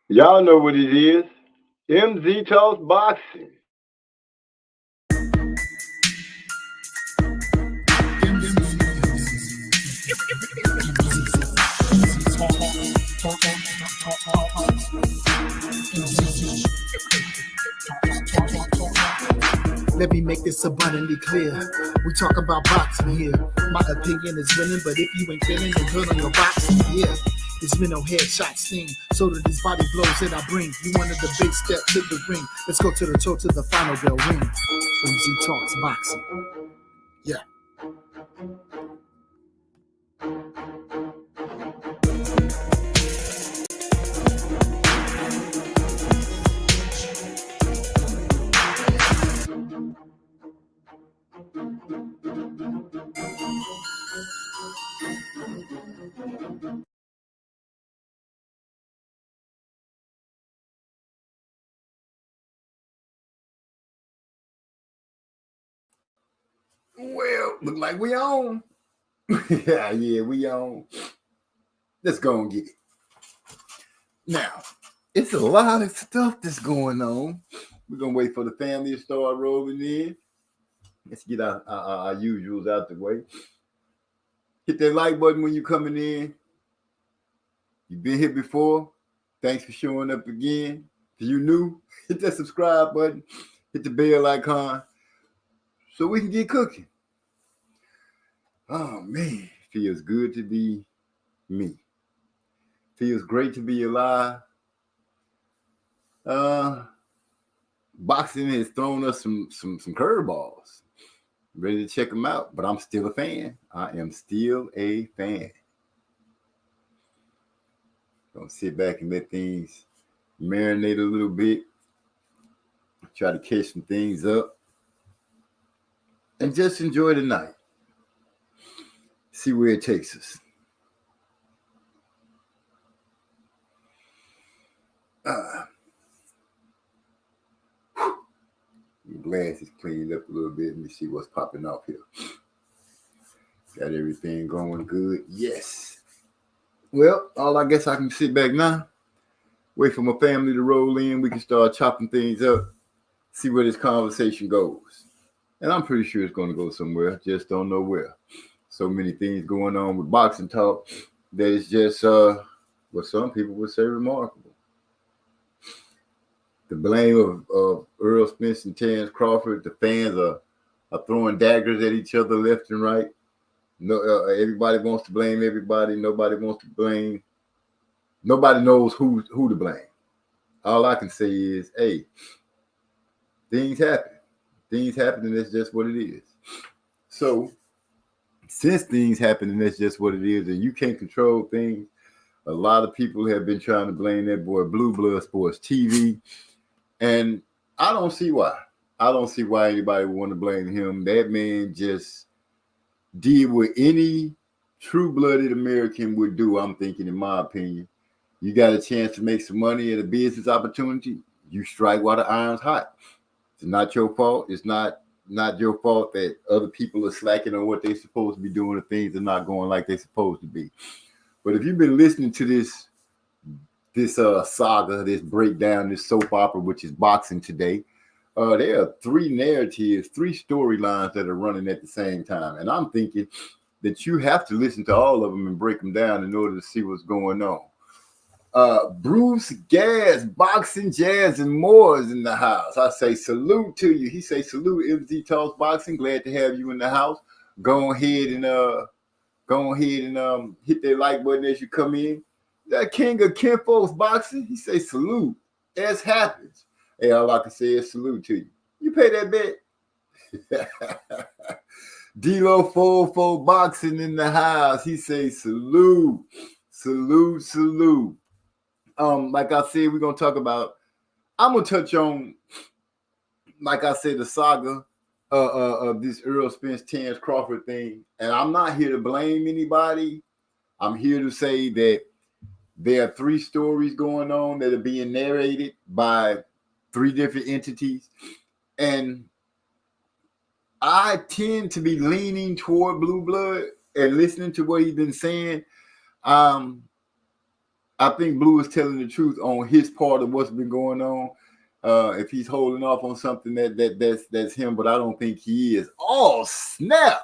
Y'all know what it is. MZ Talks Boxing. Let me make this abundantly clear. We talk about boxing here. My opinion is winning, but if you ain't feeling it good on your boxing, yeah. It's been no headshot sting. So do these body blows that I bring. You wanted the big step to the ring. Let's go to the toe to the final bell ring. MZ Talks Boxing. Yeah. Well, look like we on. yeah, we on. Let's go and get it. Now, it's a lot of stuff that's going on. We're gonna wait for the family to start rolling in. Let's get our usuals out the way. Hit that like button when you're coming in. You've been here before. Thanks for showing up again. If you new, hit that subscribe button. Hit the bell icon so we can get cooking. Oh man, feels good to be me. Feels great to be alive. Boxing has thrown us some curveballs. Ready to check them out, but I'm still a fan. I am still a fan. Gonna sit back and let things marinate a little bit. Try to catch some things up. And just enjoy the night. See where it takes us. Glass is cleaned up a little bit. Let me see what's popping off here. Got everything going good. Yes. Well, I guess I can sit back now. Wait for my family to roll in. We can start chopping things up. See where this conversation goes. And I'm pretty sure it's going to go somewhere. Just don't know where. So many things going on with boxing talk that it's just what some people would say remarkable. The blame of Earl Spence and Terence Crawford, the fans are throwing daggers at each other left and right. No, everybody wants to blame everybody. Nobody wants to blame. Nobody knows who to blame. All I can say is, hey, things happen. Things happen, and that's just what it is. So, since things happen, and that's just what it is, and you can't control things, a lot of people have been trying to blame that boy Blue Blood Sports TV. And I don't see why. I don't see why anybody would want to blame him. That man just did what any true-blooded American would do, I'm thinking, in my opinion. You got a chance to make some money at a business opportunity, you strike while the iron's hot. It's not your fault. It's not your fault that other people are slacking on what they're supposed to be doing and things are not going like they're supposed to be. But if you've been listening to this saga, this breakdown, this soap opera, which is boxing today, there are three narratives, three storylines that are running at the same time. And I'm thinking that you have to listen to all of them and break them down in order to see what's going on. Bruce Gas, Boxing Jazz, and more is in the house. I say salute to you. He say salute, MZ Talks Boxing. Glad to have you in the house. Go ahead and hit that like button as you come in. That King of Kinfolk's Boxing, he say salute. As happens. Hey, all I can say is salute to you. You pay that bet. D-Lo Fofo Boxing in the house. He say salute. Salute. Like I said, we're gonna talk about. I'm gonna touch on, like I said, the saga of this Earl Spence Terence Crawford thing, and I'm not here to blame anybody. I'm here to say that there are three stories going on that are being narrated by three different entities, and I tend to be leaning toward Blue Blood and listening to what he's been saying. I I think Blue is telling the truth on his part of what's been going on. If he's holding off on something that's him, but I don't think he is. Oh snap!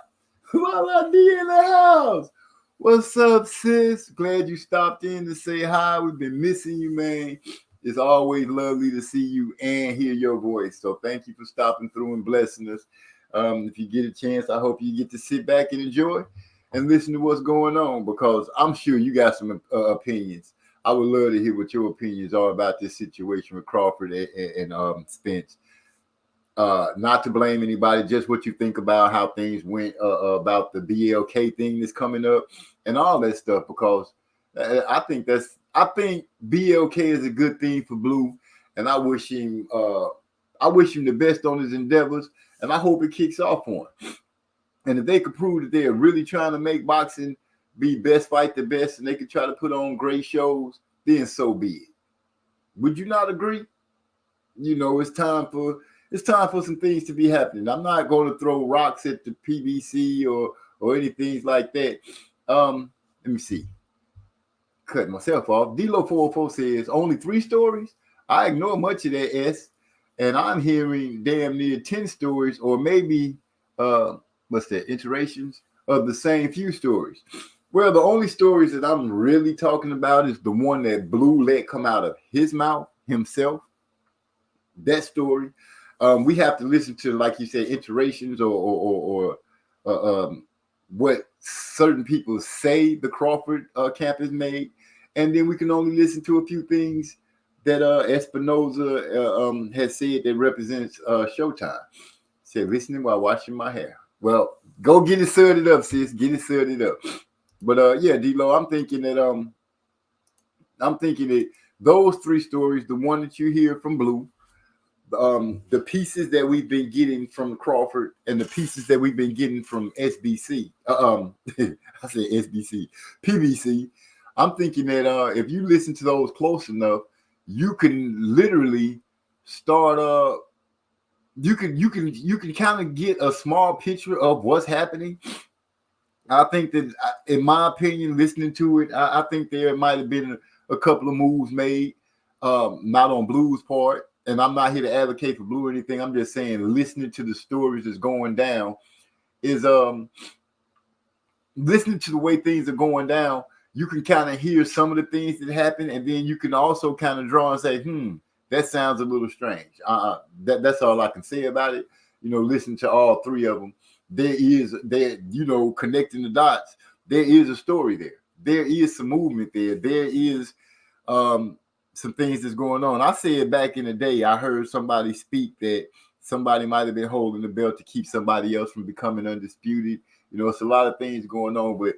Lala D in the house. What's up, sis? Glad you stopped in to say hi. We've been missing you, man. It's always lovely to see you and hear your voice. So thank you for stopping through and blessing us. If you get a chance, I hope you get to sit back and enjoy and listen to what's going on, because I'm sure you got some opinions. I would love to hear what your opinions are about this situation with Crawford and Spence. Not to blame anybody, just what you think about how things went, about the BLK thing that's coming up and all that stuff, because I think BLK is a good thing for Blue, and I wish him the best on his endeavors, and I hope it kicks off for him. And if they could prove that they're really trying to make boxing be best fight the best, and they could try to put on great shows, then so be it. Would you not agree? You know, it's time for some things to be happening. I'm not going to throw rocks at the PBC or anything like that. Let me see. Cut myself off. D-Lo 404 says only 3 stories. I ignore much of that S, and I'm hearing damn near 10 stories, or maybe iterations of the same few stories. Well, the only stories that I'm really talking about is the one that Blue let come out of his mouth himself. That story. We have to listen to, like you said, iterations or what certain people say the Crawford camp has made, and then we can only listen to a few things that Espinoza has said that represents Showtime. Said listening while washing my hair. Well, go get it sorted up, sis. Get it sorted up. But yeah, D-Lo, I'm thinking that those 3 stories, the one that you hear from Blue, the pieces that we've been getting from Crawford, and the pieces that we've been getting from SBC. I said SBC, PBC. I'm thinking that if you listen to those close enough, you can literally start. You can kind of get a small picture of what's happening. I think that, in my opinion, listening to it, I think there might have been a couple of moves made, not on Blue's part. And I'm not here to advocate for Blue or anything. I'm just saying, listening to the stories that's going down is listening to the way things are going down. You can kind of hear some of the things that happen, and then you can also kind of draw and say, that sounds a little strange. That's all I can say about it. You know, listen to all 3 of them. Connecting the dots. There is a story there. There is some movement there. There is some things that's going on. I said back in the day, I heard somebody speak that somebody might have been holding the belt to keep somebody else from becoming undisputed. You know, it's a lot of things going on, but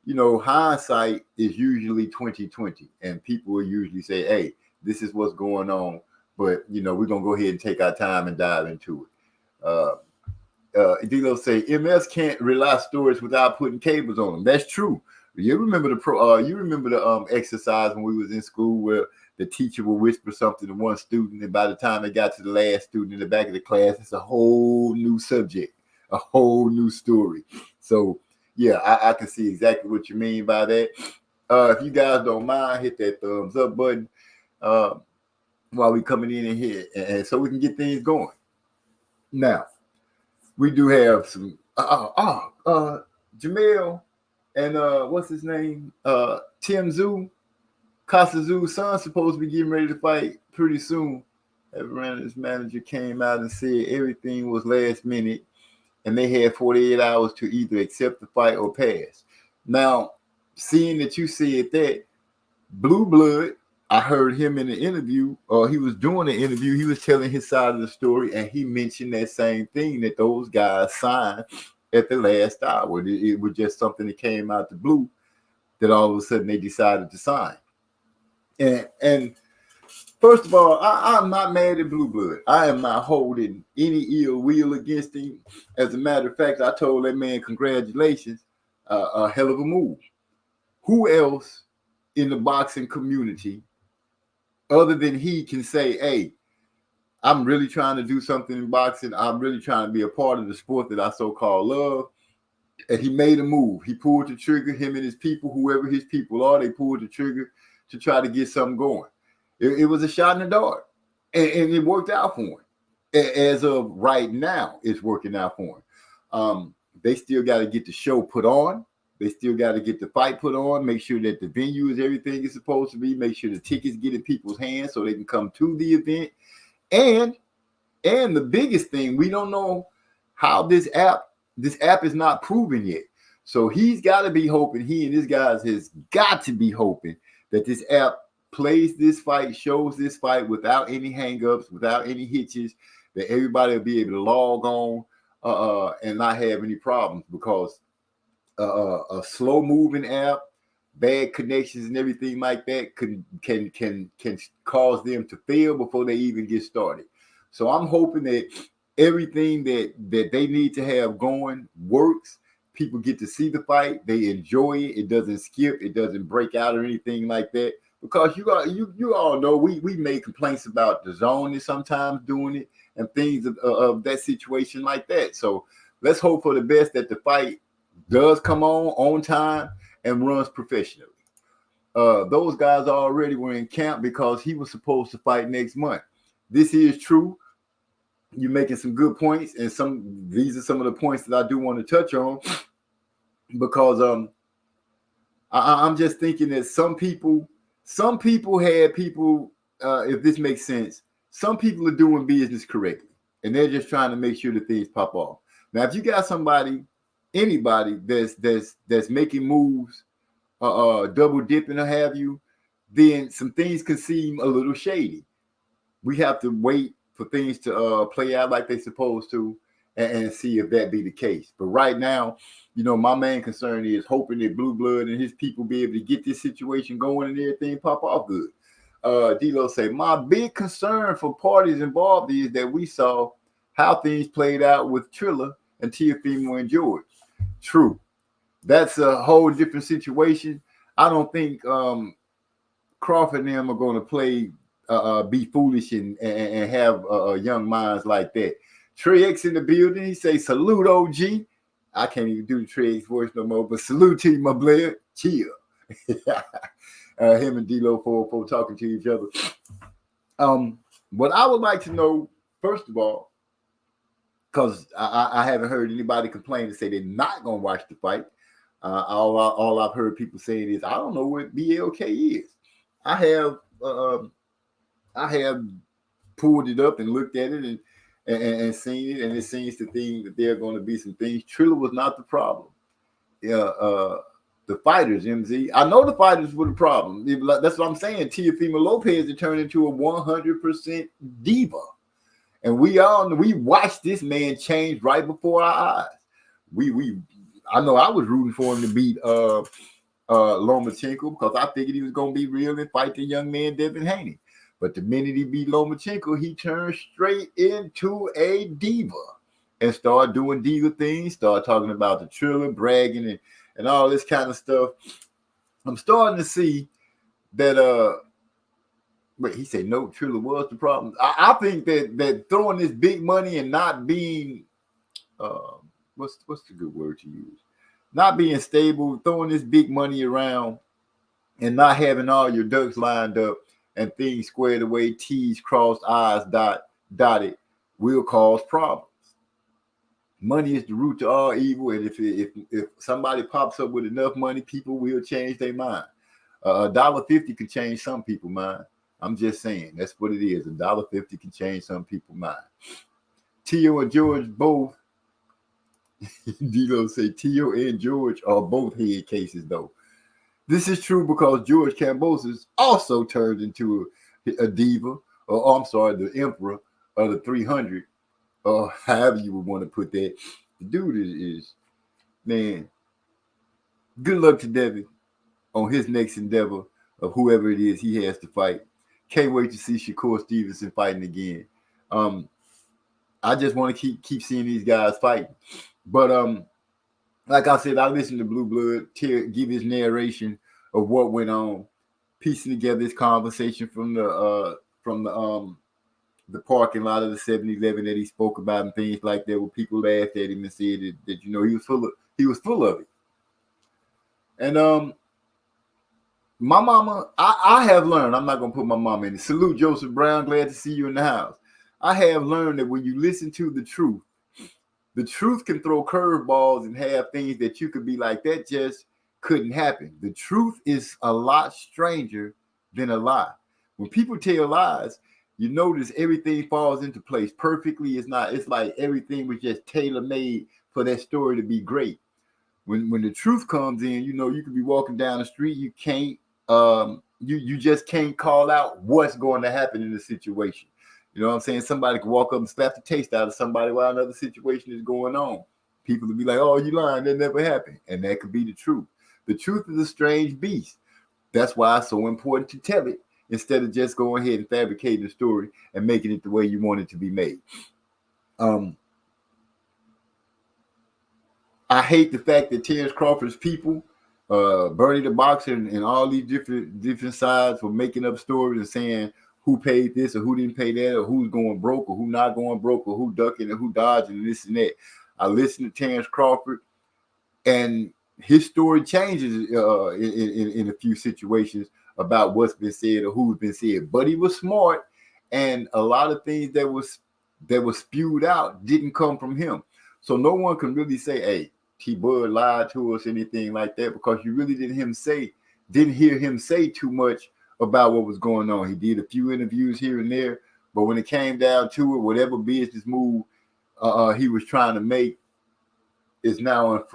you know, hindsight is usually 20/20, and people will usually say, "Hey, this is what's going on," but you know, we're gonna go ahead and take our time and dive into it. D-Lo say MS can't rely stories without putting cables on them. That's true. You remember the exercise when we was in school where the teacher would whisper something to one student, and by the time it got to the last student in the back of the class, it's a whole new subject, a whole new story. So yeah, I can see exactly what you mean by that. If you guys don't mind, hit that thumbs up button while we coming in here, and so we can get things going. Now, we do have some Jamel and what's his name? Tim Tszyu, Costa Tszyu's son, supposed to be getting ready to fight pretty soon. His manager came out and said everything was last minute, and they had 48 hours to either accept the fight or pass. Now, seeing that you said that, Blue Blood, I heard him in the interview, or he was doing the interview, he was telling his side of the story, and he mentioned that same thing, that those guys signed at the last hour. It was just something that came out the blue that all of a sudden they decided to sign. And first of all, I'm not mad at Blue Blood. I am not holding any ill will against him. As a matter of fact, I told that man, congratulations, a hell of a move. Who else in the boxing community, other than he, can say, hey, I'm really trying to do something in boxing. I'm really trying to be a part of the sport that I so-called love. And he made a move. He pulled the trigger, him and his people, whoever his people are, they pulled the trigger. to try to get something going. It was a shot in the dark, and it worked out for him. As of right now, it's working out for him. They still got to get the show put on. They still got to get the fight put on, make sure that the venue is everything it's supposed to be, make sure the tickets get in people's hands so they can come to the event. And the biggest thing, we don't know how this app is not proven yet. So he's got to be hoping, he and his guys has got to be hoping that this app plays this fight, shows this fight without any hangups, without any hitches, that everybody will be able to log on and not have any problems, because a slow moving app, bad connections and everything like that can cause them to fail before they even get started. So I'm hoping that everything that they need to have going works. People get to see the fight, they enjoy it. It doesn't skip, it doesn't break out or anything like that. Because you all know we made complaints about the zone is sometimes doing it and things of that situation like that. So let's hope for the best that the fight does come on time and runs professionally. Those guys already were in camp because he was supposed to fight next month. This is true. You're making some good points, and these are some of the points that I do want to touch on, because I'm just thinking that some people had people, if this makes sense, some people are doing business correctly, and they're just trying to make sure that things pop off. Now, if you got anybody that's making moves, double dipping or have you, then some things can seem a little shady. We have to wait for things to play out like they're supposed to and see if that be the case. But right now, my main concern is hoping that Blue Blood and his people be able to get this situation going and everything pop off good. D-Lo say, my big concern for parties involved is that we saw how things played out with Triller and Teofimo and George. True. That's a whole different situation. I don't think Crawford and them are going to play be foolish and have young minds like that. Trey X in the building. He say, salute, OG. I can't even do the Trey X voice no more, but salute to you, my Blair. Chill. Him and D-Lo for talking to each other. What I would like to know, first of all, because I haven't heard anybody complain and say they're not going to watch the fight. All I've heard people saying is, I don't know what BLK is. I have pulled it up and looked at it and seen it, and it seems to think that there are going to be some things. Triller was not the problem. The fighters, MZ. I know the fighters were the problem. That's what I'm saying. Teofimo Lopez had turned into a 100% diva. And we watched this man change right before our eyes. I know I was rooting for him to beat Lomachenko because I figured he was going to be real and fight the young man Devin Haney. But the minute he beat Lomachenko, he turned straight into a diva and started doing diva things, started talking about the Triller, bragging and all this kind of stuff. I'm starting to see that wait, he said no, Triller was the problem. I think that throwing this big money and not being what's the good word to use? Not being stable, throwing this big money around and not having all your ducks lined up and things squared away, T's crossed, I's dotted, will cause problems. Money is the root to all evil, and if somebody pops up with enough money, people will change their mind. $1.50 can change some people's mind. I'm just saying, that's what it is. $1.50 can change some people's mind. Tio and George both, D-Lo say Tio and George are both head cases, though. This is true because George Kambosos also turned into a diva, or I'm sorry, the emperor of the 300, or however you would want to put that. The dude is man, good luck to Devin on his next endeavor of whoever it is he has to fight. Can't wait to see Shakur Stevenson fighting again. I just want to keep seeing these guys fighting. But like I said, I listened to Blue Blood give his narration of what went on, piecing together this conversation from the parking lot of the 7-Eleven that he spoke about and things like that, where people laughed at him and said that he was full of it. And my mama, I have learned, I'm not going to put my mama in it. Salute, Joseph Brown. Glad to see you in the house. I have learned that when you listen to the truth can throw curveballs and have things that you could be like, that just couldn't happen. The truth is a lot stranger than a lie. When people tell lies, you notice everything falls into place perfectly. It's like everything was just tailor-made for that story to be great. When the truth comes in, you know, you could be walking down the street, you can't you just can't call out what's going to happen in the situation. You know what I'm saying? Somebody could walk up and slap the taste out of somebody while another situation is going on. People would be like, oh, you lying, that never happened. And that could be the truth. The truth is a strange beast. That's why it's so important to tell it instead of just going ahead and fabricating the story and making it the way you want it to be made. I hate the fact that Terrence Crawford's people, Bernie the Boxer, and all these different sides were making up stories and saying who paid this or who didn't pay that or who's going broke or who not going broke or who ducking and who dodging and this and that. I listened to Terrence Crawford, and his story changes in a few situations about what's been said or who's been said. But he was smart, and a lot of things that was spewed out didn't come from him. So no one can really say, hey, T-Bud lied to us, anything like that, because you really didn't hear him say too much about what was going on. He did a few interviews here and there, but when it came down to it, whatever business move he was trying to make is now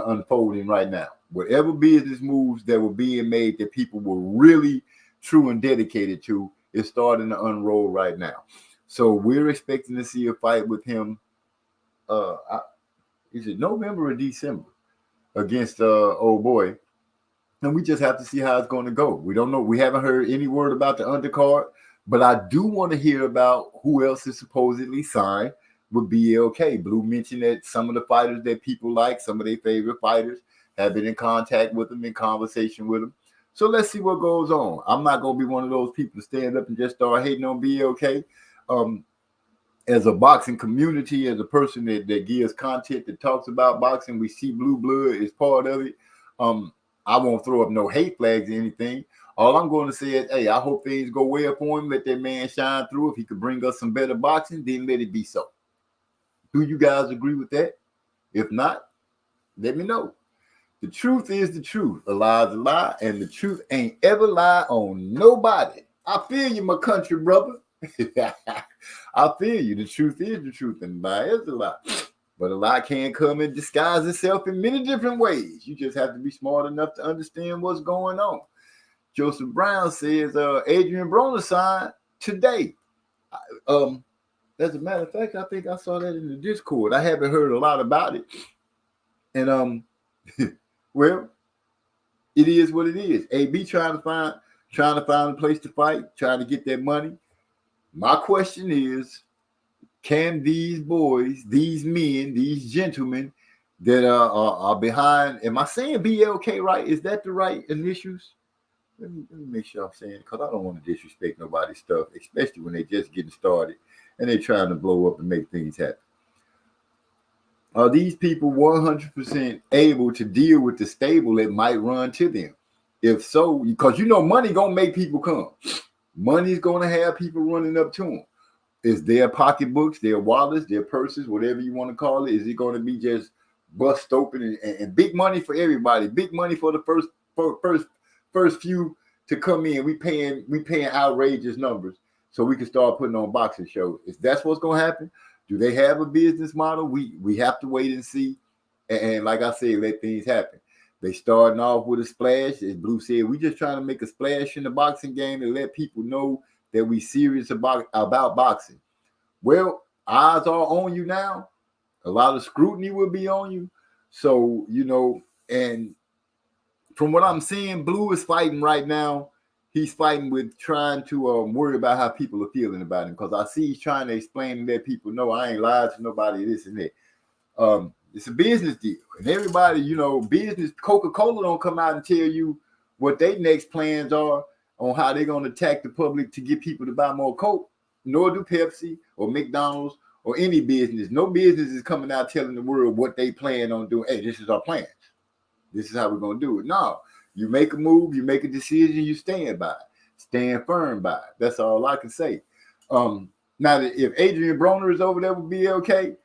unfolding right now. Whatever business moves that were being made that people were really true and dedicated to is starting to unroll right now. So we're expecting to see a fight with him. Is it November or December against old boy? And we just have to see how it's going to go. We don't know. We haven't heard any word about the undercard, but I do want to hear about who else is supposedly signed with BLK. Blue mentioned that some of the fighters that people like, some of their favorite fighters, have been in contact with them, in conversation with them. So let's see what goes on. I'm not going to be one of those people to stand up and just start hating on BLK. As a boxing community, as a person that gives content that talks about boxing, we see Blue Blood is part of it. I won't throw up no hate flags or anything. All I'm going to say is, hey, I hope things go well for him. Let that man shine through. If he could bring us some better boxing, then let it be so. Do you guys agree with that? If not, let me know. The truth is the truth. A lie is a lie, and the truth ain't ever lie on nobody. I feel you, my country brother. I feel you. The truth is the truth, and a lie is a lie. But a lie can come and disguise itself in many different ways. You just have to be smart enough to understand what's going on. Joseph Brown says Adrian Broner signed today. As a matter of fact, I think I saw that in the Discord. I haven't heard a lot about it. And well, it is what it is. AB trying to find a place to fight, trying to get that money. My question is, can these boys, these men, these gentlemen that are behind, am I saying BLK right? Is that the right initials? Let me make sure I'm saying it, because I don't want to disrespect nobody's stuff, especially when they're just getting started and they're trying to blow up and make things happen. Are these people 100% able to deal with the stable that might run to them? If so, because you know money gonna make people come. Money's gonna have people running up to them. Is their pocketbooks, their wallets, their purses, whatever you want to call it, is it going to be just bust open and big money for everybody? Big money for the first few to come in. We paying outrageous numbers so we can start putting on boxing shows. If that's what's going to happen, do they have a business model? We have to wait and see. And like I said, let things happen. They starting off with a splash. As Blue said, we just trying to make a splash in the boxing game and let people know that we serious about boxing. Well, eyes are on you now. A lot of scrutiny will be on you. So, you know, and from what I'm seeing, Blue is fighting right now. He's fighting with trying to worry about how people are feeling about him, because I see he's trying to explain and let people know I ain't lied to nobody, this and that. It's a business deal. And everybody, you know, business, Coca-Cola don't come out and tell you what their next plans are on how they're going to attack the public to get people to buy more Coke, nor do Pepsi or McDonald's or any business. No business is coming out telling the world what they plan on doing. Hey, this is our plan. This is how we're going to do it. No, You make a move, you make a decision, you stand by it. Stand firm by it. That's all I can say. Now, if Adrian Broner is over there with BLK,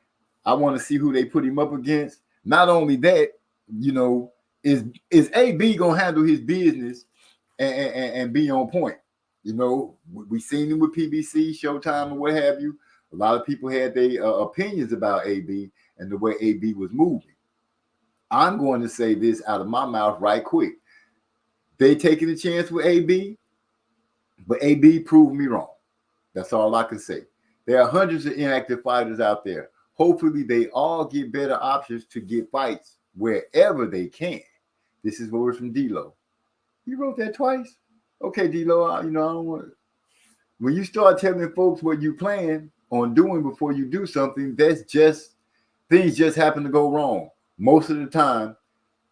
I want to see who they put him up against. Not only that, is AB gonna handle his business and be on point? We seen him with PBC, Showtime, or what have you. A lot of people had their opinions about AB and the way AB was moving. I'm going to say this out of my mouth right quick. They taking a chance with AB, but AB proved me wrong. That's all I can say. There are hundreds of inactive fighters out there. Hopefully, they all get better options to get fights wherever they can. This is words from D-Lo. You wrote that twice? Okay, D-Lo, I don't want to. When you start telling folks what you plan on doing before you do something, things just happen to go wrong. Most of the time,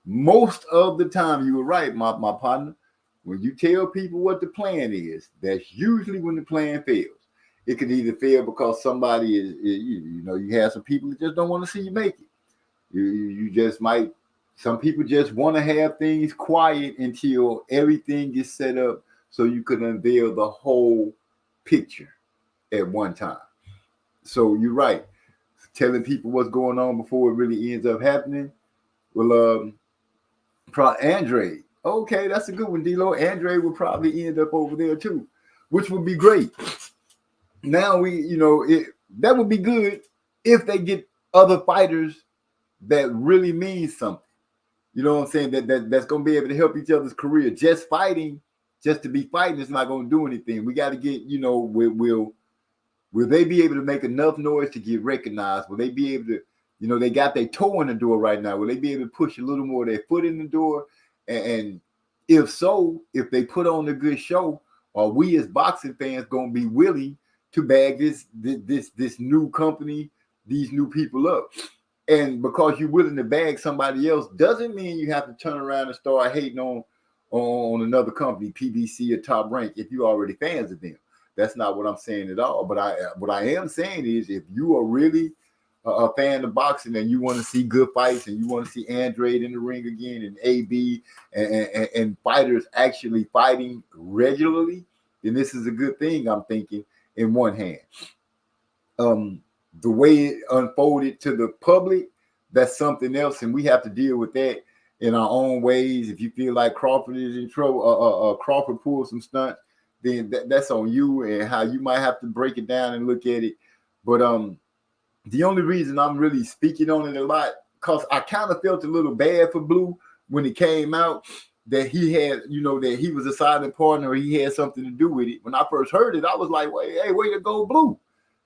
you were right, my partner. When you tell people what the plan is, that's usually when the plan fails. It could either fail because somebody is you have some people that just don't want to see you make it. You just might. Some people just want to have things quiet until everything is set up so you can unveil the whole picture at one time. So you're right. Telling people what's going on before it really ends up happening. Well, Andre. Okay, that's a good one, D-Lo. Andre will probably end up over there too, which would be great. Now that would be good if they get other fighters that really mean something. You know what I'm saying? That's going to be able to help each other's career. Just fighting, just to be fighting is not going to do anything. We got to get, will they be able to make enough noise to get recognized? Will they be able to, they got their toe in the door right now. Will they be able to push a little more of their foot in the door? And if so, if they put on a good show, are we as boxing fans going to be willing to bag this new company, these new people up? And because you're willing to bag somebody else doesn't mean you have to turn around and start hating on another company, PBC or Top Rank, if you're already fans of them. That's not what I'm saying at all. But what I am saying is, if you are really a fan of boxing and you want to see good fights and you want to see Andrade in the ring again and AB and fighters actually fighting regularly, then this is a good thing, I'm thinking, in one hand. The way it unfolded to the public, that's something else, and we have to deal with that in our own ways. If you feel like Crawford is in trouble, Crawford pulled some stunts, then that's on you and how you might have to break it down and look at it. But the only reason I'm really speaking on it a lot, because I kind of felt a little bad for Blue when it came out that he had, that he was a silent partner or he had something to do with it. When I first heard it, I was like, hey, way to go, Blue.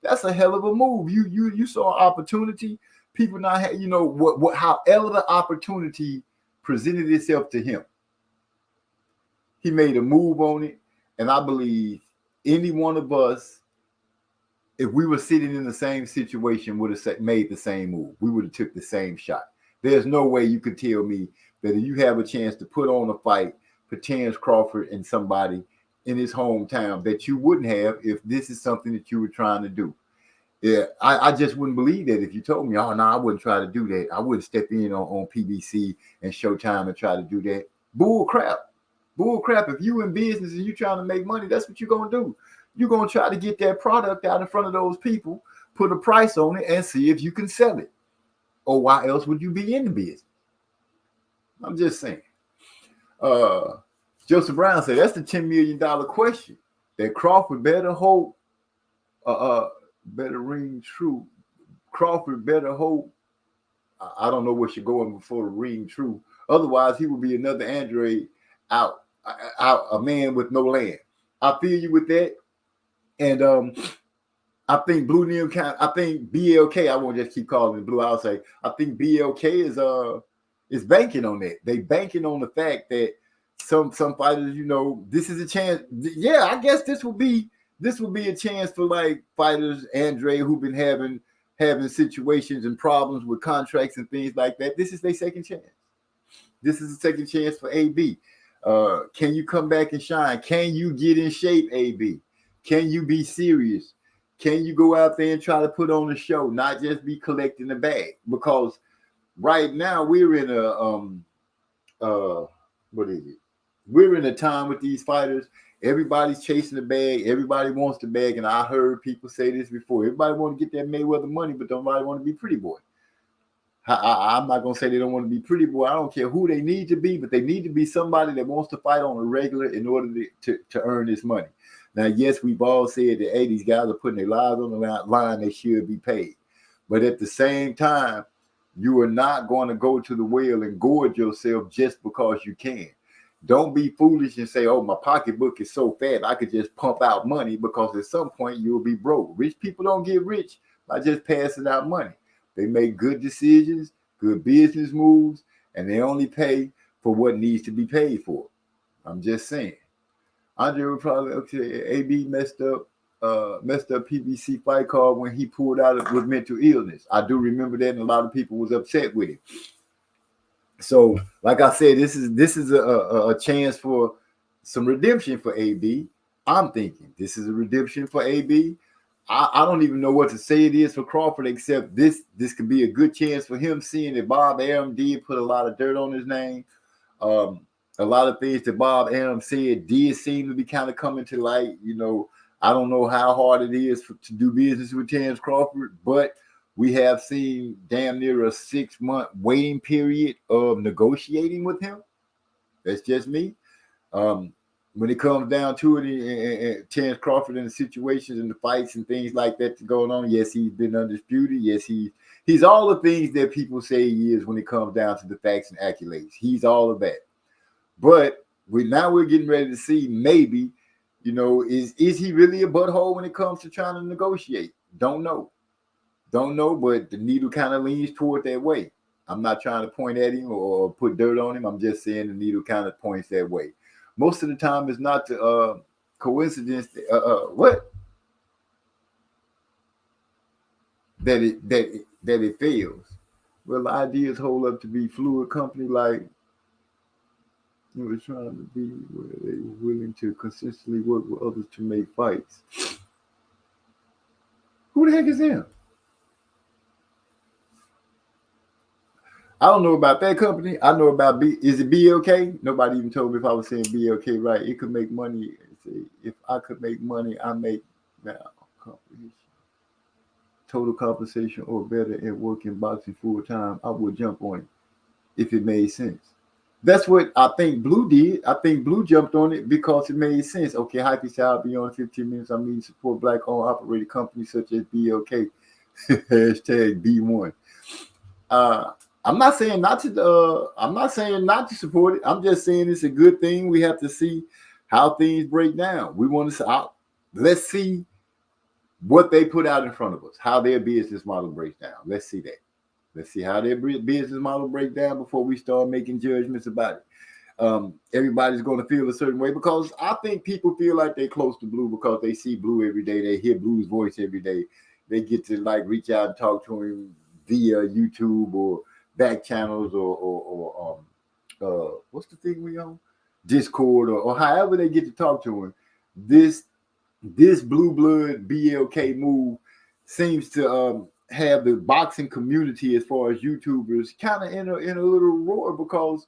That's a hell of a move. You saw an opportunity. People not had, however the opportunity presented itself to him, he made a move on it. And I believe any one of us, if we were sitting in the same situation, would have made the same move. We would have took the same shot. There's no way you could tell me that if you have a chance to put on a fight for Terence Crawford and somebody in his hometown that you wouldn't have if this is something that you were trying to do. Yeah, I just wouldn't believe that if you told me, oh, no, I wouldn't try to do that. I wouldn't step in on PBC and Showtime and try to do that. Bull crap. If you in business and you trying to make money, that's what you're going to do. You're going to try to get that product out in front of those people, put a price on it, and see if you can sell it. Or why else would you be in the business? I'm just saying. Joseph Brown said that's the $10 million question. That Crawford better hope, better ring true. Crawford better hope. I don't know what you're going before the ring true. Otherwise, he would be another Andre out, a man with no land. I feel you with that. And I think I think BLK, I won't just keep calling it Blue. I'll say I think BLK is banking on that. They banking on the fact that some fighters, this is a chance. Yeah, I guess this will be a chance for like fighters, Andre, who've been having situations and problems with contracts and things like that. This is their second chance. This is a second chance for AB. Can you come back and shine? Can you get in shape, AB? Can you be serious? Can you go out there and try to put on a show, not just be collecting the bag? Because right now we're in a what is it? we're in a time with these fighters. Everybody's chasing the bag. Everybody wants the bag. And I heard people say this before. Everybody want to get that Mayweather money, but nobody want to be pretty boy. I'm not going to say they don't want to be pretty boy. I don't care who they need to be, but they need to be somebody that wants to fight on a regular in order to earn this money. Now, yes, we've all said that, hey, these guys are putting their lives on the line. They should be paid. But at the same time, you are not going to go to the well and gorge yourself just because you can. Don't be foolish and say, oh, my pocketbook is so fat, I could just pump out money, because at some point you'll be broke. Rich people don't get rich by just passing out money. They make good decisions, good business moves, and they only pay for what needs to be paid for. I'm just saying. Andre would probably, okay, AB messed up PBC fight card when he pulled out with mental illness. I do remember that, and a lot of people was upset with him. So, like I said, this is a chance for some redemption for AB. I'm thinking this is a redemption for AB. I don't even know what to say it is for Crawford, except this could be a good chance for him, seeing that Bob Arum did put a lot of dirt on his name. A lot of things that Bob Arum said did seem to be kind of coming to light. You know, I don't know how hard it is to do business with Terence Crawford, but we have seen damn near a 6-month waiting period of negotiating with him. That's just me. When it comes down to it, and Terence Crawford and the situations and the fights and things like that going on, yes, he's been undisputed. Yes, he's all the things that people say he is when it comes down to the facts and accolades. He's all of that. But we're getting ready to see, maybe, you know, is he really a butthole when it comes to trying to negotiate? Don't know, but the needle kind of leans toward that way. I'm not trying to point at him or put dirt on him. I'm just saying the needle kind of points that way. Most of the time, it's not the coincidence that it fails. Well, ideas hold up to be fluid company like you were trying to be, where they were willing to consistently work with others to make fights. Who the heck is him? I don't know about that company. I know about is it BLK? Nobody even told me if I was saying BLK right. It could make money. If I could make money, I make total compensation or better and work in boxing full time. I would jump on it if it made sense. That's what I think Blue did. I think Blue jumped on it because it made sense. Okay, Hype shall be on 15 minutes. I mean, support black-owned operated companies such as BLK. Hashtag B1. I'm not saying not to support it. I'm just saying it's a good thing. We have to see how things break down. We want to let's see what they put out in front of us, how their business model breaks down. Let's see that. Let's see how their business model breaks down before we start making judgments about it. Everybody's going to feel a certain way, because I think people feel like they're close to Blue because they see Blue every day. They hear Blue's voice every day. They get to like reach out and talk to him via YouTube or back channels or what's the thing we on? Discord or however they get to talk to him. This blue blood BLK move seems to have the boxing community as far as YouTubers kind of in a little roar, because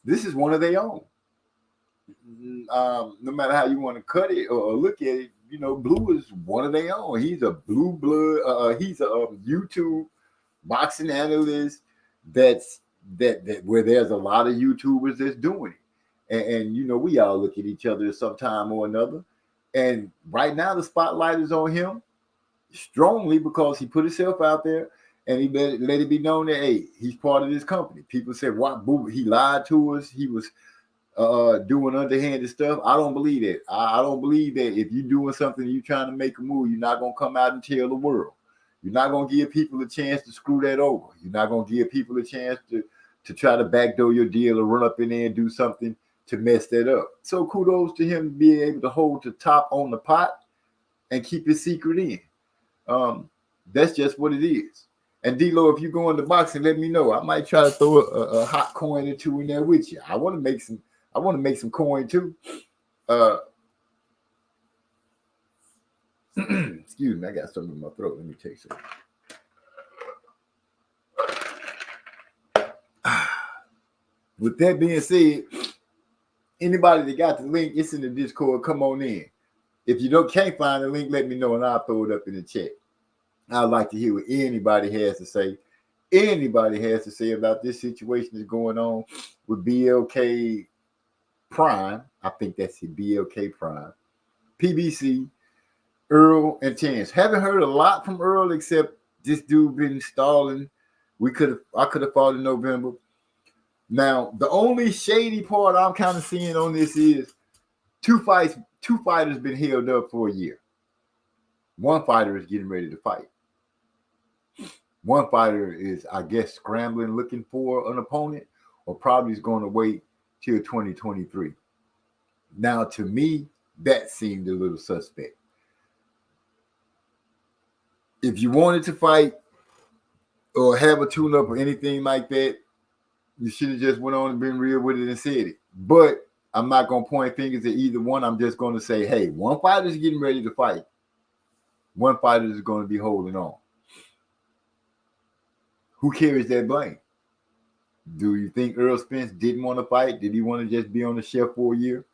this is one of their own. No matter how you want to cut it or look at it, you know, Blue is one of their own. He's a blue blood. He's a YouTube boxing analyst. That's where there's a lot of YouTubers that's doing it, and you know, we all look at each other sometime or another. And right now, the spotlight is on him strongly because he put himself out there and he let it be known that, hey, he's part of this company. People said, "What? Boo, he lied to us. He was doing underhanded stuff." I don't believe that. I don't believe that if you're doing something, you're trying to make a move, you're not gonna come out and tell the world. You're not going to give people a chance to screw that over. You're not going to give people a chance to try to backdoor your deal or run up in there and do something to mess that up. So kudos to him being able to hold the top on the pot and keep his secret in. That's just what it is. And D-Lo, if you go into boxing, let me know. I might try to throw a hot coin or two in there with you. I want to make some coin too. Excuse me, I got something in my throat. Let me take some. With that being said, Anybody that got the link, it's in the Discord. Come on in. If you can't find the link, let me know and I'll throw it up in the chat. I'd like to hear what anybody has to say. Anybody has to say about this situation that's going on with BLK Prime. I think that's it, BLK Prime. PBC, Earl, and Chance. Haven't heard a lot from Earl except this dude been stalling. I could have fought in November. Now, the only shady part I'm kind of seeing on this is two fighters been held up for a year. One fighter is getting ready to fight. One fighter is, I guess, scrambling, looking for an opponent, or probably is going to wait till 2023. Now, to me, that seemed a little suspect. If you wanted to fight or have a tune-up or anything like that, you should have just went on and been real with it and said it. But I'm not going to point fingers at either one. I'm just going to say, hey, one fighter is getting ready to fight. One fighter is going to be holding on. Who carries that blame? Do you think Earl Spence didn't want to fight? Did he want to just be on the shelf for a year?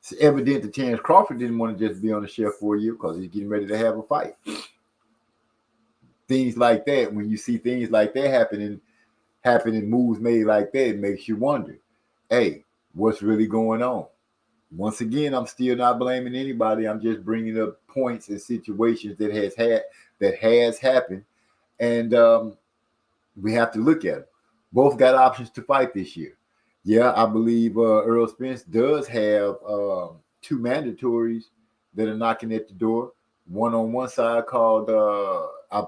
It's evident that Terence Crawford didn't want to just be on the shelf for a year because he's getting ready to have a fight. Things like that, when you see things like that happening, moves made like that, it makes you wonder, hey, what's really going on? Once again, I'm still not blaming anybody. I'm just bringing up points and situations that has happened, and we have to look at them. Both got options to fight this year. Yeah, I believe Earl Spence does have two mandatories that are knocking at the door. One on one side called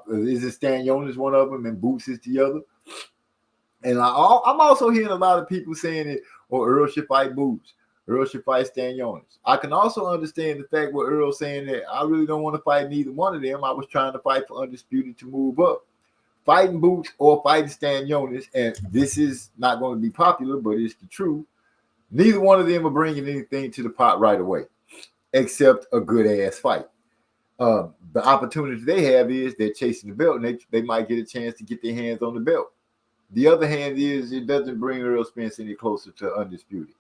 is it Stanionis one of them and Boots is the other. And I'm also hearing a lot of people saying it, Earl should fight Boots. Earl should fight Stanionis. I can also understand the fact with Earl saying that I really don't want to fight neither one of them. I was trying to fight for Undisputed to move up. Fighting Boots or fighting Stanionis, and this is not going to be popular, but it's the truth. Neither one of them are bringing anything to the pot right away, except a good-ass fight. The opportunity they have is they're chasing the belt, and they might get a chance to get their hands on the belt. The other hand is it doesn't bring Earl Spence any closer to Undisputed.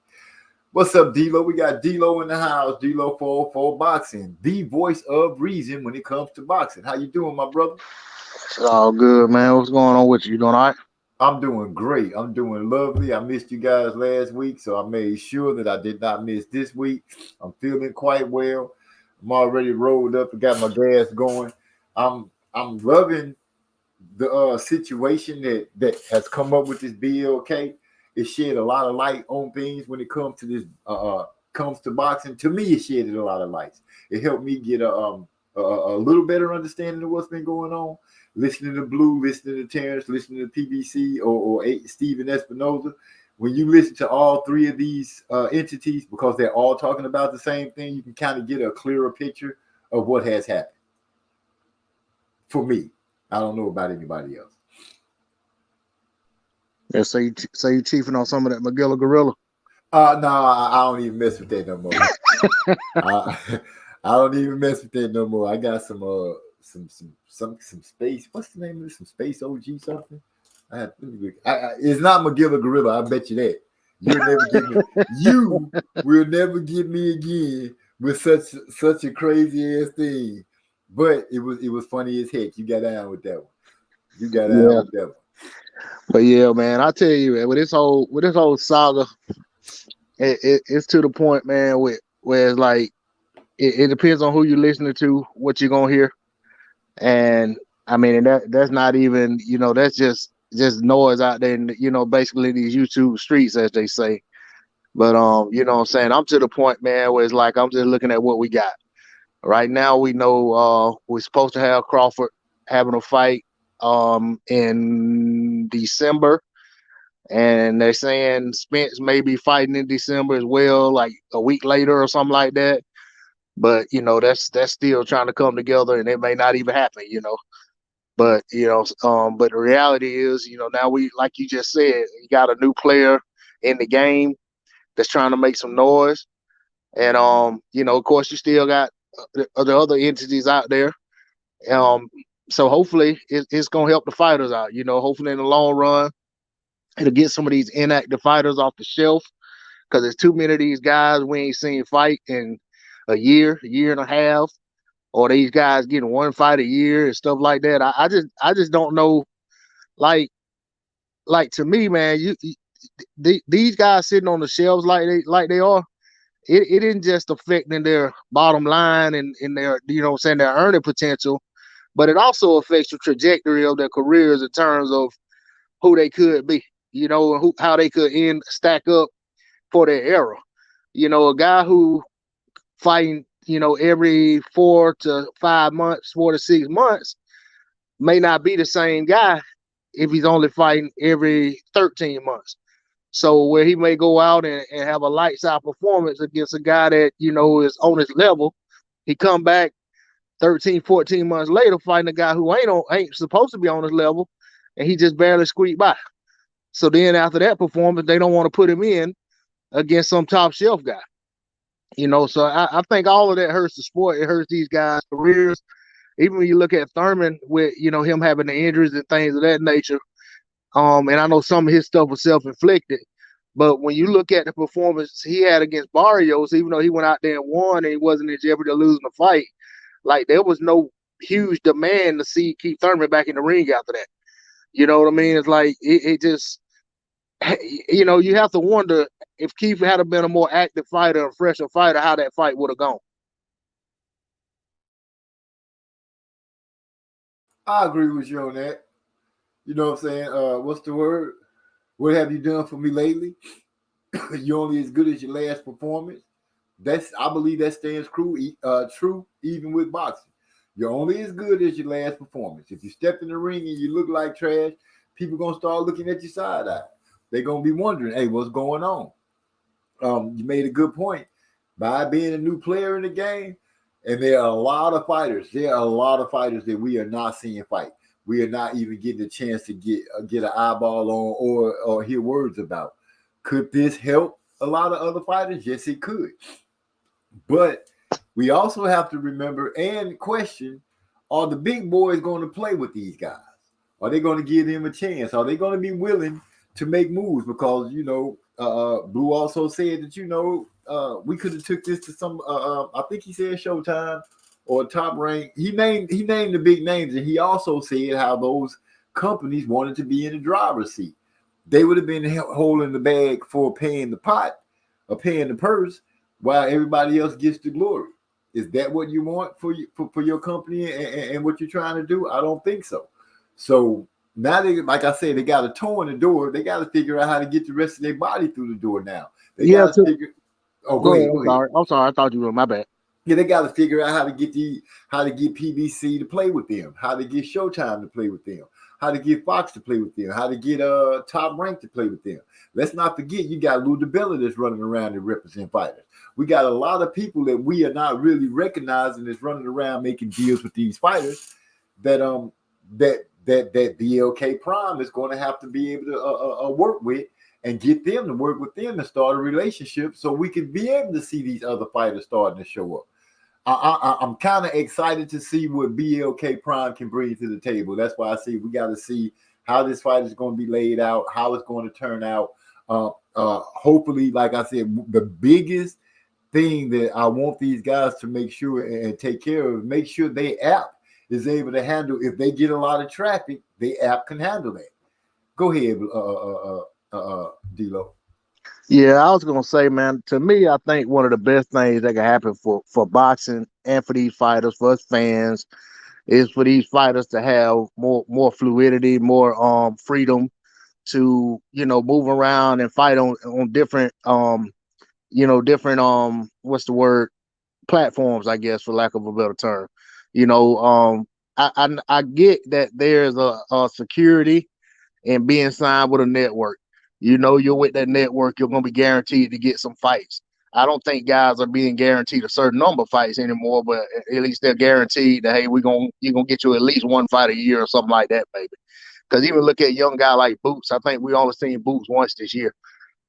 What's up, D-Lo? We got D-Lo in the house. D-Lo 404 Boxing, the voice of reason when it comes to boxing. How you doing, my brother? It's all good, man. What's going on with you? You doing all right? I'm doing great. I'm doing lovely. I missed you guys last week, so I made sure that I did not miss this week. I'm feeling quite well. I'm already rolled up and got my gas going. I'm loving the situation that has come up with this BLK. It shed a lot of light on things when it comes to this comes to boxing. To me, it shedded a lot of lights. It helped me get a little better understanding of what's been going on. Listening to Blue, listening to Terrence, listening to PBC or Steven Espinoza. When you listen to all three of these entities, because they're all talking about the same thing, you can kind of get a clearer picture of what has happened. For me, I don't know about anybody else. Yeah, so you chiefing on some of that Magilla Gorilla? No, I don't even mess with that no more. I don't even mess with that no more. I got some space. What's the name of this? Some space OG something. It's not Magilla Gorilla. I bet you that. You will never get me again with such a crazy ass thing. But it was funny as heck. You got down with that one. With that one. But yeah, man, I tell you, man, with this whole saga, it's to the point, man, where it's like it depends on who you're listening to, what you're gonna hear. And I mean, that's not even, that's just noise out there in, basically these YouTube streets, as they say. But you know what I'm saying? I'm to the point, man, where it's like I'm just looking at what we got. Right now we know we're supposed to have Crawford having a fight in December. And they're saying Spence may be fighting in December as well, like a week later or something like that. But that's still trying to come together, and it may not even happen, But but the reality is, now we, like you just said, you got a new player in the game that's trying to make some noise, and of course, you still got the other entities out there. So hopefully, it's gonna help the fighters out. Hopefully in the long run, it'll get some of these inactive fighters off the shelf. because there's too many of these guys we ain't seen fight in a year and a half, or these guys getting one fight a year and stuff like that. I just don't know. Like to me, man, these guys sitting on the shelves like they are. It isn't just affecting their bottom line and their, you know what I'm saying, their earning potential, but it also affects the trajectory of their careers in terms of who they could be, you know, and how they could stack up for their era. You know, a guy who fighting, you know, every 4 to 5 months, 4 to 6 months may not be the same guy if he's only fighting every 13 months. So where he may go out and have a lights out performance against a guy that, you know, is on his level, he come back 13, 14 months later fighting a guy who ain't supposed to be on his level, and he just barely squeaked by. So then after that performance, they don't want to put him in against some top shelf guy. You know, so I think all of that hurts the sport. It hurts these guys' careers. Even when you look at Thurman with, you know, him having the injuries and things of that nature, and I know some of his stuff was self-inflicted, but when you look at the performance he had against Barrios, even though he went out there and won and he wasn't in jeopardy of losing the fight, like there was no huge demand to see Keith Thurman back in the ring after that. You know what I mean? It's like it just, you know, you have to wonder if Keith had been a more active fighter, a fresher fighter, how that fight would have gone. I agree with you on that. You know what I'm saying? What's the word? What have you done for me lately? You're only as good as your last performance. I believe that stands true even with boxing. You're only as good as your last performance. If you step in the ring and you look like trash, people gonna start looking at your side eye. They're gonna be wondering, hey, what's going on? You made a good point. By being a new player in the game, and there are a lot of fighters. There are a lot of fighters that we are not seeing fight. We are not even getting a chance to get an eyeball on or hear words about. Could this help a lot of other fighters? Yes, it could. But we also have to remember and question, are the big boys going to play with these guys? Are they going to give them a chance? Are they going to be willing to make moves? Because, you know, Blue also said that, you know, we could have took this to some, I think he said Showtime or Top Rank. He named the big names, and he also said how those companies wanted to be in the driver's seat. They would have been holding the bag for paying the pot or paying the purse while everybody else gets the glory. Is that what you want for your company and what you're trying to do? I don't think so. So now they, like I said, they got a toe in the door. They got to figure out how to get the rest of their body through the door now. They got to figure. Oh, go ahead. I'm sorry. I thought you were. My bad. Yeah, they got to figure out how to get PBC to play with them, how to get Showtime to play with them, how to get Fox to play with them, how to get Top Rank to play with them. Let's not forget, you got Lou DiBella that's running around and represent fighters. We got a lot of people that we are not really recognizing that's running around making deals with these fighters that BLK Prime is going to have to be able to work with and get them to work with them and start a relationship so we can be able to see these other fighters starting to show up. I'm kind of excited to see what BLK Prime can bring to the table. That's why I see we got to see how this fight is going to be laid out, how it's going to turn out. Hopefully, like I said, the biggest thing that I want these guys to make sure and take care of, make sure their app is able to handle. If they get a lot of traffic, their app can handle that. Go ahead, D-Lo. Yeah, I was gonna say, man, to me, I think one of the best things that can happen for boxing and for these fighters, for us fans, is for these fighters to have more fluidity, more freedom to, you know, move around and fight on different different what's the word, platforms, I guess, for lack of a better term. You know, I get that there's a security in being signed with a network. You know, you're with that network, you're going to be guaranteed to get some fights. I don't think guys are being guaranteed a certain number of fights anymore, but at least they're guaranteed that, hey, you're going to get you at least one fight a year or something like that, maybe. Because even look at a young guy like Boots. I think we only seen Boots once this year.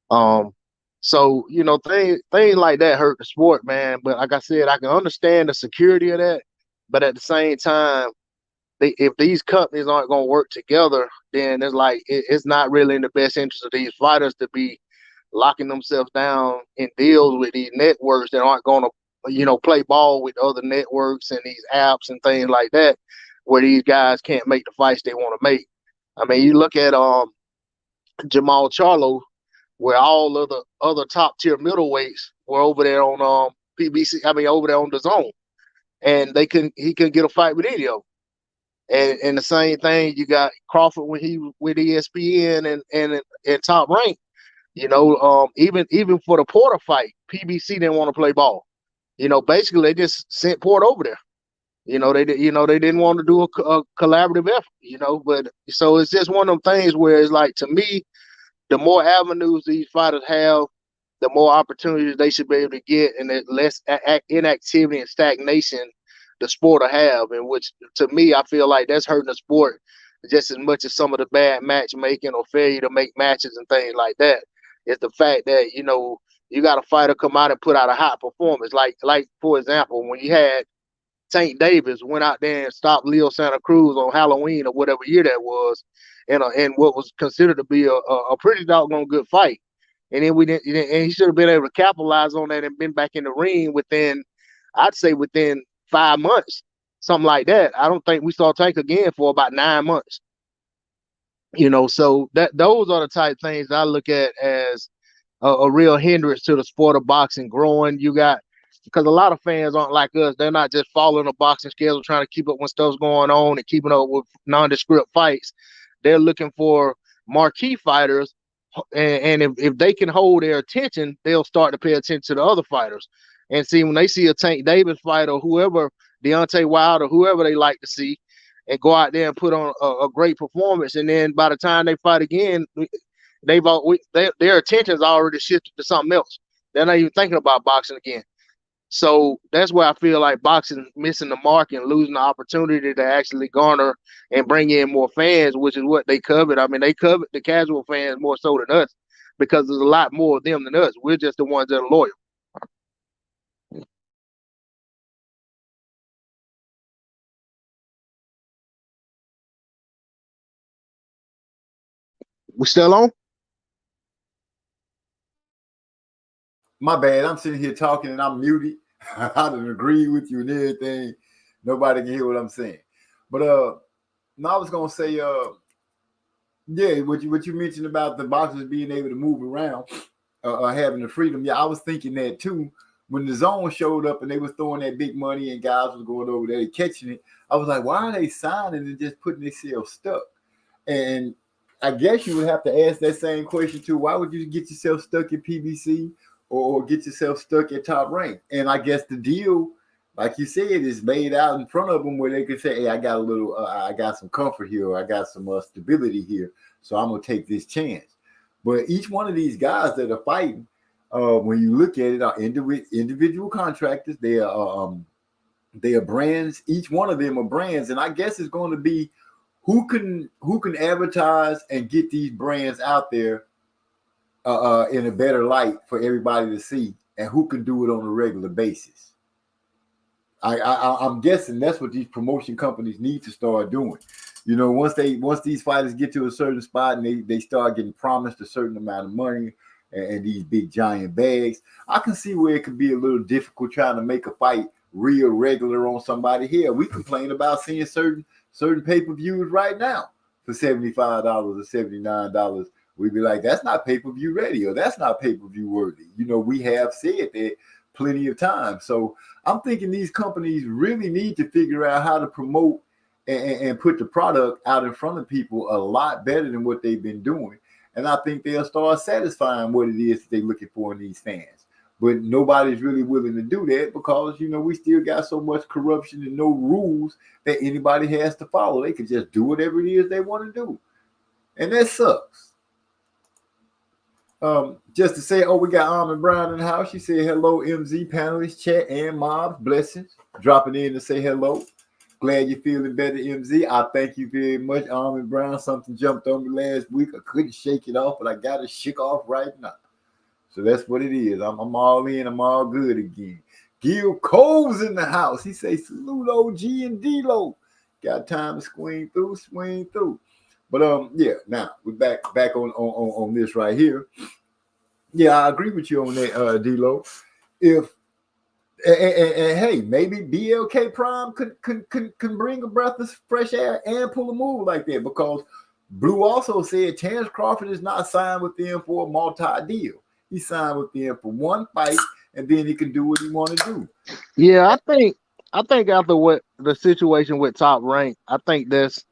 So, you know, things like that hurt the sport, man. But like I said, I can understand the security of that. But at the same time, if these companies aren't going to work together, then it's like it's not really in the best interest of these fighters to be locking themselves down in deals with these networks that aren't going to, play ball with other networks and these apps and things like that, where these guys can't make the fights they want to make. I mean, you look at Jamal Charlo, where all of the other top tier middleweights were over there on PBC. I mean, over there on the Zone, and he couldn't get a fight with any of them. And the same thing, you got Crawford when he with ESPN and Top Rank. Even for the Porter fight, PBC didn't want to play ball. Basically they just sent Porter over there. They didn't want to do a collaborative effort. But so it's just one of them things where it's like, to me, the more avenues these fighters have, the more opportunities they should be able to get, and the less inactivity and stagnation the sport will have. And which, to me, I feel like that's hurting the sport just as much as some of the bad matchmaking or failure to make matches and things like that. It's the fact that, you got a fighter come out and put out a hot performance. Like for example, when you had Tank Davis went out there and stopped Leo Santa Cruz on Halloween or whatever year that was, in what was considered to be a pretty doggone good fight. And then and he should have been able to capitalize on that and been back in the ring within 5 months, something like that. I don't think we saw Tank again for about 9 months. So those are the type of things I look at as a real hindrance to the sport of boxing growing. Because a lot of fans aren't like us. They're not just following a boxing schedule, trying to keep up when stuff's going on and keeping up with nondescript fights. They're looking for marquee fighters, and if they can hold their attention, they'll start to pay attention to the other fighters. And see, when they see a Tank Davis fight or whoever, Deontay Wilder, or whoever they like to see, and go out there and put on a great performance, and then by the time they fight again, their attention's already shifted to something else. They're not even thinking about boxing again. So that's where I feel like boxing missing the mark and losing the opportunity to actually garner and bring in more fans, which is what they covet. I mean, they covet the casual fans more so than us, because there's a lot more of them than us. We're just the ones that are loyal. We still on? My bad. I'm sitting here talking and I'm muted. I don't agree with you and everything. Nobody can hear what I'm saying. But no, I was gonna say, yeah, what you mentioned about the boxers being able to move around, having the freedom. Yeah, I was thinking that too. When the Zone showed up and they was throwing that big money and guys was going over there catching it, I was like, why are they signing and just putting themselves stuck? And I guess you would have to ask that same question too. Why would you get yourself stuck at PBC or get yourself stuck at Top Rank? And I guess the deal, like you said, is made out in front of them where they could say, hey, I got some comfort here, or I got some stability here, so I'm going to take this chance. But each one of these guys that are fighting, when you look at it, are individual contractors. They are brands. Each one of them are brands. And I guess it's going to be who can advertise and get these brands out there in a better light for everybody to see, and who can do it on a regular basis. I'm guessing that's what these promotion companies need to start doing. Once these fighters get to a certain spot and they start getting promised a certain amount of money and these big giant bags, I can see where it could be a little difficult trying to make a fight real regular on somebody here. We complain about seeing certain pay-per-views right now for $75 or $79. We'd be like, that's not pay-per-view ready, or that's not pay-per-view worthy. We have said that plenty of times. So I'm thinking these companies really need to figure out how to promote and put the product out in front of people a lot better than what they've been doing. And I think they'll start satisfying what it is that they're looking for in these fans. But nobody's really willing to do that because, we still got so much corruption and no rules that anybody has to follow. They can just do whatever it is they want to do. And that sucks. Just to say, we got Armin Brown in the house. She said, hello, MZ panelists, chat, and mobs. Blessings. Dropping in to say hello. Glad you're feeling better, MZ. I thank you very much, Armin Brown. Something jumped on me last week. I couldn't shake it off, but I got it shook off right now. So that's what it is. I'm all in. I'm all good again. Gil Cole's in the house. He says, salute OG and D-Lo. Got time to swing through. But yeah, now we're back on this right here. Yeah, I agree with you on that, D-Lo. If and hey, maybe BLK Prime can bring a breath of fresh air and pull a move like that, because Blue also said Terrence Crawford is not signed with them for a multi-deal. He signed with them for one fight, and then he can do what he want to do. Yeah, I think after what the situation with Top Rank, I think that's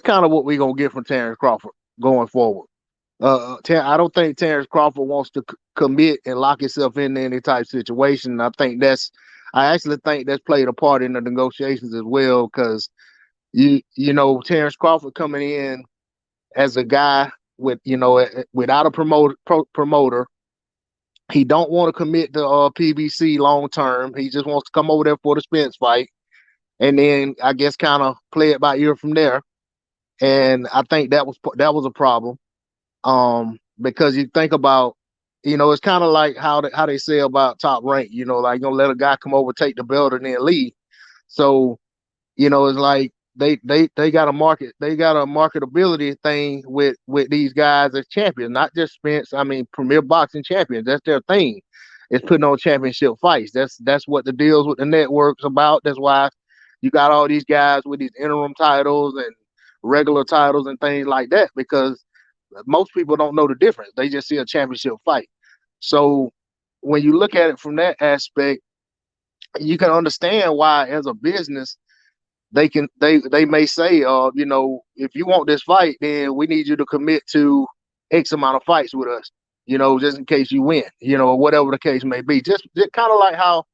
kind of what we're gonna get from Terrence Crawford going forward. I don't think Terrence Crawford wants to commit and lock himself into any type of situation. I actually think that's played a part in the negotiations as well, because you know Terrence Crawford coming in as a guy with without a promoter. He don't want to commit to PBC long term. He just wants to come over there for the Spence fight, and then I guess kind of play it by ear from there. And I think that was a problem. Because you think about, it's kind of like how they say about Top Rank, like let a guy come over, take the belt, and then leave. So, it's like they got a marketability thing with these guys as champions, not just Spence. I mean, Premier Boxing champions. That's their thing. It's putting on championship fights. That's what the deals with the network's about. That's why you got all these guys with these interim titles and regular titles and things like that, because most people don't know the difference. They just see a championship fight. So when you look at it from that aspect, you can understand why, as a business, they may say, if you want this fight, then we need you to commit to X amount of fights with us, just in case you win, or whatever the case may be. Just kind of like how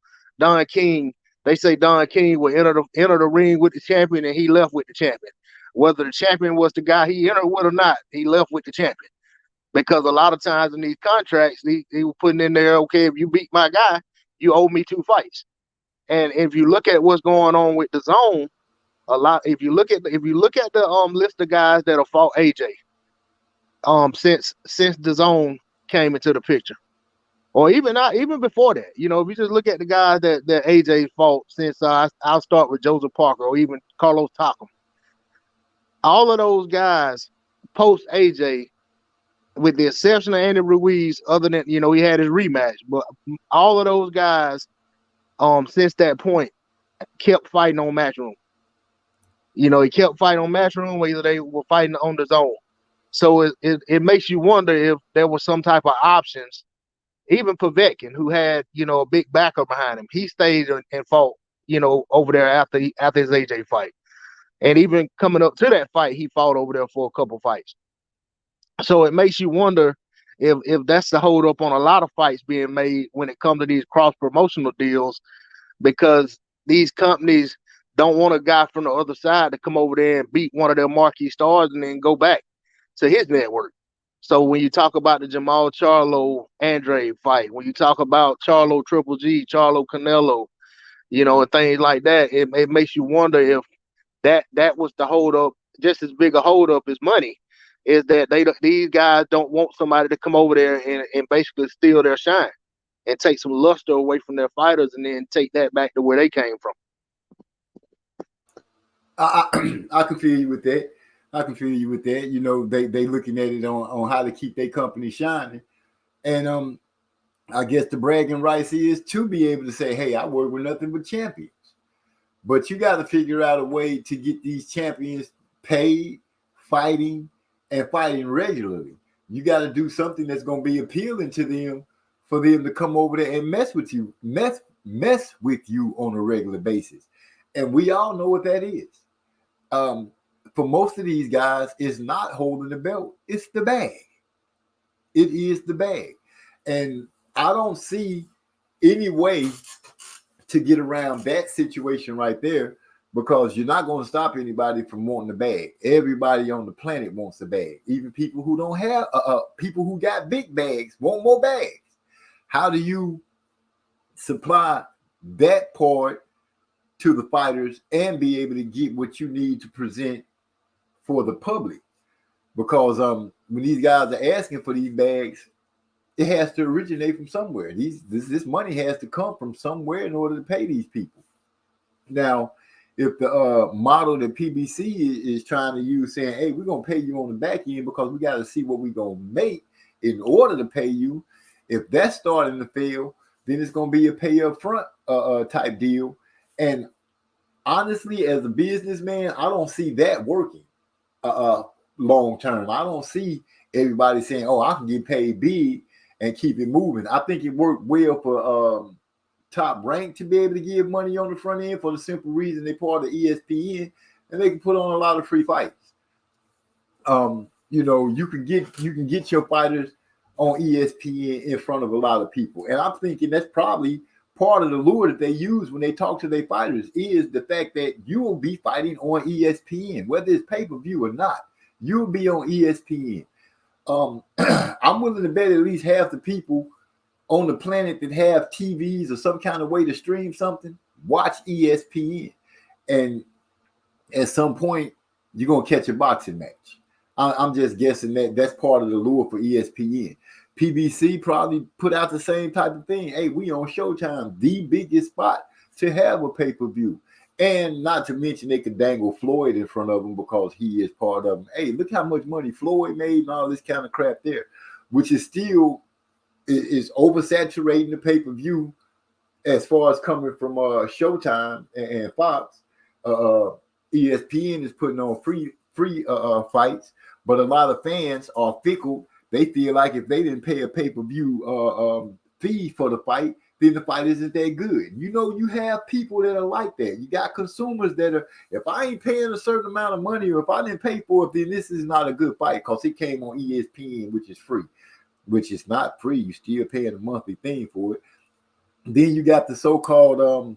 Don King, they say Don King would enter the ring with the champion, and he left with the champion. Whether the champion was the guy he entered with or not, he left with the champion. Because a lot of times in these contracts, he was putting in there, okay, if you beat my guy, you owe me 2 fights. And if you look at what's going on with the zone, if you look at the list of guys that have fought AJ, since the zone came into the picture, or even before that, if you just look at the guys that AJ fought since, I'll start with Joseph Parker or even Carlos Takam. All of those guys post AJ, with the exception of Andy Ruiz, other than he had his rematch, but all of those guys, since that point, kept fighting on Matchroom. He kept fighting on Matchroom, whether they were fighting on the zone. So it makes you wonder if there was some type of options. Even Povetkin, who had a big backer behind him, he stayed and fought over there after his AJ fight. And even coming up to that fight, he fought over there for a couple fights. So it makes you wonder if that's the hold up on a lot of fights being made when it comes to these cross promotional deals, because these companies don't want a guy from the other side to come over there and beat one of their marquee stars and then go back to his network. So when you talk about the Jamal Charlo Andre fight, when you talk about Charlo Triple G, Charlo Canelo, and things like that, it makes you wonder if that was the hold up, just as big a hold up as money, is that these guys don't want somebody to come over there and basically steal their shine and take some luster away from their fighters and then take that back to where they came from. I can feel you with that. They looking at it on how to keep their company shining. And I guess the bragging rights is to be able to say, hey, I work with nothing but champions. But you got to figure out a way to get these champions paid, fighting regularly. You got to do something that's going to be appealing to them, for them to come over there and mess with you on a regular basis. And we all know what that is. For most of these guys, it's not holding the belt. It's the bag. It is the bag. And I don't see any way to get around that situation right there, because you're not going to stop anybody from wanting the bag. Everybody on the planet wants the bag. Even people who don't have, people who got big bags want more bags. How do you supply that part to the fighters and be able to get what you need to present for the public? Because when these guys are asking for these bags, it has to originate from somewhere. This money has to come from somewhere in order to pay these people. Now, if the model that PBC is trying to use, saying, hey, we're going to pay you on the back end because we got to see what we're going to make in order to pay you, If that's starting to fail, then it's going to be a pay up front type deal. And honestly, as a businessman, I don't see that working long term. I don't see everybody saying, "Oh, I can get paid big and keep it moving." I think it worked well for Top Rank to be able to give money on the front end for the simple reason they're part of ESPN and they can put on a lot of free fights. You can get your fighters on ESPN in front of a lot of people, and I'm thinking that's probably part of the lure that they use when they talk to their fighters is the fact that you will be fighting on ESPN, whether it's pay-per-view or not. You'll be on ESPN. I'm willing to bet at least half the people on the planet that have TVs or some kind of way to stream something watch ESPN, and at some point you're gonna catch a boxing match. I'm just guessing that that's part of the lure for ESPN. PBC probably put out the same type of thing. Hey, we on Showtime, the biggest spot to have a pay-per-view. And not to mention they could dangle Floyd in front of them because he is part of them. Hey, look how much money Floyd made and all this kind of crap there, which is still is oversaturating the pay-per-view as far as coming from Showtime and Fox. ESPN is putting on free fights, but a lot of fans are fickle. They feel like if they didn't pay a pay-per-view fee for the fight, then the fight isn't that good. You have people that are like that. You got consumers that are, if I ain't paying a certain amount of money or if I didn't pay for it, then this is not a good fight because it came on ESPN, which is free, which is not free. You still paying a monthly thing for it. Then you got the so-called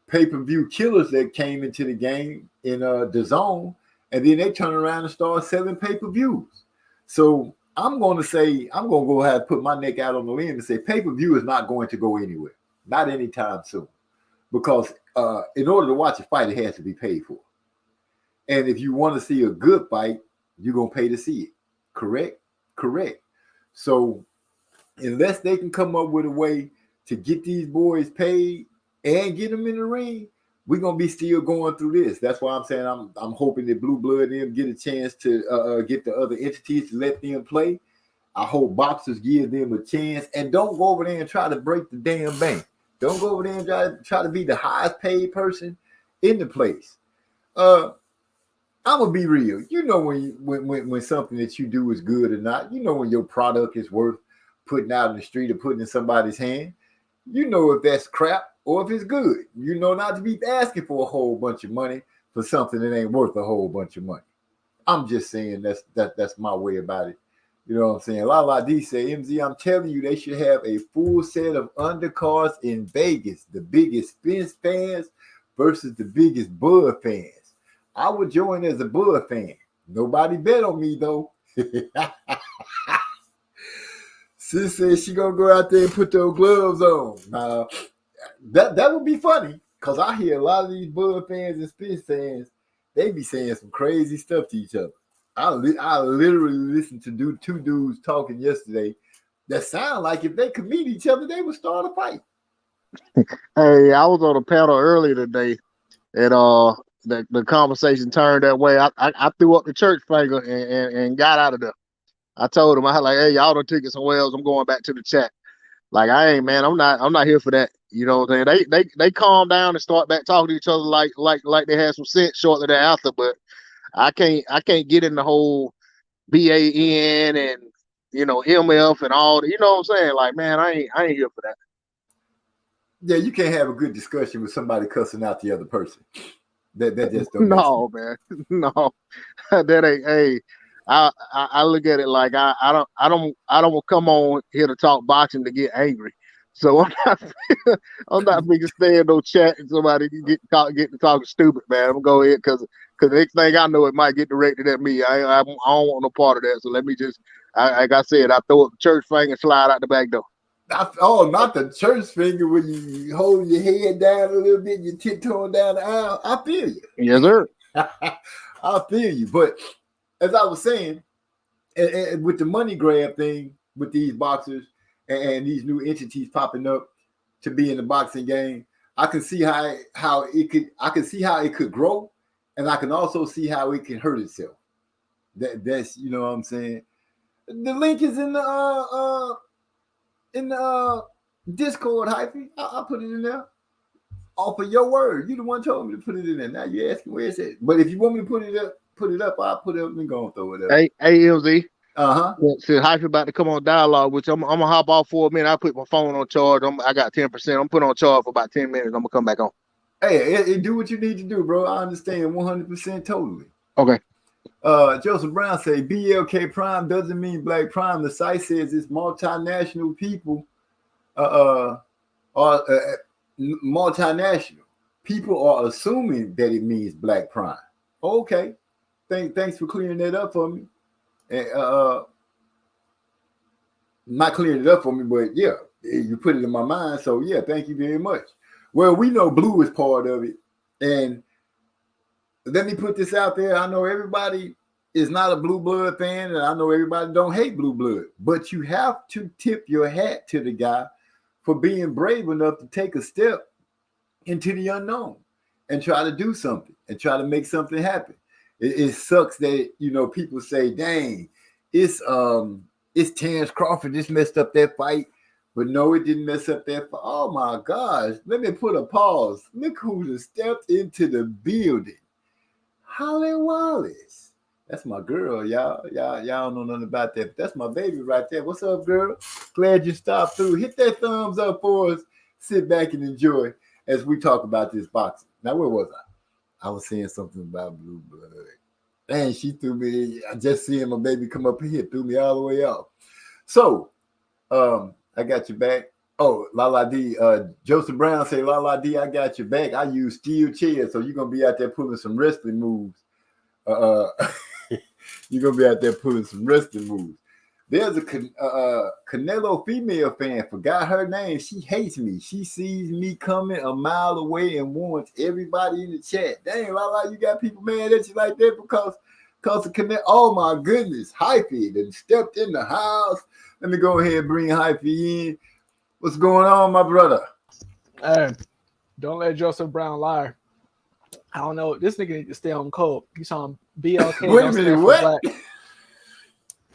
pay-per-view killers that came into the game in DAZN, and then they turn around and start selling pay-per-views. So I'm going to go ahead and put my neck out on the limb and say pay-per-view is not going to go anywhere, not anytime soon, because in order to watch a fight, it has to be paid for. And if you want to see a good fight, you're going to pay to see it. Correct. So unless they can come up with a way to get these boys paid and get them in the ring, we're going to be still going through this. That's why I'm saying I'm hoping that Blue Blood them get a chance to get the other entities to let them play. I hope boxers give them a chance. And don't go over there and try to break the damn bank. Don't go over there and try to be the highest paid person in the place. I'm going to be real. When something that you do is good or not. When your product is worth putting out in the street or putting in somebody's hand. If that's crap or if it's good. Not to be asking for a whole bunch of money for something that ain't worth a whole bunch of money. I'm just saying that's my way about it. You know what I'm saying? La D say, MZ, I'm telling you, they should have a full set of undercards in Vegas. The biggest Spence fans versus the biggest Bud fans. I would join as a Bud fan. Nobody bet on me, though. Sis says she gonna go out there and put those gloves on. That would be funny because I hear a lot of these Bud fans and Spence fans, they be saying some crazy stuff to each other. I literally listened to two dudes talking yesterday that sound like if they could meet each other, they would start a fight. Hey, I was on a panel earlier today, and the conversation turned that way. I threw up the church finger and got out of there. I told him, I was like, hey, y'all done took it somewhere else. I'm going back to the chat. Like, I'm not here for that. You know what I'm saying? They calm down and start back talking to each other like they had some sense shortly thereafter. But I can't get in the whole BAN and MF and all that. You know what I'm saying? Like, man, I ain't here for that. Yeah, you can't have a good discussion with somebody cussing out the other person. That just don't. No, man, no, that ain't. Hey, I look at it like I don't come on here to talk boxing to get angry. So I'm not big stand no chat and somebody get to talking stupid, man. I'm gonna go ahead because the next thing I know it might get directed at me. I don't want no part of that. So let me just, like I said, I throw up the church finger and slide out the back door. Not the church finger when you hold your head down a little bit, you're tiptoeing down the aisle. I feel you. Yes, sir. I feel you. But as I was saying, and with the money grab thing with these boxers and these new entities popping up to be in the boxing game, I can see how it could grow, and I can also see how it can hurt itself. That's what I'm saying. The link is in the in the Discord, Hyphy. I put it in there. Off of your word. You the one told me to put it in there. Now you asking where it's at. But if you want me to put it up, I'll put it up and go and throw it up. Hey, MZ. Uh-huh. Since Hype about to come on dialogue, which I'm gonna hop off for a minute. I put my phone on charge. I got 10%. I'm putting on charge for about 10 minutes. I'm gonna come back on. Hey, do what you need to do, bro. I understand 100% totally. Okay. Joseph Brown say BLK Prime doesn't mean Black Prime. The site says it's multinational people. Multinational people are assuming that it means Black Prime. Okay, thanks for clearing that up for me. Not clearing it up for me, but yeah, you put it in my mind. So yeah, thank you very much. Well, we know Blue is part of it, and let me put this out there. I know everybody is not a Blue Blood fan, and I know everybody don't hate Blue Blood, but you have to tip your hat to the guy for being brave enough to take a step into the unknown and try to do something and try to make something happen. It sucks that, you know, people say, dang, it's Terrence Crawford just messed up that fight. But no, it didn't mess up that fight. Oh my gosh. Let me put a pause. Look who just stepped into the building. Holly Wallace. That's my girl, y'all. Y'all don't know nothing about that. But that's my baby right there. What's up, girl? Glad you stopped through. Hit that thumbs up for us. Sit back and enjoy as we talk about this boxing. Now, where was I? I was saying something about Blue Blood. Man, she threw me. I just seeing my baby come up here, threw me all the way off. So, I got your back. Oh, Lala D. Joseph Brown say, Lala D, I got your back. I use steel chairs, so you're gonna be out there pulling some wrestling moves. You're gonna be out there pulling some wrestling moves. There's a Canelo female fan, forgot her name. She hates me. She sees me coming a mile away and wants everybody in the chat. Dang, Lala, you got people mad at you like that because of Canelo. Oh my goodness, Hyphy then stepped in the house. Let me go ahead and bring Hyphy in. What's going on, my brother? Hey, don't let Joseph Brown lie. I don't know. This nigga need to stay on code. He's on BLK. Wait a minute, what?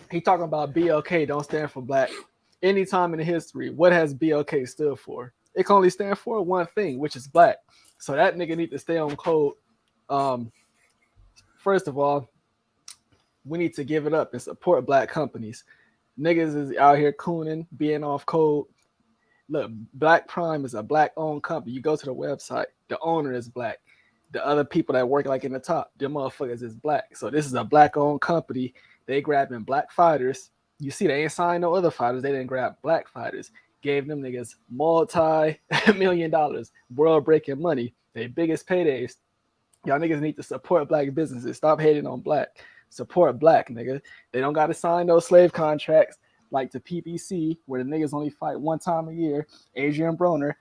He talking about BLK don't stand for black. Anytime in the history, what has BLK stood for? It can only stand for one thing, which is black. So that nigga need to stay on code. First of all, we need to give it up and support black companies. Niggas is out here cooning, being off code. Look, Black Prime is a black-owned company. You go to the website, the owner is black. The other people that work like in the top, them motherfuckers is black. So this is a black-owned company. They grabbing black fighters. You see, they ain't signed no other fighters. They didn't grab black fighters. Gave them niggas multi-million dollars, world-breaking money. Their biggest paydays. Y'all niggas need to support black businesses. Stop hating on black. Support black, nigga. They don't got to sign those slave contracts like the PBC, where the niggas only fight one time a year. Adrian Broner,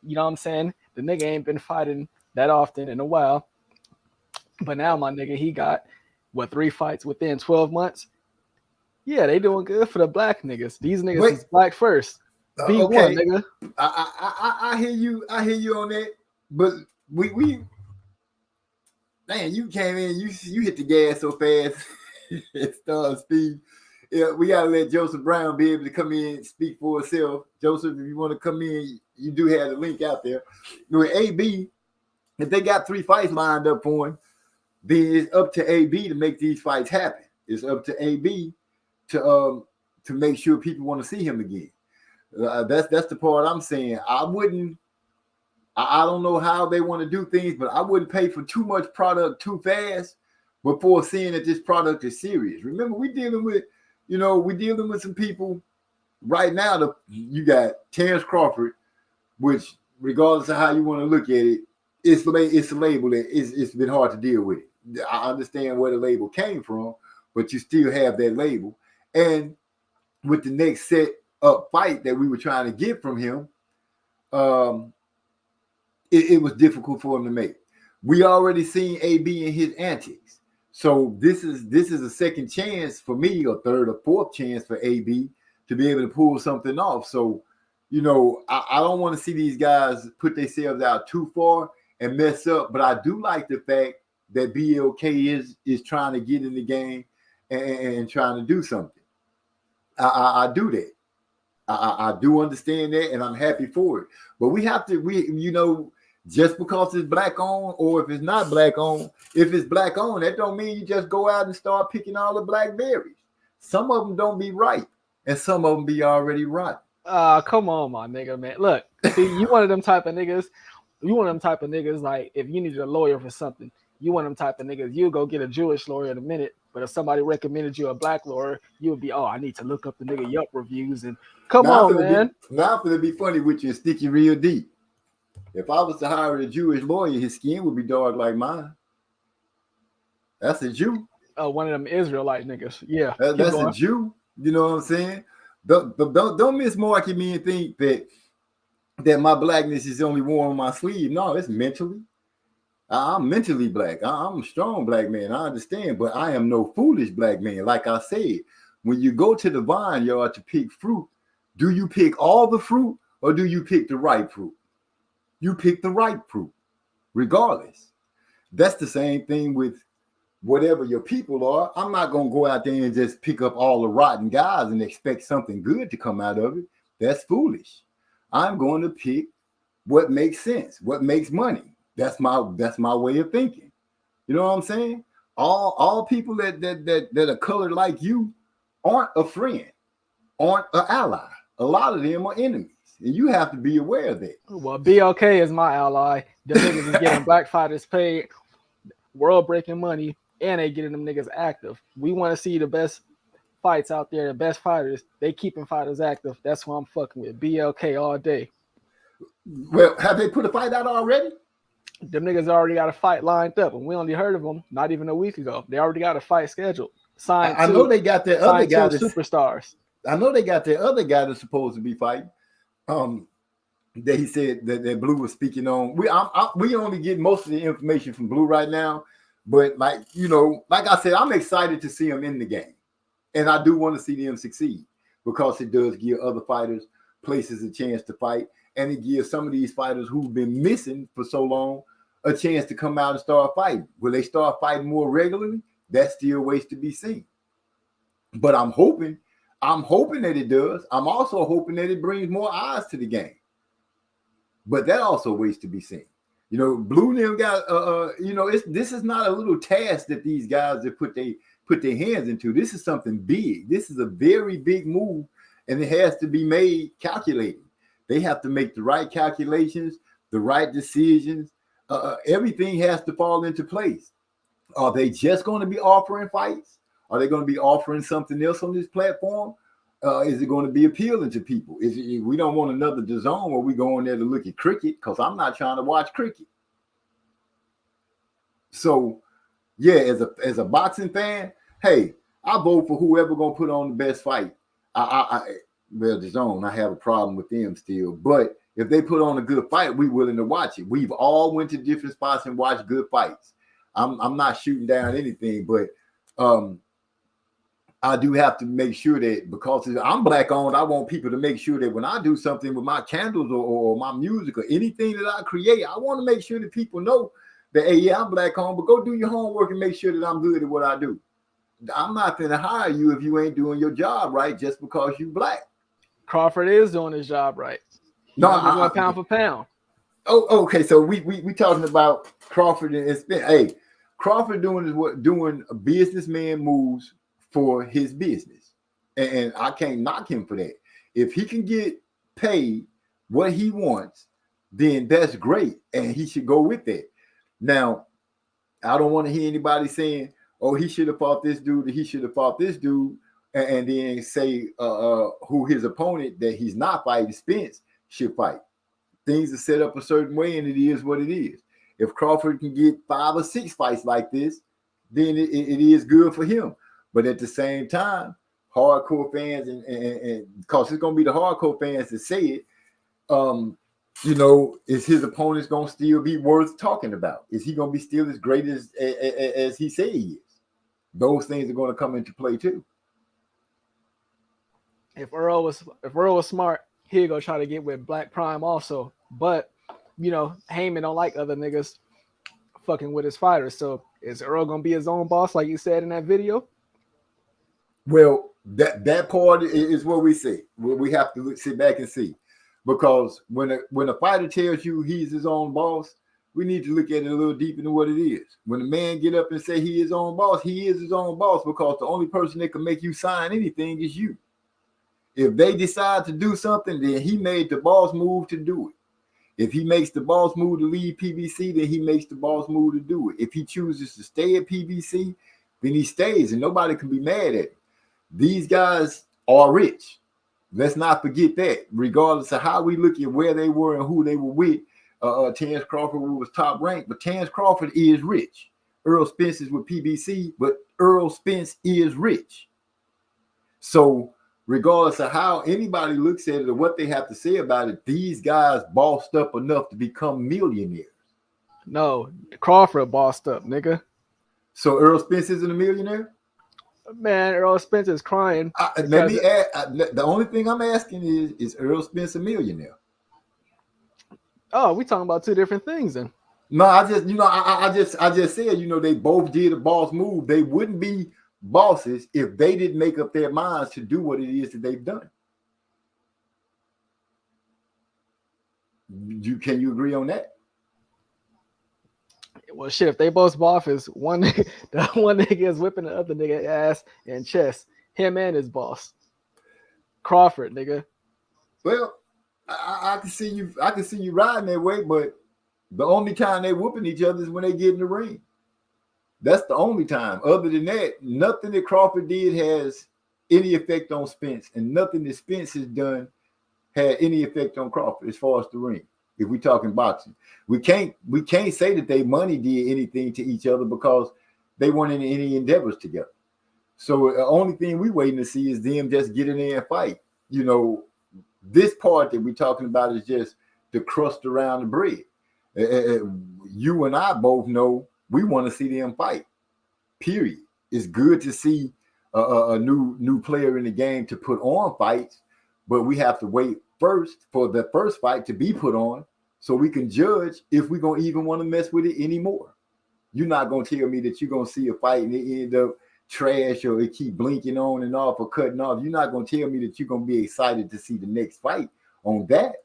you know what I'm saying? The nigga ain't been fighting that often in a while. But now, my nigga, he got, 3 fights within 12 months? Yeah, they doing good for the black niggas. These niggas is black first. Be okay. one, nigga. I hear you. I hear you on that. But we man, you came in, you hit the gas so fast. It started speed. Yeah, we gotta let Joseph Brown be able to come in and speak for himself. Joseph, if you want to come in, you do have the link out there. With AB, if they got 3 fights lined up for him, then it's up to AB to make these fights happen. It's up to AB to make sure people want to see him again. That's the part I'm saying. I don't know how they want to do things, but I wouldn't pay for too much product too fast before seeing that this product is serious. Remember, we're dealing with some people right now. You got Terrence Crawford, which, regardless of how you want to look at it, it's a label that it's been hard to deal with. I understand where the label came from, but you still have that label. And with the next set up fight that we were trying to get from him, it was difficult for him to make. We already seen AB in his antics. So this is a second chance for me, or third or fourth chance for AB to be able to pull something off. So, I don't want to see these guys put themselves out too far and mess up. But I do like the fact that BLK is trying to get in the game and trying to do something. I do that. I do understand that, and I'm happy for it. But we have to, just because it's black owned, or if it's not black owned, if it's black owned, that don't mean you just go out and start picking all the blackberries. Some of them don't be right, and some of them be already rotten. Come on, my nigga, man. Look, see, you one of them type of niggas. You one of them type of niggas, like, if you needed a lawyer for something, you one of them type of niggas, you'll go get a Jewish lawyer in a minute. But if somebody recommended you a black lawyer, you would be, I need to look up the nigga Yelp reviews. And come on, man. Now I'm gonna be funny with you and stick you real deep. If I was to hire a Jewish lawyer, his skin would be dark like mine. That's a Jew. Oh, one of them Israelite niggas. Yeah. That's a Jew. You know what I'm saying? Don't mismarket me and think that my blackness is only worn on my sleeve. No, it's mentally. I'm mentally black. I'm a strong black man. I understand, but I am no foolish black man. Like I said, when you go to the vineyard to pick fruit, do you pick all the fruit or do you pick the right fruit? You pick the right fruit, regardless. That's the same thing with whatever your people are. I'm not going to go out there and just pick up all the rotten guys and expect something good to come out of it. That's foolish. I'm going to pick what makes sense, what makes money. That's my way of thinking. You know what I'm saying? All people that are colored like you aren't a friend, aren't an ally. A lot of them are enemies, and you have to be aware of that. Well, BLK is my ally. The niggas is getting black fighters paid, world breaking money, and they getting them niggas active. We want to see the best fights out there, the best fighters. They keeping fighters active. That's who I'm fucking with. BLK all day. Well, have they put a fight out already? Them niggas already got a fight lined up, and we only heard of them not even a week ago. They already got a fight scheduled. I know they got their other guy. Superstars. I know they got their other guy that's supposed to be fighting. That he said that Blue was speaking on. We only get most of the information from Blue right now, but like I said, I'm excited to see him in the game, and I do want to see them succeed because it does give other fighters places a chance to fight. And it gives some of these fighters who've been missing for so long a chance to come out and start fighting. Will they start fighting more regularly? That still waits to be seen. But I'm hoping that it does. I'm also hoping that it brings more eyes to the game. But that also waits to be seen. Blue and them got this is not a little task that these guys have put their hands into. This is something big. This is a very big move, and it has to be made calculated. They have to make the right calculations, the right decisions. Everything has to fall into place. Are they just going to be offering fights? Are they going to be offering something else on this platform? Is it going to be appealing to people? We don't want another DAZN where we go in there to look at cricket, because I'm not trying to watch cricket. So, yeah, as a boxing fan, hey, I vote for whoever going to put on the best fight. Well, DAZN, I have a problem with them still. But if they put on a good fight, we're willing to watch it. We've all went to different spots and watched good fights. I'm not shooting down anything, but I do have to make sure that, because I'm black owned, I want people to make sure that when I do something with my candles or my music or anything that I create, I want to make sure that people know that, hey, yeah, I'm black owned, but go do your homework and make sure that I'm good at what I do. I'm not going to hire you if you ain't doing your job right just because you black. Crawford is doing his job right. No, going pound for pound. Oh, okay. So we talking about Crawford and Spence. Hey, Crawford doing a businessman moves for his business, and I can't knock him for that. If he can get paid what he wants, then that's great, and he should go with that. Now, I don't want to hear anybody saying, "Oh, he should have fought this dude," or "He should have fought this dude." And then say who his opponent that he's not fighting, Spence, should fight. Things are set up a certain way, and it is what it is. If Crawford can get 5 or 6 fights like this, then it is good for him. But at the same time, hardcore fans, and because it's going to be the hardcore fans that say it, is his opponents going to still be worth talking about? Is he going to be still as great as he said he is? Those things are going to come into play too. If Earl was smart, he'd go try to get with Black Prime also. But Heyman don't like other niggas fucking with his fighters. So is Earl gonna be his own boss, like you said in that video? Well, That part is what we see. We have to sit back and see, because when a fighter tells you he's his own boss, we need to look at it a little deeper than what it is. When a man get up and say he is his own boss, he is his own boss, because the only person that can make you sign anything is you. If they decide to do something, then he made the boss move to do it. If he makes the boss move to leave PBC, then he makes the boss move to do it. If he chooses to stay at PBC, then he stays, and nobody can be mad at him. These guys are rich. Let's not forget that. Regardless of how we look at where they were and who they were with, Terence Crawford was top ranked, but Terence Crawford is rich. Earl Spence is with PBC, but Earl Spence is rich. So regardless of how anybody looks at it or what they have to say about it, these guys bossed up enough to become millionaires. No, Crawford bossed up, nigga. So Earl Spence isn't a millionaire? Man, Earl Spence is crying. Let me add. The only thing I'm asking is Earl Spence a millionaire? Oh, we talking about two different things then. No, I just said, they both did a boss move. They wouldn't be bosses if they didn't make up their minds to do what it is that they've done. Can you agree on that? Well, shit, if they both bosses, the one nigga is whipping the other nigga ass and chest, him and his boss, Crawford, nigga. Well, I can see you riding that way, but the only time they whooping each other is when they get in the ring. That's the only time. Other than that, nothing that Crawford did has any effect on Spence, and nothing that Spence has done had any effect on Crawford as far as the ring. If we're talking boxing, we can't say that they money did anything to each other, because they weren't in any endeavors together. So the only thing we waiting to see is them just get in there and fight. This part that we're talking about is just the crust around the bread. You and I both know we want to see them fight. Period. It's good to see a new player in the game to put on fights, but we have to wait first for the first fight to be put on so we can judge if we're going to even want to mess with it anymore. You're not going to tell me that you're going to see a fight and it end up trash, or it keep blinking on and off or cutting off. You're not going to tell me that you're going to be excited to see the next fight on that.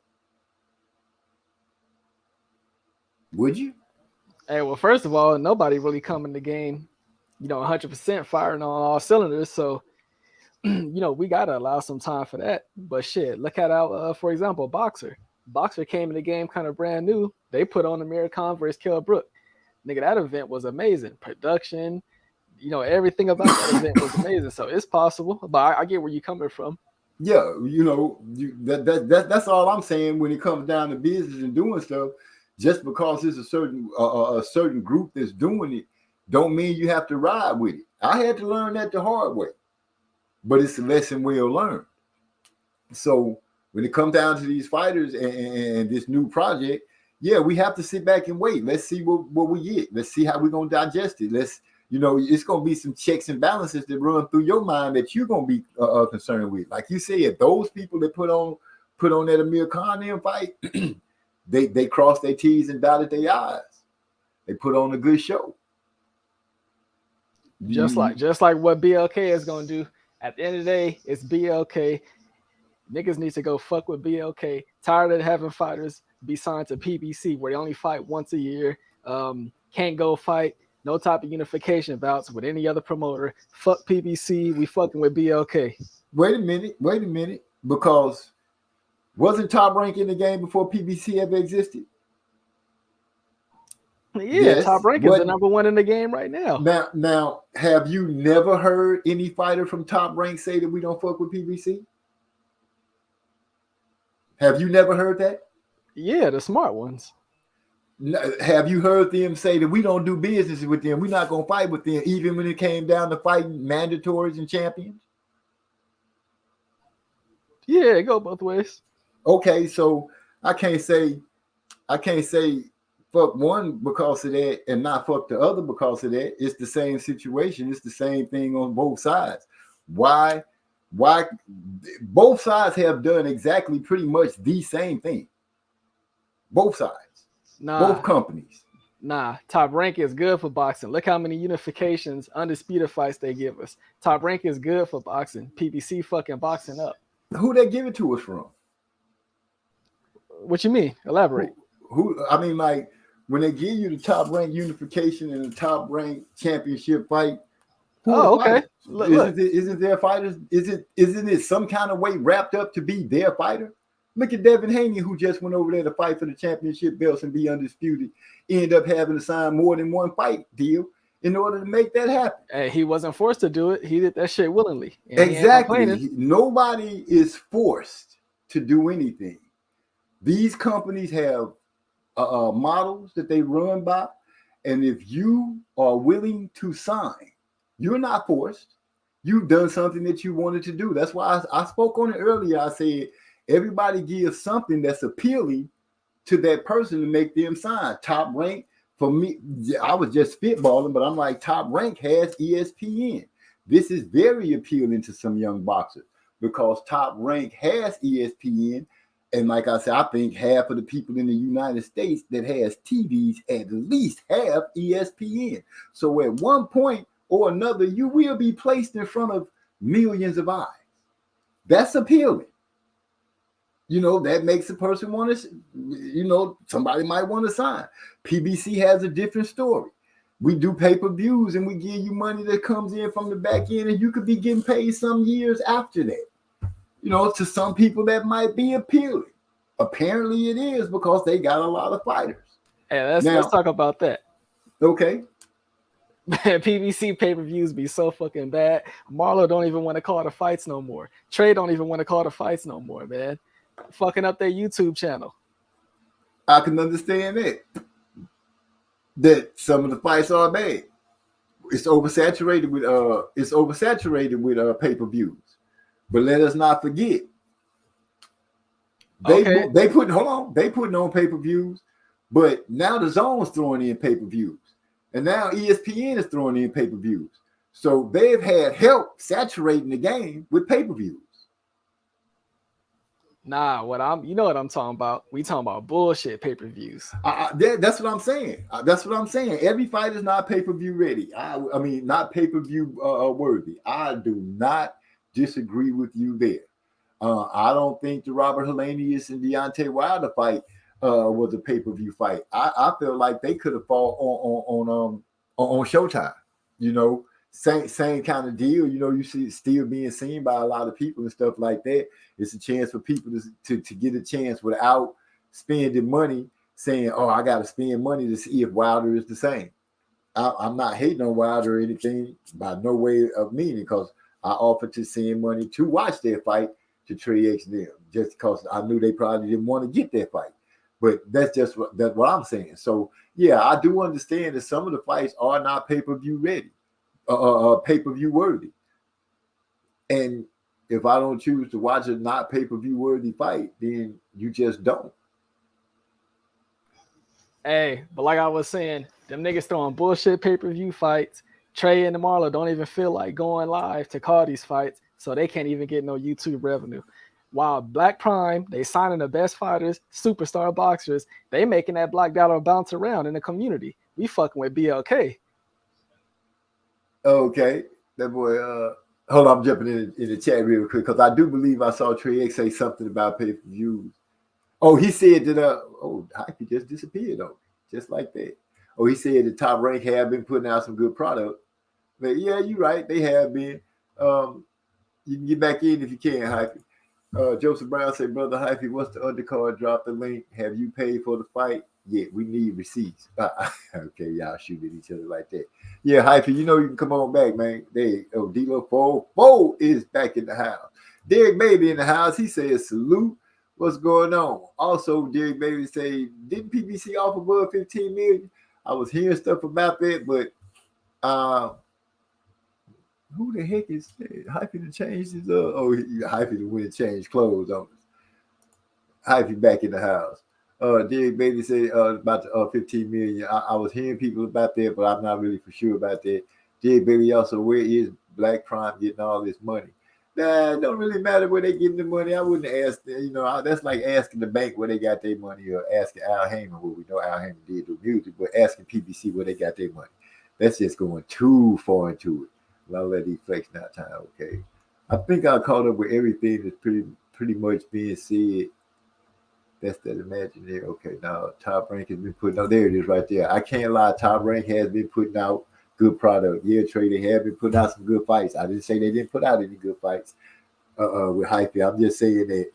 Would you? Hey, well, first of all, nobody really come in the game, 100% firing on all cylinders. So, we got to allow some time for that. But shit, look at our, for example, Boxer. Boxer came in the game kind of brand new. They put on Amir Khan versus Kell Brook. Nigga, that event was amazing. Production, everything about that event was amazing. So it's possible, but I get where you're coming from. Yeah, that's all I'm saying when it comes down to business and doing stuff. Just because it's a certain group that's doing it, don't mean you have to ride with it. I had to learn that the hard way, but it's a lesson well learned. So when it comes down to these fighters and this new project, yeah, we have to sit back and wait. Let's see what we get. Let's see how we're gonna digest it. It's gonna be some checks and balances that run through your mind that you're gonna be concerned with. Like you said, those people that put on that Amir Khan fight. They crossed their T's and dotted their I's. They put on a good show. Just like what BLK is gonna do. At the end of the day, it's BLK. Niggas need to go fuck with BLK. Tired of having fighters be signed to PBC where they only fight once a year. Can't go fight. No type of unification bouts with any other promoter. Fuck PBC. We fucking with BLK. Wait a minute. Because wasn't Top Rank in the game before PBC ever existed? Yeah, yes, Top Rank is the number one in the game right now. Now, have you never heard any fighter from Top Rank say that we don't fuck with PBC? Have you never heard that? Yeah, the smart ones. Have you heard them say that we don't do business with them? We're not going to fight with them, even when it came down to fighting mandatories and champions? Yeah, it go both ways. Okay, so I can't say fuck one because of that and not fuck the other because of that. It's the same situation. It's the same thing on both sides. Why both sides have done exactly pretty much the same thing. Both sides. Both companies. Nah, Top Rank is good for boxing. Look how many unifications, undisputed fights they give us. Top Rank is good for boxing. PBC fucking boxing up. Who they give it to us from? What you mean? Elaborate. Who? I mean, like when they give you the Top Rank unification and the Top Rank championship fight. Oh, okay. Look. Isn't their fighters? Isn't it some kind of way wrapped up to be their fighter? Look at Devin Haney, who just went over there to fight for the championship belts and be undisputed. End up having to sign more than one fight deal in order to make that happen. Hey, he wasn't forced to do it. He did that shit willingly. Exactly. Nobody is forced to do anything. These companies have models that they run by, and if you are willing to sign, you're not forced. You've done something that you wanted to do. That's why I spoke on it earlier. I said everybody gives something that's appealing to that person to make them sign. Top Rank, for me, I was just spitballing, but I'm like, Top Rank has ESPN. This is very appealing to some young boxers because Top Rank has ESPN. And like I said, I think half of the people in the United States that has TVs at least have ESPN. So at one point or another, you will be placed in front of millions of eyes. That's appealing. You know, that makes a person want to, you know, somebody might want to sign. PBC has a different story. We do pay-per-views and we give you money that comes in from the back end, and you could be getting paid some years after that. You know, to some people that might be appealing. Apparently it is because they got a lot of fighters. Hey, let's talk about that. Okay. Man, PBC pay-per-views be so fucking bad. Marlo don't even want to call the fights no more. Trey don't even want to call the fights no more, man. Fucking up their YouTube channel. I can understand that some of the fights are bad. It's oversaturated with pay-per-views. But let us not forget, they putting on pay-per-views, but now the Zone's throwing in pay-per-views, and now ESPN is throwing in pay-per-views. So they've had help saturating the game with pay-per-views. Nah, you know what I'm talking about. We talking about bullshit pay-per-views. That's what I'm saying. Every fight is not pay-per-view ready. I mean, not pay-per-view worthy. I do not disagree with you there. I don't think the Robert Helenius and Deontay Wilder fight was a pay-per-view fight. I feel like they could have fought on Showtime. You know, same kind of deal. You know, you see it still being seen by a lot of people and stuff like that. It's a chance for people to get a chance without spending money, saying, "Oh, I got to spend money to see if Wilder is the same." I'm not hating on Wilder or anything by no way of meaning, because I offered to send money to watch their fight to Trey X them, just because I knew they probably didn't want to get their fight. But that's what I'm saying. So yeah, I do understand that some of the fights are not pay-per-view ready, pay-per-view worthy. And if I don't choose to watch a not pay-per-view worthy fight, then you just don't. Hey, but like I was saying, them niggas throwing bullshit pay-per-view fights. Trey and Marlo don't even feel like going live to call these fights, so they can't even get no YouTube revenue. While Black Prime, they signing the best fighters, superstar boxers, they making that black dollar bounce around in the community. We fucking with BLK. Okay, that boy. Hold on, I'm jumping in the chat real quick because I do believe I saw Trey X say something about pay-per-views. Oh, he said that. Hype just disappeared though, just like that. Oh, he said the Top Rank have been putting out some good product. But yeah, you're right. They have been. You can get back in if you can, Hype. Joseph Brown said, "Brother Hype, what's the undercard? Drop the link. Have you paid for the fight? Yeah, we need receipts." Okay, y'all shoot at each other like that. Yeah, Hype, you know you can come on back, man. D-Lo Foe is back in the house. Derek Baby in the house. He says, "Salute. What's going on?" Also, Derek Baby say, "Didn't PBC offer above 15 million?" I was hearing stuff about that, but who the heck is Hypey to change his Hypey to win change clothes on us. Hypey back in the house. Derek Bailey said about the 15 million. I was hearing people about that, but I'm not really for sure about that. Derek Bailey also, where is Black Prime getting all this money? Nah, it don't really matter where they getting the money. I wouldn't ask. That's like asking the bank where they got their money, or asking Al Heyman. Well, we know Al Heyman did do music, but asking PBC where they got their money. That's just going too far into it. I'll let these flex now time. Okay, I think I caught up with everything that's pretty much being said. That's that imaginary. Okay, now Top Rank has been putting out. There it is, right there. I can't lie. Top Rank has been putting out good product. Yeah, Trey, they have been putting out some good fights. I didn't say they didn't put out any good fights with Hyphy. I'm just saying that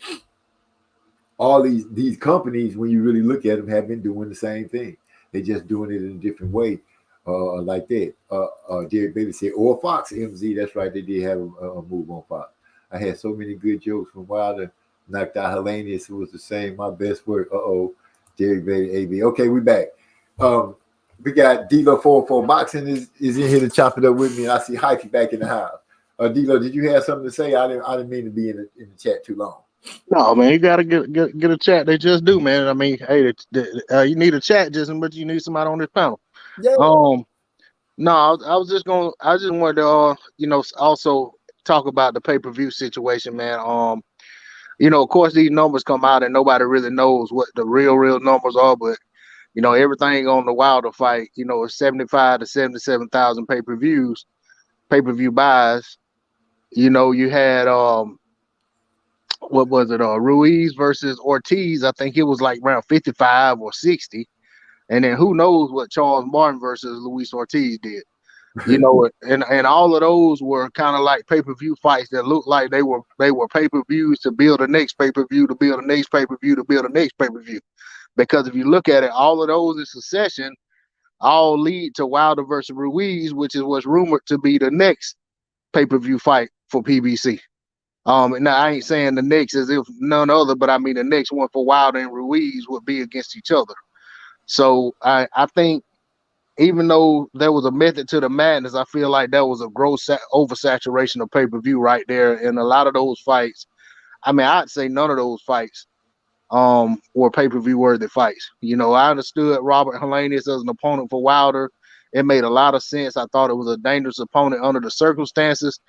all these companies, when you really look at them, have been doing the same thing. They're just doing it in a different way, like that. Derek Bailey said, or Fox MZ. That's right. They did have a move on Fox. I had so many good jokes from Wilder. Knocked out Hellenius, who was the same. My best work. Derek Bailey, AB. Okay, we back. We got D'Lo 404 Boxing is in here to chop it up with me, and I see Hyphy back in the house. D'Lo, did you have something to say? I didn't mean to be in the chat too long. No, man, you gotta get a chat. They just do, man. I mean, hey, you need a chat, just but you need somebody on this panel. Yeah. No, I just wanted to, also talk about the pay-per-view situation, man. Of course, these numbers come out and nobody really knows what the real numbers are, but everything on the Wilder fight, is 75 to 77,000 pay-per-view buys. You had what was it? Ruiz versus Ortiz. I think it was like around 55 or 60, and then who knows what Charles Martin versus Luis Ortiz did. And all of those were kind of like pay-per-view fights that looked like they were pay-per-views to build the next pay-per-view, to build the next pay-per-view, to build the next pay-per-view. Because if you look at it, all of those in succession all lead to Wilder versus Ruiz, which is what's rumored to be the next pay-per-view fight for PBC. And now I ain't saying the next as if none other, but I mean the next one for Wilder and Ruiz would be against each other. So I think, even though there was a method to the madness, I feel like there was a gross oversaturation of pay-per-view right there. And a lot of those fights, I mean, I'd say none of those fights were pay-per-view worthy fights. I understood Robert Hellenius as an opponent for Wilder. It made a lot of sense. I thought it was a dangerous opponent under the circumstances,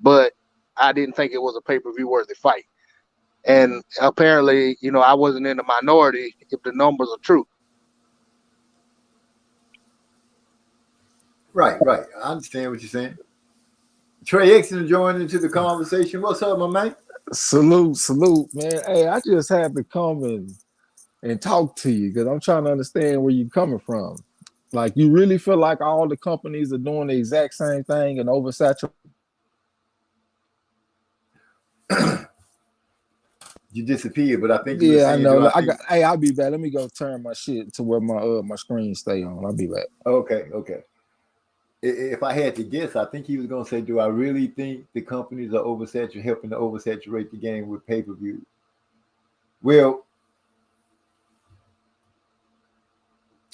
but I didn't think it was a pay-per-view worthy fight. And apparently, I wasn't in the minority if the numbers are true. Right. I understand what you're saying. Trey Exton joined into the conversation. What's up, my man? Salute, man. Hey, I just had to come and talk to you because I'm trying to understand where you're coming from. Like, you really feel like all the companies are doing the exact same thing and oversaturated? You disappeared, but I think I know. I'll be back. Let me go turn my shit to where my screen stay on. I'll be back. Okay. If I had to guess, I think he was going to say, do I really think the companies are helping to oversaturate the game with pay-per-view? Well,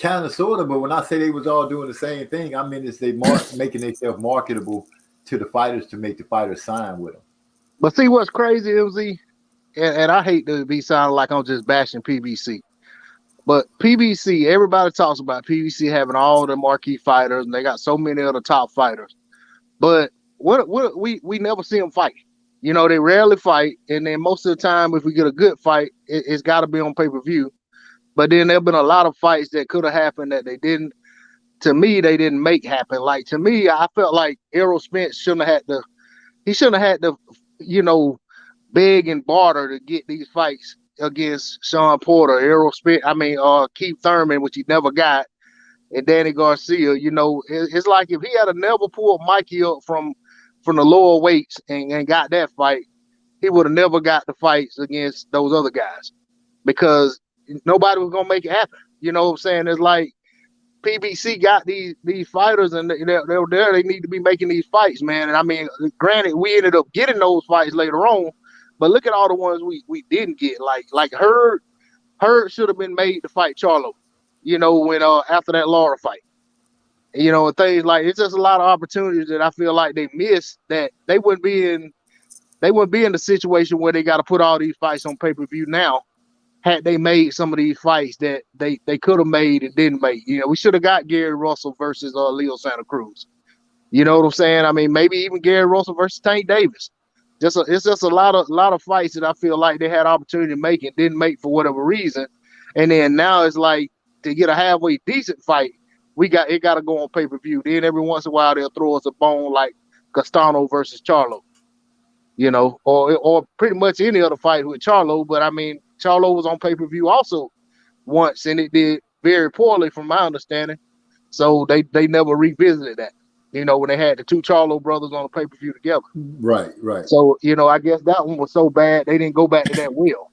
kind of, sort of, but when I say they was all doing the same thing, I mean, it's they making themselves marketable to the fighters to make the fighters sign with them. But see what's crazy, MZ, and I hate to be sounding like I'm just bashing PBC. But PBC, everybody talks about PBC having all the marquee fighters, and they got so many of the top fighters. But we never see them fight. They rarely fight, and then most of the time, if we get a good fight, it's got to be on pay-per-view. But then there have been a lot of fights that could have happened that they didn't. To me, they didn't make happen. Like, to me, I felt like Errol Spence shouldn't have had to, beg and barter to get these fights against Sean Porter, Errol Spence, Keith Thurman, which he never got, and Danny Garcia. It's like if he had never pulled Mikey up from the lower weights and got that fight, he would have never got the fights against those other guys because nobody was gonna make it happen. You know what I'm saying? It's like PBC got these fighters and they're there. They need to be making these fights, man. And I mean, granted, we ended up getting those fights later on. But look at all the ones we didn't get. Like Hurd should have been made to fight Charlo, when after that Laura fight. And things like it's just a lot of opportunities that I feel like they missed that they wouldn't be in the situation where they got to put all these fights on pay-per-view now. Had they made some of these fights that they could have made and didn't make. We should have got Gary Russell versus Leo Santa Cruz. You know what I'm saying? I mean, maybe even Gary Russell versus Tank Davis. It's just a lot of fights that I feel like they had opportunity to make and didn't make for whatever reason. And then now it's like to get a halfway decent fight, got to go on pay-per-view. Then every once in a while they'll throw us a bone like Castano versus Charlo, or pretty much any other fight with Charlo. But I mean, Charlo was on pay-per-view also once, and it did very poorly from my understanding. So they never revisited that. When they had the two Charlo brothers on the pay-per-view together. Right. So, I guess that one was so bad they didn't go back to that well.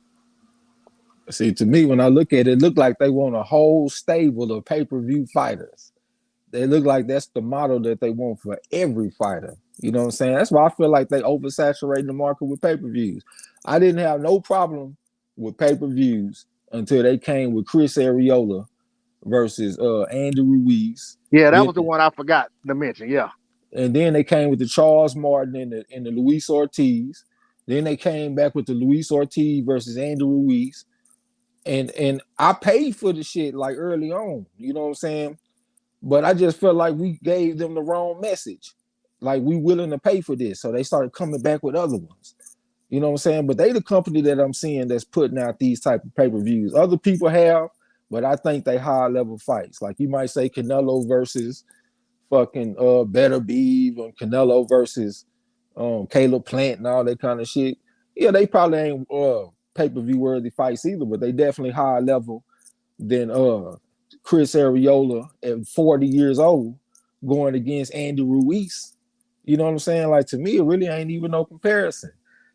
See, to me, when I look at it, it looked like they want a whole stable of pay-per-view fighters. They look like that's the model that they want for every fighter. You know what I'm saying? That's why I feel like they oversaturate the market with pay-per-views. I didn't have no problem with pay-per-views until they came with Chris Arreola versus Andy Ruiz. Yeah, that was the one I forgot to mention. Yeah. And then they came with the Charles Martin and the Luis Ortiz. Then they came back with the Luis Ortiz versus Andy Ruiz. And I paid for the shit like early on. You know what I'm saying? But I just felt like we gave them the wrong message. Like, we willing to pay for this. So they started coming back with other ones. You know what I'm saying? But they the company that I'm seeing that's putting out these type of pay-per-views. Other people have, but I think they high-level fights. Like, you might say Canelo versus fucking Better Beef, and Canelo versus Caleb Plant and all that kind of shit. Yeah, they probably ain't pay-per-view worthy fights either, but they definitely higher level than Chris Arreola at 40 years old going against Andy Ruiz. You know what I'm saying? Like, to me, it really ain't even no comparison.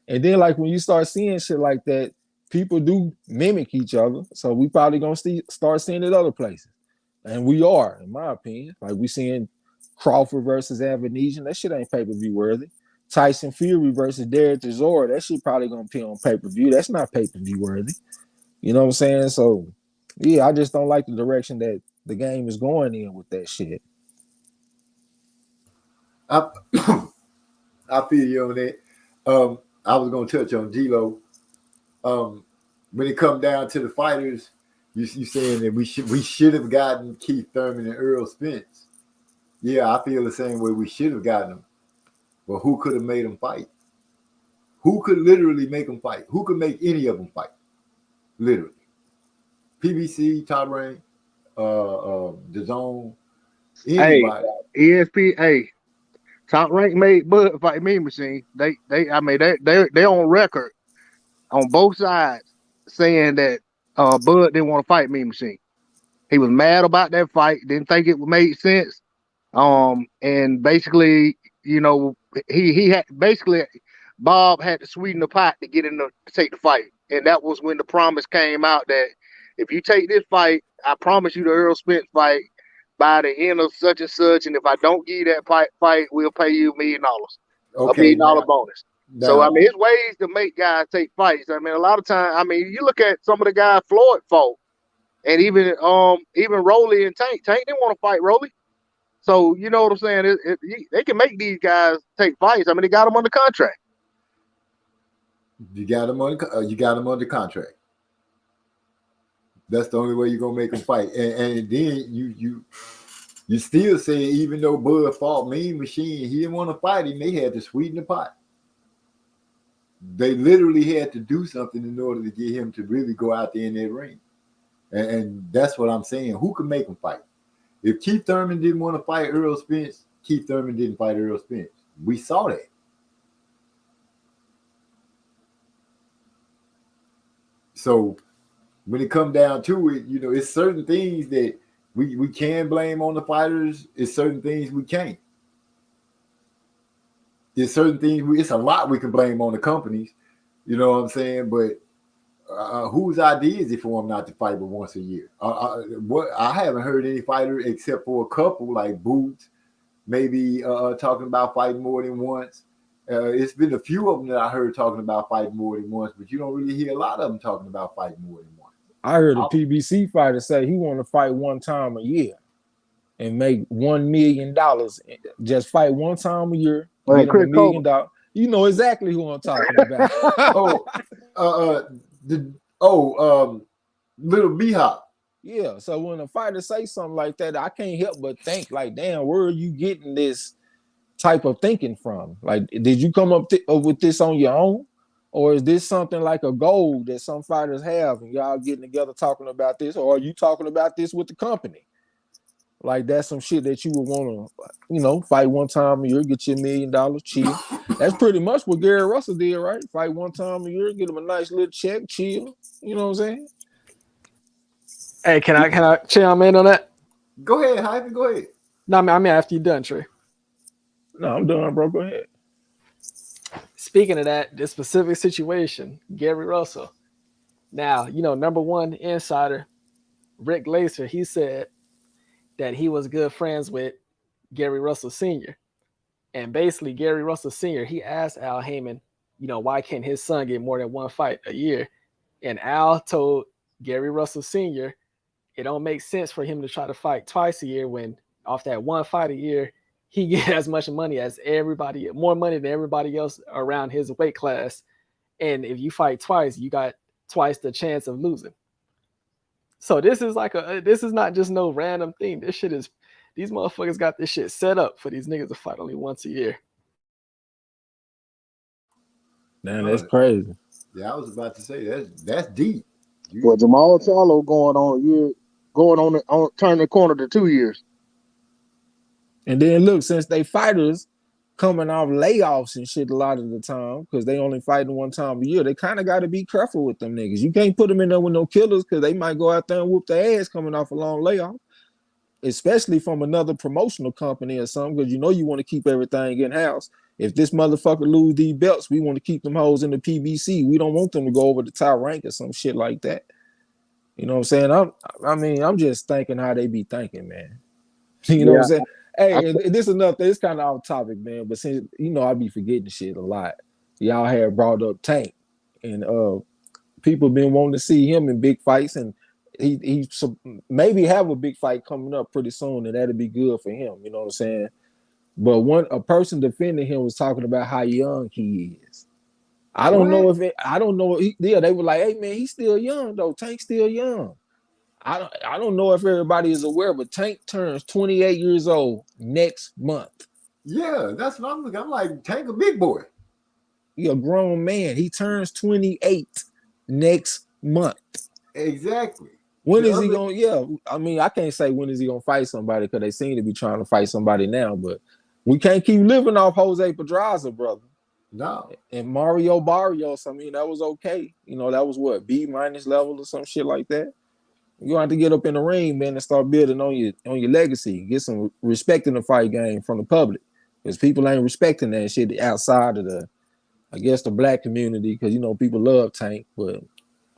And then, like, when you start seeing shit like that, people do mimic each other. So we probably gonna start seeing it other places. And we are, in my opinion. Like, we seeing Crawford versus Avanesian. That shit ain't pay-per-view worthy. Tyson Fury versus Derek Chisora. That shit probably gonna be on pay-per-view. That's not pay-per-view worthy. You know what I'm saying? So, yeah, I just don't like the direction that the game is going in with that shit. I feel you on that. I was gonna touch on G-Lo. When it come down to the fighters, you saying that we should have gotten Keith Thurman and Earl Spence. Yeah, I feel the same way. We should have gotten them, but who could have made them fight? Who could literally make them fight? Who could make any of them fight? Literally, PBC, Top Rank, DAZN, anybody. Hey, ESPN. Top Rank made Bud fight Mean Machine. They on record on both sides saying that Bud didn't want to fight Mean Machine. He was mad about that fight, didn't think it made sense. And basically, he had Bob had to sweeten the pot to get in to take the fight. And that was when the promise came out that if you take this fight, I promise you the Earl Spence fight by the end of such and such, and if I don't give you that fight, we'll pay you $1 million. Okay, $1 million bonus. So I mean, it's ways to make guys take fights. I mean, a lot of times, I mean, you look at some of the guys Floyd fought, and even Rolly and Tank didn't want to fight Rolly. So you know what I'm saying? They can make these guys take fights. I mean, they got them under contract. You got them under contract. That's the only way you're gonna make them fight. And then you still say, even though Bud fought Mean Machine, he didn't want to fight him. They had to sweeten the pot. They literally had to do something in order to get him to really go out there in that ring. And that's what I'm saying. Who could make him fight? If Keith Thurman didn't want to fight Earl Spence, Keith Thurman didn't fight Earl Spence. We saw that. So when it comes down to it, it's certain things that we can blame on the fighters. It's certain things we can't. There's certain things, it's a lot we can blame on the companies. You know what I'm saying? But whose idea is it for them not to fight but once a year? I haven't heard any fighter except for a couple like Boots, maybe talking about fighting more than once. It's been a few of them that I heard talking about fighting more than once, but you don't really hear a lot of them talking about fighting more than once. I heard a PBC fighter say he want to fight one time a year and make $1 million. Just fight one time a year, get him $1 million. You know exactly who I'm talking about. Little B-Hop. Yeah, so when a fighter say something like that, I can't help but think like, damn, where are you getting this type of thinking from? Like, did you come up with this on your own, or is this something like a goal that some fighters have, and y'all getting together talking about this, or are you talking about this with the company? Like, that's some shit that you would want to, fight one time a year, get you $1 million, chill. That's pretty much what Gary Russell did, right? Fight one time a year, get him a nice little check, chill. You know what I'm saying? Hey, can I chime in on that? Go ahead, Hype. Go ahead. No, I mean after you're done, Trey. No, I'm done, bro. Go ahead. Speaking of that, this specific situation, Gary Russell. Now, number one insider, Rick Glaser, he said that he was good friends with Gary Russell Sr. And basically, Gary Russell Sr., he asked Al Heyman, why can't his son get more than one fight a year? And Al told Gary Russell Sr., it don't make sense for him to try to fight twice a year when off that one fight a year, he get as much money as everybody, more money than everybody else around his weight class. And if you fight twice, you got twice the chance of losing. So this is this is not just no random thing. This shit is, these motherfuckers got this shit set up for these niggas to fight only once a year. Man, that's crazy. Yeah, I was about to say that's deep. Well, Jamal Charlo turning the corner to 2 years. And then look, since they fighters coming off layoffs and shit a lot of the time, because they only fighting one time a year, they kind of got to be careful with them niggas. You can't put them in there with no killers, because they might go out there and whoop their ass coming off a long layoff, especially from another promotional company or something, because you want to keep everything in-house. If this motherfucker lose these belts, we want to keep them hoes in the PBC. We don't want them to go over the top rank or some shit like that. You know what I'm saying? I'm just thinking how they be thinking, man. You know what I'm saying? Hey, and this is another thing. It's kind of off topic, man. But since I be forgetting shit a lot. Y'all have brought up Tank, and people been wanting to see him in big fights, and he maybe have a big fight coming up pretty soon, and that'd be good for him. You know what I'm saying? But a person defending him was talking about how young he is. I don't know. They were like, "Hey, man, he's still young though. Tank's still young." I don't know if everybody is aware, but Tank turns 28 years old next month. Yeah, that's what I'm looking. I'm like, Tank a big boy. He a grown man. He turns 28 next month. Exactly. When is he going? Yeah, I mean, I can't say when is he going to fight somebody, because they seem to be trying to fight somebody now, but we can't keep living off Jose Pedraza, brother. No. And Mario Barrios, I mean, that was okay. That was what, B- level or some shit like that. You have to get up in the ring, man, and start building on your legacy. Get some respect in the fight game from the public, because people ain't respecting that shit outside of the black community, because people love Tank, but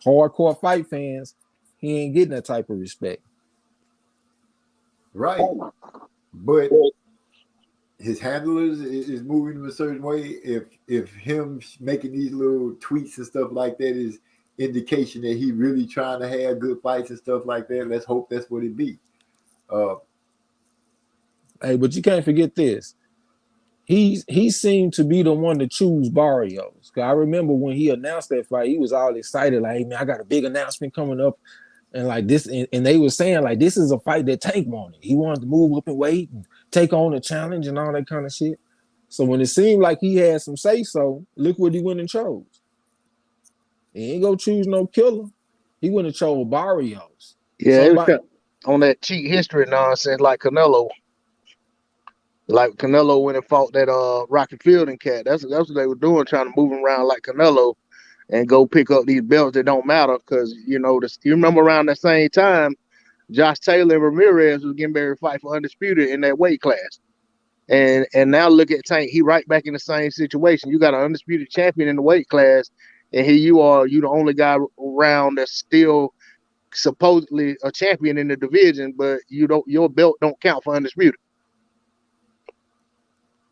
hardcore fight fans, he ain't getting that type of respect. Right. But his handlers is moving him a certain way. If him making these little tweets and stuff like that is indication that he really trying to have good fights and stuff like that, let's hope that's what it be. Hey, but you can't forget this. He seemed to be the one to choose Barrios. I remember when he announced that fight, he was all excited, like, "Hey, man, I got a big announcement coming up," and like this, and they were saying like, this is a fight that Tank wanted. He wanted to move up in weight and take on a challenge and all that kind of shit. So when it seemed like he had some say so, look what he went and chose. He ain't gonna choose no killer. He went and chose Barrios. Yeah, it was on that cheat history nonsense, like Canelo. Like Canelo went and fought that Rocky Fielding cat. That's what they were doing, trying to move him around like Canelo and go pick up these belts that don't matter. Because you remember around that same time, Josh Taylor and Ramirez was getting ready to fight for undisputed in that weight class. And now look at Tank. He right back in the same situation. You got an undisputed champion in the weight class, and here you are. You the only guy around that's still supposedly a champion in the division, but your belt don't count for undisputed.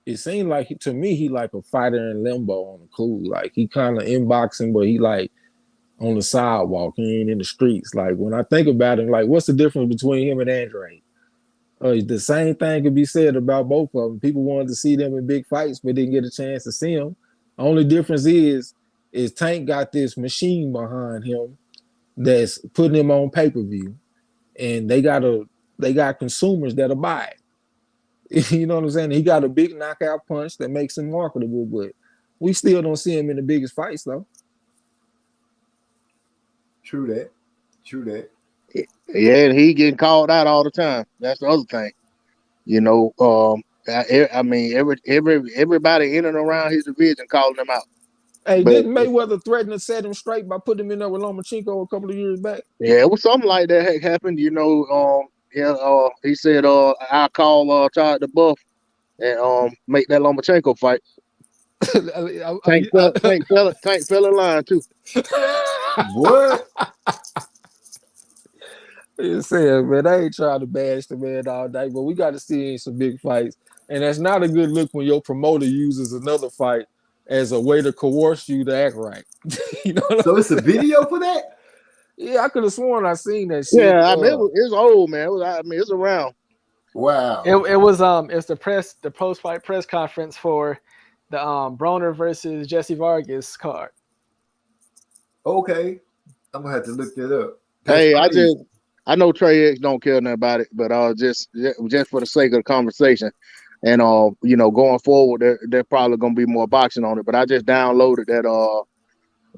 It seemed like to me he like a fighter in limbo on the cool. Like he kind of inboxing, but he like on the sidewalk. He ain't in the streets. Like when I think about it, like what's the difference between him and Andre? The same thing could be said about both of them. People wanted to see them in big fights, but didn't get a chance to see them. Only difference is Tank got this machine behind him that's putting him on pay-per-view, and they got consumers that'll buy it. You know what I'm saying? He got a big knockout punch that makes him marketable, but we still don't see him in the biggest fights though. True that. True that. Yeah, and he getting called out all the time. That's the other thing. You know, I mean, everybody in and around his division calling him out. Hey, But didn't Mayweather threaten to set him straight by putting him in there with Lomachenko a couple of years back? yeah, it was something like that had happened. You know, he said, "I call Todd the Buff and make that Lomachenko fight." Tank fell in line too. What? You said, man, I ain't trying to bash the man all day, but we got to see him in some big fights. And that's not a good look when your promoter uses another fight as a way to coerce you to act right. You know what So it's a video for that? Yeah, I could have sworn I seen that shit. Yeah, I mean, it's old, man. It's around. Wow. It was the post fight press conference for the Broner versus Jesse Vargas card. Okay. I'm gonna have to look that up. Hey, I know Trey X don't care nothing about it, but just for the sake of the conversation, and you know, going forward, there probably gonna be more boxing on it. But I just downloaded that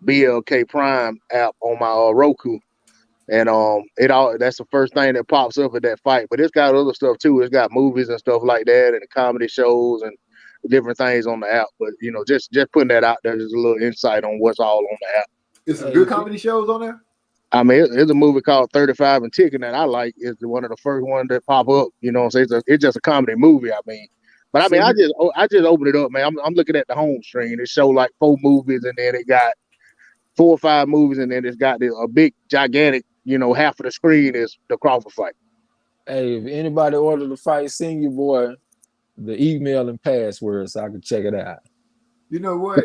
BLK Prime app on my Roku, and that's the first thing that pops up at that fight. But it's got other stuff too. It's got movies and stuff like that, and the comedy shows and different things on the app. But you know, just putting that out there, just a little insight on what's all on the app. Is some good comedy shows on there? I mean, it's a movie called 35 and Ticking that I like. It's one of the first ones that pop up. You know what I'm saying? It's just a comedy movie. I mean, but I mean, I just opened it up, man. I'm looking at the home screen. It show like 4 movies, and then it got 4 or 5 movies, and then it's got a big, gigantic. You know, half of the screen is the Crawford fight. Hey, if anybody ordered the fight, send your boy the email and password so I can check it out. You know what?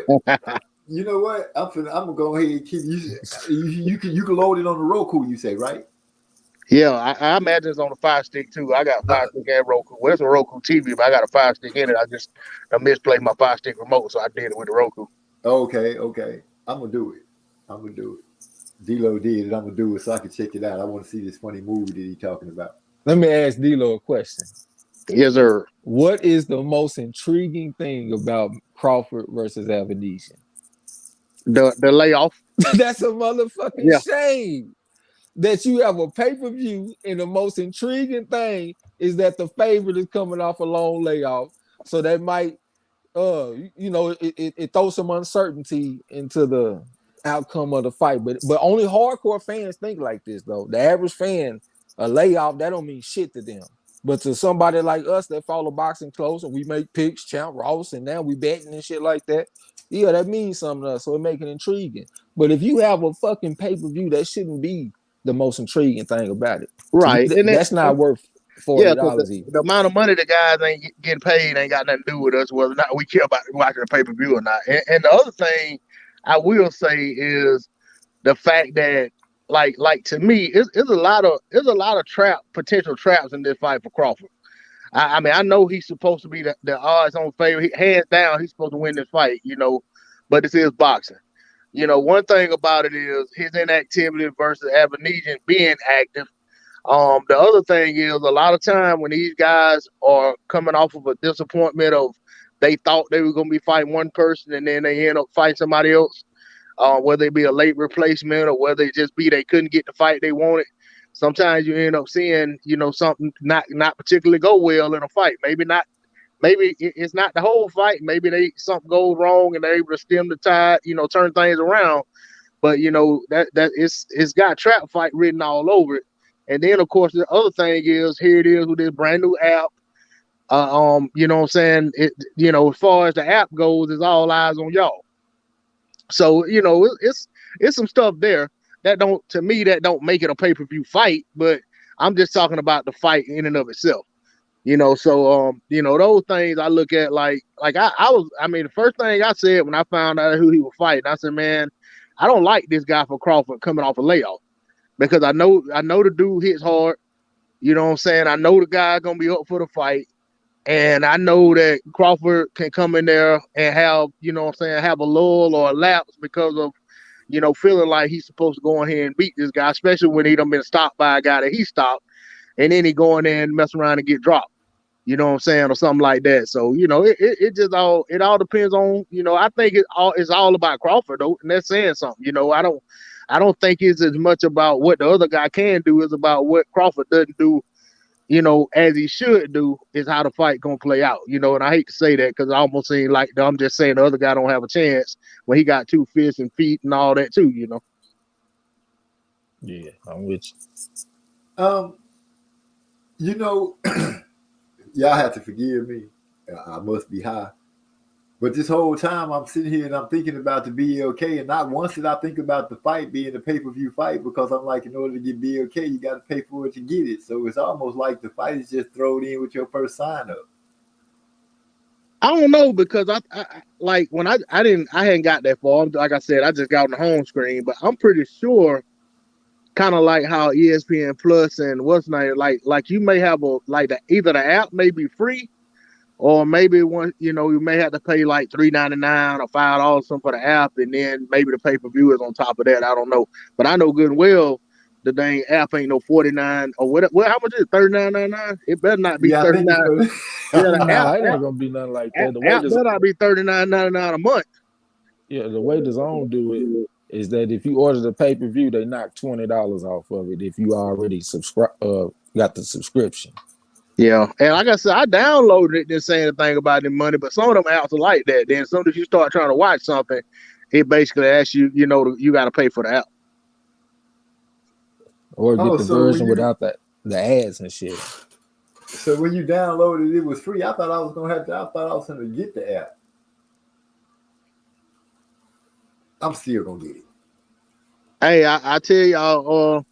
You know what? I'm gonna go ahead and keep you can load it on the Roku, you say, right? Yeah, I imagine it's on the Fire Stick too. I got a Fire Stick and Roku. Well, it's a Roku TV, but I got a Fire Stick in it. I misplaced my Fire Stick remote, so I did it with the Roku. Okay. I'm gonna do it. D-Lo did it. I'm gonna do it so I can check it out. I want to see this funny movie that he's talking about. Let me ask D-Lo a question. Yes, sir. What is the most intriguing thing about Crawford versus Avenesian? The layoff. That's a motherfucking shame that you have a pay-per-view, and the most intriguing thing is that the favorite is coming off a long layoff. So that might it throws some uncertainty into the outcome of the fight. But only hardcore fans think like this though. The average fan, a layoff, that don't mean shit to them. But to somebody like us that follow boxing close and we make picks, Champ Ross, and now we betting and shit like that, yeah, that means something to us. So it make it intriguing. But if you have a fucking pay-per-view, that shouldn't be the most intriguing thing about it. Right. And that's not worth $40 even. The amount of money the guys ain't getting paid ain't got nothing to do with us, whether or not we care about watching a pay-per-view or not. And the other thing I will say is the fact that like to me, it's a lot of potential traps in this fight for Crawford. I mean, I know he's supposed to be the odds-on favorite. Hands down, he's supposed to win this fight, you know, but this is boxing. You know, one thing about it is his inactivity versus Avenesian being active. The other thing is a lot of time when these guys are coming off of a disappointment of they thought they were going to be fighting one person and then they end up fighting somebody else, whether it be a late replacement or whether it just be they couldn't get the fight they wanted. Sometimes you end up seeing, you know, something not particularly go well in a fight. Maybe it's not the whole fight. Maybe something goes wrong and they're able to stem the tide, you know, turn things around. But you know that it's got trap fight written all over it. And then of course the other thing is here it is with this brand new app. You know what I'm saying? It, you know, as far as the app goes, it's all eyes on y'all. So you know it's some stuff there that don't make it a pay-per-view fight, but I'm just talking about the fight in and of itself. You know, so you know, those things I look at like I mean, the first thing I said when I found out who he was fighting, I said, man, I don't like this guy for Crawford coming off a layoff because I know the dude hits hard. You know what I'm saying? I know the guy gonna be up for the fight. And I know that Crawford can come in there and have, you know what I'm saying, have a lull or a lapse because of, you know, feeling like he's supposed to go in here and beat this guy, especially when he done been stopped by a guy that he stopped, and then he go in there and mess around and get dropped. You know what I'm saying, or something like that. So it just all depends on I think it's all about Crawford though, and that's saying something. I don't think it's as much about what the other guy can do as about what Crawford doesn't do. As he should do is how the fight gonna play out. And I hate to say that because it almost seems like I'm just saying the other guy don't have a chance when he got 2 fists and feet and all that too. Yeah, I'm with you. Y'all have to forgive me. I must be high. But this whole time I'm sitting here and I'm thinking about the BLK, and not once did I think about the fight being a pay-per-view fight, because I'm like, in order to get BLK, you got to pay for it to get it. So it's almost like the fight is just thrown in with your first sign up. I don't know, because I like when I hadn't got that far. Like I said, I just got on the home screen, but I'm pretty sure, kind of like how ESPN Plus and what's name, like you may have either the app may be free, or maybe you may have to pay like $3.99 or $5 something for the app, and then maybe the pay-per-view is on top of that. I don't know, but I know good and well the dang app ain't no 49 or what. Well, how much is it? $39.99? It better not be 39. Yeah, the Nah, app, it ain't gonna be nothing like that. The app better not be $39.99 a month. Yeah, the way DAZN do it is that if you order the pay-per-view, they knock $20 off of it if you already got the subscription. Yeah, and like I said, I downloaded it, didn't say anything about the money, but some of them apps are like that. Then as soon as you start trying to watch something, it basically asks you, you got to pay for the app. Or get the version without the ads and shit. So when you downloaded it was free. I thought I was going to get the app. I'm still going to get it. Hey, I tell y'all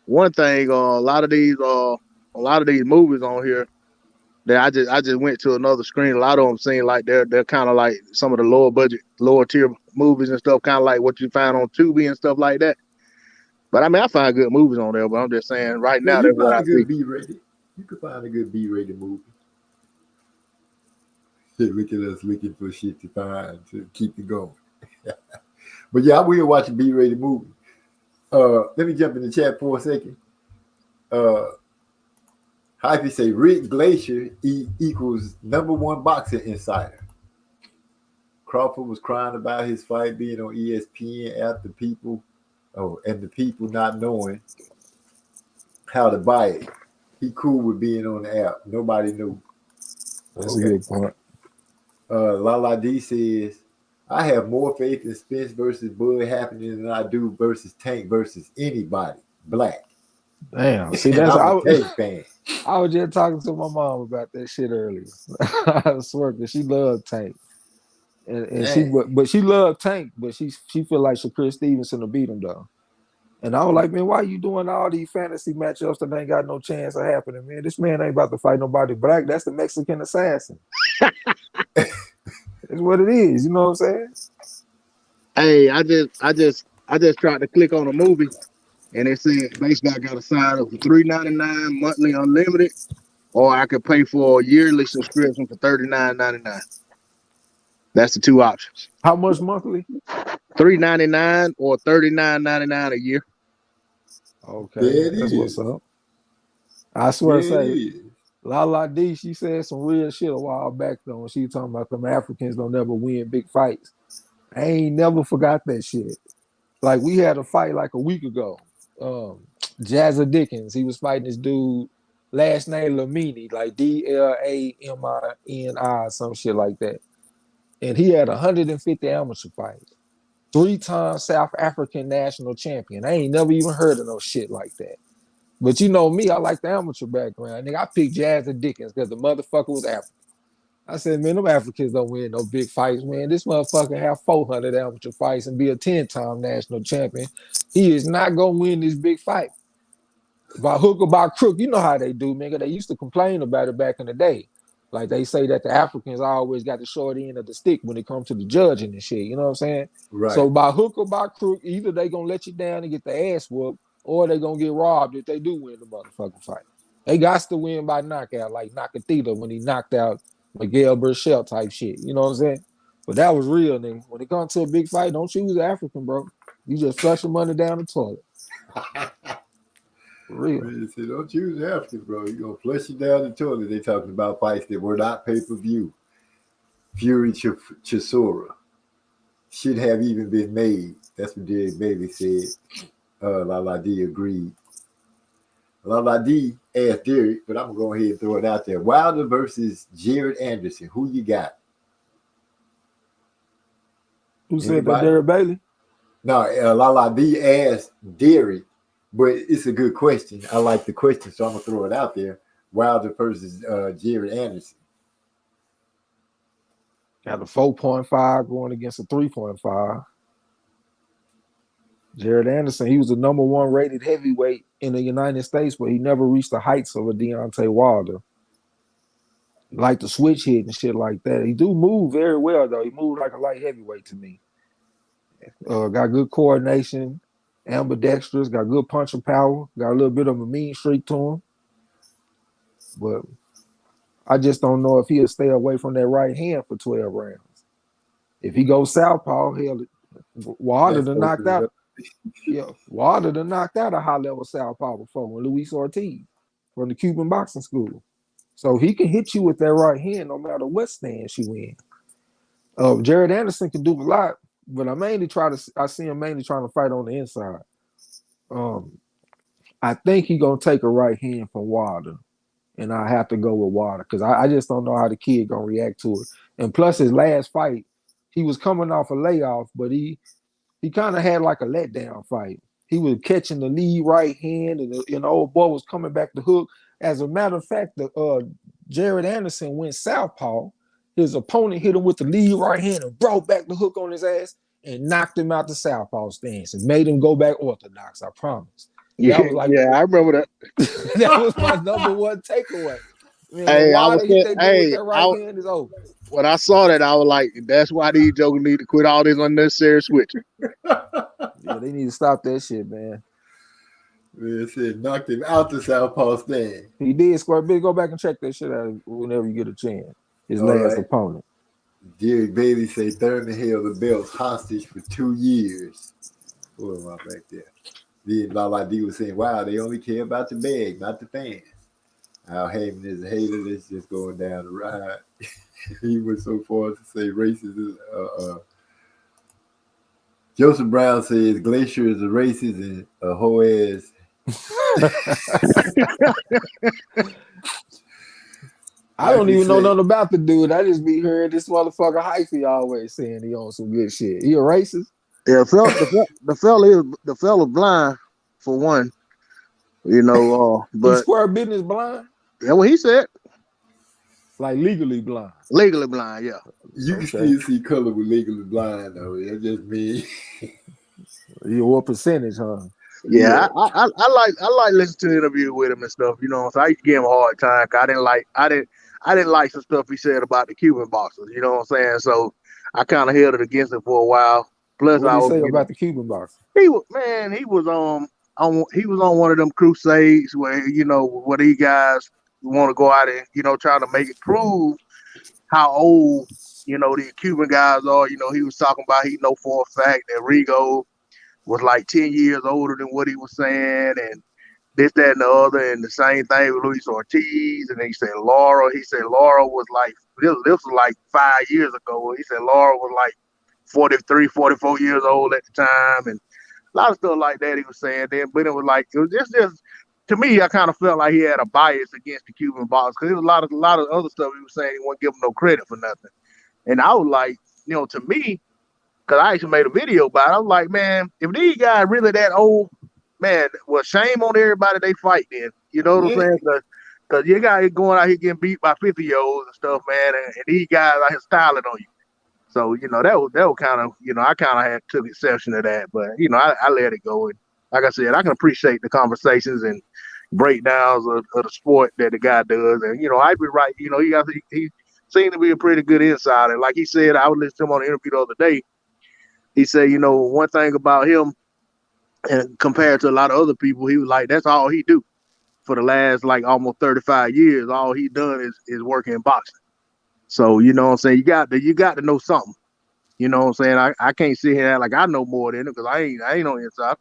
one thing, a lot of these movies on here that I just went to another screen. A lot of them seem like they're kind of like some of the lower budget, lower tier movies and stuff, kind of like what you find on Tubi and stuff like that. But I mean, I find good movies on there, but I'm just saying right now that's what I see. You could find a good B-rated movie. Look at us looking for shit to find to keep it going. But yeah, I will watch a B-rated movie. Let me jump in the chat for a second. Hyphy say Rick Glacier equals #1 boxing insider. Crawford was crying about his fight being on ESPN after the people not knowing how to buy it. He cool with being on the app. Nobody knew. That's a good point. Lala D says, I have more faith in Spence versus Bud happening than I do versus Tank versus anybody black. Damn. See, that's I was just talking to my mom about that shit earlier. I swear, because she loved Tank. And she loved Tank, but she feel like Shakur Stevenson will beat him though. And I was like, man, why you doing all these fantasy matchups that ain't got no chance of happening, man? This man ain't about to fight nobody black. That's the Mexican assassin. It's what it is. You know what I'm saying? Hey, I just tried to click on a movie, and it said basically I got to sign up for $3.99 monthly unlimited, or I could pay for a yearly subscription for $39.99. That's the two options. How much monthly? $3.99 or $39.99 a year. Okay, that's what's up. I swear to say, Lala D, she said some real shit a while back though when she was talking about them Africans don't never win big fights. I ain't never forgot that shit. Like we had a fight like a week ago. Jazza Dickens, he was fighting this dude, last name Lamini, like Dlamini, some shit like that. And he had 150 amateur fights. 3-time South African national champion. I ain't never even heard of no shit like that. But you know me, I like the amateur background. Nigga, I picked Jazza Dickens because the motherfucker was African. I said, man, them Africans don't win no big fights, man. This motherfucker have 400 amateur fights and be a 10-time national champion. He is not going to win this big fight. By hook or by crook, you know how they do, nigga. They used to complain about it back in the day. Like they say that the Africans always got the short end of the stick when it comes to the judging and shit. You know what I'm saying? Right. So by hook or by crook, either they going to let you down and get the ass whooped, or they going to get robbed if they do win the motherfucking fight. They got to win by knockout, like Nakatita when he knocked out Miguel Burchell type shit. You know what I'm saying? But that was real, nigga. When it comes to a big fight, don't choose an African, bro. You just flush the money down the toilet. For real. They said, don't choose Africans, bro. You're going to flush you down the toilet. They talking about fights that were not pay-per-view. Fury Chisora should have even been made. That's what Derek Bailey said. Lala D agreed. Lala D asked Derek, but I'm going to go ahead and throw it out there. Wilder versus Jared Anderson. Who you got? Who said that, Anybody? Derek Bailey? No, Lala D asked Derek, but it's a good question. I like the question, so I'm going to throw it out there. Wilder versus Jared Anderson. Got a 4.5 going against a 3.5. Jared Anderson, he was the number one rated heavyweight in the United States, but he never reached the heights of a Deontay Wilder. Like the switch hit and shit like that. He do move very well, though. He moved like a light heavyweight to me. Got good coordination, ambidextrous, got good punching power, got a little bit of a mean streak to him. But I just don't know if he'll stay away from that right hand for 12 rounds. If he goes southpaw, Wilder done knocked out. Yeah, Wilder done knocked out a high-level southpaw before with Luis Ortiz from the Cuban boxing school. So he can hit you with that right hand no matter what stance you in. Jared Anderson can do a lot, but I see him mainly trying to fight on the inside. I think he's gonna take a right hand from Wilder, and I have to go with Wilder because I just don't know how the kid gonna react to it. And plus, his last fight, he was coming off a layoff, but he kind of had like a letdown fight. He was catching the lead right hand, and the old boy was coming back to hook. As a matter of fact, Jared Anderson went southpaw. His opponent hit him with the lead right hand and brought back the hook on his ass and knocked him out the southpaw stance and made him go back orthodox. I promise. Yeah, I remember that. That was my number one takeaway. Man, Hey, I was that right hand is over. When I saw that, I was like, "That's why these jokers need to quit all this unnecessary switching." Yeah, they need to stop that shit, man. Man said knocked him out the southpaw stand. He did, Square Big. Go back and check that shit out whenever you get a chance. His All last right. opponent. Derek Bailey say Thurman held the belts hostage for 2 years. What am I back there? Then Lala D was saying, wow, they only care about the bag, not the fans. Al Heyman is a hater. That's just going down the ride. He went so far as to say racist. Joseph Brown says Glacier is a racist and a hoe ass. I don't even know nothing about the dude. I just be hearing this motherfucker Hyphy always saying he on some good shit. He a racist? Yeah, the fella blind for one, but Square Business blind? that's what he said. Like legally blind. Legally blind, yeah. You can still see color with legally blind though. That's just me. Yeah, what percentage, huh? Yeah, I like listening to the interview with him and stuff. So I used to give him a hard time. 'Cause I didn't like some stuff he said about the Cuban boxers. You know what I'm saying? So I kind of held it against him for a while. Plus, What did he say about the Cuban boxer? He was on one of them crusades where where these guys want to go out and trying to make it prove how old the Cuban guys are. He was talking about he know for a fact that Rigo was like 10 years older than what he was saying, and this, that, and the other, and the same thing with Luis Ortiz. And then he said Laura was like, this was like 5 years ago. He said Laura was like 43, 44 years old at the time, and a lot of stuff like that he was saying then. But it was just to me, I kind of felt like he had a bias against the Cuban boxers because there was a lot of other stuff he was saying he wasn't giving no credit for nothing. And I was like, to me, because I actually made a video about it, I was like, man, if these guys really that old, man, well, shame on everybody they fight then. You know what I'm saying? Because you guys going out here getting beat by 50-year-olds and stuff, man, and these guys out here styling on you. So, that was kind of, I kind of had took exception to that, but, I let it go. And like I said, I can appreciate the conversations and breakdowns of the sport that the guy does. And, I'd be right. He seemed to be a pretty good insider. Like he said, I was listening to him on the interview the other day. He said, one thing about him, and compared to a lot of other people, he was like, that's all he do for the last like almost 35 years. All he done is work in boxing. So, you know what I'm saying? You got to know something. You know what I'm saying? I can't sit here like I know more than it because I ain't on the inside.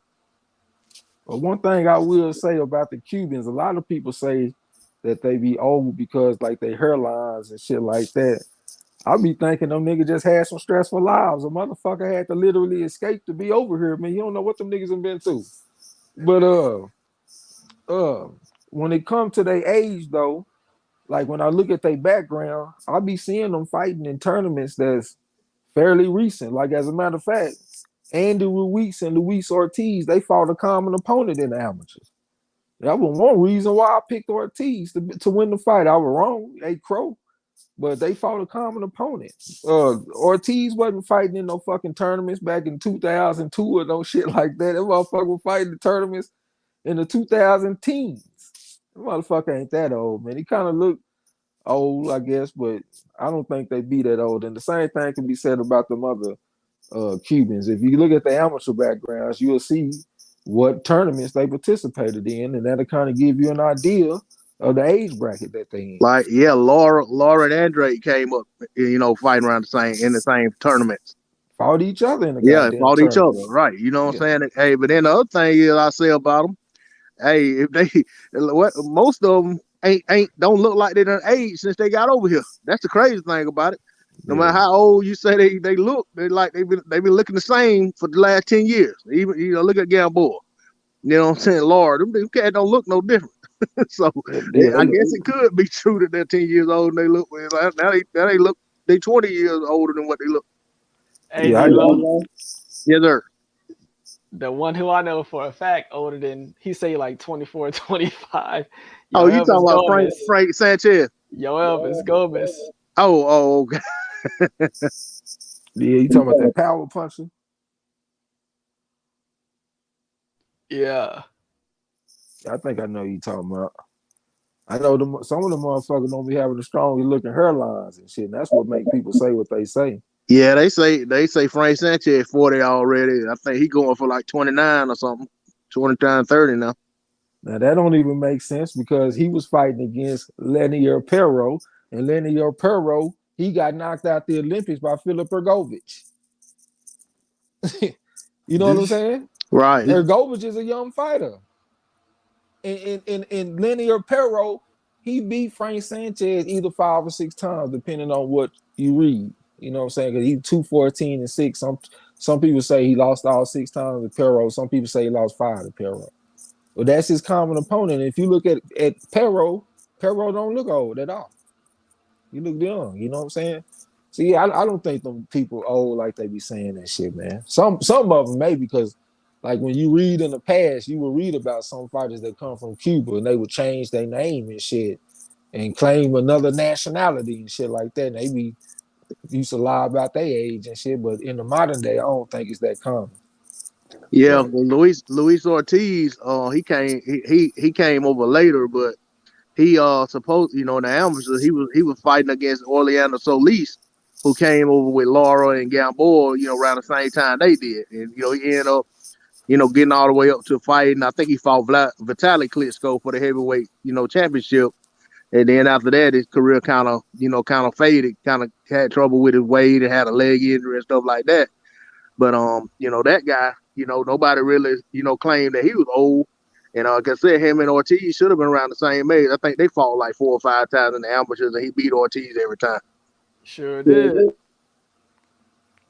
But one thing I will say about the Cubans, a lot of people say that they be old because like their hairlines and shit like that. I be thinking them niggas just had some stressful lives. A motherfucker had to literally escape to be over here. Man, you don't know what them niggas have been through. But when it comes to their age though, like when I look at their background, I be seeing them fighting in tournaments that's fairly recent. Like as a matter of fact, Andy Ruiz and Luis Ortiz, they fought a common opponent in the amateurs. That was one reason why I picked Ortiz to win the fight. I was wrong, A Crow, but they fought a common opponent. Ortiz wasn't fighting in no fucking tournaments back in 2002 or no shit like that. That motherfucker was fighting the tournaments in the 2010s. That motherfucker ain't that old, man. He kind of looked old, I guess, but I don't think they be that old. And the same thing can be said about them other Cubans. If you look at the amateur backgrounds, you'll see what tournaments they participated in, and that'll kind of give you an idea of the age bracket that they in. Like, yeah, Laura and Andre came up, fighting around in the same tournaments. Fought each other in the fought each tournament. other, right? You know what I'm saying? Hey, but then the other thing is I say about them, hey, if they, most of them don't look like they done aged since they got over here. That's the crazy thing about it. No matter how old you say they look, they've been looking the same for the last 10 years. Even look at Gamboa. You know what I'm saying? Lord, them cats don't look no different. So I guess it could be true that they're 10 years old and they look now they look 20 years older than what they look. Hey, Yeah, yes, sir. The one who I know for a fact older than he say like 24, 25. Oh, you talking about Frank Sanchez? Elvis Gomez. Oh, okay. Yeah, you talking about that power puncher? Yeah. I think I know you talking about. I know some of the motherfuckers don't be having the strongly looking hairlines and shit. And that's what make people say what they say. Yeah, they say Frank Sanchez 40 already. I think he going for like 29 or something, 29, 30 now. Now that don't even make sense because he was fighting against Lenier Perro, and Lenier Perro, he got knocked out the Olympics by Filip Ergovic. You know what I'm saying? Right. Ergovic is a young fighter. And Lenier Perro, he beat Frank Sanchez either 5 or 6 times, depending on what you read. You know what I'm saying? Because he's 214-6. Some people say he lost all 6 times to Perro. Some people say he lost 5 to Perro. Well, that's his common opponent. If you look at Perro don't look old at all. You look young. You know what I'm saying? So yeah, I don't think them people old like they be saying that shit, man. Some of them maybe because like when you read in the past, you will read about some fighters that come from Cuba and they would change their name and shit and claim another nationality and shit like that. And they be used to lie about their age and shit, but in the modern day, I don't think it's that common. Yeah, well, Luis Ortiz, he came over later, but he supposed in the amateurs he was fighting against Orlando Solis, who came over with Laura and Gamboa, around the same time they did, and he ended up getting all the way up to fighting. I think he fought Vitaly Klitschko for the heavyweight championship, and then after that his career kind of faded, kind of had trouble with his weight and had a leg injury and stuff like that. But that guy, nobody really claimed that he was old. And like I said, him and Ortiz should have been around the same age. I think they fought like 4 or 5 times in the amateurs, and he beat Ortiz every time. Sure did.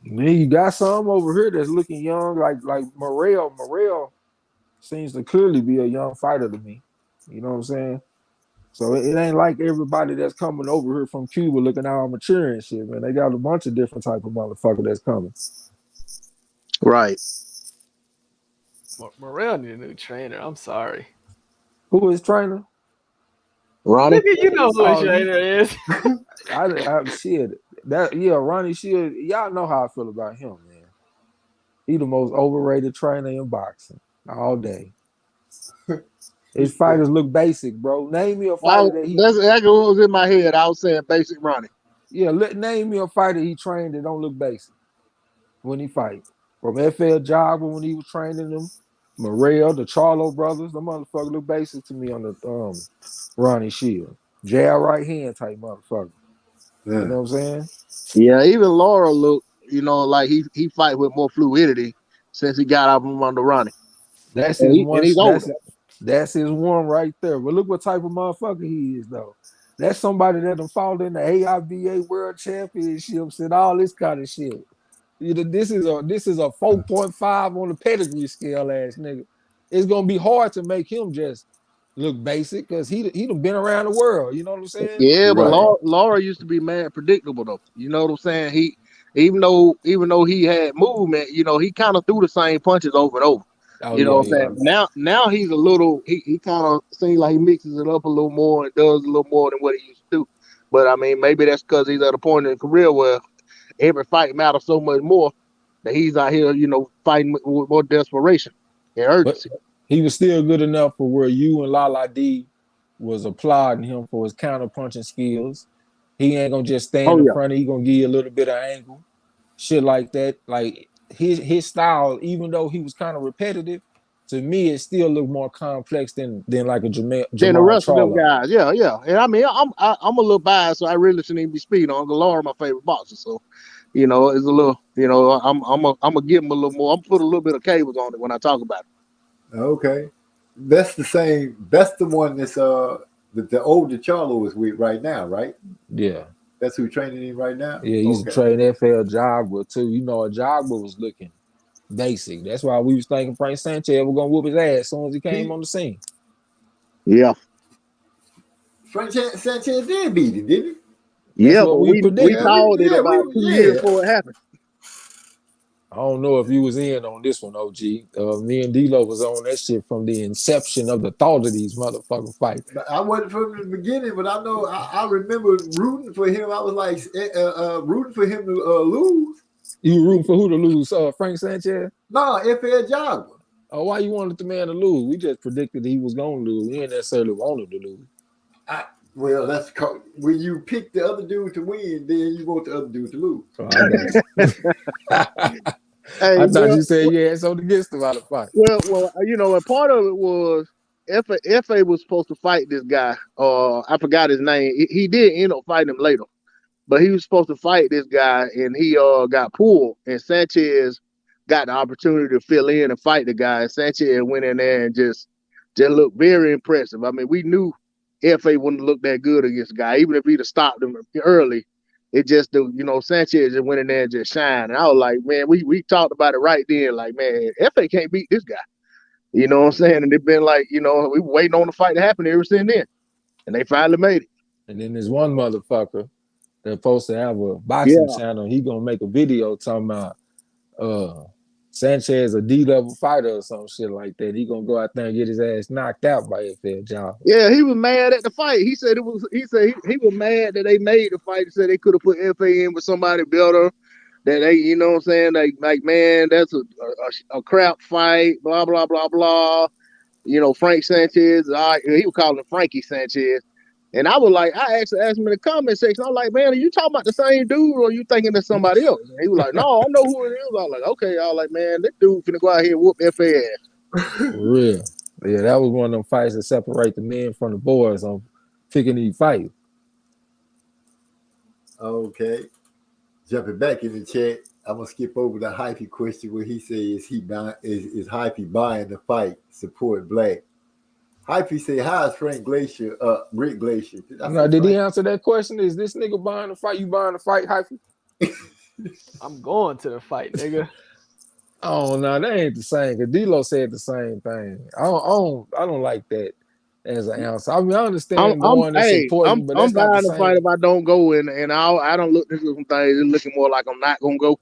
Man, you got some over here that's looking young, like Morel. Morel seems to clearly be a young fighter to me. You know what I'm saying? So it ain't like everybody that's coming over here from Cuba looking all mature and shit, man. They got a bunch of different type of motherfucker that's coming. Right. Morel need a new trainer. I'm sorry. Who is trainer? Ronnie. Nigga, you know who his trainer is. I shit. Ronnie Shield. Y'all know how I feel about him, man. He the most overrated trainer in boxing all day. His fighters look basic, bro. Name me a fighter that's exactly what was in my head. I was saying basic Ronnie. Yeah, name me a fighter he trained that don't look basic when he fight. From FL Jogger when he was training them, Morel, the Charlo brothers, the motherfucker look basic to me on the Ronnie Shield. Jab right hand type motherfucker. Yeah. You know what I'm saying? Yeah, even Laura looked, like he fight with more fluidity since he got out from under Ronnie. That's And, his he, one. and he's older. That's his one right there. But look what type of motherfucker he is, though. That's somebody that done fought in the AIBA World Championships and all this kind of shit. You know, this is a 4.5 on the pedigree scale, ass nigga. It's gonna be hard to make him just look basic because he done been around the world. You know what I'm saying? Yeah, but Right. Laura used to be mad predictable though. You know what I'm saying? He even though he had movement, you know, he kind of threw the same punches over and over. Oh, You know yeah, what I'm saying? Now he's a little he kind of seems like he mixes it up a little more and does a little more than what he used to do. But I mean, maybe that's because he's at a point in his career where every fight matters so much more that he's out here, you know, fighting with more desperation and But urgency. he was still good enough for where you and Lala D was applauding him for his counter punching skills. He ain't gonna just stand Oh in yeah. front of you, he gonna give you a little bit of angle, shit like that. Like his style, even though he was kind of repetitive, to me it still looked more complex than like a Then the Jamal rest of them Charlo. guys, yeah. And I mean, I'm a little biased, so I really shouldn't even be speaking on. Galore, my favorite boxer, so you know, it's a little, you know, I'm gonna give him a little more. I'm put a little bit of cables on it when I talk about it. Okay. That's the same. That's the one that's the older Charlo is with right now, right? Yeah. That's who training him right now. Yeah, he used to train FL Jogba too. You know, a Jogba was looking basic. That's why we was thinking Frank Sanchez was gonna whoop his ass as soon as he came on the scene. Yeah. Frank Sanchez did beat him, didn't he? Yeah, what but we we predicted. called it Yeah, about 2 years before it happened. I don't know if you was in on this one, OG. Me and D-Lo was on that shit from the inception of the thought of these motherfucking fights. I wasn't from the beginning, but I know I remember rooting for him. I was like rooting for him to lose. You were rooting for who to lose? Frank Sanchez? No, FL Jogba. Oh, why you wanted the man to lose? We just predicted he was gonna lose. We didn't necessarily wanted to lose. Well, that's when you pick the other dude to win, then you want the other dude to lose. Oh, I got you. Hey, I thought you said you had something against him out of fight. Well, you know, and part of it was FA was supposed to fight this guy. I forgot his name. He did end up fighting him later, but he was supposed to fight this guy, and he got pulled. And Sanchez got the opportunity to fill in and fight the guy. And Sanchez went in there and just looked very impressive. I mean, we knew FA wouldn't look that good against the guy, even if he'd have stopped him early. It just, you know, Sanchez just went in there and just shined. And I was like, man, we talked about it right then. Like, man, FA can't beat this guy. You know what I'm saying? And they've been like, you know, we were waiting on the fight to happen ever since then. And they finally made it. And then there's one motherfucker that's supposed to have a boxing channel. He gonna make a video talking about Sanchez a D-level fighter or some shit like that. He gonna go out there and get his ass knocked out by FL Jogba. Yeah, he was mad at the fight. He said he was mad that they made the fight. He said they could have put FA in with somebody better. That they, you know what I'm saying? Like man, that's a crap fight, blah, blah, blah, blah. You know, Frank Sanchez, he was calling him Frankie Sanchez. And I was like, I actually asked him in the comment section, I was like, man, are you talking about the same dude or are you thinking it's somebody else? And he was like, no, I know who it is. I was like, okay. I was like, man, this dude finna go out here and whoop FA ass. For real. Yeah, that was one of them fights that separate the men from the boys on picking these fights. Okay. Jumping back in the chat, I'm gonna skip over the Hyphy question where he says is Hyphy buying the fight, support Black. Hyphy say, how is Frank Glacier, Rick Glacier? Did he answer that question? Is this nigga buying the fight? You buying the fight, Hyphy? I'm going to the fight, nigga. Oh no, that ain't the same. Cause D-Lo said the same thing. I don't like that as an answer. I mean, I understand going and supporting, but I'm that's not buying the the same. fight if I don't go, and I don't look into some things. It's looking more like I'm not gonna go,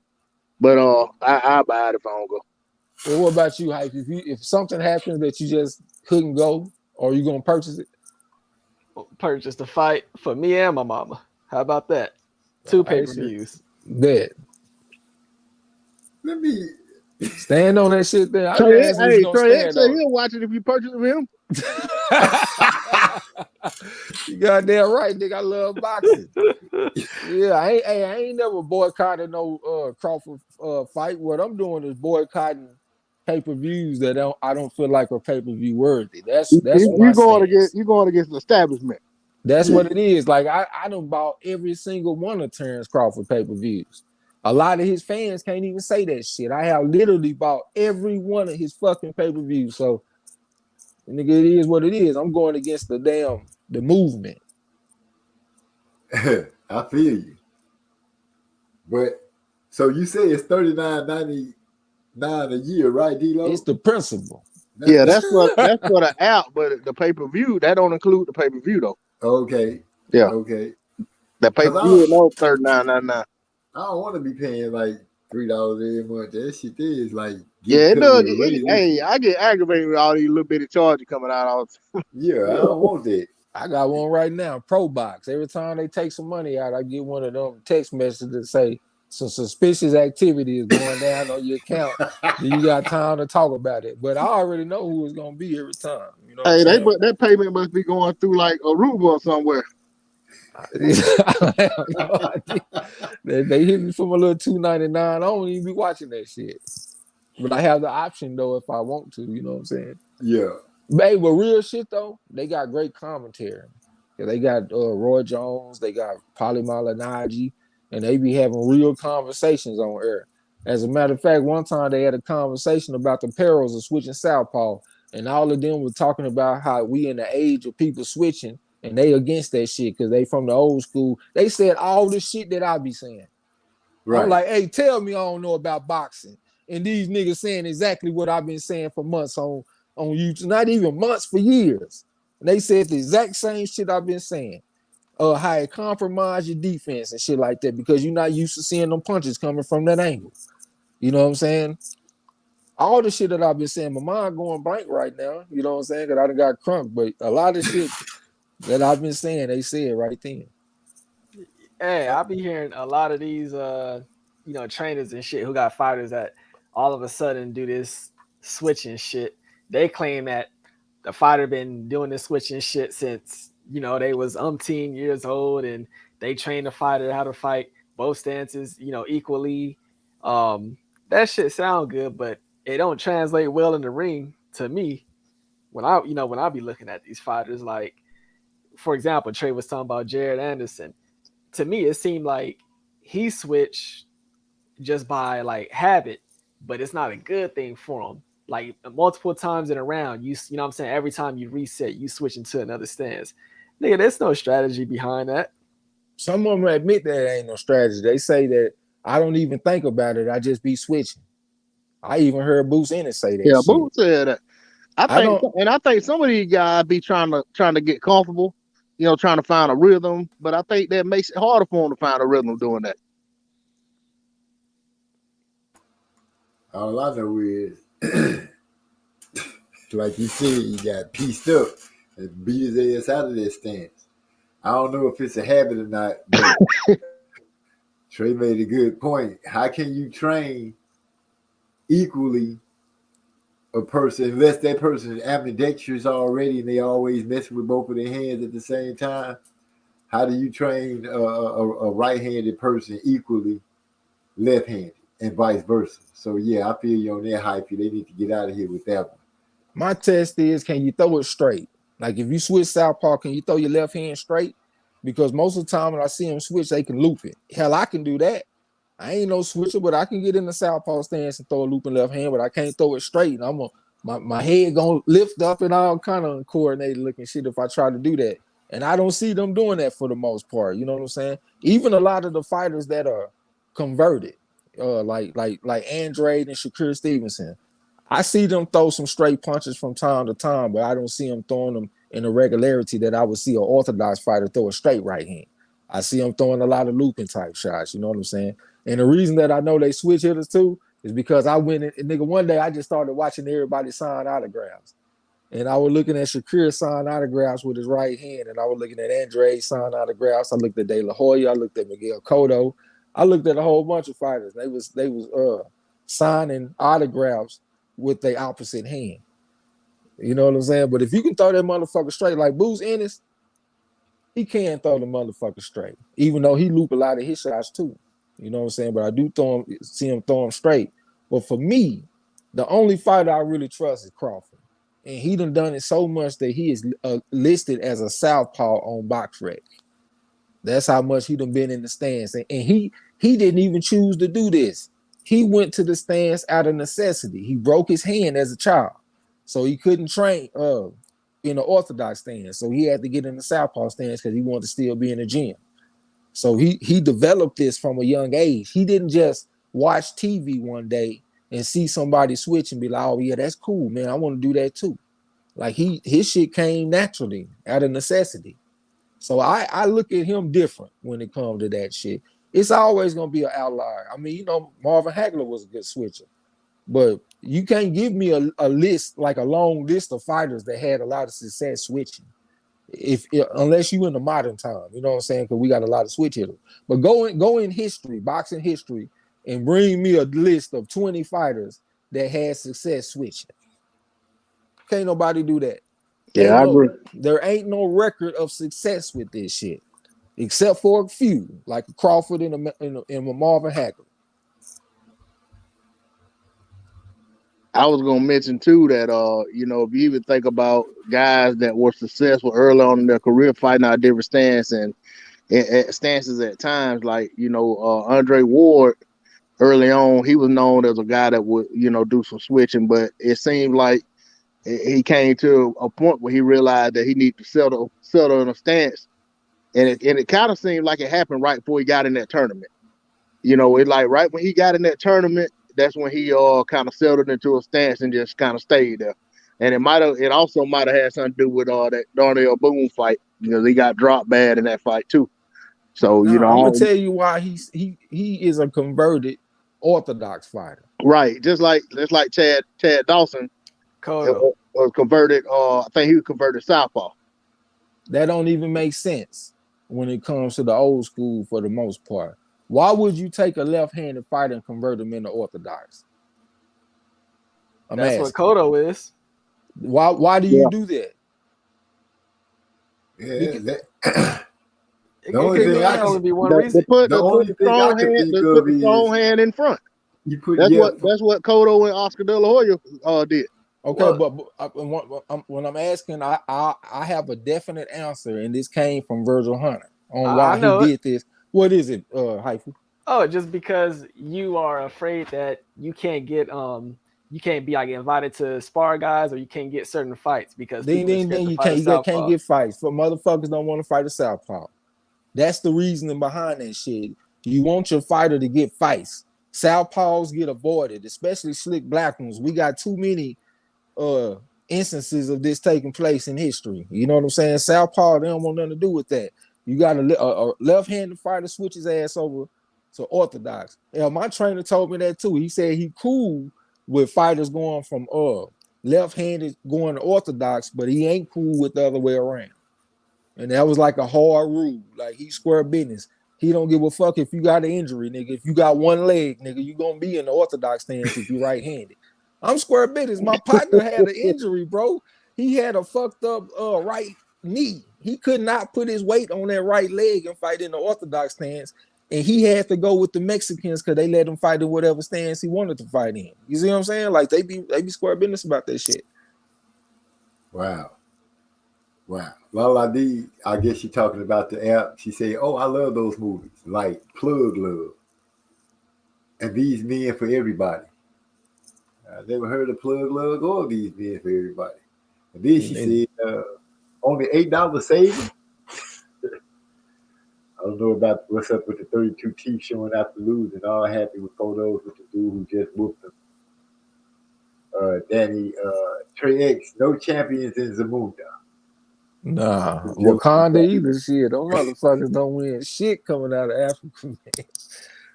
but I buy it if I don't go. Well, what about you, Hype? If something happens that you just couldn't go, or you gonna purchase it? Purchase the fight for me and my mama. How about that? 2 pay-per-views. Bet. Let me stand on that shit there. Trey X said he'll watch it if you purchase it with him. You goddamn right, nigga. I love boxing. Yeah, I ain't never boycotted no Crawford fight. What I'm doing is boycotting pay-per-views that I don't feel like are pay-per-view worthy. That's you going against the establishment. That's what it is. Like I done bought every single one of Terrence Crawford pay-per-views. A lot of his fans can't even say that shit. I have literally bought every one of his fucking pay-per-views. So, nigga, it is what it is. I'm going against the movement. I feel you. But so you say it's $39.99 a year, right, D-Lo? It's the principle. Yeah, that's for the app, but the pay-per-view, that don't include the pay-per-view though. Okay. Yeah. Okay. The pay-per-view is no $39.99. I don't want to be paying like $3 every month. That shit is like Yeah, it does. away. Hey, I get aggravated with all these little bitty charges coming out all the time. Yeah, I don't want that. I got one right now, ProBox. Every time they take some money out, I get one of them text messages that say some suspicious activity is going down on your account. You got time to talk about it. But I already know who it's gonna be every time. You know Hey, what that payment must be going through like Aruba or somewhere. I have no idea. They hit me from a little $2.99. I don't even be watching that shit. But I have the option though if I want to, you know what I'm saying? Yeah. But real shit though, they got great commentary. Yeah, they got Roy Jones, they got Paulie Malignaggi, and they be having real conversations on air. As a matter of fact, one time they had a conversation about the perils of switching southpaw, and all of them were talking about how we in the age of people switching, and they against that shit because they from the old school. They said all the shit that I be saying. Right. I'm like, hey, tell me I don't know about boxing. And these niggas saying exactly what I've been saying for months on YouTube, not even months, for years. And they said the exact same shit I've been saying. How it compromise your defense and shit like that because you're not used to seeing them punches coming from that angle. You know what I'm saying? All the shit that I've been saying, my mind going blank right now. You know what I'm saying? Because I done got crunk. But a lot of shit that I've been saying, they said right then. Hey, I'll be hearing a lot of these, trainers and shit who got fighters that all of a sudden do this switching shit. They claim that the fighter been doing this switching shit since, they was umpteen years old and they trained the fighter how to fight both stances, equally. That shit sound good, but it don't translate well in the ring to me when I be looking at these fighters. Like, for example, Trey was talking about Jared Anderson. To me, it seemed like he switched just by like habit, but it's not a good thing for him. Like multiple times in a round, you know what I'm saying? Every time you reset, you switch into another stance. Nigga, there's no strategy behind that. Some of them admit that ain't no strategy. They say that I don't even think about it. I just be switching. I even heard Bruce Ennis say that. Yeah, shit. Bruce said that. I think some of these guys be trying to get comfortable, trying to find a rhythm. But I think that makes it harder for them to find a rhythm doing that. All I know is, like you said, you got pieced up and beat his ass out of that stance. I don't know if it's a habit or not, but Trey made a good point. How can you train equally a person unless that person is ambidextrous already and they always messing with both of their hands at the same time? How do you train a right-handed person equally left-handed and vice versa? So, yeah, I feel you on that hype. They need to get out of here with that one. My test is, can you throw it straight? Like if you switch southpaw, can you throw your left hand straight? Because most of the time when I see them switch, they can loop it. Hell, I can do that. I ain't no switcher, but I can get in the southpaw stance and throw a looping left hand, but I can't throw it straight. And my head gonna lift up and all kind of coordinated looking shit if I try to do that. And I don't see them doing that for the most part. You know what I'm saying? Even a lot of the fighters that are converted, like Andrade and Shakur Stevenson, I see them throw some straight punches from time to time, but I don't see them throwing them in a regularity that I would see an orthodox fighter throw a straight right hand. I see them throwing a lot of looping type shots. You know what I'm saying? And the reason that I know they switch hitters too is because I went and nigga, one day I just started watching everybody sign autographs. And I was looking at Shakur sign autographs with his right hand, and I was looking at Andrade sign autographs. I looked at De La Hoya, I looked at Miguel Cotto, I looked at a whole bunch of fighters. They was signing autographs with their opposite hand. You know what I'm saying? But if you can throw that motherfucker straight, like Bruce Ennis, he can throw the motherfucker straight, even though he loop a lot of his shots too. You know what I'm saying? But I do see him throw him straight. But for me, the only fighter I really trust is Crawford. And he done it so much that he is listed as a southpaw on BoxRec. That's how much he done been in the stands. And he didn't even choose to do this. He went to the stands out of necessity. He broke his hand as a child. So he couldn't train in the orthodox stance. So he had to get in the southpaw stance because he wanted to still be in the gym. So he developed this from a young age. He didn't just watch TV one day and see somebody switch and be like, oh yeah, that's cool, man. I want to do that too. Like his shit came naturally out of necessity. So I look at him different when it comes to that shit. It's always gonna be an outlier. I mean, you know, Marvin Hagler was a good switcher, but you can't give me a list, like a long list of fighters that had a lot of success switching. Unless you in the modern time, you know what I'm saying? Because we got a lot of switch hitters. But go in history, boxing history, and bring me a list of 20 fighters that had success switching. Can't nobody do that. Yeah, I agree. There ain't no record of success with this shit, except for a few, like Crawford and a Marvin Hagler. I was gonna mention too that you know, if you even think about guys that were successful early on in their career fighting out different stances and stances at times, like, you know, Andre Ward early on, he was known as a guy that would, you know, do some switching, but it seemed like he came to a point where he realized that he needed to settle in a stance, and it kind of seemed like it happened right before he got in that tournament. You know, it like right when he got in that tournament, that's when he kind of settled into a stance and just kind of stayed there. And it also might have had something to do with that Darnell Boone fight, because he got dropped bad in that fight too. So you know, I'm gonna tell you why he is a converted Orthodox fighter. Right, just like Chad Dawson. Was converted. I think he was converted southpaw. That don't even make sense when it comes to the old school for the most part. Why would you take a left-handed fighter and convert him into orthodox? That's what Cotto is. Why do you do that? Yeah, The only be one reason. Put the strong hand in front. That's what Cotto and Oscar De La Hoya did. Okay, but when I'm asking, I have a definite answer, and this came from Virgil Hunter on why he did this. What is it, Hyphy? Oh, just because you are afraid that you can't get you can't be like invited to spar guys, or you can't get certain fights because then you can't get fights. For motherfuckers don't want to fight a southpaw. That's the reasoning behind that shit. You want your fighter to get fights. Southpaws get avoided, especially slick black ones. We got too many instances of this taking place in history. You know what I'm saying? Southpaw, they don't want nothing to do with that. You got a left-handed fighter switch his ass over to orthodox. Yeah, my trainer told me that too. He said he cool with fighters going from left-handed going to orthodox, but he ain't cool with the other way around. And that was like a hard rule. Like, he's square business. He don't give a fuck if you got an injury, nigga. If you got one leg, nigga, you gonna be in the orthodox stance if you right-handed. I'm square business. My partner had an injury, bro. He had a fucked up right knee. He could not put his weight on that right leg and fight in the orthodox stance. And he had to go with the Mexicans because they let him fight in whatever stance he wanted to fight in. You see what I'm saying? Like, they be square business about that shit. Wow. Lala D, I guess she's talking about the app. She said, oh, I love those movies, like Plug Love. And These Men for Everybody. I've never heard of Plug Love or These Men for Everybody. And then she said, only $8 saving. I don't know about what's up with the 32 teeth showing after losing. All happy with photos with the dude who just whooped him. Danny, Trey X, no champions in Zamunda. Nah, Wakanda either. Shit, those motherfuckers don't win shit coming out of Africa, man.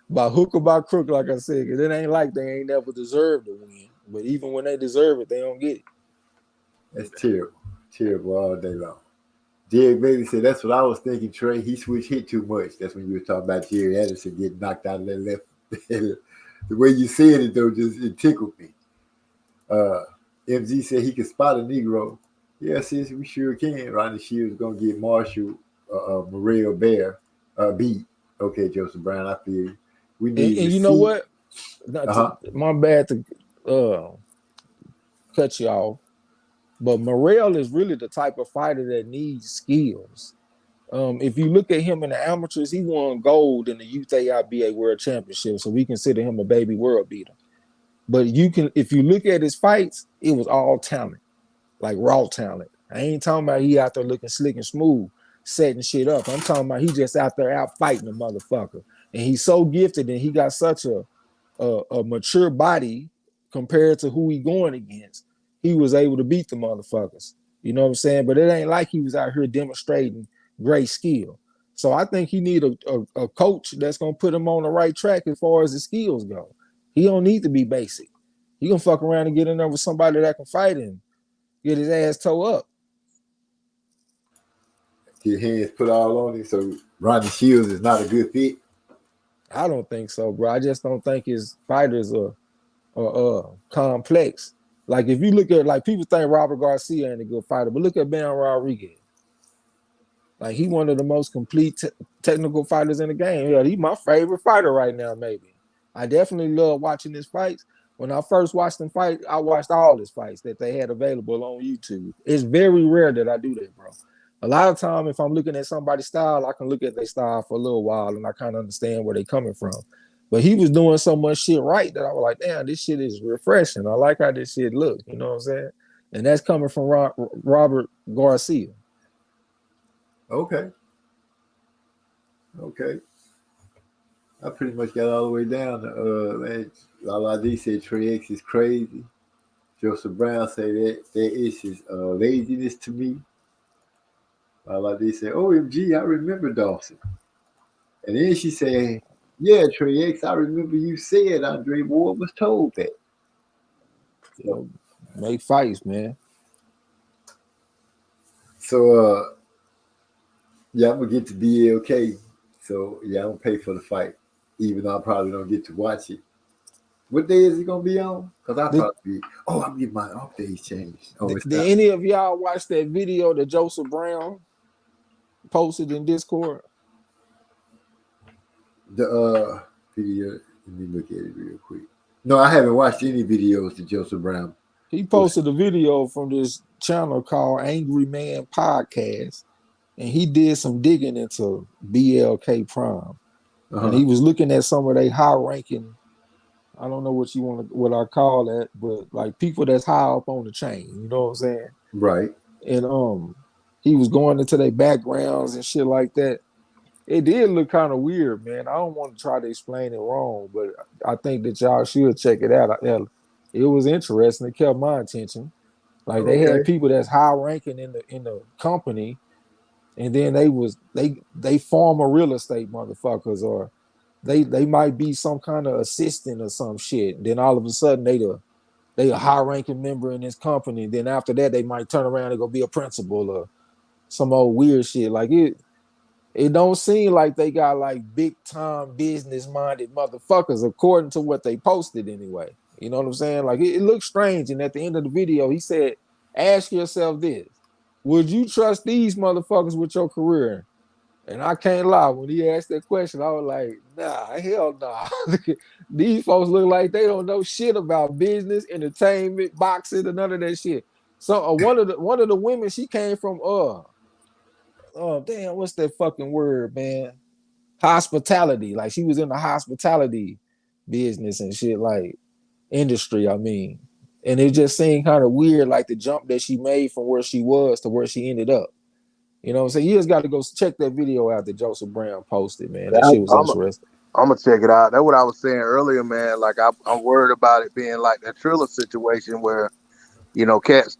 By hook or by crook, like I said, because it ain't like they ain't never deserved to win. But even when they deserve it, they don't get it. That's terrible all day long. Jerry Bailey said, that's what I was thinking, Trey. He switched hit too much. That's when you were talking about Jerry Anderson getting knocked out of that left. The way you said it, though, it tickled me. MZ said he could spot a Negro. Yeah, sis, we sure can. Ronnie Shields going to get Marshall Morrell Bear beat. Okay, Joseph Brown, I feel you. We need and you know what? My bad to cut you off. But Morrell is really the type of fighter that needs skills. If you look at him in the amateurs, he won gold in the Youth AIBA World Championship, so we consider him a baby world beater. But if you look at his fights, it was all talent, like raw talent. I ain't talking about he out there looking slick and smooth, setting shit up. I'm talking about he just out there out fighting a motherfucker. And he's so gifted and he got such a mature body compared to who he going against. He was able to beat the motherfuckers. You know what I'm saying? But it ain't like he was out here demonstrating great skill. So I think he need a coach that's going to put him on the right track as far as the skills go. He don't need to be basic. He gonna fuck around and get in there with somebody that can fight him, get his ass toe up. Get hands put all on him. So Ronnie Shields is not a good fit. I don't think so, bro. I just don't think his fighters are complex. Like if you look at, like, people think Robert Garcia ain't a good fighter, but look at Ben Rodriguez. Like, he one of the most complete technical fighters in the game. Yeah, he's my favorite fighter right now, maybe. I definitely love watching his fights. When I first watched him fight, I watched all his fights that they had available on YouTube. It's very rare that I do that, bro. A lot of time, if I'm looking at somebody's style, I can look at their style for a little while and I kind of understand where they're coming from. But he was doing so much shit right that I was like, damn, this shit is refreshing. I like how this shit look. You know what I'm saying? And that's coming from Robert Garcia. Okay. I pretty much got all the way down. Lala D said Trey X is crazy. Joseph Brown said that is his laziness to me. Lala D said, OMG, I remember Dawson. And then she said, yeah, Trey X, I remember you said Andre Ward was told that. So, make fights, man. So, yeah, I'm going to get to BLK. So, yeah, I'm going to pay for the fight, even though I probably don't get to watch it. What day is it going to be on? Because I'll probably be, I'm getting my off days changed. Did any of y'all watch that video that Joseph Brown posted in Discord? The video, let me look at it real quick. No, I haven't watched any videos to Joseph Brown. He posted a video from this channel called Angry Man Podcast, and he did some digging into BLK Prime. And he was looking at some of their high-ranking, I don't know what I call that, but like people that's high up on the chain, you know what I'm saying? Right. And he was going into their backgrounds and shit like that. It did look kind of weird, man. I don't want to try to explain it wrong, but I think that y'all should check it out. It was interesting. It kept my attention. Like they had people that's high ranking in the company, and then they former real estate motherfuckers, or they might be some kind of assistant or some shit. And then all of a sudden they a high ranking member in this company. Then after that they might turn around and go be a principal or some old weird shit. Like it don't seem like they got like big time business minded motherfuckers according to what they posted anyway. You know what I'm saying? Like it looks strange. And at the end of the video, he said, ask yourself this: would you trust these motherfuckers with your career? And I can't lie, when he asked that question, I was like, nah, hell nah. These folks look like they don't know shit about business, entertainment, boxing, and none of that shit. So one of the women, she came from damn, what's that fucking word, man? Hospitality. Like she was in the hospitality business and shit, like industry, I mean. And it just seemed kind of weird, like the jump that she made from where she was to where she ended up. You know what I'm saying? You just got to go check that video out that Joseph Brown posted, man. That shit was interesting. I'm gonna check it out. That's what I was saying earlier, man. Like I'm worried about it being like that Triller situation where, cats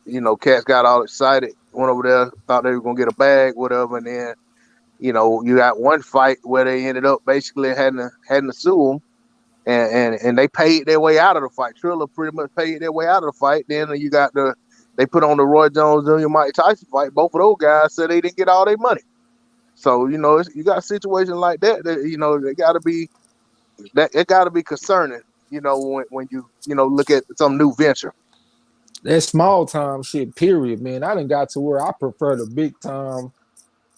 got all excited, went over there, thought they were gonna get a bag, whatever, and then, you got one fight where they ended up basically having to sue them, and they paid their way out of the fight. Triller pretty much paid their way out of the fight. Then you got they put on the Roy Jones Jr. Mike Tyson fight. Both of those guys said they didn't get all their money. So you got a situation like that. They got to be that. It got to be concerning. When you look at some new venture. That small time shit, period, man. I done got to where I prefer the big time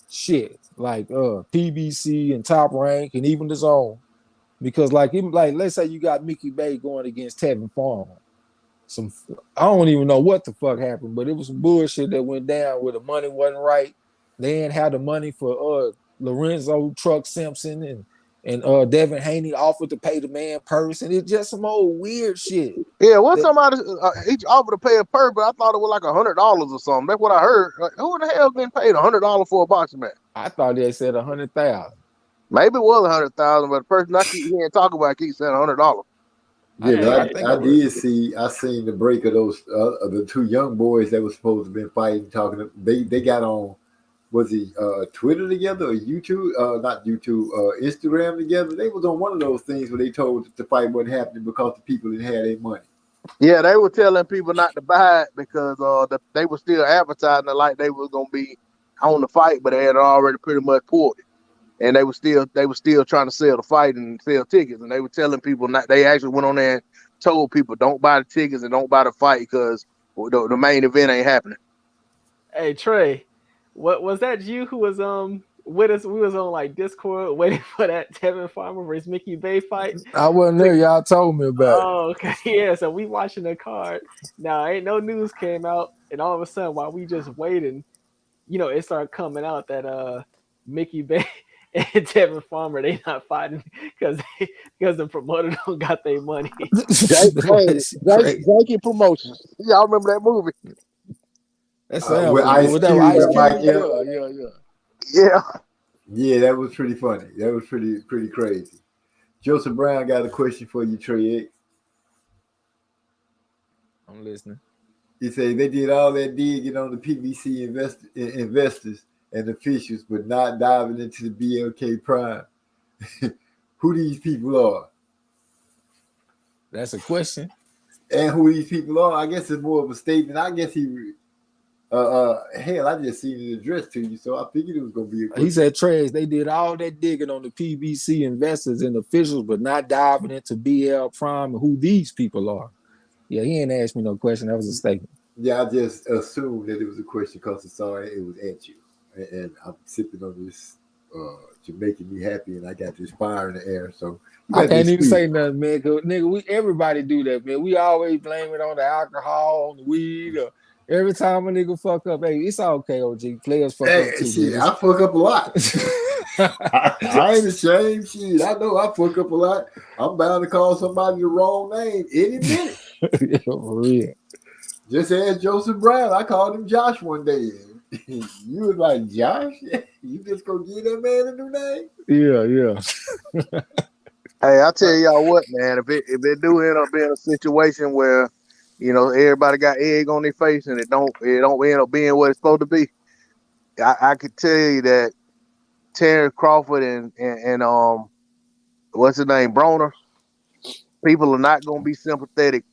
shit like PBC and Top Rank and even the Zone, because like let's say you got Mickey Bay going against Tevin Farmer. I don't even know what the fuck happened, but it was some bullshit that went down where the money wasn't right, They ain't had the money for Lorenzo Truck Simpson and Devin Haney offered to pay the man purse, and it's just some old weird shit. Yeah, what That- somebody he offered to pay a per, but I thought it was like $100 or something. That's what I heard. Like, who in the hell getting paid $100 for a boxing match? I thought they said 100,000. Maybe it was 100,000, but the person I keep hearing talk about keeps saying $100. Yeah, but I think I it was. did see. I seen the break of those the two young boys that was supposed to be fighting. Talking, they got on. Was he Twitter together or YouTube? Not YouTube. Instagram together. They was on one of those things where they told the fight wasn't happening because the people didn't have their money. Yeah, they were telling people not to buy it because they were still advertising it like they was gonna be on the fight, but they had already pretty much pulled it, and they were still trying to sell the fight and sell tickets, and they were telling people not. They actually went on there and told people don't buy the tickets and don't buy the fight because the main event ain't happening. Hey Trey, what was that you who was with us? We was on like Discord waiting for that Tevin Farmer versus Mickey Bay fight. I wasn't there. Y'all told me about it. Oh, okay, yeah. So we watching the card. Now ain't no news came out, and all of a sudden while we just waiting, it started coming out that Mickey Bay and Tevin Farmer they not fighting because the promoter don't got their money. Janky Promotions. Y'all remember that movie? That's with Ice was that Cube Ice and Mike Cube? Epps. Yeah. Yeah. Yeah, that was pretty funny. That was pretty crazy. Joseph Brown got a question for you, Trey X. I'm listening. He said they did all that digging on the PBC investors and officials, but not diving into the BLK Prime. Who these people are, That's a question. and who these people are. I guess it's more of a statement. I guess he. Hell, I just seen it addressed to you, so I figured it was gonna be a question. He said, Trez, they did all that digging on the PBC investors and officials, but not diving into BL Prime and who these people are. Yeah, he ain't asked me no question. That was a statement. Yeah, I just assumed that it was a question because I saw it was at you, and I'm sipping on this Jamaican me happy, and I got this fire in the air. So I can't even say nothing, man. 'Cause, nigga, everybody do that, man. We always blame it on the alcohol, on the weed, or every time a nigga fuck up. Hey, it's all okay, OG. Players fuck up too. Shit, I fuck up a lot. I ain't ashamed. Shit, I know I fuck up a lot. I'm bound to call somebody the wrong name any minute. Yeah, for real. Just as Joseph Brown, I called him Josh one day. You was like, Josh? You just gonna give that man a new name? Yeah. Hey, I tell y'all what, man. If it do end up being a situation where everybody got egg on their face and it don't end up being what it's supposed to be, I could tell you that Terrence Crawford and what's his name, Broner, people are not gonna be sympathetic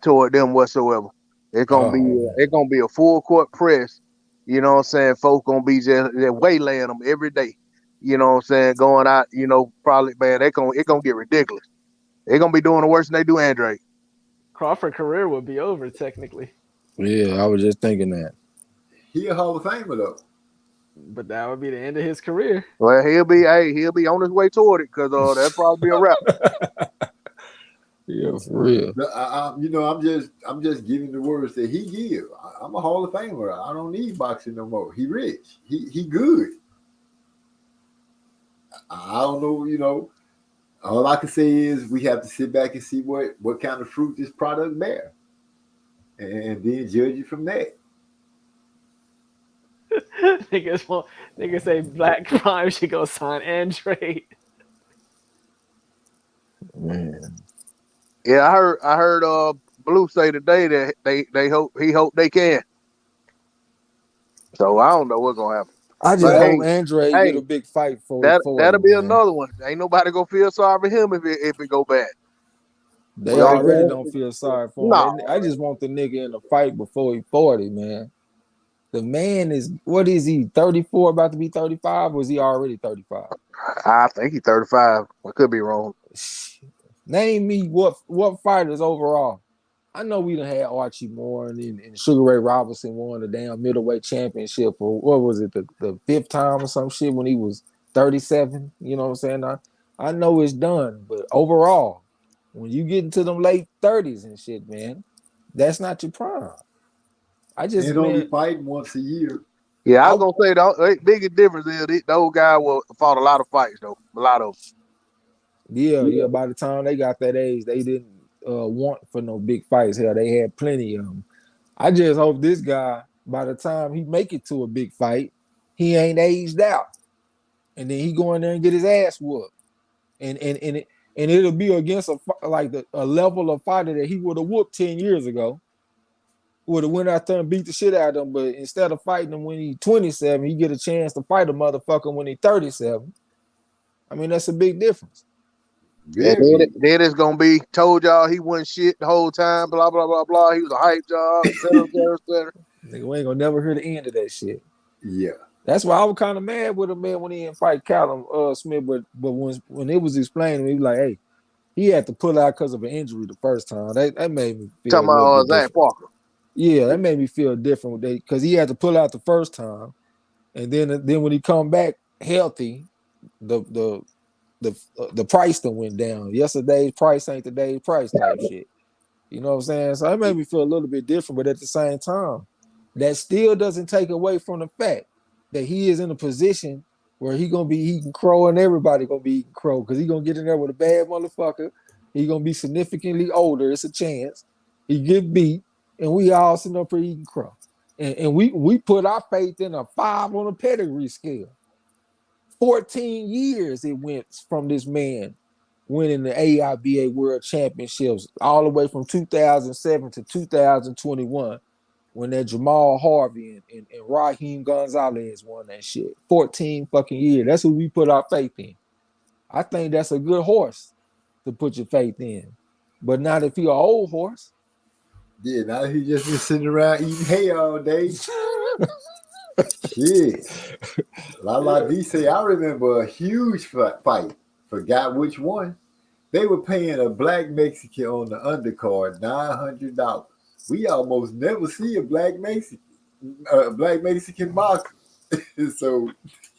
toward them whatsoever. It's gonna be a full court press. You know what I'm saying? Folks gonna be just waylaying them every day. You know what I'm saying? Going out, probably, man, it's gonna get ridiculous. They're gonna be doing the worse than they do Andre. Crawford career would be over technically. Yeah, I was just thinking that. He a Hall of Famer though. But that would be the end of his career. Well, he'll be on his way toward it because that'll probably be a wrap. Yeah, for real. I'm just giving the words that he give. I'm a Hall of Famer. I don't need boxing no more. He rich. He good. I don't know. All I can say is we have to sit back and see what kind of fruit this product bear, and then judge it from that. Niggas say Black Prime should go sign Andre. Man. Yeah, I heard Blue say today that he hope they can. So I don't know what's gonna happen. I just But, hope Andre get a big fight for that'll be man. another one. Ain't nobody gonna feel sorry for him if it go bad. They already don't feel sorry for him. No. I just want the nigga in the fight before he 40, man. The man is, what is he, 34, about to be 35, or is he already 35? I think he's 35. I could be wrong. Name me what fighters overall. I know we done had Archie Moore and Sugar Ray Robinson won the damn middleweight championship for, what was it, the fifth time or some shit when he was 37. You know what I'm saying? I know it's done, but overall, when you get into them late 30s and shit, man, that's not your prime. Only fighting once a year. Yeah, I was gonna say the biggest difference is those guys fought a lot of fights though. A lot of Yeah. By the time they got that age, they didn't want for no big fights. Hell, they had plenty of them. I just hope this guy, by the time he make it to a big fight, he ain't aged out, and then he go in there and get his ass whooped, and it'll be against a level of fighter that he would have whooped 10 years ago. Would have went out there and beat the shit out of him, but instead of fighting him when he's 27, he get a chance to fight a motherfucker when he's 37. I mean, that's a big difference. and then it's gonna be told y'all he wasn't shit the whole time, blah blah blah blah. He was a hype job, etc. Nigga, we ain't gonna never hear the end of that shit. Yeah. That's why I was kind of mad with him, man, when he didn't fight Callum Smith. But when it was explained, he was like, hey, he had to pull out because of an injury the first time. That made me feel Talking about Zach Parker. Yeah, that made me feel different because he had to pull out the first time, and then when he come back healthy, the price done went down. Yesterday's price ain't today's price type shit. You know what I'm saying? So it made me feel a little bit different, but at the same time, that still doesn't take away from the fact that he is in a position where he gonna be eating crow and everybody gonna be eating crow because he gonna get in there with a bad motherfucker. He gonna be significantly older. It's a chance. He get beat, and we all sitting up here eating crow. And we put our faith in a 5 on a pedigree scale. 14 years it went from this man winning the AIBA World Championships all the way from 2007 to 2021 when that Jamal Harvey and Raheem Gonzalez won that shit. 14 fucking years. That's who we put our faith in. I think that's a good horse to put your faith in. But not if you're an old horse. Yeah, now he just been sitting around eating hay all day. Shit. Lala D say, I remember a huge fight. Forgot which one. They were paying a black Mexican on the undercard $900. We almost never see a black Mexican boxer. So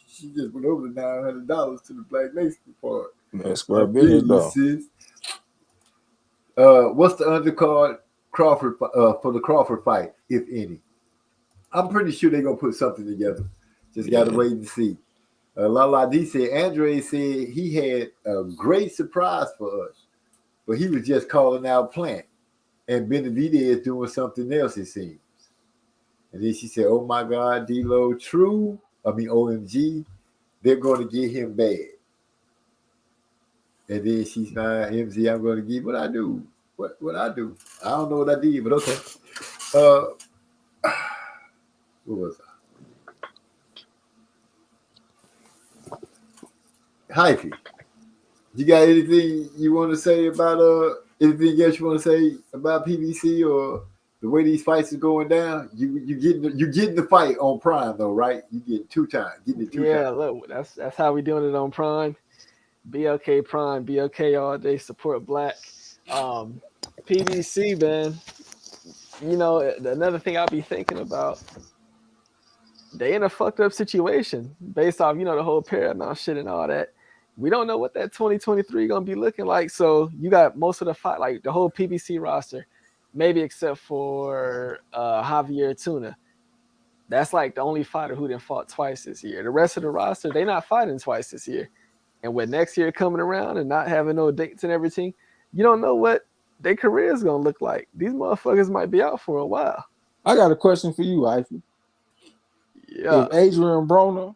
she just went over the $900 to the black Mexican part. That's square business though. What's the undercard Crawford for the Crawford fight, if any? I'm pretty sure they're gonna put something together. Just gotta wait and see. Lala D said Andre said he had a great surprise for us, but he was just calling out Plant, and Benavidez doing something else, it seems. And then she said, "Oh my God, D-Lo, true. I mean, OMG, they're going to get him bad." And then she's like, "MZ, I'm going to give what I do. What I do? I don't know what I did, but okay." What was I? Hyphy, you got anything you want to say about anything else you want to say about PBC or the way these fights are going down? You getting the fight on Prime though, right? You get 2 times. Getting it 2 times. Yeah, look, that's how we doing it on Prime. BLK Prime, BLK all day, support black. PBC, man. You know, another thing I'll be thinking about, they in a fucked up situation based off, you know, the whole Paramount shit and all that. We don't know what that 2023 gonna be looking like. So you got most of the fight, like the whole PBC roster, maybe except for Javier Tuna. That's like the only fighter who didn't fought twice this year. The rest of the roster, they not fighting twice this year. And with next year coming around and not having no dates and everything, you don't know what their career is gonna look like. These motherfuckers might be out for a while. I got a question for you, Ivy. Yeah. If Adrian Broner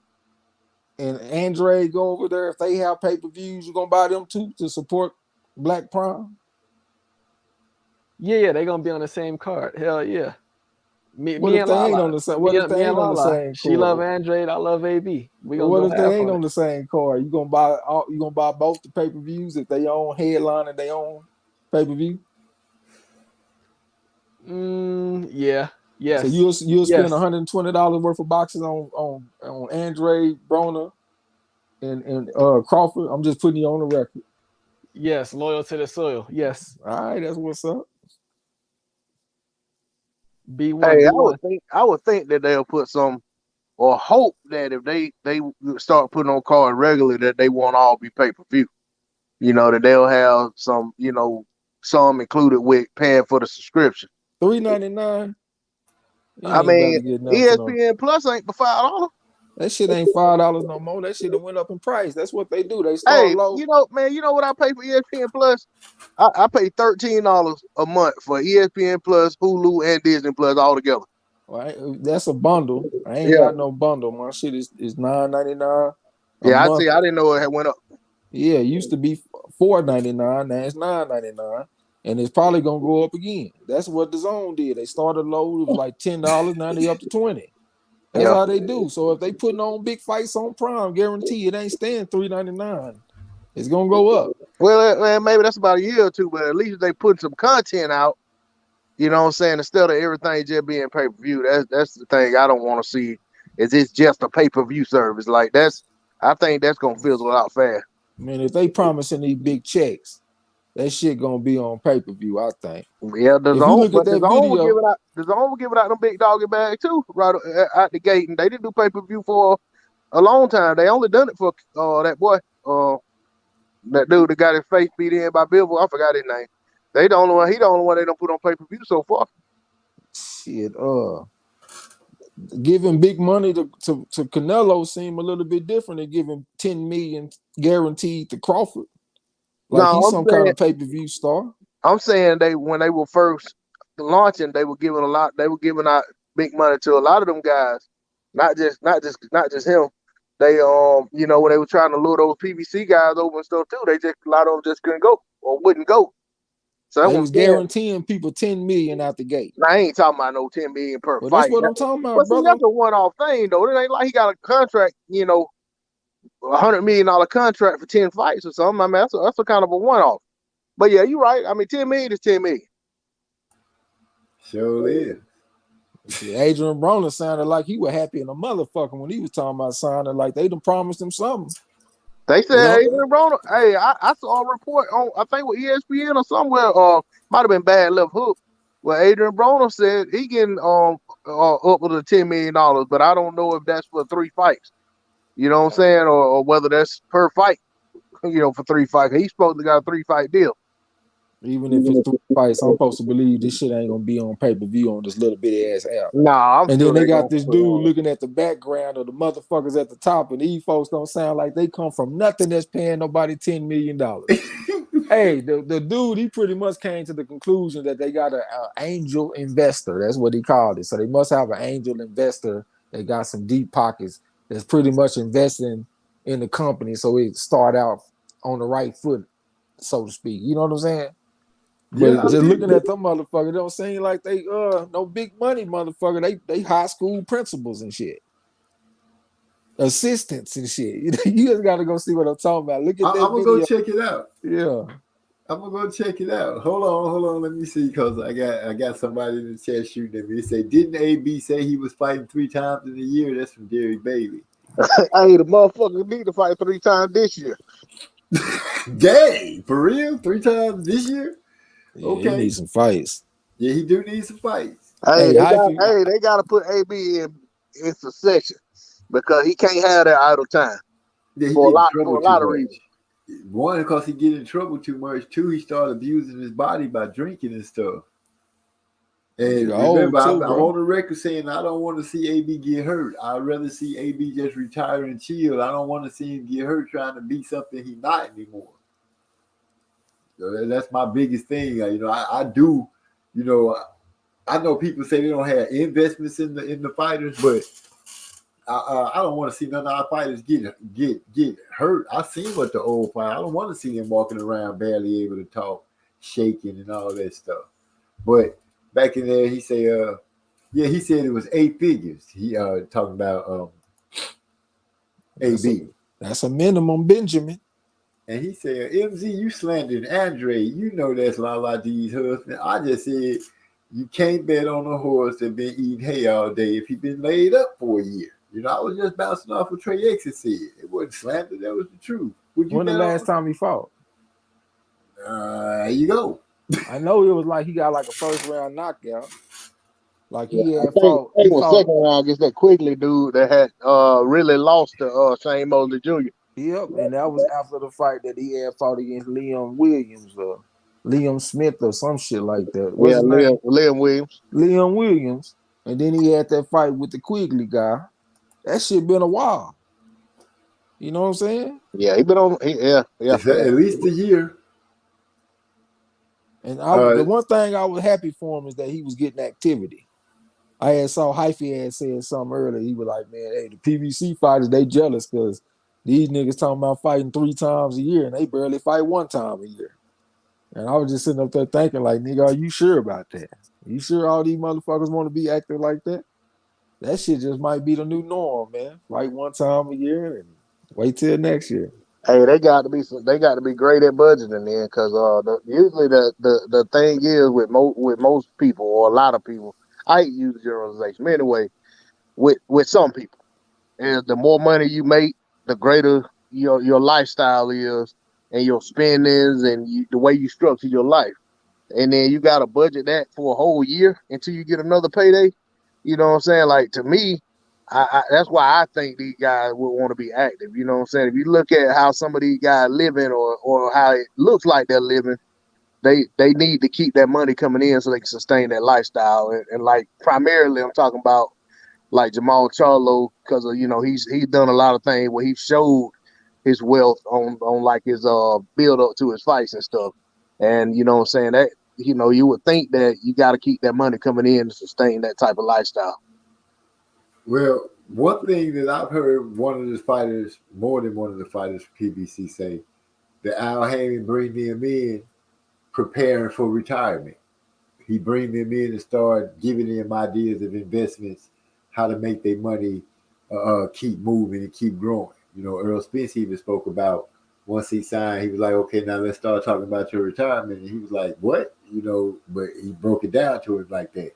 and Andre go over there, if they have pay-per-views, you gonna buy them too to support Black Prime? Yeah, they're gonna be on the same card. Hell yeah. What if they ain't on the same? What if they ain't on the same card? She love Andre, I love AB. What if they ain't on the same card? You gonna buy both the pay-per-views if they own headline and they own pay-per-view? Yeah. Yes. So you'll spend $120 worth of boxes on Andre, Broner, and Crawford. I'm just putting you on the record. Yes, loyal to the soil. Yes. All right, that's what's up. B1. Hey, B1. I would think that they'll put some, or hope that if they start putting on cards regularly, that they won't all be pay-per-view. You know, that they'll have some, you know, some included with paying for the subscription. $3.99. You I ain't about mean, to get nothing for no. ESPN Plus ain't for $5. That shit ain't $5 no more. That shit done went up in price. That's what they do. They start Hey, low. you know, man, you know what I pay for ESPN Plus? I pay $13 a month for ESPN Plus, Hulu, and Disney Plus all together. Right? That's a bundle. I ain't Yeah. got no bundle. My shit is $9.99 a Yeah, I month. see. I didn't know it had went up. Yeah, it used to be $4.99. Now it's $9.99, and it's probably gonna go up again. That's what the Zone did. They started low. It was like $10. Now they up to $20. That's Yeah. how they do. So if they putting on big fights on Prime, guarantee it ain't staying $3.99. It's gonna go up. Well, maybe that's about a year or two, but at least they put some content out. You know what I'm saying? Instead of everything just being pay per view, that's the thing I don't want to see. Is it's just a pay per view service? Like I think that's gonna fizzle out fast. I mean, if they promising these big checks, that shit gonna be on pay-per-view, I think. Yeah, If you look at that video, the Zone was giving out them big doggy bag too, right out the gate, and they didn't do pay per view for a long time. They only done it for that boy, that dude that got his face beat in by Bivol. I forgot his name. He the only one they don't put on pay per view so far. shit, giving big money to Canelo seem a little bit different than giving $10 million guaranteed to Crawford. Like No, he's some kind of pay-per-view star. I'm saying when they were first launching, they were giving out big money to a lot of them guys, not just him. They you know, when they were trying to lure those PBC guys over and stuff too, a lot of them just couldn't go or wouldn't go. So they was guaranteeing people $10 million out the gate. I ain't talking about no $10 million per Well, fight. that's what I'm talking about, But see, brother. that's a one-off thing though. It ain't like he got a contract, you know, $100 million contract for 10 fights or something. I mean, that's a kind of a one-off. But yeah, you're right. I mean, $10 million is $10 million. Sure is. See, Adrian Broner sounded like he was happy in a motherfucker when he was talking about signing. Like they done promised him something. They said, You know? Adrian Broner. Hey, I saw a report on, I think with ESPN or somewhere, might have been Bad Left Hook, where Adrian Broner said he getting up to $10 million, but I don't know if that's for 3 fights. You know what I'm saying, or whether that's per fight. You know, for 3 fights. He's supposed to got a 3-fight deal. Even if it's 3 fights, I'm supposed to believe this shit ain't gonna be on pay-per-view on this little bitty ass app. Nah, and then they got this dude looking at the background of the motherfuckers at the top, and these folks don't sound like they come from nothing that's paying nobody $10 million. Hey, the dude, he pretty much came to the conclusion that they got an angel investor. That's what he called it. So they must have an angel investor that got some deep pockets that's pretty much investing in the company, so it start out on the right foot, so to speak. You know what I'm saying? But Yeah, just looking at them motherfuckers, don't seem like they no big money motherfucker. They high school principals and shit, assistants and shit. You just gotta go see what I'm talking about. Look at that I'm gonna video. go check it out. Yeah, I'm gonna go check it out. Hold on. Let me see, because I got somebody in the chat shooting at me. They say, didn't AB say he was fighting 3 times in a year? That's from Derek Bailey. Hey, the motherfucker need to fight 3 times this year. Dang, for real? 3 times this year? yeah, Okay. he needs some fights. Yeah, he do need some fights. Hey, Hey, they got to put AB in succession because he can't have that idle time Yeah, he for a get in lot trouble of too much. reasons. One, because he get in trouble too much. 2, he started abusing his body by drinking and stuff. And remember, I'm on the record saying I don't want to see AB get hurt. I'd rather see AB just retire and chill. I don't want to see him get hurt trying to be something he's not anymore. So that's my biggest thing. You know, I do. You know, I know people say they don't have investments in the fighters, but I don't want to see none of our fighters get hurt. I seen what the old fight. I don't want to see them walking around barely able to talk, shaking and all that stuff. But back in there, he said it was 8 figures. He talking about AB. That's a minimum, Benjamin. And he said, MZ, you slandering Andre. You know that's Lala D's husband. I just said you can't bet on a horse that been eating hay all day if he been laid up for a year. You know, I was just bouncing off what Trey X said. It wasn't slander, that was the truth. When the last time he fought? There you go. I know it was like he got like a first round knockout. Like he had fought. He was second round against that Quigley dude that had really lost to Shane Mosley Jr. Yep, and that was after the fight that he had fought against Liam Williams or Liam Smith or some shit like that. What's his name? Liam Williams. Liam Williams. and then he had that fight with the Quigley guy. That shit been a while. You know what I'm saying? Yeah, he been on. Yeah. It's at least a year. And the one thing I was happy for him is that he was getting activity. I had saw Hyphy had said something earlier. He was like, man, hey, the PBC fighters, they jealous because these niggas talking about fighting 3 times a year and they barely fight 1 time a year. And I was just sitting up there thinking, like, nigga, are you sure about that? You sure all these motherfuckers want to be active like that? That shit just might be the new norm, man. Fight 1 time a year and wait till next year. Hey, they got to be great at budgeting then, because usually the thing is with most people or a lot of people, I hate to use generalization. But anyway, with some people, is the more money you make, the greater your lifestyle is, and your spendings and the way you structure your life. And then you got to budget that for a whole year until you get another payday. You know what I'm saying? Like, to me, that's why I think these guys would want to be active. You know what I'm saying? If you look at how some of these guys living or how it looks like they're living, they need to keep that money coming in so they can sustain that lifestyle. And like, primarily, I'm talking about like Jamal Charlo, because he's done a lot of things where he showed his wealth on like his build up to his fights and stuff. And you know what I'm saying, that you would think that you got to keep that money coming in to sustain that type of lifestyle. Well, one thing that I've heard more than one of the fighters for PBC say, that Al Haymon bring them in preparing for retirement. He bring them in and start giving them ideas of investments, how to make their money keep moving and keep growing. Earl Spence even spoke about, once he signed, he was like, okay, now let's start talking about your retirement. And he was like, what? But he broke it down to him like that.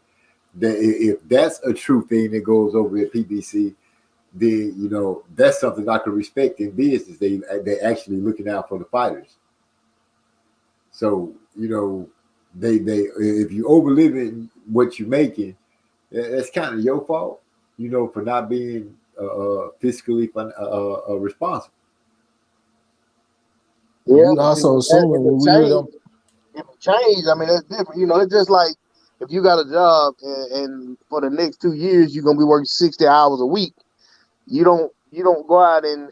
That if that's a true thing that goes over at PBC, then that's something I can respect in business. They're actually looking out for the fighters. So they if you overliving what you're making, that's kind of your fault. For not being fiscally responsible. Yeah, You also assuming when we hear them. If it change, I mean, that's different. It's just like if you got a job and for the next 2 years you're gonna be working 60 hours a week. You don't go out and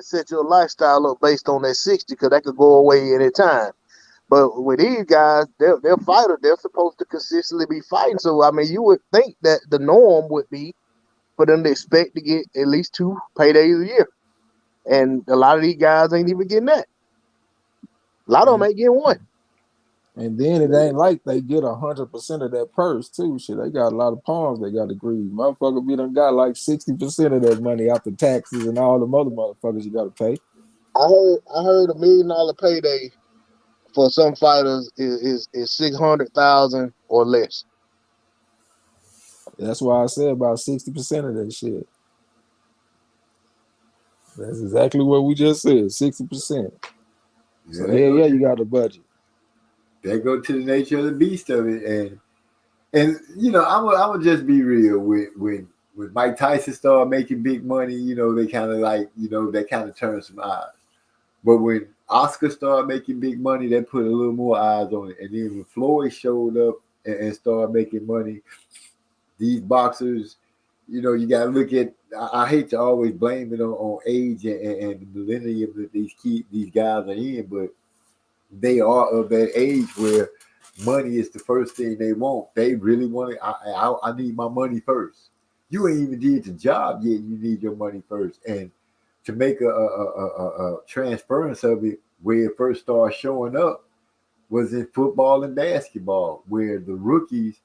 set your lifestyle up based on that 60, because that could go away any time. But with these guys, they're fighters. They're supposed to consistently be fighting. So I mean, you would think that the norm would be for them to expect to get at least 2 paydays a year, and a lot of these guys ain't even getting that. A lot of them ain't getting 1. And then it ain't like they get 100% of that purse too. Shit, they got a lot of palms they got to grease. Motherfucker, we done got like 60% of that money after taxes and all the other motherfuckers you got to pay. I heard $1 million payday for some fighters is $600,000 or less. That's why I said about 60% of that shit. That's exactly what we just said, 60%. So yeah, you got a budget. That go to the nature of the beast of it, and I'm gonna just be real. When Mike Tyson started making big money, they kind of like that kind of turned some eyes. But when Oscar started making big money, that put a little more eyes on it. And then when Floyd showed up and started making money, these boxers, you got to look at. I hate to always blame it on age and the millennium that these guys are in, but they are of that age where money is the first thing they want. They really want it. I need my money first. You ain't even did the job yet. You need your money first. And to make a transference of it, where it first started showing up was in football and basketball, where the rookies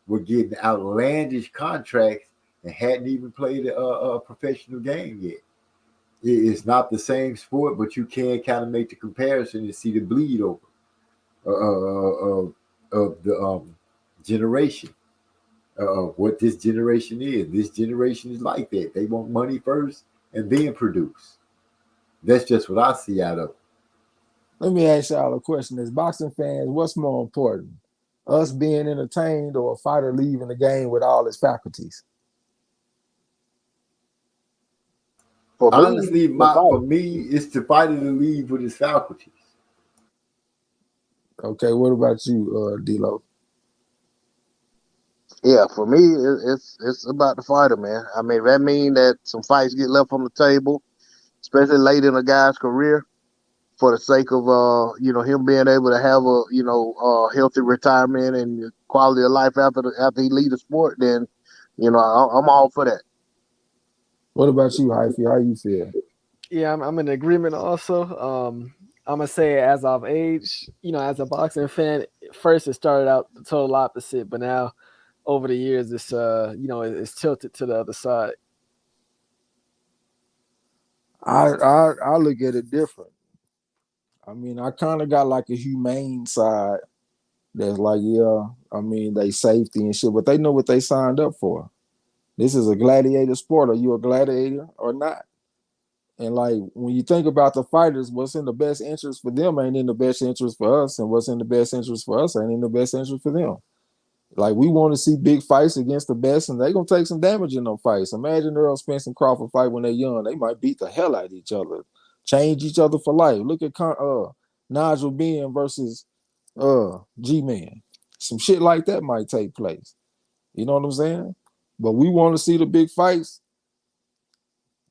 were getting outlandish contracts and hadn't even played a professional game yet. It's not the same sport, but you can kind of make the comparison and see the bleed over of the generation of what this generation is. This generation is like that. They want money first and then produce. That's just what I see out of it. Let me ask y'all a question. As boxing fans, what's more important? Us being entertained or a fighter leaving the game with all his faculties? Honestly, for me, it's the fighter to leave with his faculties. Okay, what about you, D-Lo? Yeah, for me, it's about the fighter, man. I mean, that mean that some fights get left on the table, especially late in a guy's career, for the sake of him being able to have a healthy retirement and quality of life after he leave the sport. Then, I'm all for that. What about you, Hyphy? How you feel? Yeah, I'm in agreement also. I'm gonna say as I've aged, as a boxing fan, first it started out the total opposite, but now over the years it's tilted to the other side. I look at it different. I mean, I kind of got like a humane side that's like, yeah, I mean, they safety and shit, but they know what they signed up for. This is a gladiator sport. Are you a gladiator or not? And like when you think about the fighters, what's in the best interest for them ain't in the best interest for us, and what's in the best interest for us ain't in the best interest for them. Like we want to see big fights against the best, and they're gonna take some damage in those fights. Imagine Earl Spence and Crawford fight when they're young; they might beat the hell out of each other, change each other for life. Look at Nigel Benn versus G-Man. Some shit like that might take place. You know what I'm saying? But we want to see the big fights.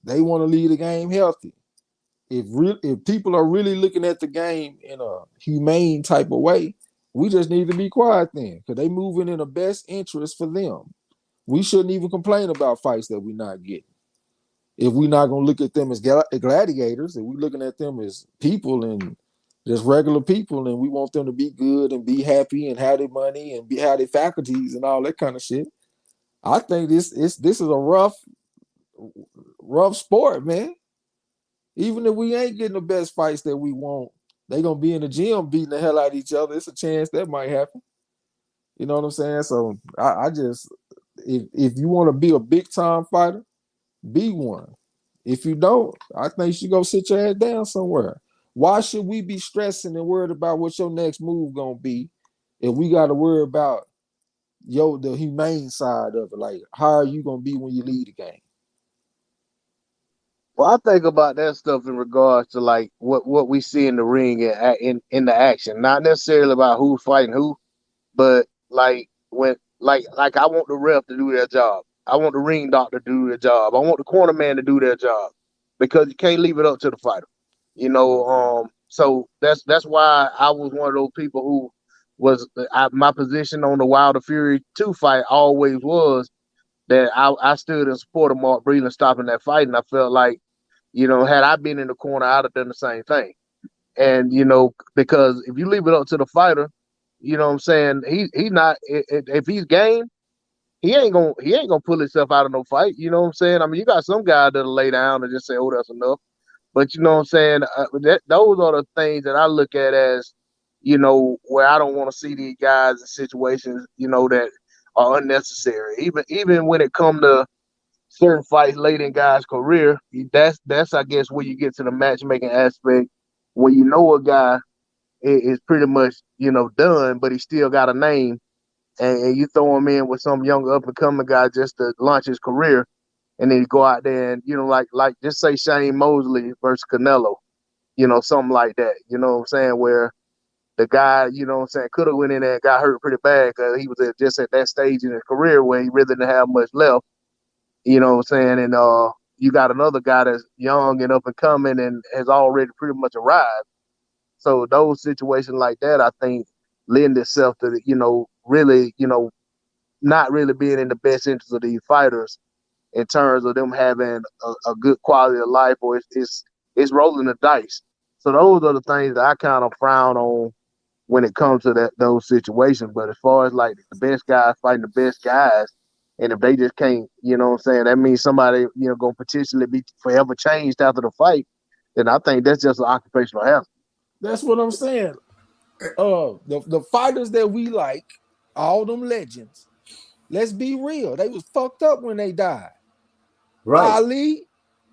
They want to leave the game healthy. If people are really looking at the game in a humane type of way, we just need to be quiet then, because they moving in the best interest for them. We shouldn't even complain about fights that we're not getting. If we're not gonna look at them as gladiators, if we're looking at them as people and just regular people, and we want them to be good and be happy and have their money and have their faculties and all that kind of shit. I think this is a rough sport, man. Even if we ain't getting the best fights that we want, they gonna be in the gym beating the hell out of each other. It's a chance that might happen. You know what I'm saying? So I just, if you want to be a big time fighter, be one. If you don't, I think you should go sit your ass down somewhere. Why should we be stressing and worried about what your next move gonna be if we got to worry about the humane side of it? Like, how are you gonna be when you leave the game? Well, I think about that stuff in regards to like what we see in the ring and in the action, not necessarily about who's fighting who, but like when like I want the ref to do their job. I want the ring doctor to do their job. I want the corner man to do their job, because you can't leave it up to the fighter. So that's why I was one of those people who my position on the Wilder Fury 2 fight always was that I stood in support of Mark Breland stopping that fight, and I felt like, had I been in the corner, I'd have done the same thing. And because if you leave it up to the fighter, you know what I'm saying, he's not, if he's game, he ain't gonna pull himself out of no fight. You know what I'm saying? I mean, you got some guy that'll lay down and just say, "Oh, that's enough." But you know what I'm saying? Those are the things that I look at as, where I don't want to see these guys in situations, that are unnecessary. Even when it come to certain fights late in guys' career, that's I guess where you get to the matchmaking aspect, when a guy is pretty much done, but he still got a name, and you throw him in with some young up and coming guy just to launch his career, and then you go out there and like just say Shane Mosley versus Canelo, something like that. You know what I'm saying? Where the guy, could have went in there and got hurt pretty bad because he was just at that stage in his career where he really didn't have much left. You know what I'm saying? And you got another guy that's young and up and coming and has already pretty much arrived. So those situations like that, I think, lend itself to really, not really being in the best interest of these fighters in terms of them having a good quality of life, or it's rolling the dice. So those are the things that I kind of frown on when it comes to those situations. But as far as like the best guys fighting the best guys, and if they just can't, what I'm saying, that means somebody, gonna potentially be forever changed after the fight, then I think that's just an occupational hazard. That's what I'm saying. The fighters that we like, all them legends, let's be real, they was fucked up when they died. Right. Ali,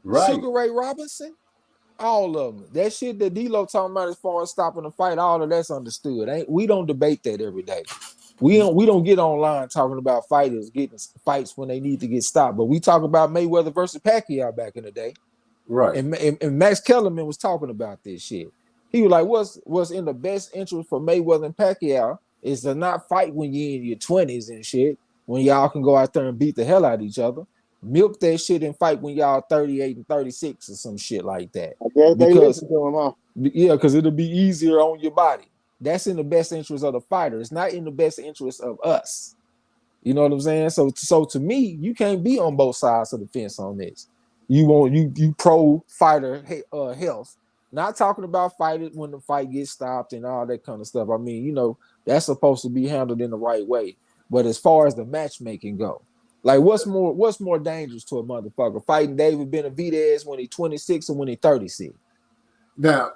Right. Sugar Ray Robinson, all of them. That shit that D-Lo talking about as far as stopping the fight, all of that's understood. We don't debate that every day. We don't get online talking about fighters getting fights when they need to get stopped, but we talk about Mayweather versus Pacquiao back in the day. Right. And Max Kellerman was talking about this shit. He was like, what's in the best interest for Mayweather and Pacquiao is to not fight when you're in your 20s and shit, when y'all can go out there and beat the hell out of each other. Milk that shit and fight when y'all 38 and 36 or some shit like that. I guess they Because listen to him, huh? yeah, because it'll be easier on your body. That's in the best interest of the fighter. It's not in the best interest of us. You know what I'm saying? So to me, you can't be on both sides of the fence on this. You pro fighter health. Not talking about fighting when the fight gets stopped and all that kind of stuff. I mean, you know, that's supposed to be handled in the right way. But as far as the matchmaking go, like what's more dangerous to a motherfucker? Fighting David Benavidez when he's 26 or when he's 36? Now,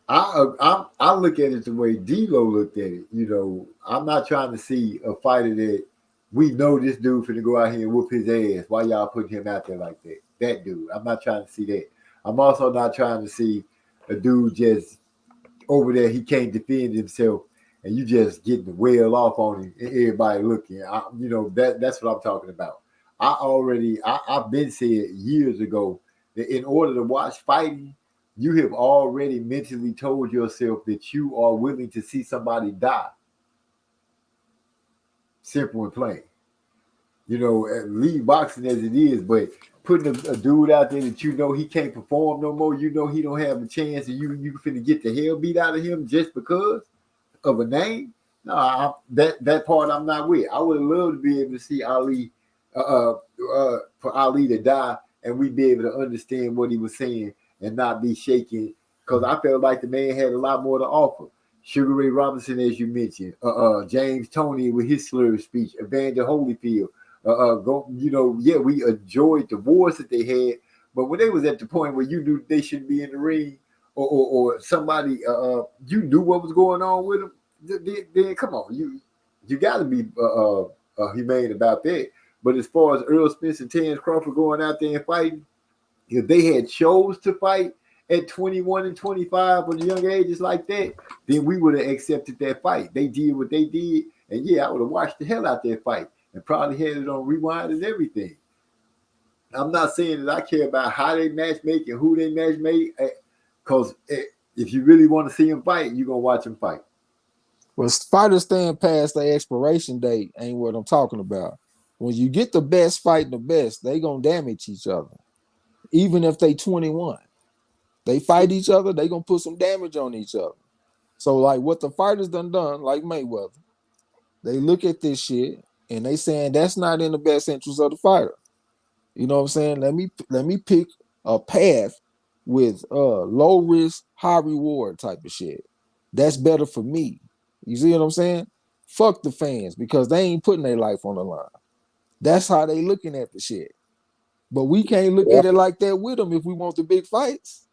I look at it the way D-Lo looked at it. You know, I'm not trying to see a fighter that we know this dude finna go out here and whoop his ass. Why y'all putting him out there like that? That dude. I'm not trying to see that. I'm also not trying to see a dude just over there, he can't defend himself, and you just getting the well off on him and everybody looking. You know, that's what I'm talking about. I've been said years ago that in order to watch fighting, you have already mentally told yourself that you are willing to see somebody die. Simple and plain. You know, leave boxing as it is, but putting a dude out there that you know he can't perform no more, you know he don't have a chance, and you finna get the hell beat out of him just because of a name. No, that part I'm not with. I would have loved to be able to see Ali, for Ali to die, and we'd be able to understand what he was saying and not be shaking, because I felt like the man had a lot more to offer. Sugar Ray Robinson, as you mentioned, James Toney with his slurred speech, Evander Holyfield. We enjoyed the wars that they had, but when they was at the point where you knew they shouldn't be in the ring, or somebody, you knew what was going on with them, then come on, you got to be humane about that. But as far as Earl Spence and Terence Crawford going out there and fighting, if they had chose to fight at 21 and 25 or the young ages like that, then we would have accepted that fight. They did what they did, and yeah, I would have watched the hell out that fight and probably had it on rewind and everything. I'm not saying that I care about how they match make and who they match make, because if you really want to see them fight, you're going to watch them fight. Well, fighters staying past their expiration date ain't what I'm talking about. When you get the best fighting the best, they going to damage each other. Even if they 21. They fight each other, they going to put some damage on each other. So, like what the fighters done, like Mayweather, they look at this shit and they saying that's not in the best interest of the fighter. You know what I'm saying? Let me pick a path with low risk, high reward type of shit. That's better for me. You see what I'm saying? Fuck the fans, because they ain't putting their life on the line. That's how they looking at the shit. But we can't look at it like that with them if we want the big fights.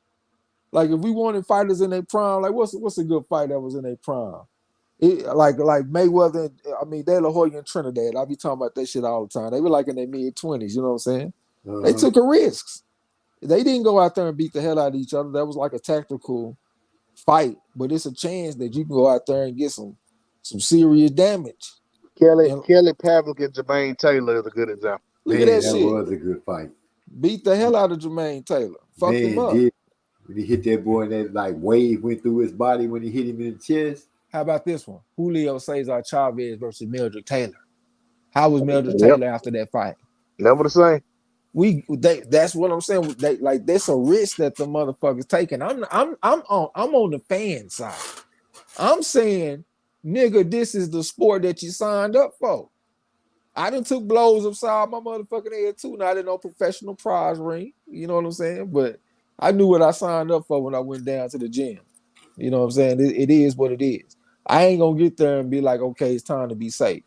Like if we wanted fighters in their prime, like what's a good fight that was in their prime? Like Mayweather, De La Hoya and Trinidad. I be talking about that shit all the time. They were like in their mid-20s, you know what I'm saying? They took a risk. They didn't go out there and beat the hell out of each other. That was like a tactical fight, but it's a chance that you can go out there and get some serious damage. Kelly Pavlik and Jermaine Taylor is a good example. Look at that shit. That was a good fight. Beat the hell out of Jermaine Taylor. Fucked him up. When he hit that boy and that like wave went through his body when he hit him in the chest. How about this one? Julio Cesar Chavez versus Mildred Taylor. How was Mildred Taylor after that fight? Never the same. That's what I'm saying. There's a risk that the motherfuckers taking. I'm on the fan side. I'm saying, nigga, this is the sport that you signed up for. I done took blows upside my motherfucking head too. Not in no professional prize ring. You know what I'm saying? But I knew what I signed up for when I went down to the gym. You know what I'm saying? It is what it is. I ain't gonna get there and be like, okay, it's time to be safe.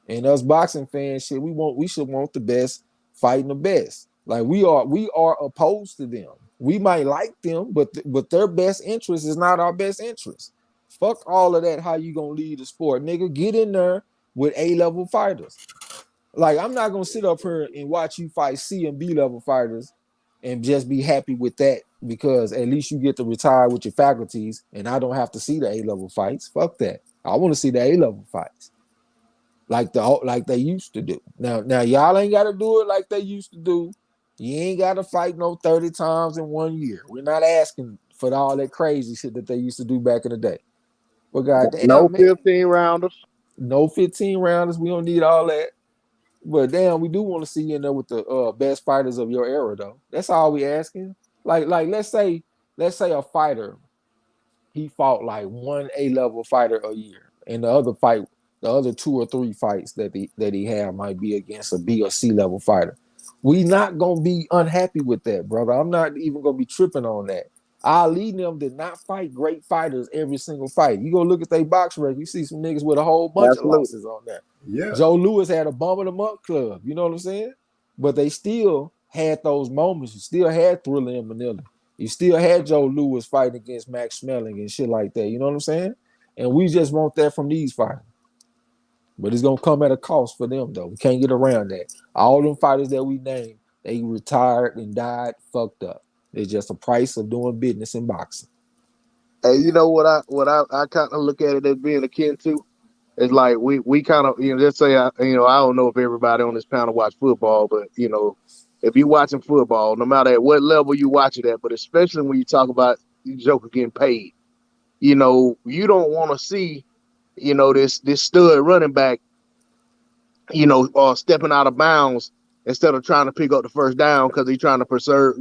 And us boxing fans, shit, we should want the best fighting the best. Like we are opposed to them. We might like them, but their best interest is not our best interest. Fuck all of that. How you gonna lead the sport, nigga? Get in there with A-level fighters. Like I'm not gonna sit up here and watch you fight C and B-level fighters and just be happy with that, because at least you get to retire with your faculties and I don't have to see the A-level fights. Fuck that. I want to see the A-level fights like they used to do. Now y'all ain't got to do it like they used to do. You ain't got to fight no 30 times in 1 year. We're not asking for all that crazy shit that they used to do back in the day. But goddamn, no man. 15 rounders. No 15 rounders. We don't need all that. But damn, we do want to see you in there with the best fighters of your era, though. That's all we asking. Like let's say a fighter, he fought like one A-level fighter a year, and the other 2 or 3 fights that he had might be against a B or C level fighter. We not gonna be unhappy with that, brother. I'm not even gonna be tripping on that. Ali and them did not fight great fighters every single fight. You go look at their box record, you see some niggas with a whole bunch of Absolutely. losses on there. Yeah. Joe Louis had a bum of the month club. You know what I'm saying? But they still had those moments. You still had Thriller in Manila. You still had Joe Louis fighting against Max Schmeling and shit like that. You know what I'm saying? And we just want that from these fighters. But it's gonna come at a cost for them, though. We can't get around that. All them fighters that we named, they retired and died fucked up. It's just a price of doing business in boxing. Hey, you know what I kind of look at it as being akin to? It's like we kind of, let's say, I don't know if everybody on this panel watch football, but, if you're watching football, no matter at what level you watch it at, but especially when you talk about Joker getting paid, you don't want to see, this stud running back, stepping out of bounds instead of trying to pick up the first down because he's trying to preserve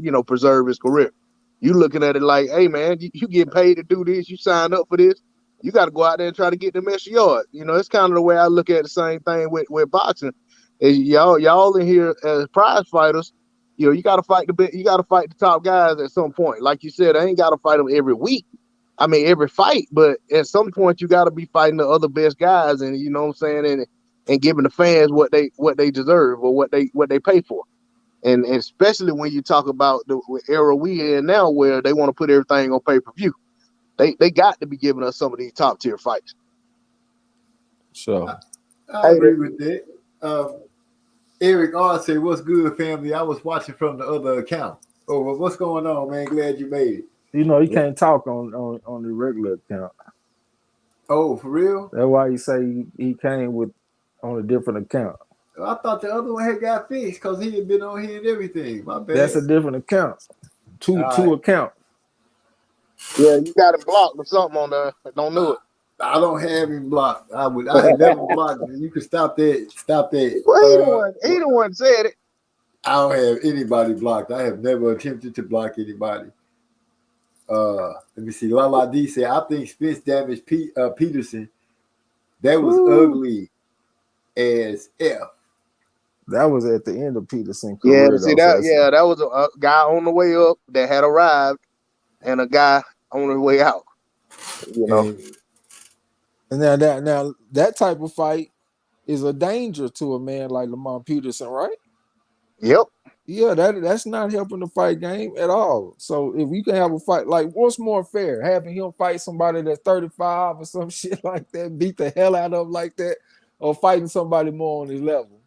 his career. You looking at it like, hey, man, you get paid to do this. You signed up for this. You got to go out there and try to get them extra yards. It's kind of the way I look at the same thing with boxing. Is y'all in here as prize fighters, you got to fight the top guys at some point. Like you said, I ain't got to fight them every week. I mean, every fight, but at some point you got to be fighting the other best guys, and you know what I'm saying, and giving the fans what they deserve or what they pay for. And especially when you talk about the era we in now, where they want to put everything on pay-per-view, they got to be giving us some of these top tier fights. So I agree with that. Eric R said, "What's good, family? I was watching from the other account. Oh, well, what's going on, man? Glad you made it. he can't talk on the regular account. Oh, for real? That's why he say he came on a different account. I thought the other one had got fixed because he had been on here and everything. My bad. That's a different account. Two account. Yeah, you got him blocked or something on there. Don't know it. I don't have him blocked. I had never blocked him. You can stop that. Stop that. Well, he the one said it. I don't have anybody blocked. I have never attempted to block anybody. Let me see. Lala D said, I think Spence damaged Peterson. That was ugly as F. That was at the end of Peterson career. Yeah, see that. Yeah, that was a guy on the way up that had arrived, and a guy on the way out. And now that type of fight is a danger to a man like Lamont Peterson, right? Yep. Yeah, that's not helping the fight game at all. So if you can have a fight, like, what's more fair? Having him fight somebody that's 35 or some shit like that, beat the hell out of him like that, or fighting somebody more on his level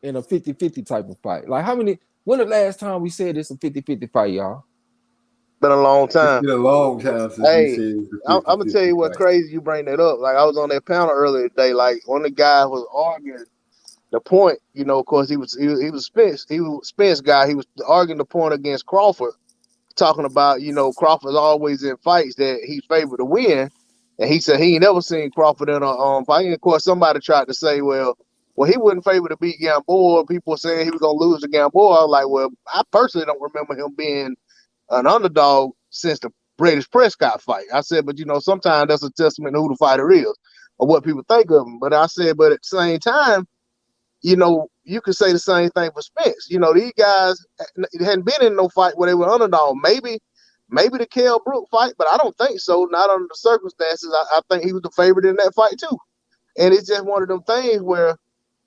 in a 50-50 type of fight? Like, when the last time we said it's a 50-50 fight, y'all? Been a long time. It's been a long time since we said I'm gonna tell you what crazy you bring that up. Like, I was on that panel earlier today. Like, one of the guys was arguing the point. Of course, he was Spence. He was Spence guy. He was arguing the point against Crawford, talking about Crawford's always in fights that he's favored to win, and he said he ain't never seen Crawford in a fight. And of course, somebody tried to say, well, he wasn't favored to beat Gamboa. People were saying he was gonna lose to Gamboa. I was like, well, I personally don't remember him being an underdog since the British Prescott fight. I said, but sometimes that's a testament to who the fighter is or what people think of him. But I said, but at the same time, you could say the same thing for Spence. These guys hadn't been in no fight where they were underdog. Maybe the Kell Brook fight, but I don't think so. Not under the circumstances. I think he was the favorite in that fight too. And it's just one of them things where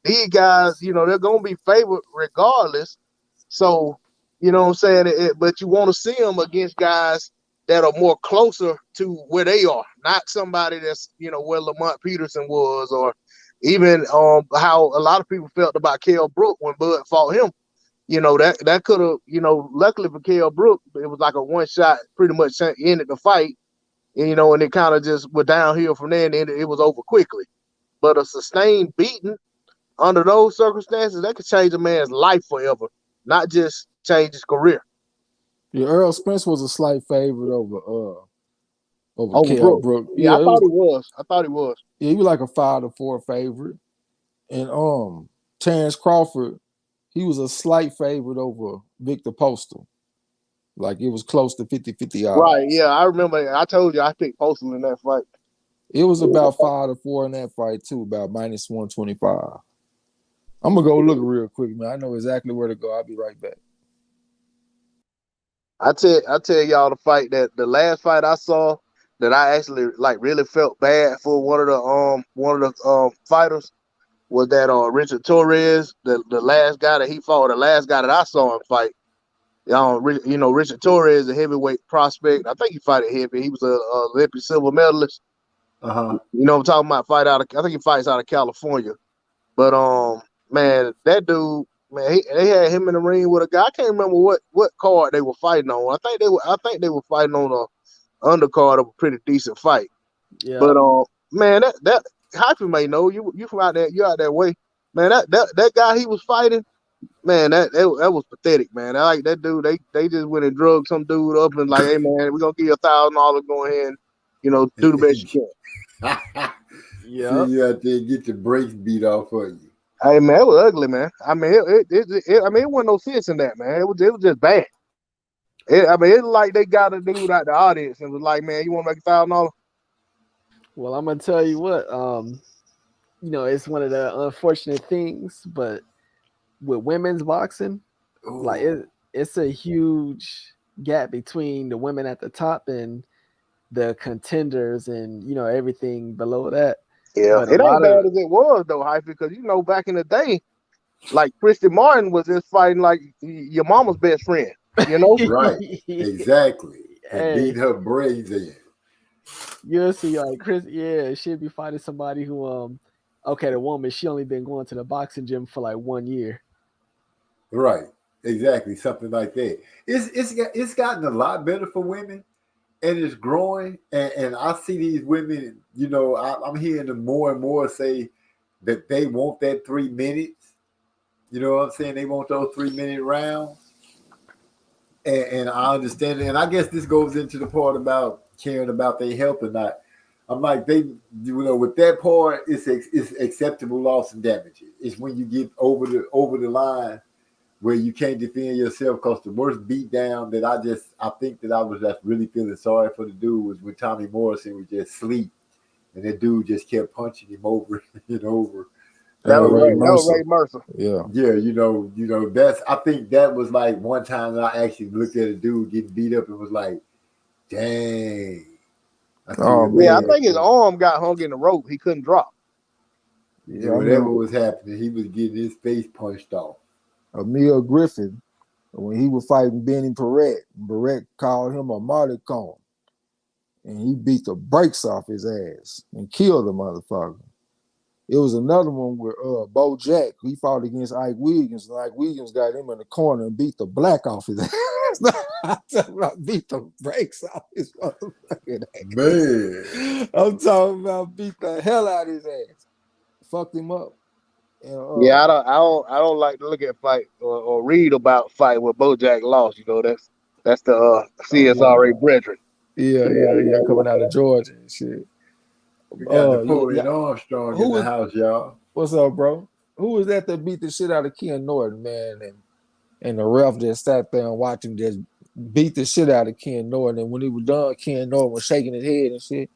these guys, they're gonna be favored regardless. So, you know what I'm saying? But you want to see them against guys that are more closer to where they are, not somebody that's, where Lamont Peterson was, or even how a lot of people felt about Kell Brook when Bud fought him. That could have, luckily for Kell Brook, it was like a one shot, pretty much ended the fight, and it kind of just went downhill from there, and it was over quickly. But a sustained beating under those circumstances, that could change a man's life forever, not just change his career. Yeah, Earl Spence was a slight favorite over over Oh, Kell Brook. Brook. Yeah, I it thought was. he was. I thought he was. Yeah, he was like a 5-4 favorite, and Terrence Crawford, he was a slight favorite over Victor Postal. Like it was close to 50-50 Right. odds. Yeah, I remember. I told you I picked Postal in that fight. It was about 5-4 in that fight too, about -125. I'm gonna go look real quick, man. I know exactly where to go. I'll be right back. I tell y'all the last fight I saw that I actually like really felt bad for one of the fighters was that Richard Torres, the last guy that he fought, the last guy that I saw him fight. Richard Torres, a heavyweight prospect. I think he fought at heavy. He was a Olympic silver medalist. Uh-huh. You know what I'm talking about? I think he fights out of California. But man, that dude, man, they had him in the ring with a guy. I can't remember what card they were fighting on. I think they were fighting on a undercard of a pretty decent fight. Yeah. Uh, But man, that Hyphy may know you from out there. You out that way, man. That guy he was fighting, man. That was pathetic, man. I like that dude. They just went and drugged some dude up and like, hey man, we're gonna give you $1,000. Go ahead and do the best you can. Yeah. So you out there get your brakes beat off of you. Hey man, it was ugly, man. I mean, it wasn't no sense in that, man. It was just bad. It's like they got a dude out the audience and was like, man, you want to make $1,000? Well, I'm gonna tell you what. It's one of the unfortunate things, but with women's boxing, like it's a huge gap between the women at the top and the contenders, and everything below that. Yeah, But it ain't bad as it was though, Hype, because back in the day, like Christian Martin was just fighting like your mama's best friend. Right, exactly. And beat her brains in. You'll see, like Chris, she'll be fighting somebody who, the woman, she only been going to the boxing gym for like 1 year. Right, exactly, something like that. It's gotten a lot better for women, and it's growing. And I see these women, I'm hearing them more and more say that they want that 3 minutes. You know what I'm saying? They want those 3-minute rounds. And I understand it. And I guess this goes into the part about caring about their health or not. I'm like, with that part, it's acceptable loss and damages. It's when you get over the line where you can't defend yourself, because the worst beat down that I think that I was just really feeling sorry for the dude was when Tommy Morrison was just asleep and that dude just kept punching him over and over. That was Ray Mercer. Yeah. Yeah, I think that was like one time that I actually looked at a dude getting beat up and was like, dang. I think his arm got hung in the rope. He couldn't drop. Yeah, whatever was happening, he was getting his face punched off. Emil Griffin, when he was fighting Benny Barrett called him a martycon. And he beat the brakes off his ass and killed the motherfucker. It was another one where Bo Jack, he fought against Ike Williams, and Ike Williams got him in the corner and beat the black off his ass. I'm talking about beat the brakes off his motherfucking ass. Man. I'm talking about beat the hell out of his ass. Fucked him up. And, I don't like to look at fight or read about fight where Bojack lost. That's the CSRA brethren. Yeah, coming out of Georgia and shit. We got Napoleon Armstrong in the house, y'all. What's up, bro? Who was that beat the shit out of Ken Norton, man? And the ref just sat there and watched him just beat the shit out of Ken Norton. And when he was done, Ken Norton was shaking his head and shit.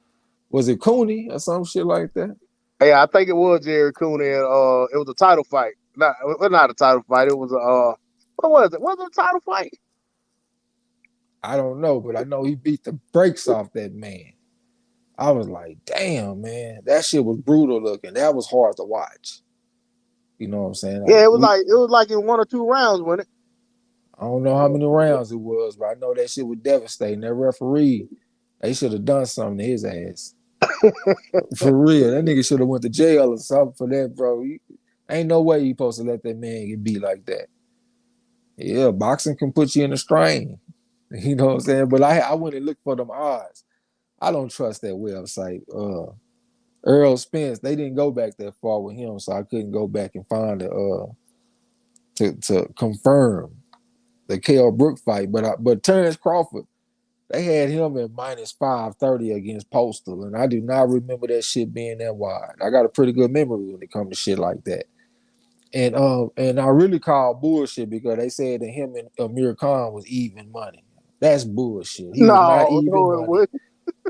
Was it Cooney or some shit like that? Yeah, I think it was Jerry Cooney. And it was a title fight. Not a title fight. It was what was it? Was it a title fight? I don't know, but I know he beat the brakes off that man. I was like, damn, man, that shit was brutal looking. That was hard to watch. You know what I'm saying? Yeah, it was like in 1 or 2 rounds, wasn't it? I don't know how many rounds it was, but I know that shit was devastating. That referee, they should have done something to his ass. For real. That nigga should have went to jail or something for that, bro. Ain't no way you supposed to let that man get beat like that. Yeah, boxing can put you in a strain. You know what I'm saying? But I went and looked for them odds. I don't trust that website. Earl Spence, they didn't go back that far with him, so I couldn't go back and find to confirm the Kell Brook fight. But Terrence Crawford, They had him at minus 530 against Postal, and I do not remember that shit being that wide. I got a pretty good memory when it comes to shit like that. And I really call bullshit because they said that him and Amir Khan was even money. That's bullshit. He was not No, even no, it money. would.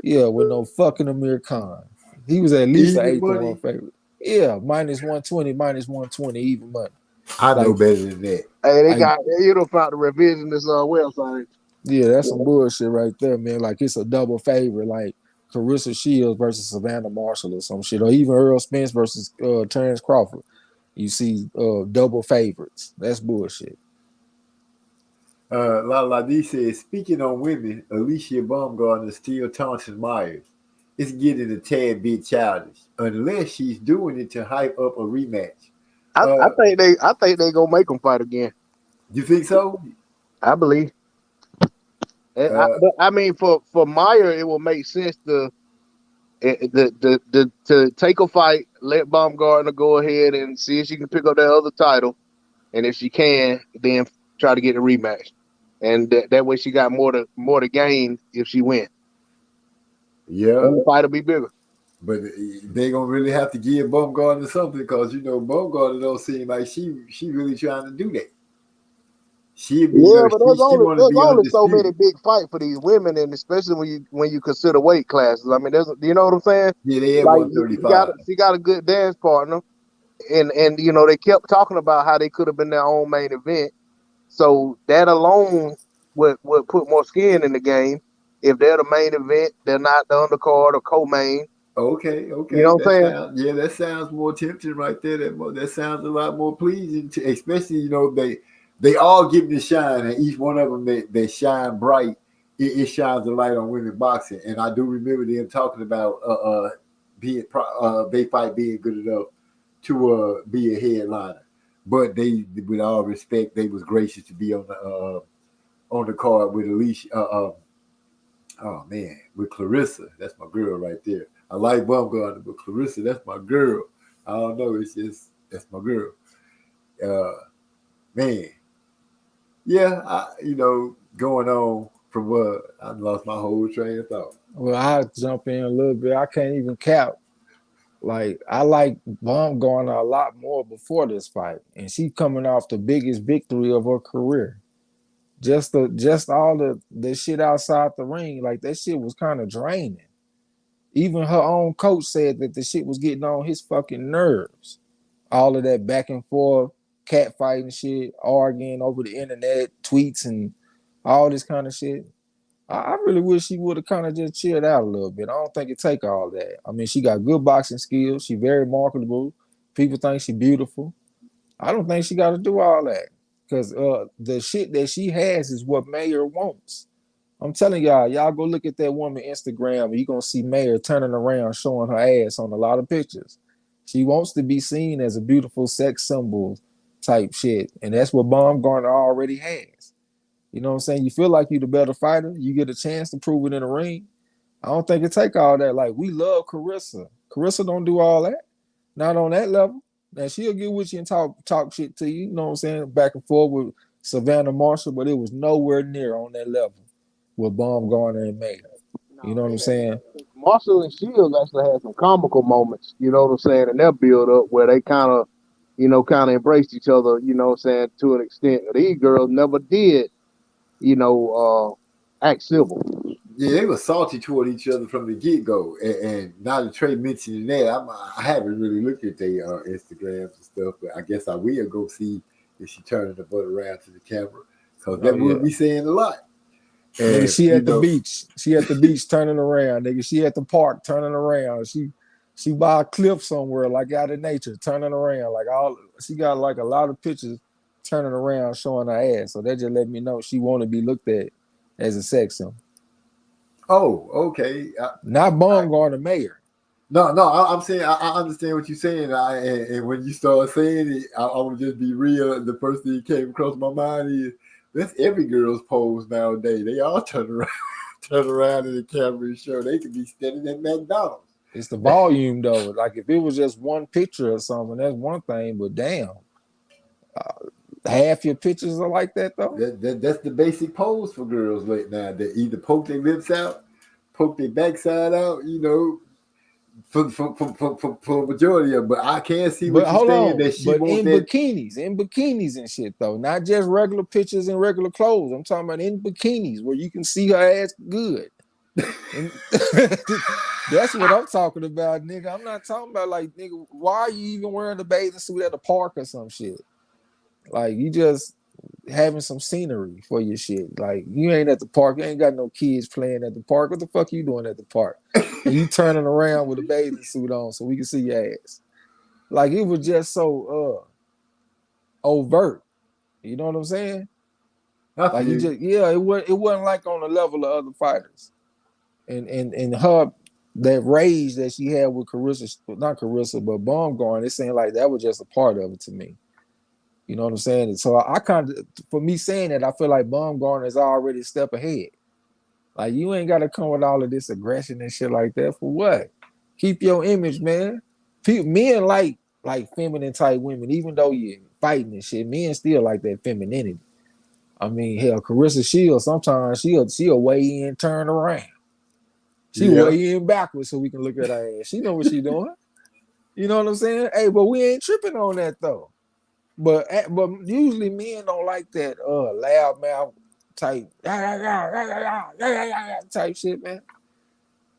Yeah, with no fucking Amir Khan. He was at least an Even 8-1 money? favorite. Yeah, minus 120, minus 120, even money. I know Like, better than that. Hey, they Like- got you know found the revisionist website. yeah, that's some bullshit right there, man. Like it's a double favorite, like Carissa Shields versus Savannah Marshall or some shit, or even Earl Spence versus Terrence Crawford. You see double favorites. That's bullshit. La D says, speaking on women, Alicia Baumgartner still taunting Myers. It's getting a tad bit childish, unless she's doing it to hype up a rematch. I think they gonna make them fight again. You think so? I believe. But I mean, for Meyer, it will make sense to take a fight, let Baumgartner go ahead and see if she can pick up that other title, and if she can, then try to get a rematch, and that way she got more to gain if she wins. Yeah, And the fight will be bigger. but they gonna really have to give Baumgartner something because Baumgartner don't seem like she really trying to do that. But there's only so many big fights for these women, and especially when you consider weight classes. I mean, you know what I'm saying? Yeah, they had Like, 135. she got a good dance partner, and they kept talking about how they could have been their own main event. So that alone would put more skin in the game. If they're the main event, they're not the undercard or co-main. Okay. You know what I'm saying? That sounds more tempting right there. That sounds a lot more pleasing, especially they all give the shine, and each one of them they shine bright. It shines a light on women boxing, and I do remember them talking about they fight being good enough to be a headliner. But they, with all respect, they was gracious to be on the card with Alicia. Oh man, with Clarissa, that's my girl right there. I like Baumgartner, but Clarissa, that's my girl. I don't know, it's just that's my girl. Man, yeah, going on from what I lost my whole train of thought. Well, I'll jump in a little bit. I can't even cap. Like, I like Baumgartner a lot more before this fight, and she coming off the biggest victory of her career. Just all the shit outside the ring, like that shit was kind of draining. Even her own coach said that the shit was getting on his fucking nerves. All of that back and forth, catfighting shit, arguing over the internet, tweets, and all this kind of shit. I really wish she would have kind of just chilled out a little bit. I don't think it take all that. I mean, she got good boxing skills. She very marketable. People think she beautiful. I don't think she got to do all that because the shit that she has is what Mayer wants. I'm telling y'all go look at that woman Instagram and you're going to see Mayer turning around showing her ass on a lot of pictures. She wants to be seen as a beautiful sex symbol type shit, and that's what Baumgartner already has. You know what I'm saying? You feel like you're the better fighter. You get a chance to prove it in the ring. I don't think it take all that. Like, we love Carissa. Carissa don't do all that. Not on that level. Now, she'll get with you and talk shit to you. You know what I'm saying? Back and forth with Savannah Marshall, but it was nowhere near on that level with Baumgartner and Mayer. You know what I'm saying? Marshall and Shields actually had some comical moments, you know what I'm saying, in their build up where they kind of embraced each other, you know what I'm saying, to an extent. These girls never did, act civil. Yeah, they were salty toward each other from the get-go. And now that Trey mentioning that, I haven't really looked at their Instagrams and stuff, but I guess I will go see if she turning the butt around to the camera because that would be saying a lot. And nigga, she at the beach. She at the beach turning around, nigga. She at the park turning around. She by a cliff somewhere, like out in nature, turning around. Like she got like a lot of pictures turning around, showing her ass. So that just let me know she want to be looked at as a sex symbol. Oh, okay. Not Baumgartner Mayer. No, I'm saying I understand what you're saying. And when you start saying it, I want to just be real. The first thing that came across my mind is that's every girl's pose nowadays. They all turn around in the camera and show they could be standing at McDonald's. It's the volume though. Like if it was just one picture or something, that's one thing. But damn, half your pictures are like that though. That's the basic pose for girls right now. They either poke their lips out, poke their backside out, you know, for a majority of them. But I can't see what But you're hold saying on, that she but wants in that. bikinis and shit though, not just regular pictures in regular clothes. I'm talking about in bikinis where you can see her ass good. And that's what I'm talking about, nigga. I'm not talking about like, nigga, why are you even wearing a bathing suit at the park or some shit? Like you just having some scenery for your shit. Like you ain't at the park, you ain't got no kids playing at the park. What the fuck you doing at the park? And you turning around with a bathing suit on so we can see your ass. Like it was just so overt. You know what I'm saying? Like you just it wasn't like on the level of other fighters. And her that rage that she had with Carissa, not Carissa, but Baumgarten, it seemed like that was just a part of it to me. You know what I'm saying? And so I kind of, for me saying that, I feel like Baumgarten is already a step ahead. Like you ain't got to come with all of this aggression and shit like that for what? Keep your image, man. Men like feminine type women, even though you're fighting and shit. Men still like that femininity. I mean, hell, Carissa Shields, sometimes she'll weigh in, turn around. She weigh in backwards so we can look at her ass. She know what she doing. You know what I'm saying? Hey, but we ain't tripping on that though. But usually men don't like that loud mouth type type shit, man.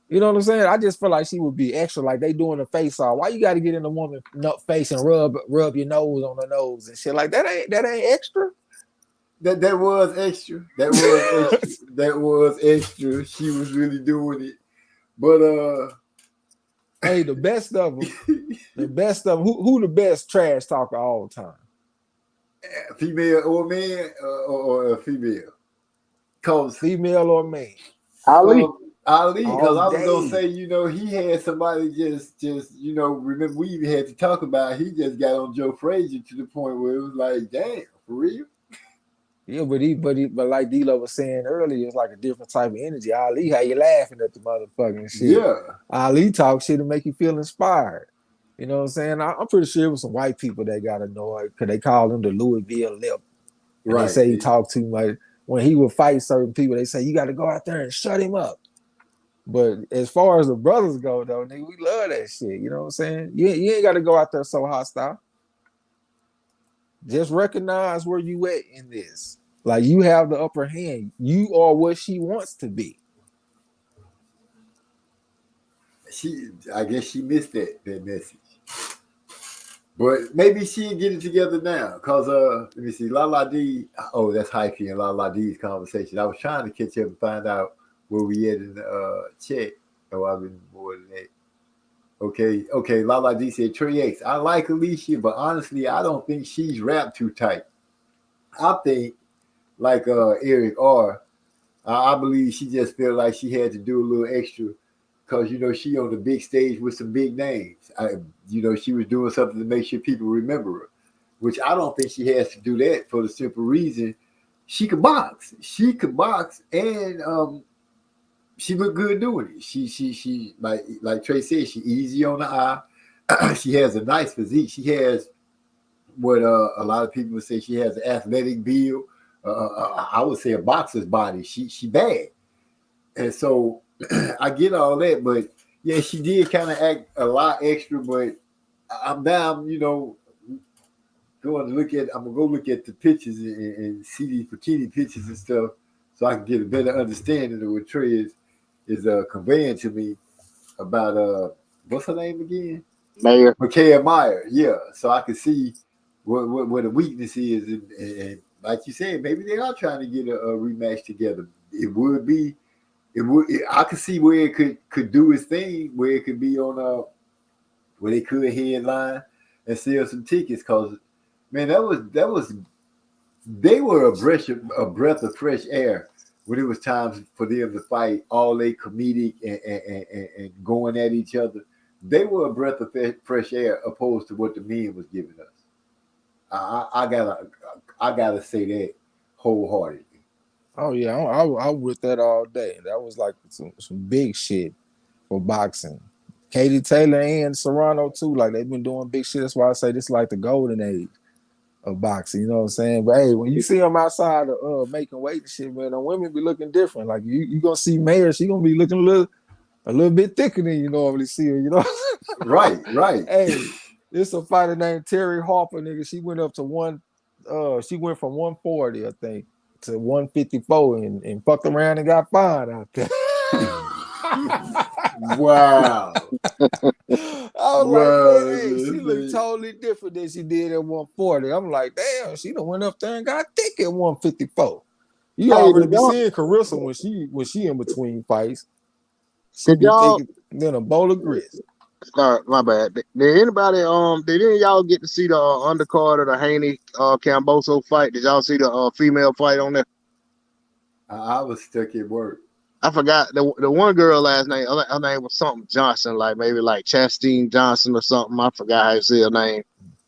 You know what I'm saying? I just feel like she would be extra, like they doing a face off. Why you got to get in a woman's face and rub your nose on her nose and shit like that? Ain't extra. That was extra. That was extra. That was extra. She was really doing it. But hey, the best of them, who the best trash talker all the time? Female or man or female? Cause female or man? Ali, because I was gonna day. say, you know, he had somebody just, you know, remember we even had to talk about. He just got on Joe Frazier to the point where it was like, damn, for real. Yeah, but like D-Lo was saying earlier, it's like a different type of energy. Ali, how you laughing at the motherfucking shit? Yeah. Ali talk shit to make you feel inspired. You know what I'm saying? I'm pretty sure it was some white people that got annoyed because they called him the Louisville lip. And Right. They say he talked too much. When he would fight certain people, they say you got to go out there and shut him up. But as far as the brothers go, though, nigga, we love that shit. You know what I'm saying? You ain't got to go out there so hostile. Just recognize where you at in this. Like you have the upper hand. You are what she wants to be. I guess she missed that message. But maybe she'll get it together now. Cause let me see, Lala D. Oh, that's Hyphy and Lala D's conversation. I was trying to catch up and find out where we at in the chat. Oh, I've been more than that. Okay. Lala D said Trey X. I like Alicia, but honestly, I don't think she's wrapped too tight. I think, like Eric R. I believe she just felt like she had to do a little extra because, you know, she on the big stage with some big names. You know, she was doing something to make sure people remember her, which I don't think she has to do that for the simple reason she could box. She could box and she looked good doing it. She like Trey said, she easy on the eye. She has a nice physique. She has what a lot of people would say she has an athletic build. I would say a boxer's body. She bad. And so I get all that, but yeah, she did kind of act a lot extra, but I'm down, you know, I'm gonna go look at the pictures and see these bikini pictures and stuff so I can get a better understanding of what Trey is conveying to me about what's her name again? Micaiah Meyer. Yeah. So I can see what the weakness is and like you said, maybe they are trying to get a rematch together. I could see where it could do its thing, where it could be on where they could headline and sell some tickets. Cause man, they were a breath of fresh air when it was time for them to fight, all they comedic and going at each other. They were a breath of fresh air opposed to what the men was giving us. I gotta say that wholeheartedly. Oh yeah, I with that all day. That was like some big shit for boxing. Katie Taylor and Serrano too, like they've been doing big shit. That's why I say this is like the golden age. of boxing. You know what I'm saying? But hey, when you see them outside of making weight and shit, man, the women be looking different. Like you gonna see Mayor, she gonna be looking a little bit thicker than you normally see her. You know? Right. Hey, this a fighter named Terry Harper, nigga. She went up to she went from 140, I think, to 154 and fucked around and got fined out there. Wow. I was Wow, like, man, hey, she looked man. totally different than she did at 140. I'm like, damn, she done went up there and got thick at 154. You Hey, already did be y'all, seeing Carissa when she in between fights. She did be y'all thicker than a bowl of grits. my bad. Did anybody did any of y'all get to see the undercard of the Haney Camboso fight? Did y'all see the female fight on there? I was stuck at work. I forgot the one girl last name. Her name was something Johnson, like maybe like Chastine Johnson or something. I forgot how to say her name.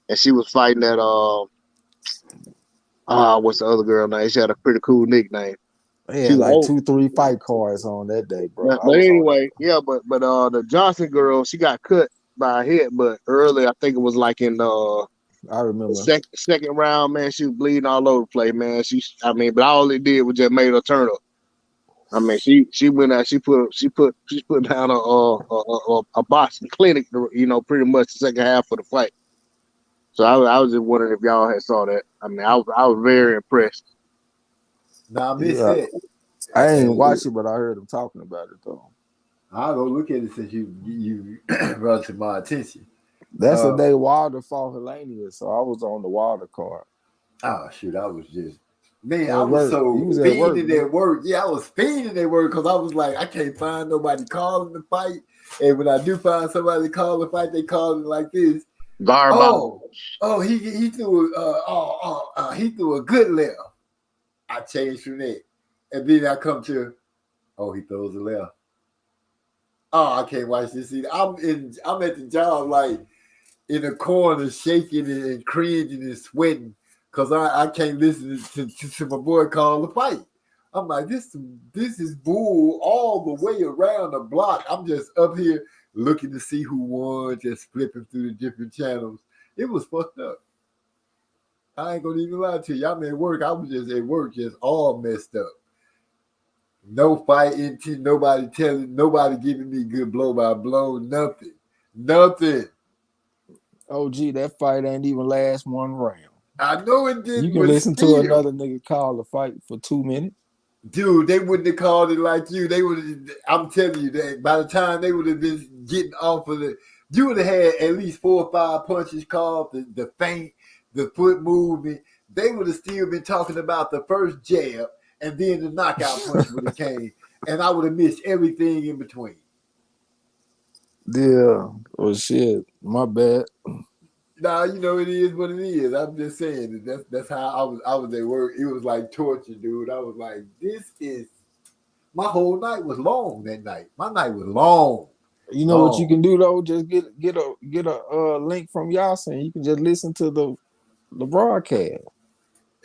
And she was fighting that what's the other girl name? She had a pretty cool nickname. They She had was like old. 2-3 fight cards on that day, bro. But, I but was on that. anyway, yeah, but the Johnson girl, she got cut by a hit, but early I think it was like in I remember. second round, man, she was bleeding all over the place, man. But all it did was just made her turn up. I mean, she went out, she put down a boxing clinic, you know, pretty much the second half of the fight. So I was just wondering if y'all had saw that. I mean, I was very impressed. Now I missed Yeah. it. I ain't watched it, but I heard him talking about it though. I'll go look at it since you brought it to my attention. That's the day Wilder fought Helenius, so I was on the Wilder card. Oh shoot, I was just man, At I was work. so You was at work, fiending man. at work. Yeah, I was fiending at work because I was like, I can't find nobody calling the fight. And when I do find somebody to call the fight, they call it like this. Garbage. Oh, he threw he threw a good left. I changed from that. And then I come to, he throws a left. Oh, I can't watch this either. I'm at the job like in the corner shaking and cringing and sweating because I can't listen to my boy call the fight. I'm like, this is bull all the way around the block. I'm just up here looking to see who won, just flipping through the different channels. It was fucked up. I ain't gonna even lie to you. I'm at work. I was just at work, just all messed up. No fighting, nobody giving me good blow by blow, nothing. OG, that fight ain't even last one round. I know it didn't. You can listen to another nigga call the fight for 2 minutes. Dude, they wouldn't have called it like you. They would. I'm telling you that by the time they would have been getting off of it, you would have had at least 4 or 5 punches called, the feint, the foot movement. They would have still been talking about the first jab, and then the knockout punch would have came, and I would have missed everything in between. Yeah. Well, shit. My bad. Nah, you know it is what it is. I'm just saying that's how I was at work. It was like torture, dude. I was like, my whole night was long that night. My night was long. You know what you can do though? Just get a link from Yasin. You can just listen to the broadcast.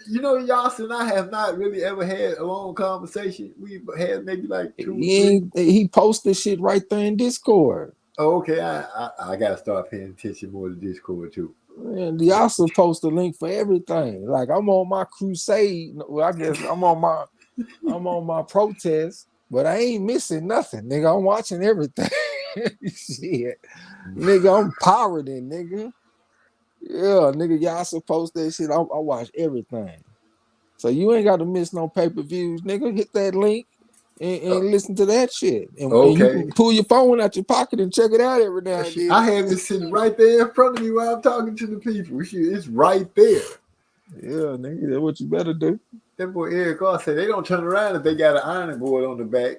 You know, Yasin and I have not really ever had a long conversation. We've had maybe like 2 or 3. He posted shit right there in Discord. Oh, okay. I gotta start paying attention more to Discord too. And Yasin post a link for everything. Like I'm on my crusade. Well, I guess I'm on my protest, but I ain't missing nothing, nigga. I'm watching everything. Shit. Nigga, I'm pirating, nigga. Yeah, nigga, Yasin post that shit. I watch everything. So you ain't got to miss no pay-per-views, nigga. Hit that link and listen to that shit. And you can pull your phone out your pocket and check it out every now and then. I have it sitting right there in front of me while I'm talking to the people. It's right there. Yeah, nigga, that's what you better do. That boy Eric Ross said they don't turn around if they got an ironing board on the back.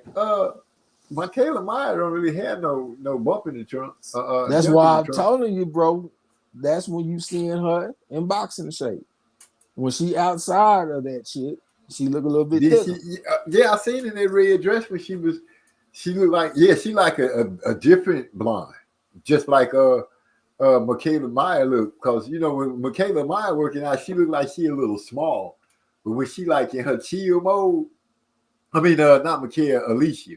Michaela Meyer don't really have no bump in the trunk. That's why I'm telling you, bro. That's when you seeing her in boxing shape. When she outside of that shit, she look a little bit thicker. Yeah, I seen in that red dress when she looked like, she like a different blonde. Just like Michaela Meyer look. Because, you know, when Michaela Meyer working out, she looked like she a little small. But when she like in her chill mode, I mean, not Michaela, Alicia.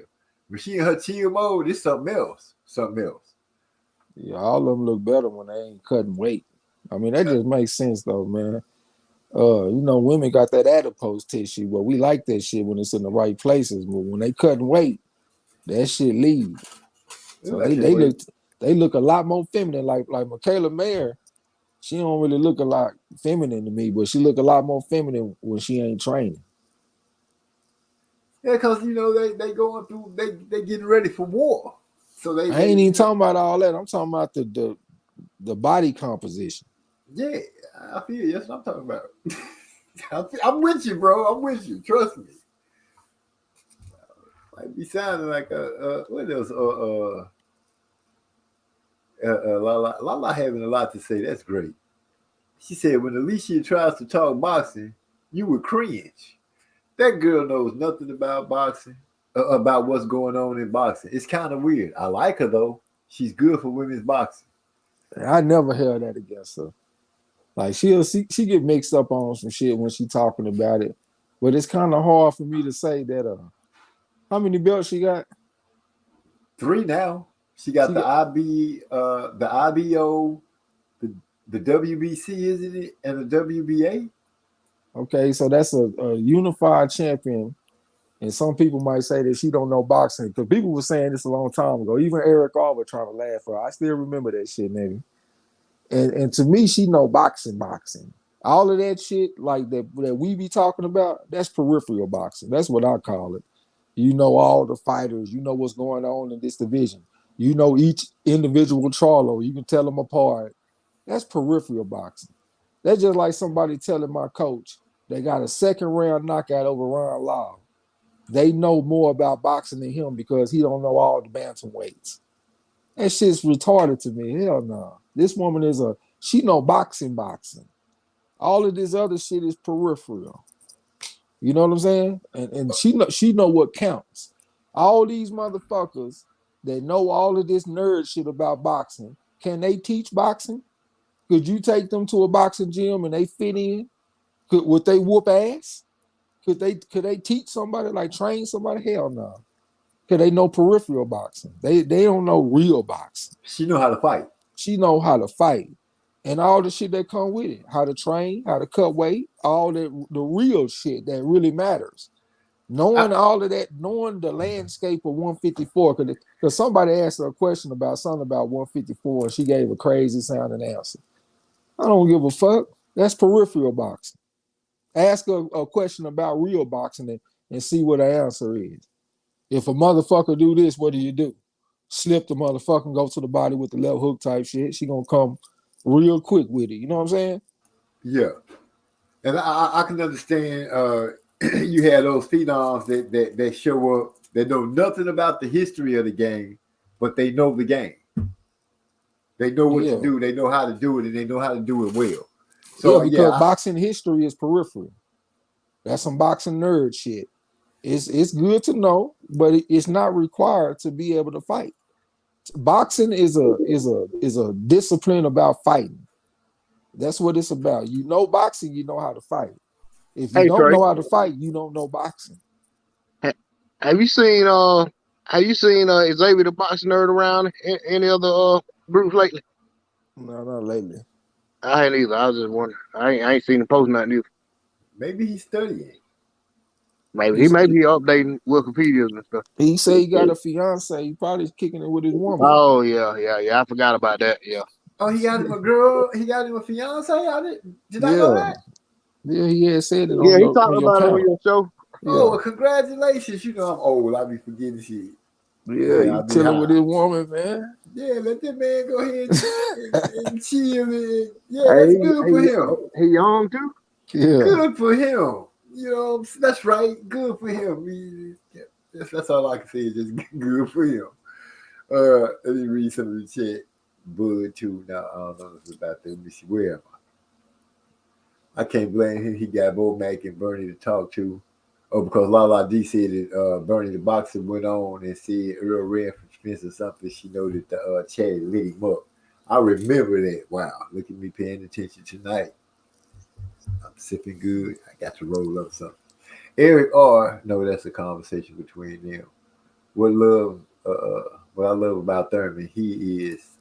When she in her chill mode, it's something else. Yeah, all of them look better when they ain't cutting weight. I mean, that just makes sense though, man. You know, women got that adipose tissue, but we like that shit when it's in the right places. But when they cutting weight, that shit leave. So I can't wait. they look a lot more feminine. Like Michaela Mayer, she don't really look a lot feminine to me, but she look a lot more feminine when she ain't training. Yeah, because you know they going through they getting ready for war. So I ain't even talking about all that. I'm talking about the body composition. Yeah, I feel you. That's what I'm talking about. I'm with you, bro. I'm with you. Trust me. Might be sounding like what else? Lala having a lot to say. That's great. She said when Alicia tries to talk boxing, you would cringe. That girl knows nothing about boxing, about what's going on in boxing. It's kind of weird. I like her though. She's good for women's boxing. I never held that against her. Like she get mixed up on some shit when she talking about it, but it's kind of hard for me to say that. How many belts she got? 3 now. She got the IBO, the WBC, isn't it, and the WBA. Okay, so that's a unified champion, and some people might say that she don't know boxing because people were saying this a long time ago. Even Eric Alver trying to laugh at her. I still remember that shit, maybe. And to me, she know boxing. All of that shit like that we be talking about, that's peripheral boxing. That's what I call it. You know all the fighters. You know what's going on in this division. You know each individual Charlo. You can tell them apart. That's peripheral boxing. That's just like somebody telling my coach they got a second round knockout over Ron Law. They know more about boxing than him because he don't know all the bantamweights. That shit's retarded to me. Hell no. This woman she know boxing. All of this other shit is peripheral. You know what I'm saying? And she know what counts. All these motherfuckers that know all of this nerd shit about boxing, can they teach boxing? Could you take them to a boxing gym and they fit in? Would they whoop ass? Could they teach somebody, like train somebody? Hell no. Could they know peripheral boxing? They don't know real boxing. She know how to fight. She know how to fight. And all the shit that come with it. How to train, how to cut weight, all the real shit that really matters. Knowing all of that, knowing the landscape of 154, because somebody asked her a question about something about 154 and she gave a crazy sounding answer. I don't give a fuck. That's peripheral boxing. Ask a question about real boxing and see what the answer is. If a motherfucker do this, what do you do? Slip the motherfucker and go to the body with the left hook type shit. She gonna come real quick with it. You know what I'm saying? Yeah. And I can understand you had those phenoms that show up that know nothing about the history of the game, but they know the game. They know what to do. They know how to do it, and they know how to do it well. So because boxing history is peripheral. That's some boxing nerd shit. It's good to know, but it's not required to be able to fight. Boxing is a discipline about fighting. That's what it's about. You know boxing, you know how to fight. If you don't know how to fight, you don't know boxing. Have you seen Xavier the boxing nerd around any other groups lately? No, not lately. I ain't either. I was just wondering. I ain't seen him post nothing either. Maybe he's studying. Maybe he may be updating Wikipedia and stuff. He say he got a fiance. He probably kicking it with his woman. Oh yeah. I forgot about that. Yeah. Oh, he got him a girl. He got him a fiance. Did I know that? Yeah, he had said it. Yeah, he talked about it on your show. Oh, well, congratulations! You know I'm old. I be forgetting shit. Yeah, he chilling with his woman, man. Yeah, let that man go ahead and chill. That's good for him. He young too. Yeah, good for him. You know, that's right. Good for him. That's all I can say is just good for him. Let me read some of the chat. Bud too. Now I don't know if it's about that. Let me see. Where am I? I can't blame him. He got Bo Mac and Bernie to talk to. Oh, because Lala D said that Bernie the boxer went on and said Earl ran from Spence or something. She noted the Chad lit him up. I remember that. Wow, look at me paying attention tonight. I'm sipping good. I got to roll up something. Eric R. No, that's a conversation between them. What I love about Thurman, he is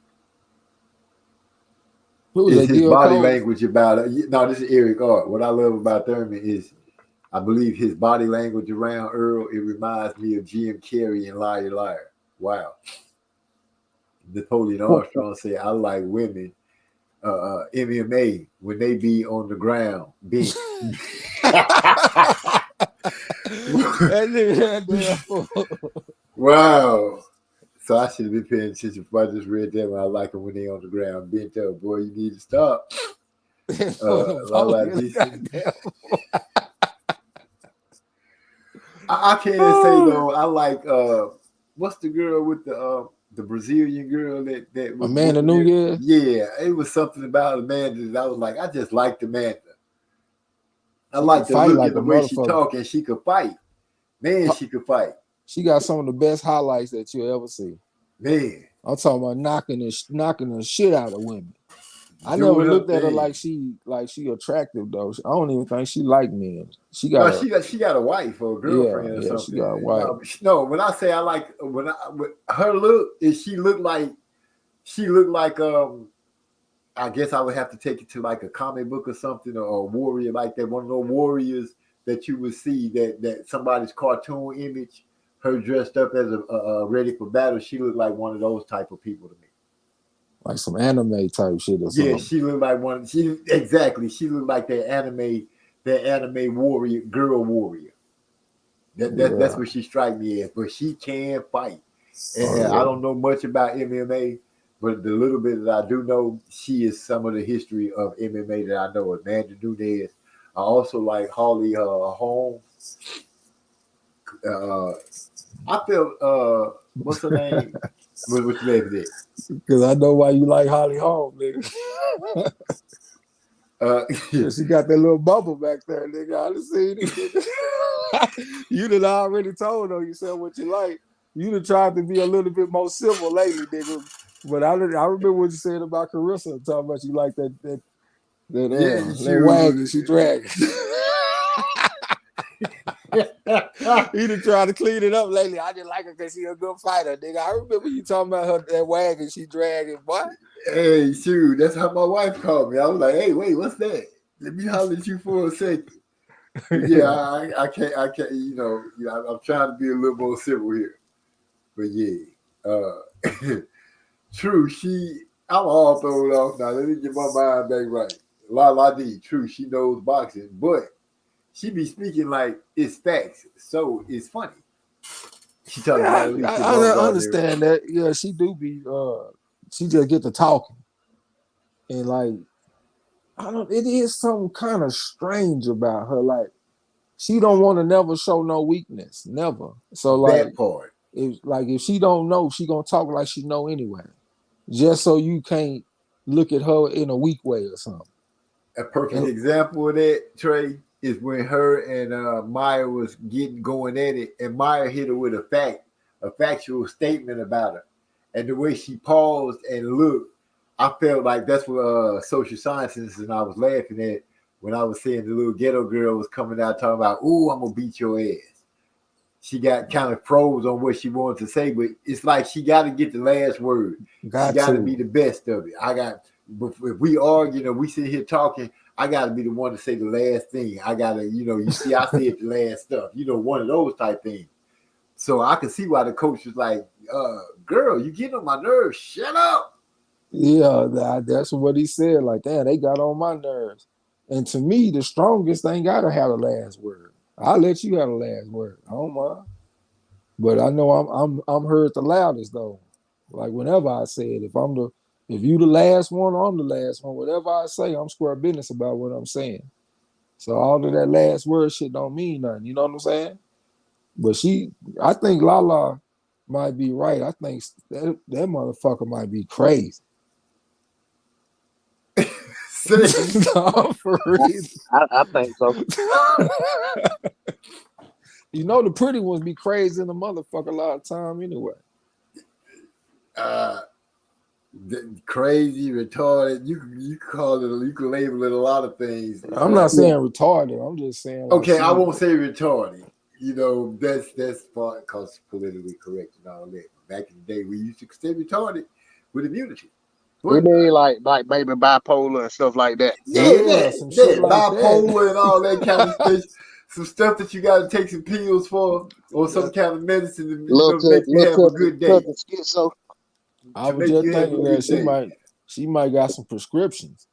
Who was It's that? his Gil body Cole? language about it. No, this is Eric Art. What I love about Thurman is, I believe his body language around Earl. It reminds me of Jim Carrey and Liar Liar. Wow. Napoleon Armstrong said, "I like women, MMA when they be on the ground, bent." That nigga, that damn fool. Wow. So I should have been paying attention if I just read that one. I like them when they on the ground bent up. Boy, you need to stop. Lala Decent. I can't say though. I like what's the girl with the Brazilian girl that was Amanda Nunes? Yeah, it was something about Amanda that I was like, I just liked Amanda. I like the fight look like at the a way she motherfucker. talk, and she could fight. Man, she could fight. She got some of the best highlights that you'll ever see. Man, I'm talking about knocking the shit out of women. I doing never her looked at her thing. like she attractive though. I don't even think she like men. She No, got she got a wife or a girlfriend or yeah, something. she got a wife. No, when I say I like with her look, is she looked like I guess I would have to take it to like a comic book or something, or a warrior like that, one of those warriors that you would see that somebody's cartoon image, her dressed up as a ready for battle. She looked like one of those type of people to me. like some anime type shit or something. Yeah, she looked like one. Exactly. She looked like that anime warrior, girl warrior. That's what she strike me as. But she can fight, and I don't know much about MMA, but the little bit that I do know, she is some of the history of MMA that I know. Amanda Nunes. I also like Holly Holm. I feel what's her name? What's the name of it? Because I know why you like Holly Holm, nigga. She got that little bubble back there, nigga. I done seen it. Nigga. You done already told her you said what you like. You done tried to be a little bit more civil lately, nigga. But I remember what you said about Carissa, talking about you like that wagon she dragging. He done tried to clean it up lately. I just like her because she a good fighter, nigga. I remember you talking about her that wagon she dragging, boy. Hey, shoot, that's how my wife called me. I was like, hey, wait, what's that? Let me holler at you for a second. Yeah, I can't, I'm trying to be a little more civil here. But yeah, true, I'm all thrown off now. Let me get my mind back right. La D, true, she knows boxing, but she be speaking like it's facts, so it's funny. She talking about I understand that. Yeah, she do be. She just get to talking, and like, it is something kind of strange about her. Like, she don't want to never show no weakness, never. So like, that part. If she don't know, she gonna talk like she know anyway, just so you can't look at her in a weak way or something. A perfect example of that, Trey, is when her and Maya was going at it, and Maya hit her with a factual statement about her, and the way she paused and looked, I felt like that's what social sciences and I was laughing at when I was saying the little ghetto girl was coming out talking about, "Ooh, I'm gonna beat your ass." She got kind of froze on what she wanted to say, but it's like she got to get the last word. She got to be the best of it. If we argue, we sit here talking, I got to be the one to say the last thing. I got to, you see, I said the last stuff, one of those type things. So I can see why the coach was like, girl, you getting on my nerves. Shut up. Yeah, that's what he said. Like, damn, they got on my nerves. And to me, the strongest ain't got to have the last word. I'll let you have the last word. I don't mind. But I know I'm heard the loudest though. Like whenever I say it, if you the last one, I'm the last one. Whatever I say, I'm square business about what I'm saying. So all of that last word shit don't mean nothing. You know what I'm saying? But I think Lala might be right. I think that motherfucker might be crazy. No, for real. I think so. The pretty ones be crazy in the motherfucker a lot of time anyway. Crazy, retarded. You call it. You can label it a lot of things. I'm not saying retarded. I'm just saying. Okay, I won't say retarded. That's part because politically correct and all that. Back in the day, we used to say retarded with immunity. We need like maybe bipolar and stuff like that. Yeah, some shit like that. bipolar and all that kind of stuff. Some stuff that you got to take some pills for, or some kind of medicine to make you have a good day. Schizo. I to was make just you have a thinking good that day. she might got some prescriptions.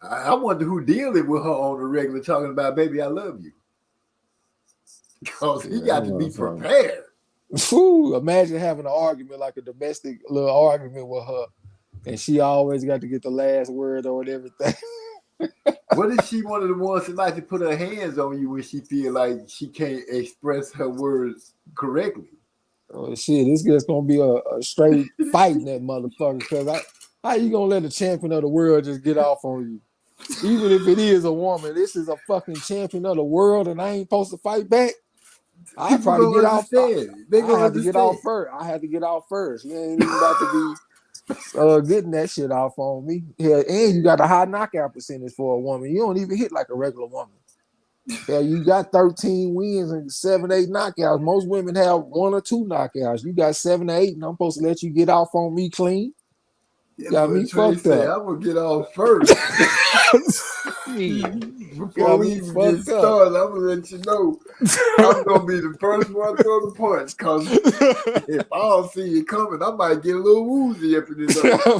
I wonder who dealing with her on the regular, talking about, baby, I love you. Because he Yeah, got to be motherfucker. prepared. Whew, imagine having an argument, like a domestic little argument with her, and she always got to get the last word on everything. What if she one of the ones that like to put her hands on you when she feel like she can't express her words correctly? Oh shit, this just gonna be a straight fighting that motherfucker. Because how you gonna let a champion of the world just get off on you? Even if it is a woman, this is a fucking champion of the world, and I ain't supposed to fight back. I People probably gonna get off. understand. They I gonna had to get off understand. first. I had to get off first. You ain't even about to be getting that shit off on me. Yeah, and you got a high knockout percentage for a woman. You don't even hit like a regular woman. Yeah, you got 13 wins and 7, 8 knockouts. Most women have 1 or 2 knockouts. You got 7 or 8, and I'm supposed to let you get off on me clean. You got me fucked up. I'm gonna get off first. Before we even get started, I'm gonna let you know I'm gonna be the first one to throw the punch. Cause if I don't see you coming, I might get a little woozy up in this.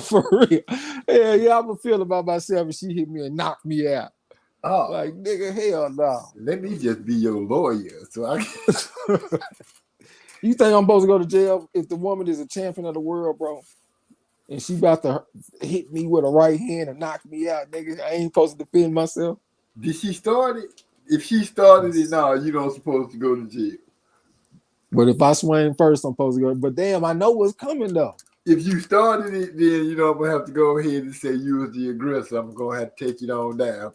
For real. Yeah, I'm gonna feel about myself if she hit me and knock me out. Oh, Like, nigga, hell no. let me just be your lawyer, so I can. You think I'm supposed to go to jail if the woman is a champion of the world, bro? And she about to hit me with a right hand and knock me out, nigga. I ain't supposed to defend myself. Did she start it? If she started it, no, you don't supposed to go to jail. But if I swing first, I'm supposed to go. But damn, I know what's coming though. If you started it, then I'm gonna have to go ahead and say you was the aggressor. I'm gonna have to take it on down.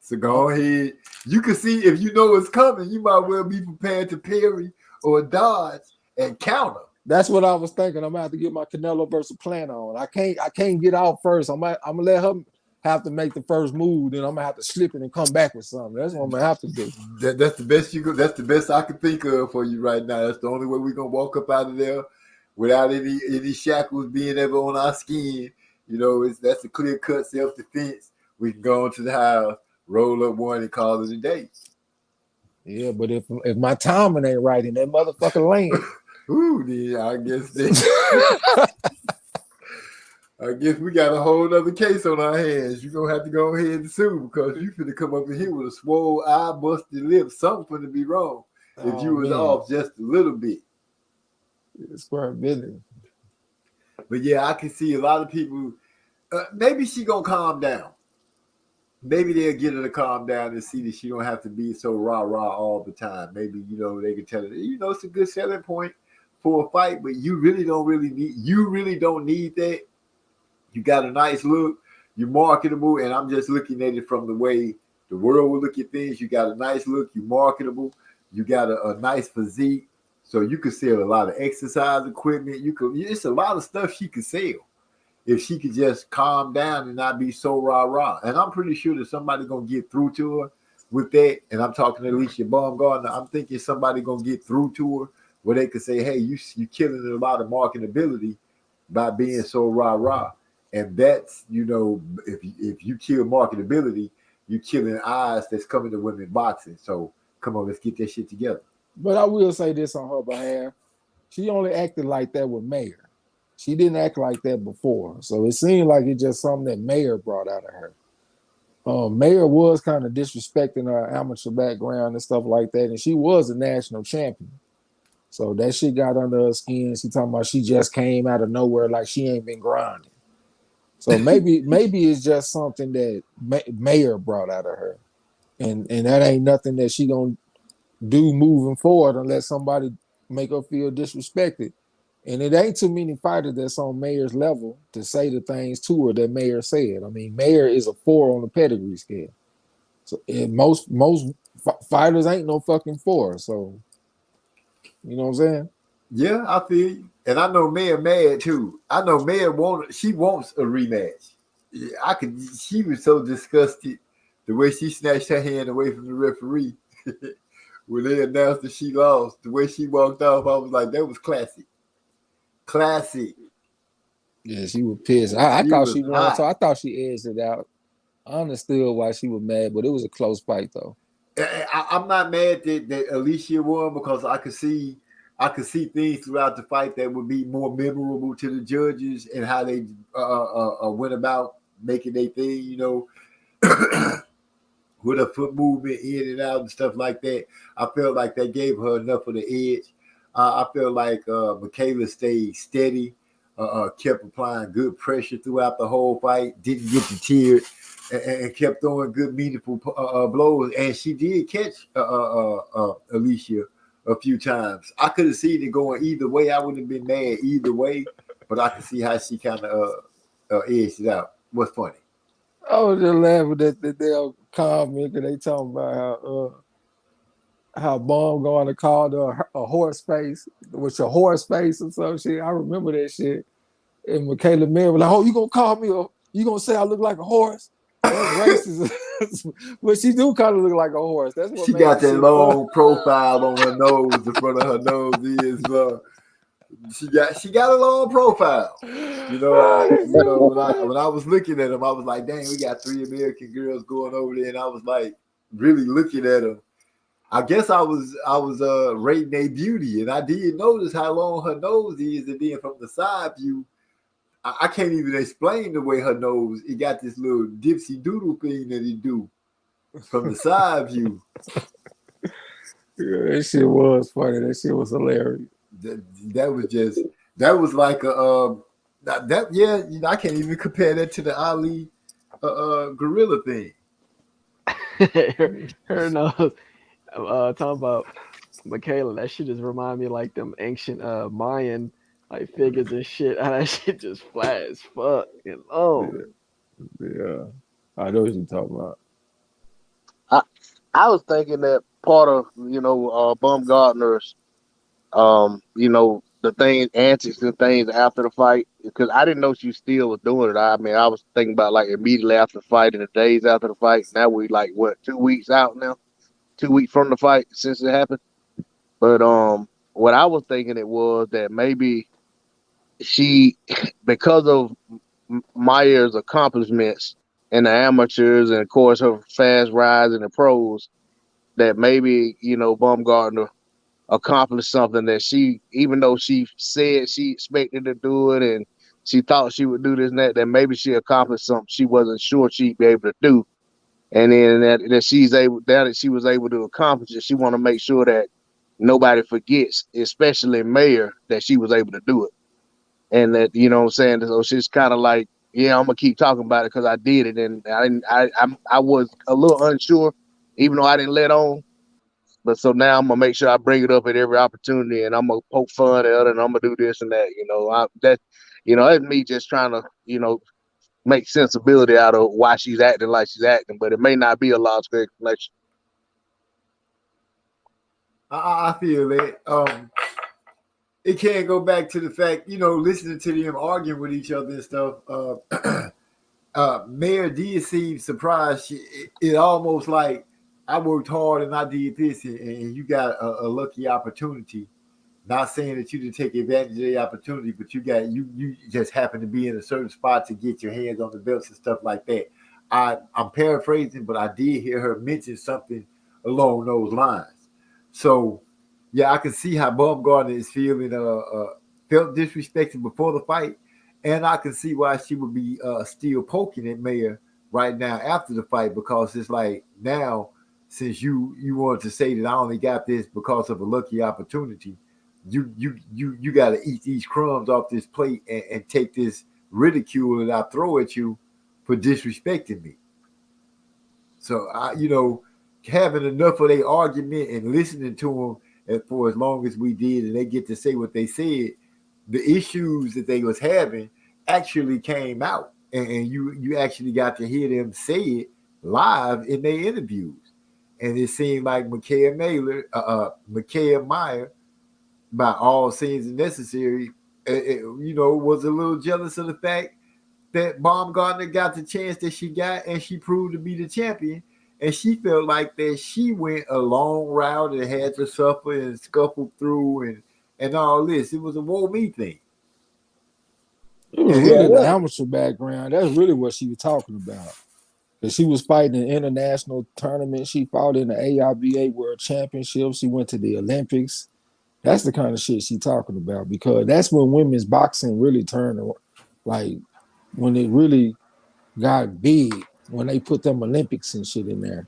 So go ahead. You can see if you know what's coming, you might well be prepared to parry or dodge and counter. That's what I was thinking. I'm gonna have to get my Canelo versus plan on. I can't get out first. I'm gonna let her have to make the first move, then I'm gonna have to slip it and come back with something. That's what I'm gonna have to do. That's the best that's the best I can think of for you right now. That's the only way we're gonna walk up out of there without any shackles being ever on our skin. That's a clear cut self-defense. We can go into the house, roll up one, and call it a day. Yeah, but if my timing ain't right in that motherfucking lane. Ooh, then I guess we got a whole other case on our hands. You're gonna have to go ahead and sue because you finna come up in here with a swole eye, busted lip. Something finna be wrong if you was off just a little bit. It's square business. But yeah, I can see a lot of people. Maybe she gonna calm down. Maybe they'll get her to calm down and see that she don't have to be so rah-rah all the time. Maybe, they can tell her, it's a good selling point for a fight, but you really don't need that. You got a nice look, you're marketable, and I'm just looking at it from the way the world will look at things. You got a nice look, you're marketable, you got a nice physique, so you could sell a lot of exercise equipment. It's a lot of stuff she could sell if she could just calm down and not be so rah-rah. And I'm pretty sure that somebody going to get through to her with that. And I'm talking to Alicia Baumgartner. I'm thinking somebody going to get through to her where they could say, hey, you killing a lot of marketability by being so rah-rah. And that's, if you kill marketability, you're killing eyes that's coming to women boxing. So come on, let's get that shit together. But I will say this on her behalf. She only acted like that with Mayer. She didn't act like that before. So it seemed like it's just something that Mayer brought out of her. Mayer was kind of disrespecting her amateur background and stuff like that. And she was a national champion. So that shit got under her skin. She talking about she just came out of nowhere like she ain't been grinding. So maybe it's just something that Mayer brought out of her. And that ain't nothing that she gonna do moving forward unless somebody make her feel disrespected. And it ain't too many fighters that's on Mayer's level to say the things to her that Mayer said. I mean, Mayer is a 4 on the pedigree scale. So most fighters ain't no fucking 4. So, you know what I'm saying? Yeah, I feel you. And I know Mayer mad too. I know Mayer wants a rematch. She was so disgusted the way she snatched her hand away from the referee when they announced that she lost. The way she walked off, I was like, that was classic. Classic. Yeah, she was pissed. I She thought was she won, hot. so I thought she edged it out. I understood why she was mad, but it was a close fight though. I'm not mad that Alicia won because I could see things throughout the fight that would be more memorable to the judges and how they went about making their thing, you know, with a foot movement in and out and stuff like that. I felt like that gave her enough of the edge. I felt like Michaela stayed steady, kept applying good pressure throughout the whole fight, didn't get deterred, and kept throwing good, meaningful blows. And she did catch Alicia a few times. I could have seen it going either way. I wouldn't have been mad either way, but I could see how she kind of edged it out. What's funny? I was just laughing at they'll comment because they talking about how Bomb going to call her a horse face, with your horse face or some shit. I remember that shit. And Michaela Mary was like, "Oh, you gonna call me you gonna say I look like a horse? That's racist." But she do kind of look like a horse. That's what She made got the that shit long fun. profile on her nose. The front of her nose is she got a long profile. You know, when I was looking at them, I was like, dang, we got 3 American girls going over there, and I was like really looking at them. I guess I was rating their beauty, and I did notice how long her nose is, and then from the side view, I can't even explain the way her nose. It got this little dipsy doodle thing that it do from the side view. Yeah, that shit was funny. That shit was hilarious. That was like yeah, you know, I can't even compare that to the Ali gorilla thing. her nose. Talking about Michaela, that shit just remind me of like them ancient Mayan like figures and shit. How that shit just flat as fuck and long. Yeah, I know what you're talking about. I was thinking that part of Baumgartner's the thing antics and things after the fight, because I didn't know she still was doing it. I mean, I was thinking about like immediately after the fight and the days after the fight. Now we like what, 2 weeks out now, 2 weeks from the fight since it happened. But what I was thinking it was that maybe she, because of Meyer's accomplishments in the amateurs and of course her fast rise in the pros, that maybe Baumgartner accomplished something that she, even though she said she expected to do it and she thought she would do this and that maybe she accomplished something she wasn't sure she'd be able to do. And then that she was able to accomplish it. She want to make sure that nobody forgets, especially Mayer, that she was able to do it. And that, you know what I'm saying? So she's kind of like, yeah, I'm gonna keep talking about it because I did it. And I was a little unsure, even though I didn't let on. But so now I'm gonna make sure I bring it up at every opportunity, and I'm gonna poke fun at it, and I'm gonna do this and that. That's me just trying to make sensibility out of why she's acting like she's acting, but it may not be a logical explanation. I feel that. It can't go back to the fact, listening to them arguing with each other and stuff. Mayor did seem surprised. It almost like I worked hard and I did this, and you got a lucky opportunity. Not saying that you didn't take advantage of the opportunity, but you just happened to be in a certain spot to get your hands on the belts and stuff like that. I'm paraphrasing, but I did hear her mention something along those lines. So yeah, I can see how Baumgartner is feeling felt disrespected before the fight, and I can see why she would be still poking at Mayer right now after the fight, because it's like, now since you wanted to say that I only got this because of a lucky opportunity, you got to eat these crumbs off this plate and take this ridicule that I throw at you for disrespecting me. So having enough of their argument and listening to them for as long as we did, and they get to say what they said, the issues that they was having actually came out, and you actually got to hear them say it live in their interviews. And it seemed like Micaiah Meyer, by all means necessary, was a little jealous of the fact that Baumgartner got the chance that she got, and she proved to be the champion. And she felt like that she went a long route and had to suffer and scuffle through and all this. It was a woe me thing. It was Yeah, really the yeah. amateur background. That's really what she was talking about. Because she was fighting in international tournaments. She fought in the AIBA World Championship. She went to the Olympics. That's the kind of shit she talking about. Because that's when women's boxing really turned, like when it really got big, when they put them Olympics and shit in there.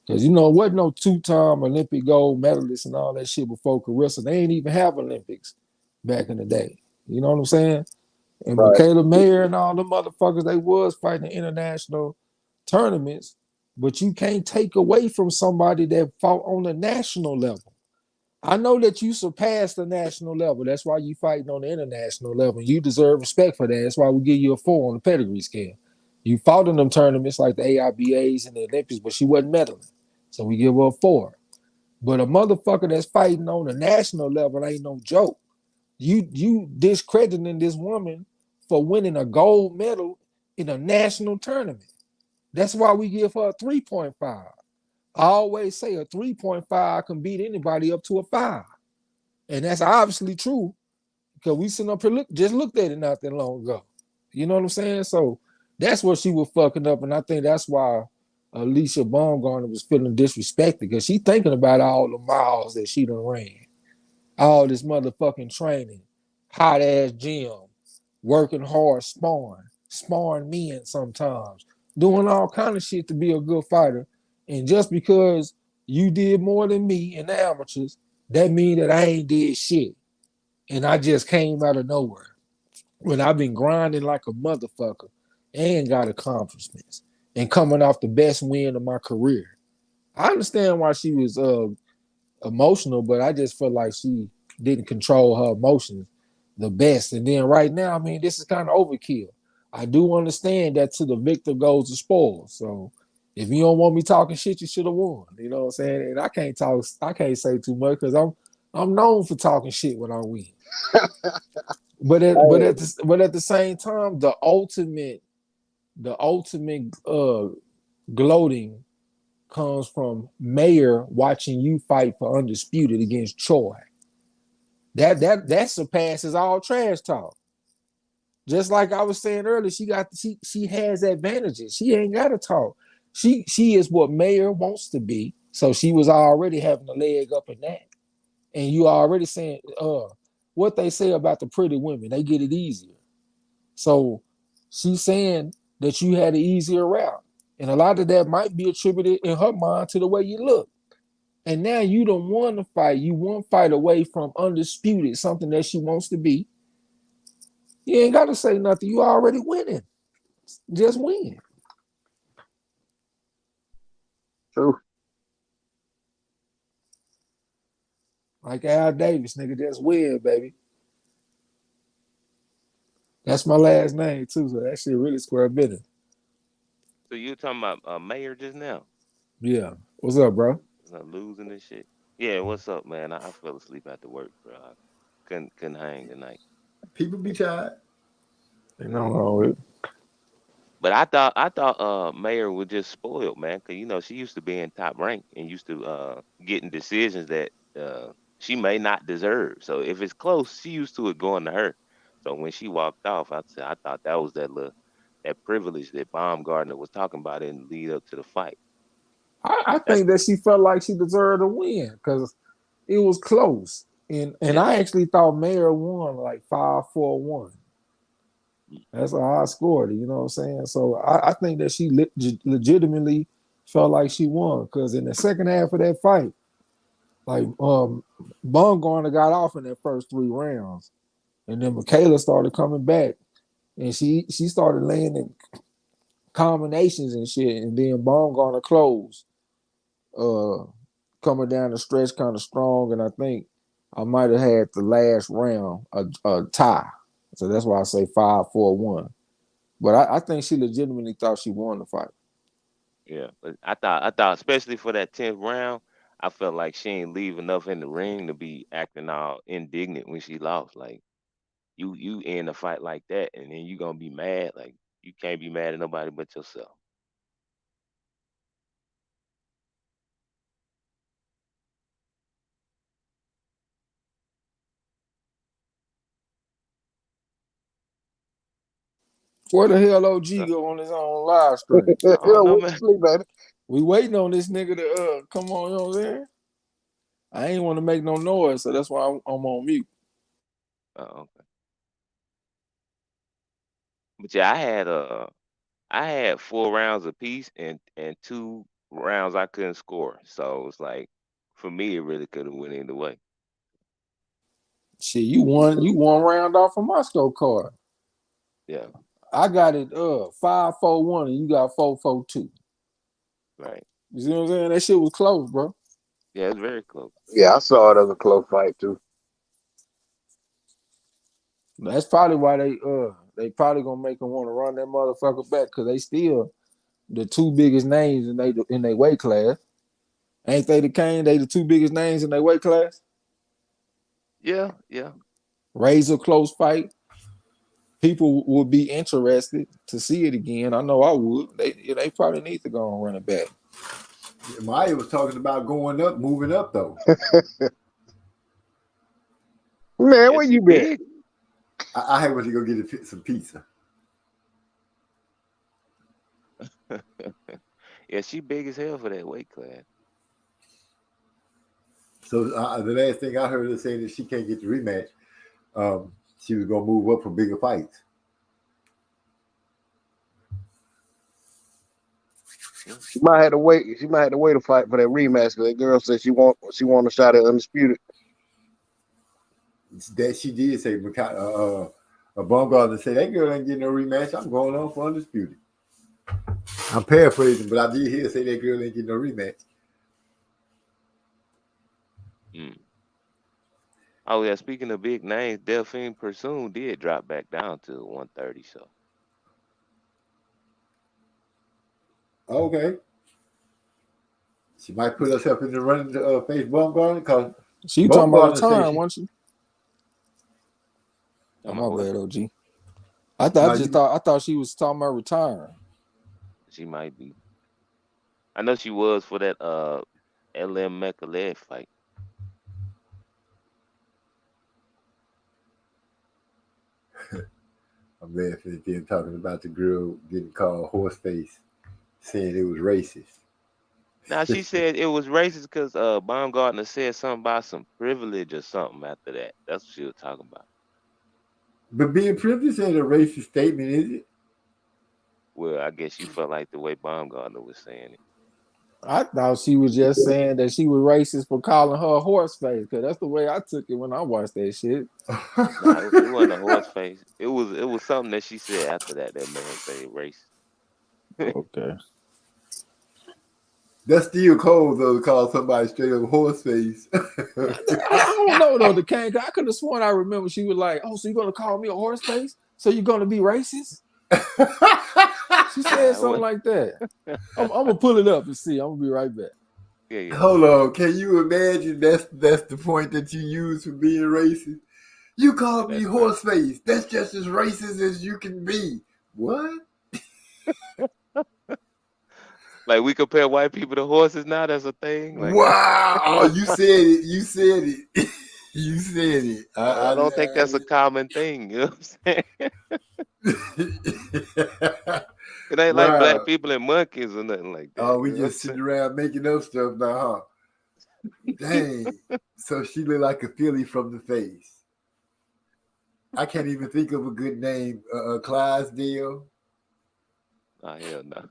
Because you know, it wasn't no two-time Olympic gold medalist and all that shit before Carissa. They ain't even have Olympics back in the day. You know what I'm saying? And Right. Michaela Mayer and all the motherfuckers, they was fighting international tournaments, but you can't take away from somebody that fought on the national level. I know that you surpassed the national level. That's why you fighting on the international level. You deserve respect for that. That's why we give you a 4 on the pedigree scale. You fought in them tournaments like the AIBAs and the Olympics, but she wasn't medaling. So we give her a 4. But a motherfucker that's fighting on the national level ain't no joke. You discrediting this woman for winning a gold medal in a national tournament. That's why we give her a 3.5. I always say a 3.5 can beat anybody up to a 5. And that's obviously true because we sitting up here just looked at it not that long ago. You know what I'm saying? So that's what she was fucking up. And I think that's why Alicia Baumgartner was feeling disrespected because she thinking about all the miles that she done ran. All this motherfucking training, hot ass gym, working hard, sparring men sometimes, doing all kind of shit to be a good fighter. And just because you did more than me in the amateurs, that mean that I ain't did shit. And I just came out of nowhere. When I've been grinding like a motherfucker and got accomplishments and coming off the best win of my career. I understand why she was emotional, but I just feel like she didn't control her emotions the best. And then right now, I mean, this is kind of overkill. I do understand that to the victor goes the spoil. So if you don't want me talking shit, you should have won. You know what I'm saying? And I can't say too much because I'm known for talking shit when I win. But at the same time, the ultimate gloating comes from Mayer watching you fight for undisputed against Troy. That surpasses all trash talk. Just like I was saying earlier, she has advantages. She ain't got to talk. She is what Mayer wants to be. So she was already having a leg up in that. And you already saying what they say about the pretty women, they get it easier. So she's saying that you had an easier route. And a lot of that might be attributed in her mind to the way you look. And now you don't want to fight. You one fight away from undisputed, something that she wants to be. You ain't got to say nothing. You already winning. Just win. True. Like Al Davis, nigga, just win, baby. That's my last name, too. So that shit really square business. So you talking about Mayor just now? Yeah. What's up, bro? Not losing this shit. Yeah, what's up, man? I fell asleep after work, bro. I couldn't hang tonight. People be tired. Ain't nothing wrong with it. But I thought Mayor was just spoiled, man, because she used to be in top rank and used to getting decisions that she may not deserve. So if it's close, she used to it going to her. So when she walked off, I thought that was that privilege that Baumgartner was talking about in the lead up to the fight. I That's think that she felt like she deserved a win because it was close. And yeah. I actually thought Mayer won like 5-4-1. That's how I scored it, you know what I'm saying? So I think that she legitimately felt like she won because in the second half of that fight, like Baumgartner got off in that first 3 rounds, and then Michaela started coming back, and she started laying in combinations and shit, and then Baumgartner closed, coming down the stretch kind of strong, and I think I might have had the last round a tie, so that's why I say 5-4-1. But I think she legitimately thought she won the fight. Yeah, but I thought especially for that 10th round, I felt like she ain't leave enough in the ring to be acting all indignant when she lost. Like you end a fight like that, and then you gonna be mad. Like you can't be mad at nobody but yourself. Where the hell OG go on his own live stream? I don't know, Went to man. sleep, baby. We waiting on this nigga to come on, you know what I'm saying? I ain't want to make no noise, so that's why I'm on mute. Oh, okay. But yeah, I had 4 rounds apiece and 2 rounds I couldn't score. So it's like for me, it really could have went either way. Shit, you won round off of my scorecard. Yeah, I got it 5-4-1 and you got 4-4-2. right. You see what I'm saying? That shit was close, bro. Yeah, it's very close. Yeah, I saw it as a close fight too. That's probably why they probably gonna make them want to run that motherfucker back because they still the 2 biggest names in their weight class. Ain't they the Kane? They the 2 biggest names in their weight class. Yeah. Razor close fight. People would be interested to see it again. I know I would. They probably need to go and run it back. Maya was talking about going up, moving up though. Man, where Yes, you been? big. I had went to go get some pizza. Yeah, she big as hell for that weight class. So the last thing I heard her say that she can't get the rematch. She was gonna move up for bigger fights. She might have to wait. She might have to wait to fight for that rematch. That girl said she want a shot at Undisputed. That she did say. Baumgartner said that girl ain't getting no rematch. I'm going on for Undisputed. I'm paraphrasing, but I did hear her say that girl ain't getting no rematch. Oh yeah, speaking of big names, Delphine Persoon did drop back down to 130. So Okay. She might put herself in the running to face Baumgartner because She talking about Baumgartner say retiring, wasn't she? Oh, my bad, OG. I thought she was talking about retiring. she might be. I know she was for that LM Mekhaled fight. I'm laughing at them talking about the girl getting called horse face, saying it was racist. Now she said it was racist because Baumgartner said something about some privilege or something after that. That's what she was talking about. But being privileged ain't a racist statement, is it? Well, I guess you felt like the way Baumgartner was saying it. I thought she was just saying that she was racist for calling her a horse face, because that's the way I took it when I watched that shit. Nah, it wasn't a horse face. It was something that she said after that made her say racist. Okay. That's still cold though to call somebody straight up horse face. I don't know though, the Kane. I could have sworn I remember she was like, "Oh, so you're gonna call me a horse face? So you're gonna be racist?" She said something like that. I'm gonna pull it up and see. I'm gonna be right back. Yeah. Hold on, can you imagine that's the point that you use for being racist? You call me horse face. That's just as racist as you can be. What? Like we compare white people to horses now. That's a thing. Like, wow! Oh, you said it. You said it. You said it. I don't think that's a common thing. You know what I'm saying? It ain't like black people and monkeys or nothing like that. Oh, we just sitting around making up stuff now, huh? Dang. So she look like a Philly from the face. I can't even think of a good name. Clydesdale. Oh, hell no.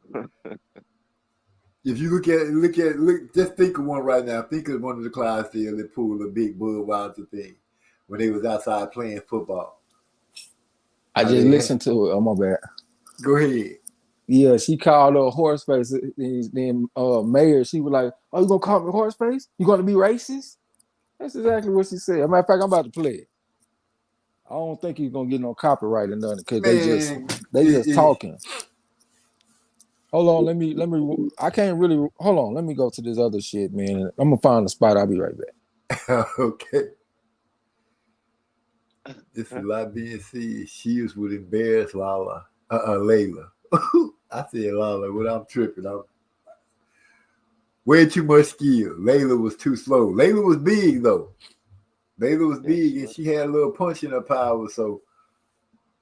If you look, just think of one right now. Think of one of the Clydesdale that pulled a big Budweiser thing when they was outside playing football. I just listened to it. Oh, my bad. Go ahead. Yeah, she called her a horse face. Then Mayor, she was like, "Oh, you gonna call me a horse face? You gonna be racist?" That's exactly what she said. As a matter of fact, I'm about to play it. I don't think he's gonna get no copyright or nothing because they just talking. Hold on, let me. I can't really. Hold on, let me go to this other shit, man. I'm gonna find the spot. I'll be right back. Okay. This is a lot being said. Shields would embarrass Layla. I said Lala, but I'm tripping. I'm way too much skill. Layla was too slow. Layla was big though. Layla was big and she had a little punch in her power, so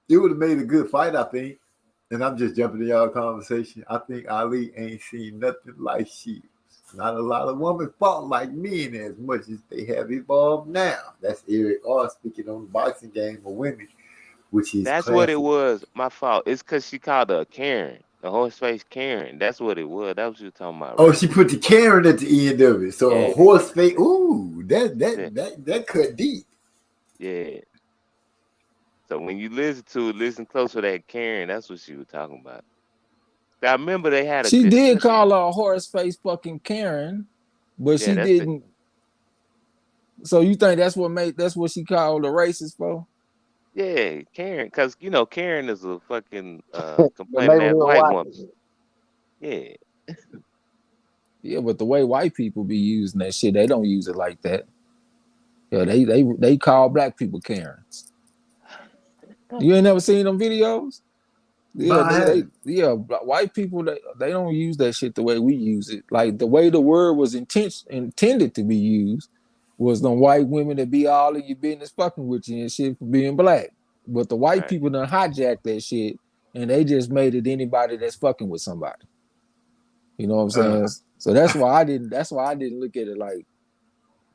it would have made a good fight, I think. and I'm just jumping in y'all conversation. I think Ali ain't seen nothing like she. Not a lot of women fought like men as much as they have evolved now. That's Eric R. speaking on the boxing game of women, which is That's what it classic. was. My fault. It's because she called her a Karen, the horse face Karen. That's what it was. That was what you were talking about. Oh, Right? she put the Karen at the end of it. So Yeah. a horse face. Ooh, Yeah. that cut deep. Yeah. So when you listen close to that Karen. That's what she was talking about. I remember they had a She did discussion. call her a horse face fucking Karen, but Yeah, she that's didn't. So you think that's what she called a racist for? Yeah, Karen, because Karen is a fucking The complaining ass neighborhood white white. woman. Yeah, Yeah, but the way white people be using that shit, they don't use it like that. Yeah, they call black people Karens. You ain't never seen them videos? No, Yeah, I haven't. white people they don't use that shit the way we use it. Like the way the word was intended to be used was them white women that be all in your business fucking with you and shit for being black. But the white right. people done hijacked that shit and they just made it anybody that's fucking with somebody. You know what I'm saying? So that's why I didn't look at it like,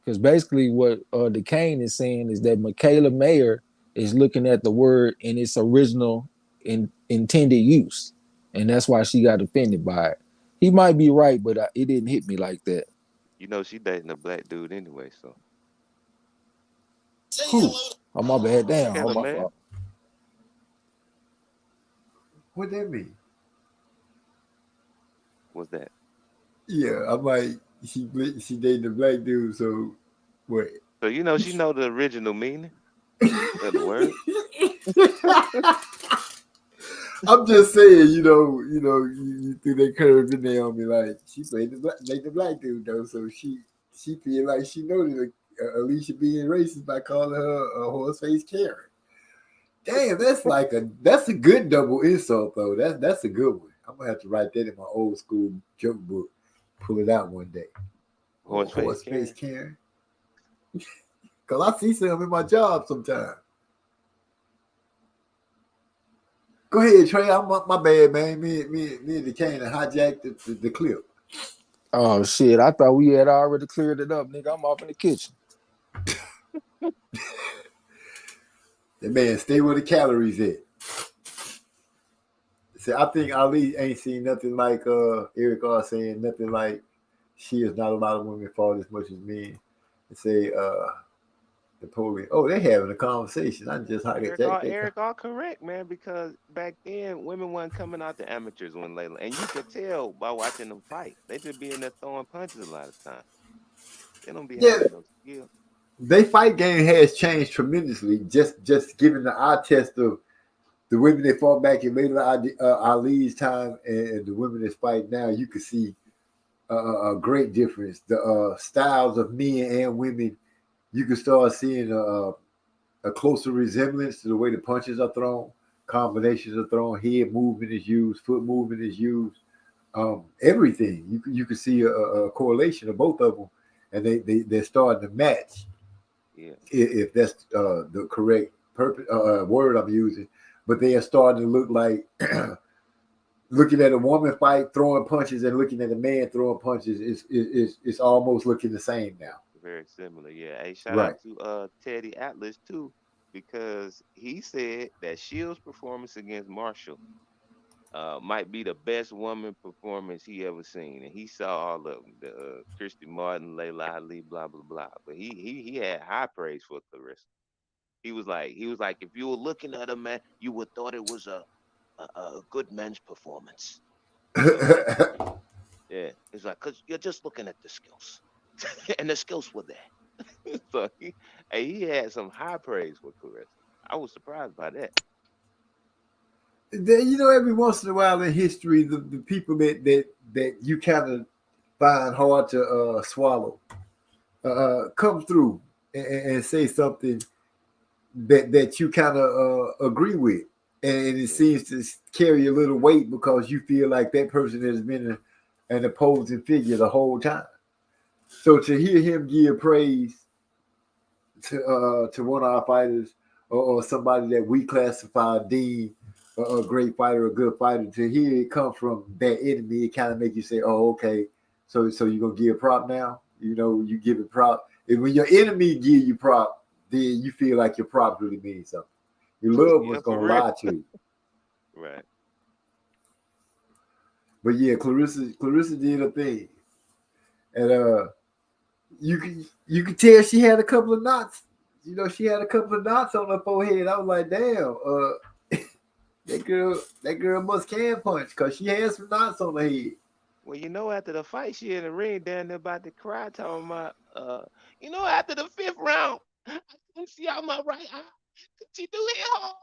because basically what DeCane is saying is that Michaela Mayer is looking at the word in its original intended use, and that's why she got offended by it. He might be right, but it didn't hit me like that. She dating a black dude anyway, so Whew. Oh, my bad. Damn. Michaela Oh, my Mayer. fault. What that mean? What's that? Yeah, I might. She dated a black dude. So what? So she know the original meaning of the word. I'm just saying, you threw that curve in there on me, like she played the black dude though, so she feel like she know that Alicia being racist by calling her a horse face Karen. Damn, that's a good double insult though. That's a good one. I'm gonna have to write that in my old school joke book. Pull it out one day. Horse face Karen. Cause I see some in my job sometimes. Go ahead, Trey. I'm my bad, man. Me and DeCane hijacked the clip. Oh shit! I thought we had already cleared it up, nigga. I'm off in the kitchen. That man, stay where the calories at. See, I think Ali ain't seen nothing like Eric R. saying nothing like she is not a lot of women fought as much as men. And say Napoleon. Oh, they having a conversation. I just Eric all correct, man, because back then women wasn't coming out to amateurs when Layla, and you could tell by watching them fight. They just be in there throwing punches a lot of times. They don't be having no skill. They fight game has changed tremendously. Just given the eye test of the women that fought back in Layla Ali's time and the women that fight now, you can see a great difference. The styles of men and women, you can start seeing a closer resemblance to the way the punches are thrown, combinations are thrown, head movement is used, foot movement is used, everything. You can see a correlation of both of them, and they're starting to match. Yeah. If that's the correct word I'm using, but they are starting to look like looking at a woman fight throwing punches and looking at a man throwing punches is almost looking the same now. Very similar, yeah. Hey, shout out to Teddy Atlas too, because he said that Shields' performance against Marshall might be the best woman performance he ever seen, and he saw all of them, the Christy Martin, Layla Ali, blah blah blah. But he had high praise for Clarissa. He was like, if you were looking at her, man, you would thought it was a good men's performance. Yeah, it's like, cause you're just looking at the skills, and the skills were there. So he had some high praise for Clarissa. I was surprised by that. Every once in a while in history, the people that you kind of find hard to swallow come through and say something that you kind of agree with, and it seems to carry a little weight because you feel like that person has been an opposing figure the whole time. So to hear him give praise to one of our fighters or somebody that we classify deem a great fighter, a good fighter. To hear it come from that enemy, it kind of makes you say, "Oh, okay, so you're gonna give prop now? You know, you give it prop. And when your enemy give you prop, then you feel like your prop really means something. Your loved Yeah, one's for gonna real. lie to you. Right. But yeah, Clarissa did a thing, and you could tell she had a couple of knots. You know, she had a couple of knots on her forehead. I was like, damn, that girl must can punch because she had some knots on her head. Well, you know, after the fight, she in the ring down there about to cry, talking about, you know, after the 5th round, I couldn't see out my right eye. She do it hard.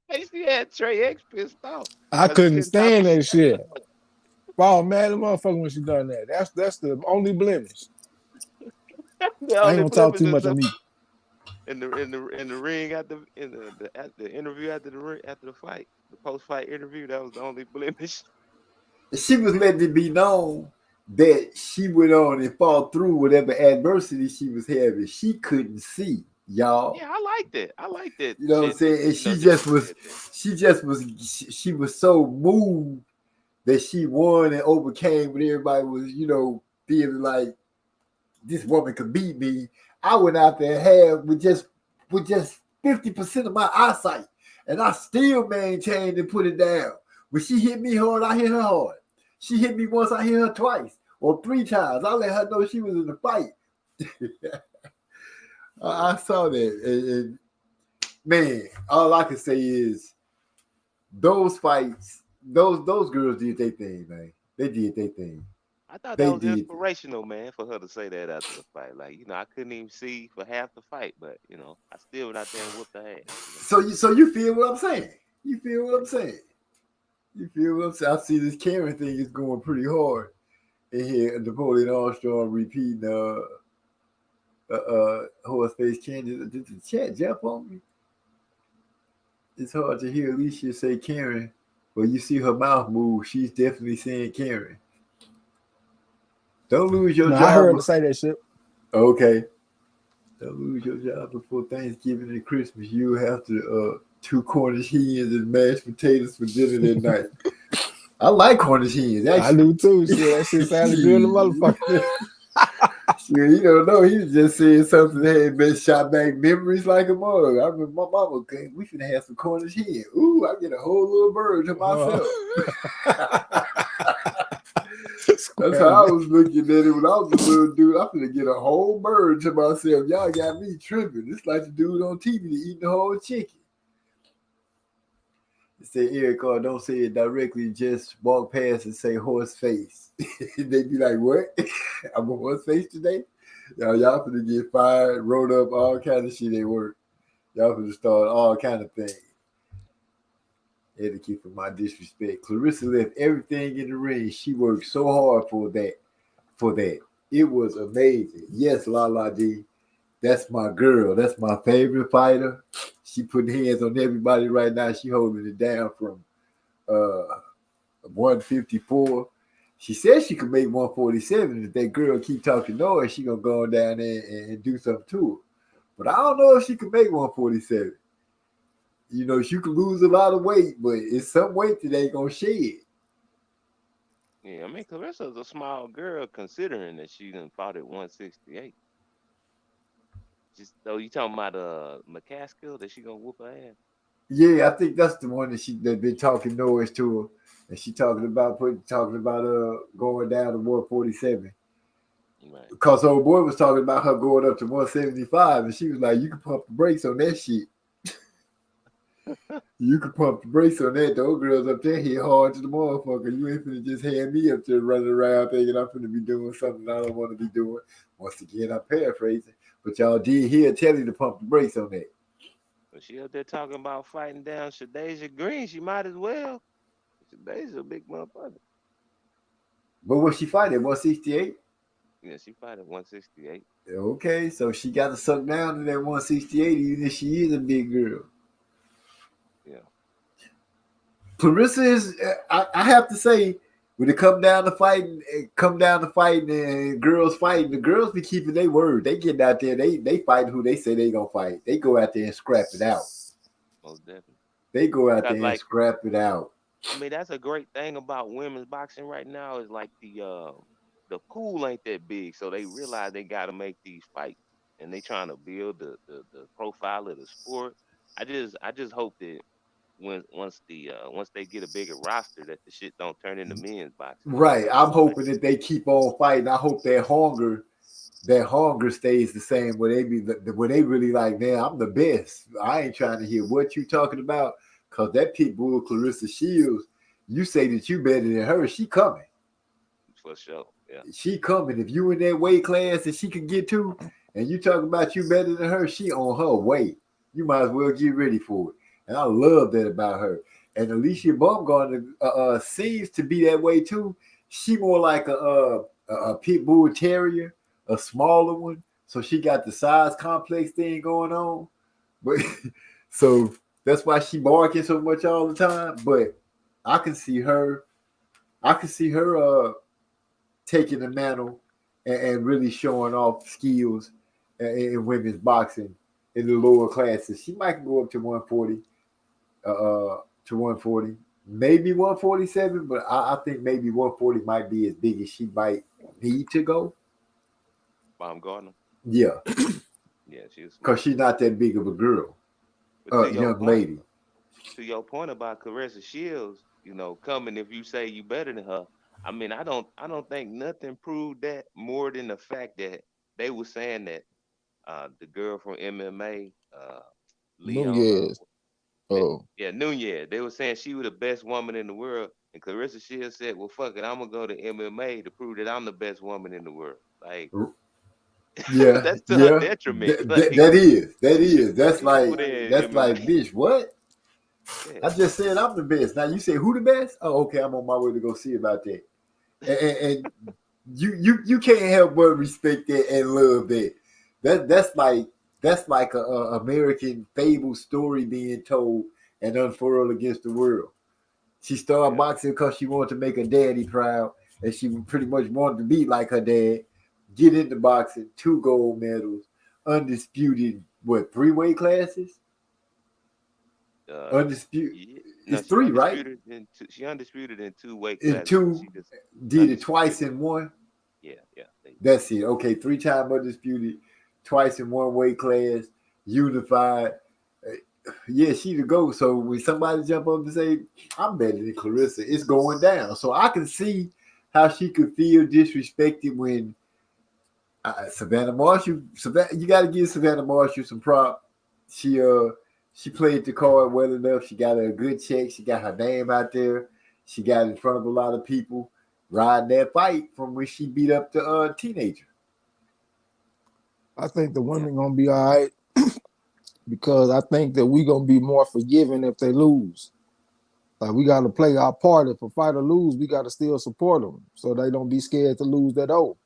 And she had Trey X pissed off. I 'cause he couldn't couldn't top stand her. that shit. Wow, man, the motherfucker when she done that. That's the only blemish. The I only ain't gonna talk blemish too is much on me. in the ring at the interview after the fight, the post fight interview. That was the only blemish. She was letting it be known that she went on and fought through whatever adversity she was having. She couldn't see, y'all. Yeah, I liked it. I liked it. You know what I'm saying? And she was so moved that she won and overcame when everybody was, you know, feeling like this woman could beat me. I went out there and had with just 50% of my eyesight, and I still maintained and put it down. When she hit me hard, I hit her hard. She hit me once, I hit her twice or 3 times. I let her know she was in the fight. I saw that, and man, all I can say is those fights, those girls did their thing, man. They did their thing. I thought They that was did. inspirational, man, for her to say that after the fight. Like, you know, I couldn't even see for half the fight, but you know, I still went out there and whooped her ass. So you feel what I'm saying? You feel what I'm saying? You feel what I'm saying? I see this Karen thing is going pretty hard in here. Napoleon Armstrong repeating Horseface Candy. Did the chat jump on me? It's hard to hear Alicia say Karen, but you see her mouth move. She's definitely saying Karen. Don't lose your No, job. I heard her say that shit. Okay. Don't lose your job before Thanksgiving and Christmas. You have to 2 Cornish hens and mashed potatoes for dinner that night. I like Cornish hens. I Actually. do too. Shit, that shit sounded good, the motherfucker. Sure, you don't know. He was just saying something that had been shot back memories like a mug. I remember my mama came, we finna have some Cornish hen. Ooh, I get a whole little bird to myself. That's how I was looking at it when I was a little dude. I'm finna get a whole bird to myself. Y'all got me tripping. It's like the dude on TV eating the whole chicken. It say, Eric, don't say it directly. Just walk past and say horse face. They be like, what? I'm a horse face today? Y'all finna get fired, wrote up, all kind of shit at work. Y'all finna start all kind of things. Etiquette for my disrespect. Clarissa left everything in the ring. She worked so hard for that. It was amazing. Yes, Lala D. That's my girl. That's my favorite fighter. She putting hands on everybody right now. She holding it down from 154. She said she could make 147. If that girl keep talking noise, she gonna go on down there and do something to her. But I don't know if she could make 147. You know, she could lose a lot of weight, but it's some weight that they gonna shed. Yeah, I mean, Clarissa's a small girl considering that she done fought at 168. Just though you talking about McCaskill that she gonna whoop her ass. Yeah, I think that's the one that been talking noise to her, and she talking about going down to 147. Right. Because old boy was talking about her going up to 175, and she was like, "You can pump the brakes on that shit. You can pump the brakes on that. Those girls up there hit hard to the motherfucker. You ain't finna just hand me up there running around thinking I'm finna be doing something I don't want to be doing." Once again, I'm paraphrasing, but y'all did hear tell you to pump the brakes on that. But she up there talking about fighting down Shadeja Green. She might as well. Shadeja's a big motherfucker. But was she fighting 168? Yeah, she fight at 168. Okay, so she got to suck down to that 168, even if she is a big girl. Yeah. Clarissa is, I have to say, when it come down to fighting and girls fighting, the girls be keeping their word. They get out there, they fight who they say they gonna fight. They go out there and scrap it out. Most definitely. They go out there Cause and like scrap it out. I mean that's a great thing about women's boxing right now is like the pool ain't that big, so they realize they got to make these fights, and they trying to build the profile of the sport. I just hope that once they get a bigger roster, that the shit don't turn into men's boxing. Right. I'm Like, hoping that they keep on fighting. I hope that hunger stays the same. Where they be, where they really like, man, I'm the best. I ain't trying to hear what you talking about, cause that pit bull Clarissa Shields, you say that you better than her, she coming. for sure, yeah. She coming. If you in that weight class that she can get to, and you talk about you better than her, she on her way. You might as well get ready for it. And I love that about her. And Alicia Baumgartner seems to be that way too. She more like a pit bull terrier, a smaller one. So she got the size complex thing going on. But so that's why she barking so much all the time. But I can see her taking the mantle and really showing off skills in women's boxing in the lower classes. She might go up to 140, to 140, maybe 147, but I think maybe 140 might be as big as she might need to go. Baumgartner, Yeah, yeah, she was because smart. she's not that big of a girl, But young lady. to your point about Clarissa Shields, coming if you say you better than her. I mean, I don't think nothing proved that more than the fact that they were saying that the girl from MMA, Leona, Nunez. Oh, yeah, Nunez, they were saying she was the best woman in the world, and Clarissa Shields said, "Well, fuck it, I'm gonna go to MMA to prove that I'm the best woman in the world." Like Yeah, that's to her yeah, detriment. that is She that's she over like there in MMA. bitch. What? Yeah, I just said I'm the best. Now you say who the best? Oh, okay, I'm on my way to go see about that. And you can't help but respect that and love that. That's like a American fable story being told and unfurled against the world. She started yeah, boxing because she wanted to make her daddy proud, and she pretty much wanted to be like her dad. Get into boxing, 2 gold medals, undisputed. What 3 weight classes? uh, Undisputed. yeah. No, It's 3, right? she undisputed in 2 weight In classes, but 2, she just did it twice undisputed. in 1. Yeah, yeah. That's it. Okay, 3-time undisputed, twice in 1 weight class, unified. Yeah, she the GOAT. So when somebody jump up and say, I'm better than Clarissa, it's going down. So I can see how she could feel disrespected when Savannah Marshall, you got to give Savannah Marshall some prop. She played the card well enough. She got a good check. She got her name out there. She got in front of a lot of people riding that fight from when she beat up the teenager. I think the women gonna be all right because I think that we gonna be more forgiving if they lose. Like we got to play our part. If a fighter lose, we got to still support them so they don't be scared to lose that oath.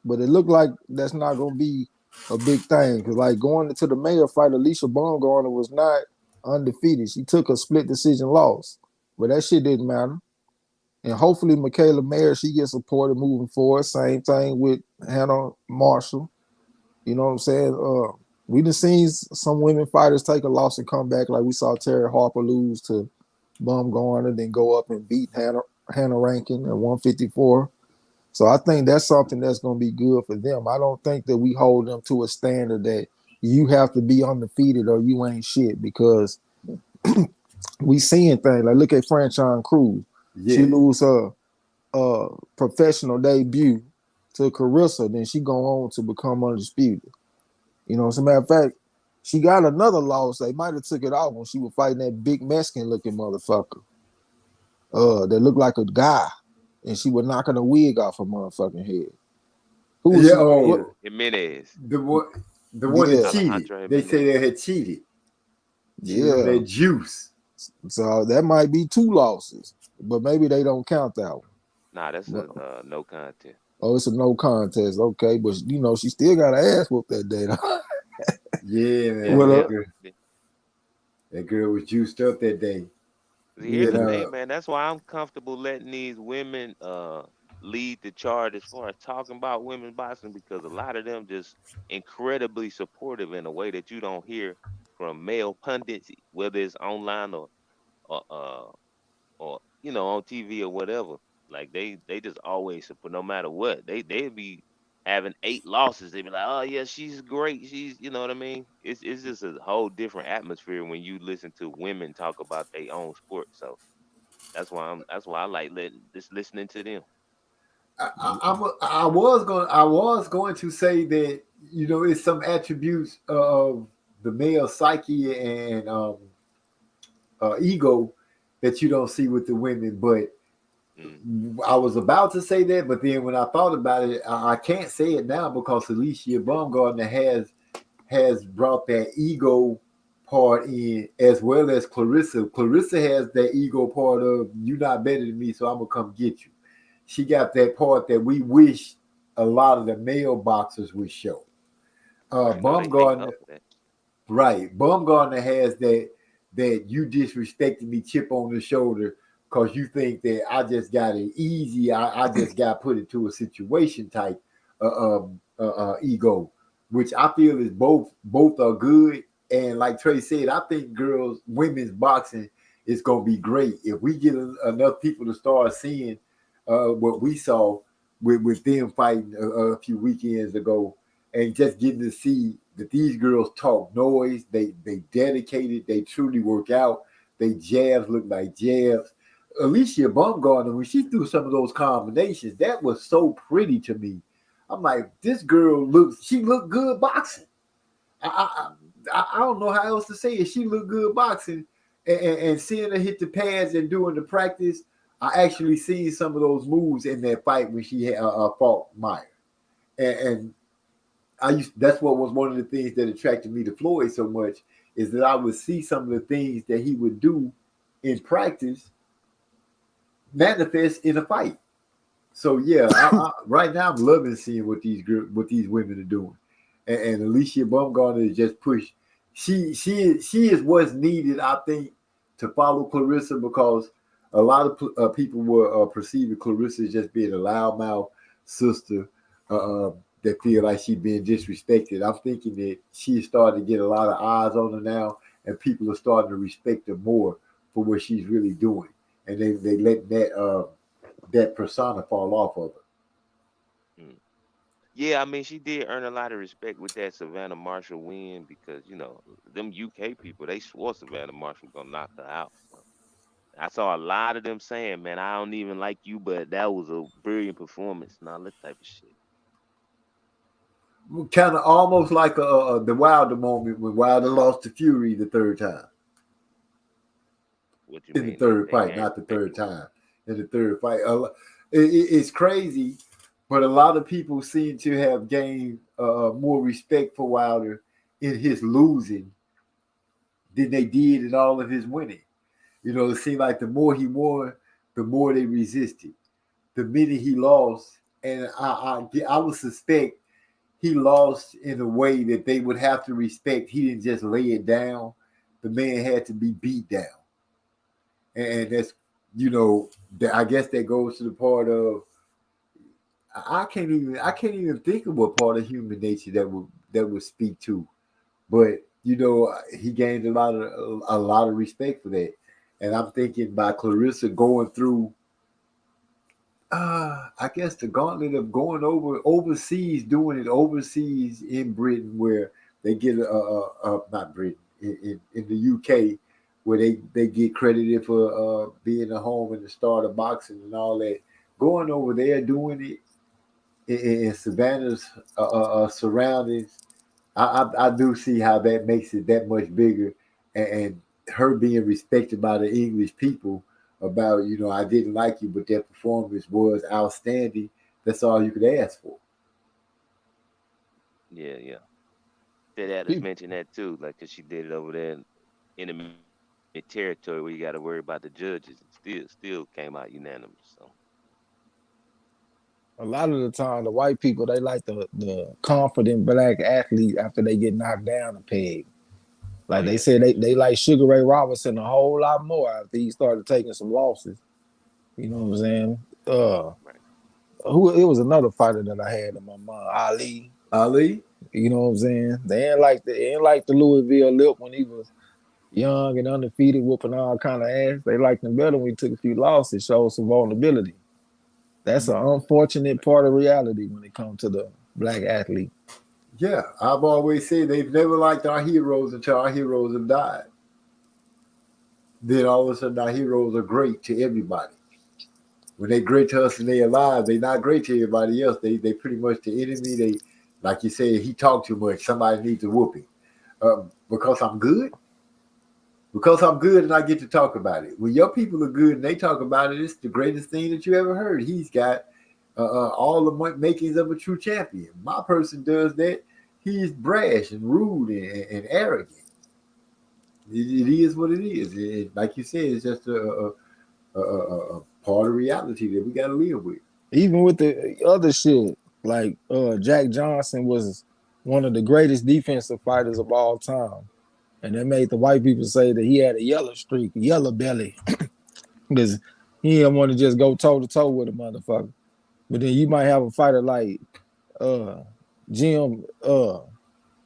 But it looked like that's not gonna be a big thing because like going into the Mayer fight, Alicia Baumgartner was not undefeated. She took a split decision loss, but that shit didn't matter. And hopefully Michaela Mayer, she gets supported moving forward. Same thing with Hannah Marshall. You know what I'm saying? We done seen some women fighters take a loss and come back, like we saw Terry Harper lose to Baumgartner, then go up and beat Hannah Rankin at 154. So I think that's something that's going to be good for them. I don't think that we hold them to a standard that you have to be undefeated or you ain't shit because we seeing things like look at Franchon Cruz. Yeah. She lose her professional debut to Carissa, then she go on to become undisputed. You know, as a matter of fact, she got another loss. They might have took it off when she was fighting that big Mexican looking motherfucker. That looked like a guy. And she was knocking a wig off her motherfucking head. Who was she? Jimenez. The one that cheated. Alejandro They Jimenez. say they had cheated. Yeah. That juice. So that might be 2 losses, but maybe they don't count that one. Nah, that's a no contest. Oh, it's a no contest. Okay, but you know, she still got her ass whooped that day. Yeah, man. Yeah. That girl was juiced up that day. Here's the thing, man. That's why I'm comfortable letting these women lead the charge as far as talking about women's boxing because a lot of them just incredibly supportive in a way that you don't hear from male pundits, whether it's online or or on TV or whatever. Like they just always support no matter what. They'd be having 8 losses. They'd be like, oh yeah, she's great. She's you know what I mean? It's just a whole different atmosphere when you listen to women talk about their own sport. So that's why I like just listening to them. I was going to say that it's some attributes of the male psyche and ego that you don't see with the women, but I was about to say that, but then when I thought about it, I can't say it now because Alicia Baumgartner has brought that ego part in as well as Clarissa. Clarissa has that ego part of you're not better than me, so I'm gonna come get you. She got that part that we wish a lot of the male boxers would show. Baumgartner, right? Baumgartner has that you disrespected me chip on the shoulder because you think that I just got it easy. I just got put into a situation type ego, which I feel is both are good. And like Trey said, I think women's boxing is gonna be great if we get enough people to start seeing what we saw with them fighting a few weekends ago, and just getting to see that these girls talk noise, they dedicated, they truly work out, they jabs look like jabs. Alicia Baumgartner, when she threw some of those combinations, that was so pretty to me. I'm like, this girl looked good boxing. I don't know how else to say it. She looked good boxing, and seeing her hit the pads and doing the practice, I actually seen some of those moves in that fight when she had fought Meyer, and that's what was one of the things that attracted me to Floyd so much, is that I would see some of the things that he would do in practice manifest in a fight. So yeah, right now I'm loving seeing what these women are doing, and Alicia Baumgartner is just pushed. She is what's needed, I think, to follow Clarissa, because a lot of people were perceiving Clarissa as just being a loudmouth sister that feel like she's being disrespected. I'm thinking that she's starting to get a lot of eyes on her now, and people are starting to respect her more for what she's really doing, and they let that persona fall off of her. Yeah, I mean, she did earn a lot of respect with that Savannah Marshall win, because them UK people, they swore Savannah Marshall gonna knock her out. I saw a lot of them saying, man, I don't even like you, but that was a brilliant performance and all that type of shit. Kind of almost like the Wilder moment when Wilder lost to Fury the third time. What you in mean? the third fight, not the third time. In the third fight. It's crazy, but a lot of people seem to have gained more respect for Wilder in his losing than they did in all of his winning. It seemed like the more he won, the more they resisted. The minute he lost, and I would suspect he lost in a way that they would have to respect. He didn't just lay it down. The man had to be beat down. And that's, I guess that goes to the part of, I can't even think of what part of human nature that would speak to, but he gained a lot of respect for that. And I'm thinking by Clarissa going through, I guess the gauntlet of going overseas, doing it overseas in Britain, where they get not Britain, in the UK, where they get credited for being a home and the start of boxing and all that. Going over there, doing it in Savannah's surroundings, I do see how that makes it that much bigger, and her being respected by the English people about, I didn't like you, but that performance was outstanding. That's all you could ask for. Yeah. Did Atlas mention that too? Like, cause she did it over there in the territory where you got to worry about the judges. It still came out unanimous. So a lot of the time, the white people, they like the confident black athlete after they get knocked down a peg. Like they said, they like Sugar Ray Robinson a whole lot more after he started taking some losses. You know what I'm saying? It was another fighter that I had in my mind, Ali. You know what I'm saying? They ain't like the Louisville Lip when he was young and undefeated, whooping all kind of ass. They liked him better when he took a few losses, showed some vulnerability. That's an unfortunate part of reality when it comes to the black athlete. Yeah, I've always said they've never liked our heroes until our heroes have died. Then all of a sudden our heroes are great to everybody. When they're great to us and they're alive, they're not great to everybody else. They pretty much the enemy. They, like you said, he talked too much. Somebody needs to whoop him. Because I'm good? Because I'm good and I get to talk about it. When your people are good and they talk about it, it's the greatest thing that you ever heard. He's got all the makings of a true champion. My person does that. He's brash and rude and arrogant. It is what it is. Like you said, it's just a part of reality that we got to live with. Even with the other shit, like Jack Johnson was one of the greatest defensive fighters of all time. And that made the white people say that he had a yellow streak, a yellow belly, because he didn't want to just go toe-to-toe with a motherfucker. But then you might have a fighter like Jim,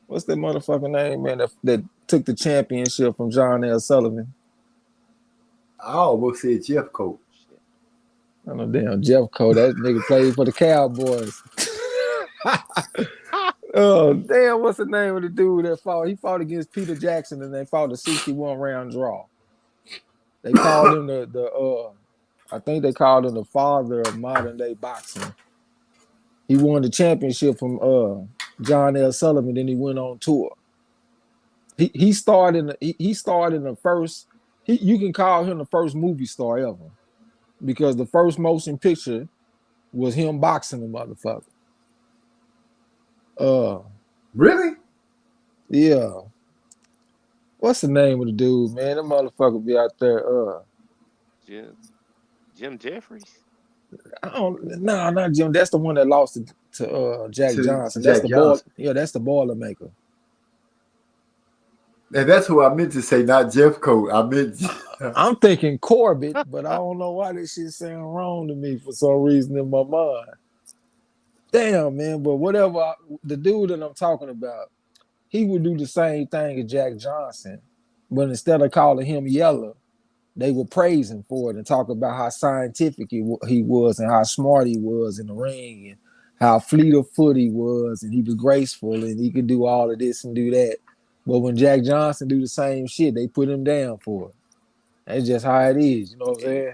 what's that motherfucking name, man, that took the championship from John L. Sullivan? I almost said Jeffcoat. I know, damn Jeffcoat. That nigga played for the Cowboys. Oh, damn, what's the name of the dude that fought? He fought against Peter Jackson and they fought a 61-round draw. They called him I think they called him the father of modern day boxing. He won the championship from John L. Sullivan, then he went on tour. He starred in the first, you can call him the first movie star ever. Because the first motion picture was him boxing the motherfucker. Really? Yeah. What's the name of the dude, man? That motherfucker be out there. Jim Jeffries. Not Jim. That's the one that lost to Jack Johnson. That's the Johnson. That's the Boilermaker. And that's who I meant to say, not Jeffcoat. I meant. I'm thinking Corbett, but I don't know why this shit sound wrong to me for some reason in my mind. Damn, man, but whatever, the dude that I'm talking about, he would do the same thing as Jack Johnson, but instead of calling him yellow, they would praise him for it and talk about how scientific he was and how smart he was in the ring and how fleet of foot he was and he was graceful and he could do all of this and do that. But when Jack Johnson do the same shit, they put him down for it. That's just how it is, you know what I'm saying?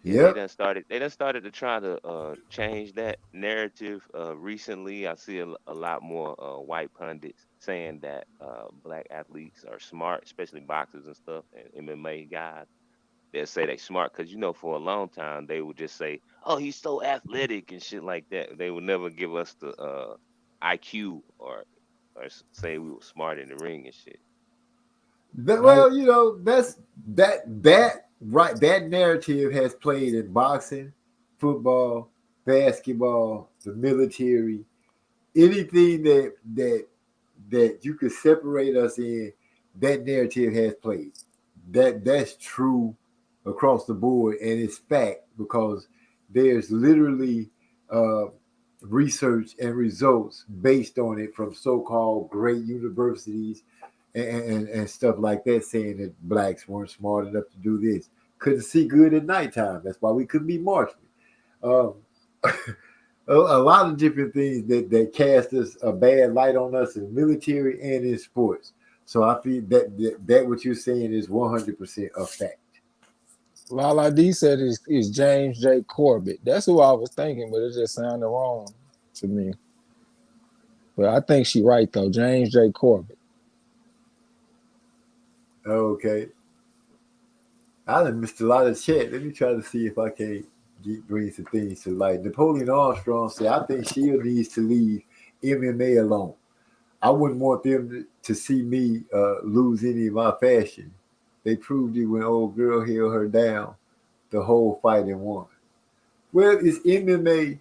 Yeah. They done started to try to change that narrative recently. I see a lot more white pundits saying that black athletes are smart, especially boxers and stuff, and MMA guys. They'll say they smart because, for a long time, they would just say, oh, he's so athletic and shit like that. They would never give us the IQ or say we were smart in the ring and shit. That's that right. That narrative has played in boxing, football, basketball, the military, anything that you could separate us in. That narrative has played. That's true across the board, and it's fact because there's literally research and results based on it from so-called great universities and stuff like that, saying that blacks weren't smart enough to do this, couldn't see good at nighttime. That's why we couldn't be marksmen. A lot of different things that cast us a bad light on us in military and in sports. So I feel that what you're saying is 100% a fact. Lala D said is James J. Corbett. That's who I was thinking, but it just sounded wrong to me. But I think she's right though, James J. Corbett. Okay. I done missed a lot of chat. Let me try to see if I can bring some things to light. Napoleon Armstrong said, I think Shield needs to leave MMA alone. I wouldn't want them to see me lose any of my fashion. They proved it when old girl held her down the whole fight and won. Well, it's MMA,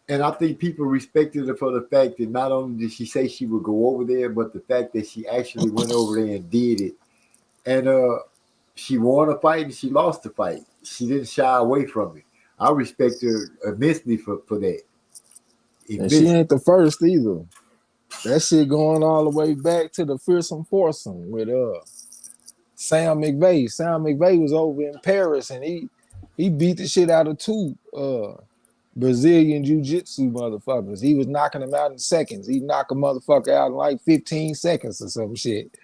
and I think people respected her for the fact that not only did she say she would go over there, but the fact that she actually went over there and did it. And she won a fight and she lost the fight. She didn't shy away from it. I respect her immensely for that. And she ain't the first either. That shit going all the way back to the fearsome foursome with Sam McVay. Sam McVay was over in Paris and he beat the shit out of two Brazilian jiu-jitsu motherfuckers. He was knocking them out in seconds. He knocked a motherfucker out in like 15 seconds or some shit.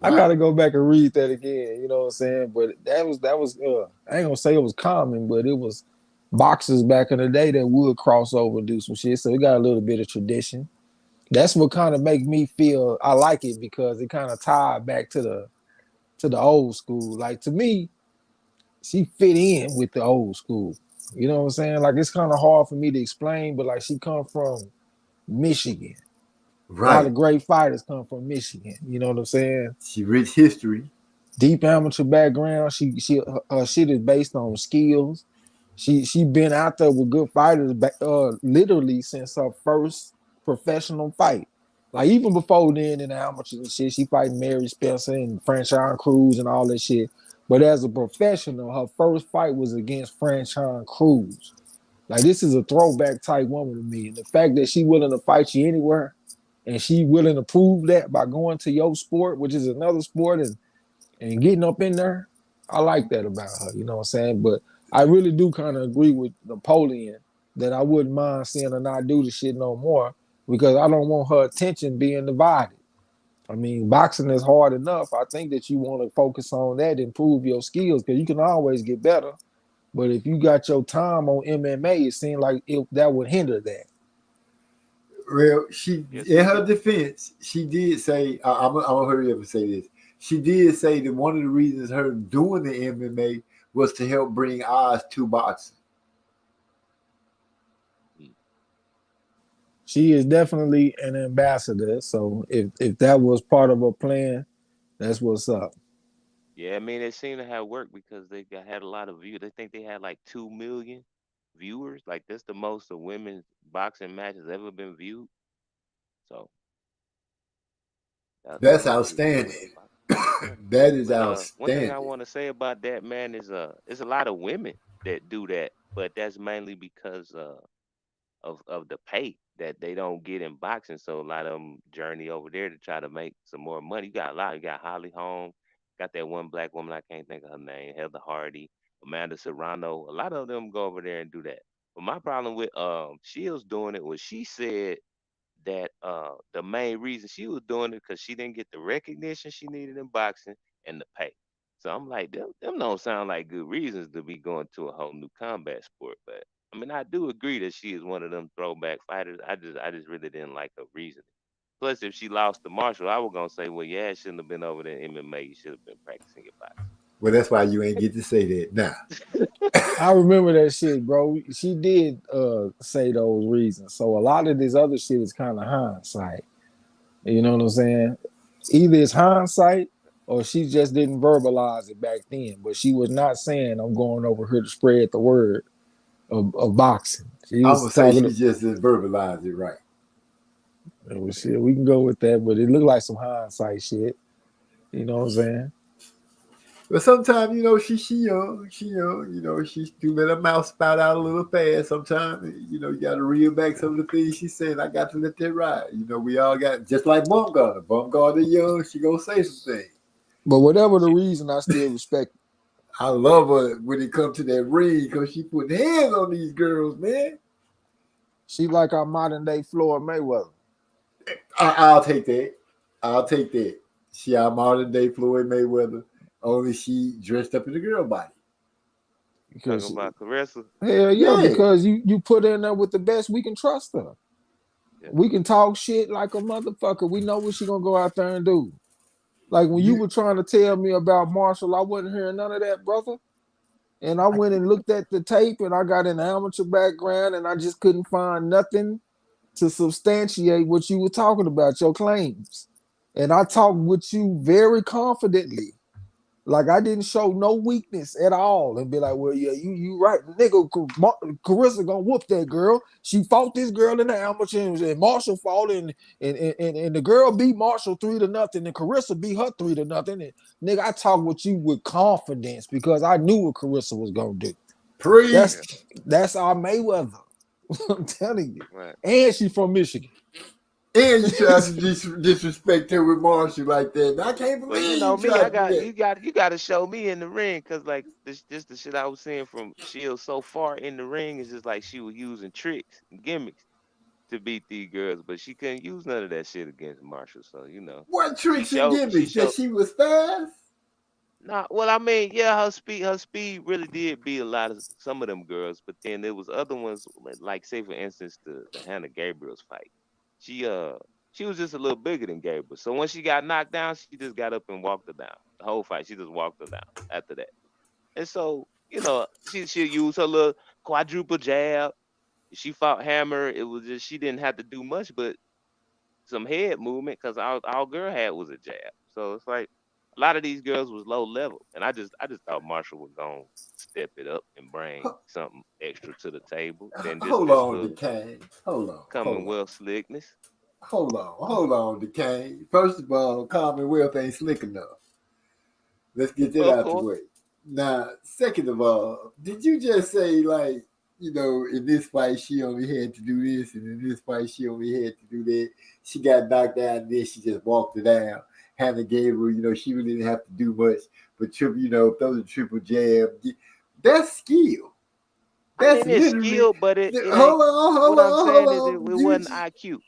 I gotta go back and read that again, you know what I'm saying? But that was I ain't gonna say it was common, but it was boxers back in the day that would cross over and do some shit. So it got a little bit of tradition. That's what kind of make me feel I like it because it kind of tied back to the old school. Like to me, she fit in with the old school. You know what I'm saying? Like it's kind of hard for me to explain, but like she come from Michigan. A lot of great fighters come from Michigan. You know what I'm saying? She rich history. Deep amateur background. Her shit is based on skills. She been out there with good fighters literally since her first professional fight. Like even before then in the amateurs and shit, she fighting Mary Spencer and Franchon Cruz and all that shit. But as a professional, her first fight was against Franchon Cruz. Like this is a throwback type woman to me. And the fact that she willing to fight you anywhere and she willing to prove that by going to your sport, which is another sport, and getting up in there, I like that about her. You know what I'm saying? But I really do kind of agree with Napoleon that I wouldn't mind seeing her not do the shit no more because I don't want her attention being divided. I mean, boxing is hard enough. I think that you want to focus on that and improve your skills because you can always get better. But if you got your time on MMA, it seemed like that would hinder that. Well, in her defense, she did say, I'm going to hurry up and say this. She did say that one of the reasons her doing the MMA was to help bring eyes to boxing. She is definitely an ambassador. So if that was part of her plan, that's what's up. Yeah, I mean, it seemed to have worked because they had a lot of views. They think they had like 2 million viewers. Like that's the most a women's boxing match has ever been viewed. So that's outstanding. That is outstanding. One thing I want to say about that, man, is it's a lot of women that do that, but that's mainly because of the pay that they don't get in boxing. So a lot of them journey over there to try to make some more money. You got a lot. You got Holly Holm, got that one black woman, I can't think of her name, Heather Hardy, Amanda Serrano. A lot of them go over there and do that. But my problem with Shields doing it was she said that the main reason she was doing it because she didn't get the recognition she needed in boxing and the pay. So I'm like, them don't sound like good reasons to be going to a whole new combat sport. But I mean, I do agree that she is one of them throwback fighters. I just really didn't like her reasoning. Plus, if she lost to Marshall, I was gonna say, well, yeah, it shouldn't have been over there in MMA. You should have been practicing your boxing. Well, that's why you ain't get to say that now. I remember that shit, bro. She did say those reasons. So a lot of this other shit is kind of hindsight. You know what I'm saying? Either it's hindsight or she just didn't verbalize it back then. But she was not saying, I'm going over here to spread the word of boxing. I'm going to say she just didn't verbalize it right. Well, shit, we can go with that, but it looked like some hindsight shit. You know what I'm saying? But sometimes, you know, she young, you know, she do let her mouth spout out a little fast. Sometimes, you know, you got to reel back some of the things she said. I got to let that ride. You know, we all got, just like Bumgarner. Bumgarner young, she gonna say some things. But whatever the reason, I still respect her. I love her when it comes to that ring because she put hands on these girls, man. She like our modern day Floyd Mayweather. I'll take that. I'll take that. She our modern day Floyd Mayweather. Only she dressed up in the girl body. Because talking about Clarissa? Hell yeah, because you put her in there with the best, we can trust her. Yeah. We can talk shit like a motherfucker. We know what she gonna go out there and do. Like when you were trying to tell me about Marshall, I wasn't hearing none of that, brother. And I went and looked at the tape and I got an amateur background and I just couldn't find nothing to substantiate what you were talking about, your claims. And I talked with you very confidently. Like I didn't show no weakness at all and be like, well, yeah, you right. Nigga, Clarissa gonna whoop that girl. She fought this girl in the amateur and Marshall fought and the girl beat Marshall 3-0 and Clarissa beat her 3-0. And nigga, I talked with you with confidence because I knew what Clarissa was gonna do. That's our Mayweather. I'm telling you. Right. And she's from Michigan. And you try to disrespect her with Marshall like that. And I can't Well, believe you know you me, tried I to do got that. you got to show me in the ring, cause like this the shit I was seeing from Shield so far in the ring is just like she was using tricks and gimmicks to beat these girls, but she couldn't use none of that shit against Marshall. So you know, What she tricks and showed she gimmicks? That showed. she was fast? Nah, well, I mean, yeah, her speed really did beat a lot of some of them girls, but then there was other ones like say for instance the Hannah Gabriel's fight. She she was just a little bigger than Gabriel, so when she got knocked down, she just got up and walked her down. The whole fight, she just walked her down after that. And so you know, she'll use her little quadruple jab. She fought Hammer. It was just she didn't have to do much, but some head movement because all girl had was a jab. So it's like a lot of these girls was low level, and I just thought Marshall was gonna step it up and bring something extra to the table than just Hold this on, little Decay. Hold on. Commonwealth slickness. Hold on, Decay. First of all, Commonwealth ain't slick enough. Let's get that Of out the course, way. Now, second of all, did you just say like, in this fight she only had to do this, and in this fight she only had to do that? She got knocked down, and then she just walked it down. Hannah Gabriel, she really didn't have to do much, but if those are triple jab, that's skill. I That's mean it's literally. skill, but it ain't. Hold on, What hold I'm on, hold saying is it on. wasn't IQ.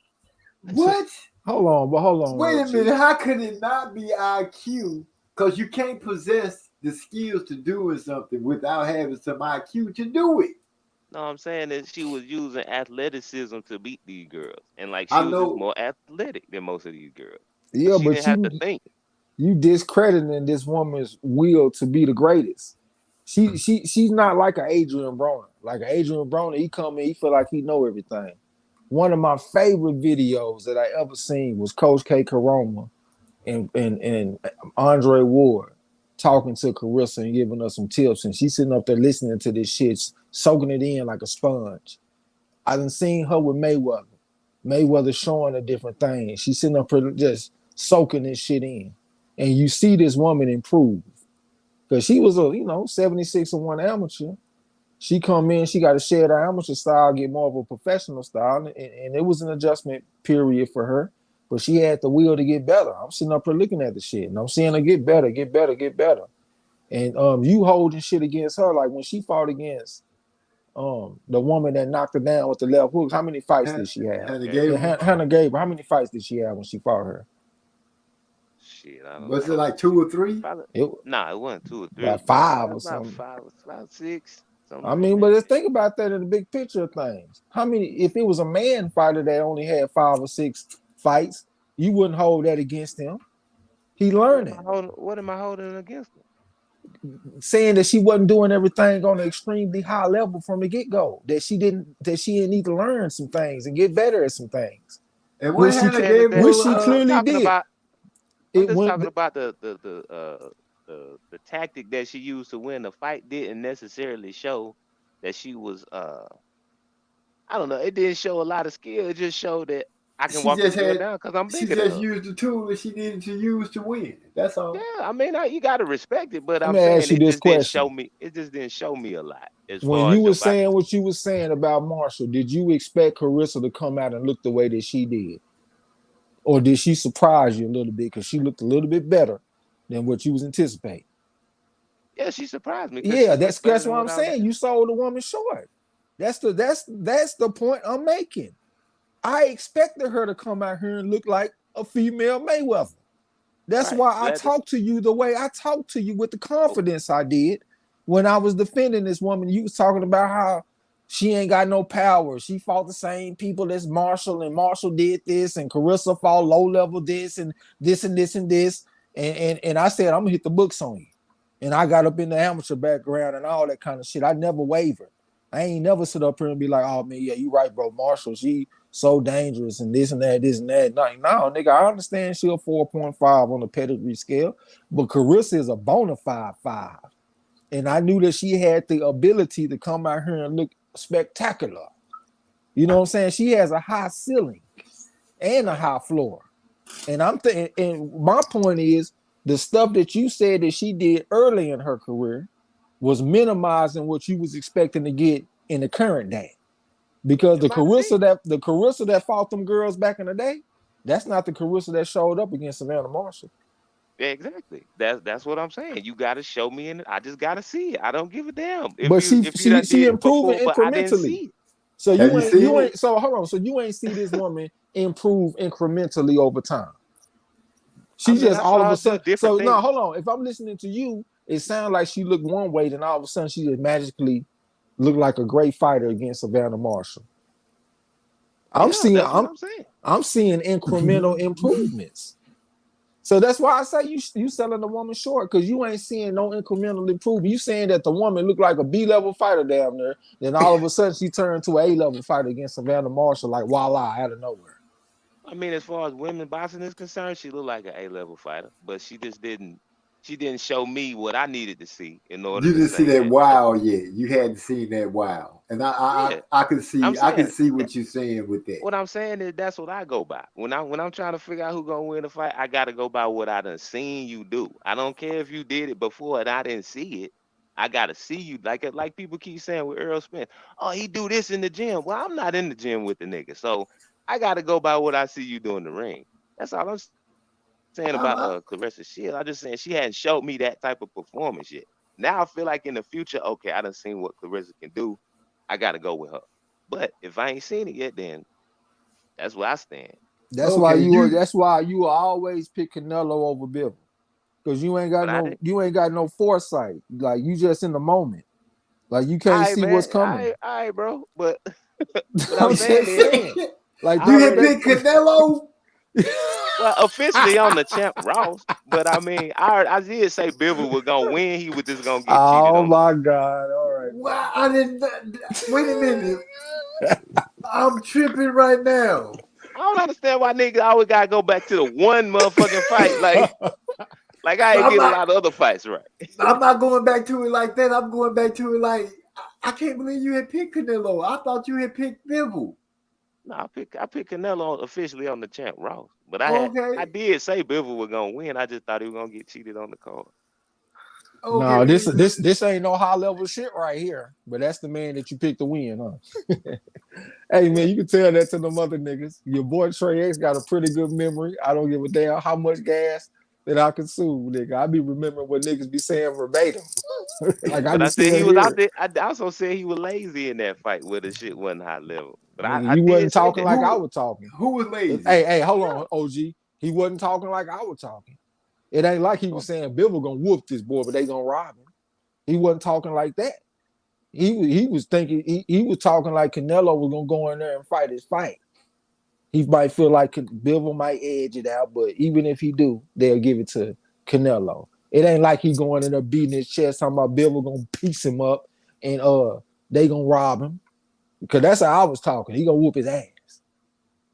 What? Hold on, Wait real a minute. How could it not be IQ? Because you can't possess the skills to doing something without having some IQ to do it. No, I'm saying that she was using athleticism to beat these girls, and like she I was just know. more athletic than most of these girls, so Yeah, she but didn't have to think. you discrediting this woman's will to be the greatest. She's not like an Adrian Broner. Like Adrian Broner, he come in, he feel like he know everything. One of my favorite videos that I ever seen was Coach K Karoma and Andre Ward talking to Carissa and giving us some tips, and she's sitting up there listening to this shit, soaking it in like a sponge. I done seen her with Mayweather. Mayweather showing her different things. She's sitting up there just soaking this shit in. And you see this woman improve. Because she was a, 76 and 1 amateur. She come in, she got to share the amateur style, get more of a professional style. And it was an adjustment period for her. But she had the will to get better. I'm sitting up here looking at the shit. And I'm seeing her get better, get better, get better. And you holding shit against her. Like when she fought against the woman that knocked her down with the left hook, how many fights did she have? Hannah Okay. Gabriel. Hannah Gabriel, how many fights did she have when she fought her? Shit, I don't Was it know. like 2 or 3? Probably, It nah, it wasn't 2 or 3. It was about 5 or about something. 5, about 6, something I like mean, that. but let's think about that in the big picture of things. How many, if it was a man fighter that only had 5 or 6 fights, you wouldn't hold that against him. He learning. What am I holding against him? Saying that she wasn't doing everything on an extremely high level from the get-go. That she didn't need to learn some things and get better at some things. And what Which she, Hannah Saying that Gabriel? which she I'm clearly talking did. about. I'm It just went talking about the tactic that she used to win the fight didn't necessarily show that she was I don't know. It didn't show a lot of skill. It just showed that I can She walk this just girl had. down because I'm She bigger than just her. used the tool that she needed to use to win. That's all. Yeah, I mean, you got to respect it, but let I'm me saying ask you it this just didn't show question. me. It just didn't show me a lot as When far you as were about saying what you were saying about Marshall, did you expect Carissa to come out and look the way that she did? Or did she surprise you a little bit because she looked a little bit better than what you was anticipating? Yeah, she surprised me because Yeah, she looked better that's than what I'm what I was. saying. You sold the woman short. That's the point I'm making. I expected her to come out here and look like a female Mayweather. That's Right. why I Glad to talked to you the way I talked to you with the confidence I did when I was defending this woman. You was talking about how she ain't got no power. She fought the same people as Marshall, and Marshall did this, and Carissa fought low level this and this and this and this. And I said, I'm gonna hit the books on you. And I got up in the amateur background and all that kind of shit. I never wavered. I ain't never sit up here and be like, oh man, yeah, you right, bro. Marshall, she so dangerous and this and that, this and that. No, nigga, I understand she a 4.5 on the pedigree scale, but Carissa is a bona fide 5. And I knew that she had the ability to come out here and look spectacular. You know what I'm saying? She has a high ceiling and a high floor. And and my point is the stuff that you said that she did early in her career was minimizing what you was expecting to get in the current day. Because the Carissa that fought them girls back in the day, That's not the Carissa that showed up against Savannah Marshall. Yeah, exactly. That's what I'm saying. You got to show me, and I just got to see it. I don't give a damn But if you done she did it improving before, but I didn't incrementally. see it. So Have you seen you it? ain't so hold on. So you ain't see this woman improve incrementally over time. She I mean, just I all saw of her a do sudden. different So no, things. hold on. If I'm listening to you, it sounds like she looked one way, then all of a sudden she just magically looked like a great fighter against Savannah Marshall. Yeah, that's what I'm saying. I'm seeing incremental improvements. So that's why I say you selling the woman short, because you ain't seeing no incremental improvement. You saying that the woman looked like a B-level fighter down there, then all of a sudden she turned to an A-level fighter against Savannah Marshall, like voila, out of nowhere. I mean, as far as women boxing is concerned, she looked like an A-level fighter, but she just didn't. She didn't show me what I needed to see in order You to didn't see say that that. wow yet. You hadn't seen that wow, and Yeah, I can see I'm saying what you're saying with that. what I'm saying is that's what I go by. When I'm trying to figure out who gonna win the fight, I gotta go by what I done seen you do. I don't care if you did it before and I didn't see it. I gotta see you like people keep saying with Earl Smith. Oh, he do this in the gym. Well, I'm not in the gym with the nigga, so I gotta go by what I see you do in the ring. That's all I'm saying I'm, about I, Clarissa Shields. I'm just saying she hadn't showed me that type of performance yet. Now I feel like in the future, okay, I done seen what Clarissa can do. I gotta go with her. But if I ain't seen it yet, then that's where I stand. That's why okay, you will always pick Canelo over Bivol. Because you ain't got But I didn't. no foresight. Like you just in the moment. Like you All can't right, see what's man. coming. All right, bro. But what I'm I'm saying just is, saying. Like I you had already, picked Canelo. well, officially on the champ Ross. But I mean, I did say Bivol was gonna win. He was just gonna get cheated Oh on the my card. God. All right, bro. Wow, I didn't. Wait a minute. I'm tripping right now. I don't understand why niggas always gotta go back to the one motherfucking fight. Like I ain't I'm get a not. lot of other fights right. I'm not going back to it like that. I'm going back to it like I can't believe you had picked Canelo. I thought you had picked Bivol. No, I picked Canelo officially on the champ Ross. But I Okay. did say Bivol was gonna win. I just thought he was gonna get cheated on the card. Okay. No, this ain't no high level shit right here. But that's the man that you picked to win, huh? Hey man, you can tell that to them other niggas. Your boy Trey X got a pretty good memory. I don't give a damn how much gas that I consume, nigga. I be remembering what niggas be saying verbatim. Like I But can I said still he was hear out it. there. I also said he was lazy in that fight where the shit wasn't high level. But Nigga, I you did wasn't say talking that. like I Who was talking. who was lazy? Hey, hold on, OG. He wasn't talking like I was talking. It ain't like he was saying Bill gonna whoop this boy, but they gonna rob him. He wasn't talking like that. He was thinking he was talking like Canelo was gonna go in there and fight his fight. He might feel like Bivol might edge it out, but even if he do, they'll give it to Canelo. It ain't like he going in there beating his chest, talking about Bivol gonna piece him up and they gonna rob him. Because that's how I was talking. He gonna whoop his ass.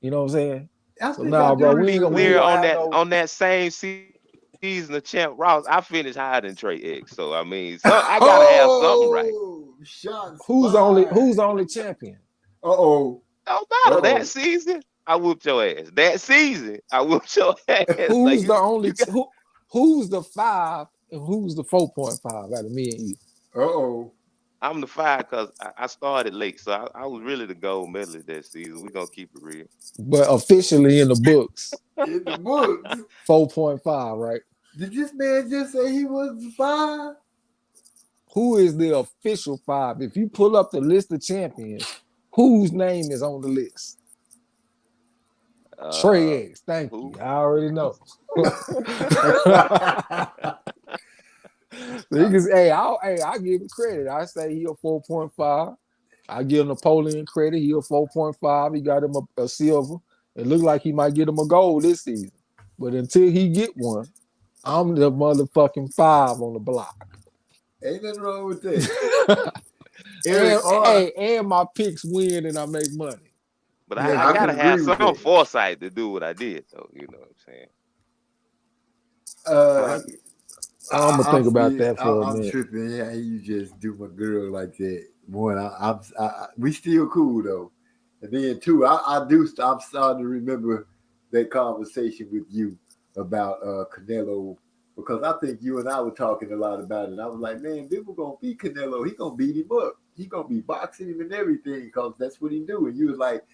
You know what I'm saying? I So think I nah, do bro, To we be ain't remember clear, that. gonna have no. on that same season of Champ Ross, I finished higher than Trey X. So I mean, I gotta have something right. Oh, shots Who's fired. the only champion? Uh-oh. Don't matter. Uh-oh. That season, I whooped your ass. That season, I whooped your ass. Like Who's the only you got. who's the 5 and who's the 4.5 out of me and you? Uh-oh. I'm the 5 because I started late, so I was really the gold medalist that season. We gonna keep it real. But officially in the books, In the books. 4.5, right? Did this man just say he was 5? Who is the official 5? If you pull up the list of champions, whose name is on the list? Trey X. Thank you. Who? I already know. Hey, I give him credit. I say he a 4.5. I give Napoleon credit. He a 4.5. He got him a silver. It looked like he might get him a gold this season. But until he get one, I'm the motherfucking 5 on the block. Ain't nothing wrong with that. Eric and my picks win and I make money. But Yeah, I I can gotta have agree with some that. foresight to do what I did, though. You know what I'm saying? I'm gonna think about that for a I'm minute. tripping. Yeah, you just do my girl like that. One, we still cool though. And then two, I'm starting to remember that conversation with you about Canelo, because I think you and I were talking a lot about it. I was like, man, people gonna beat Canelo. He gonna beat him up. He gonna be boxing him and everything because that's what he do. And you was like,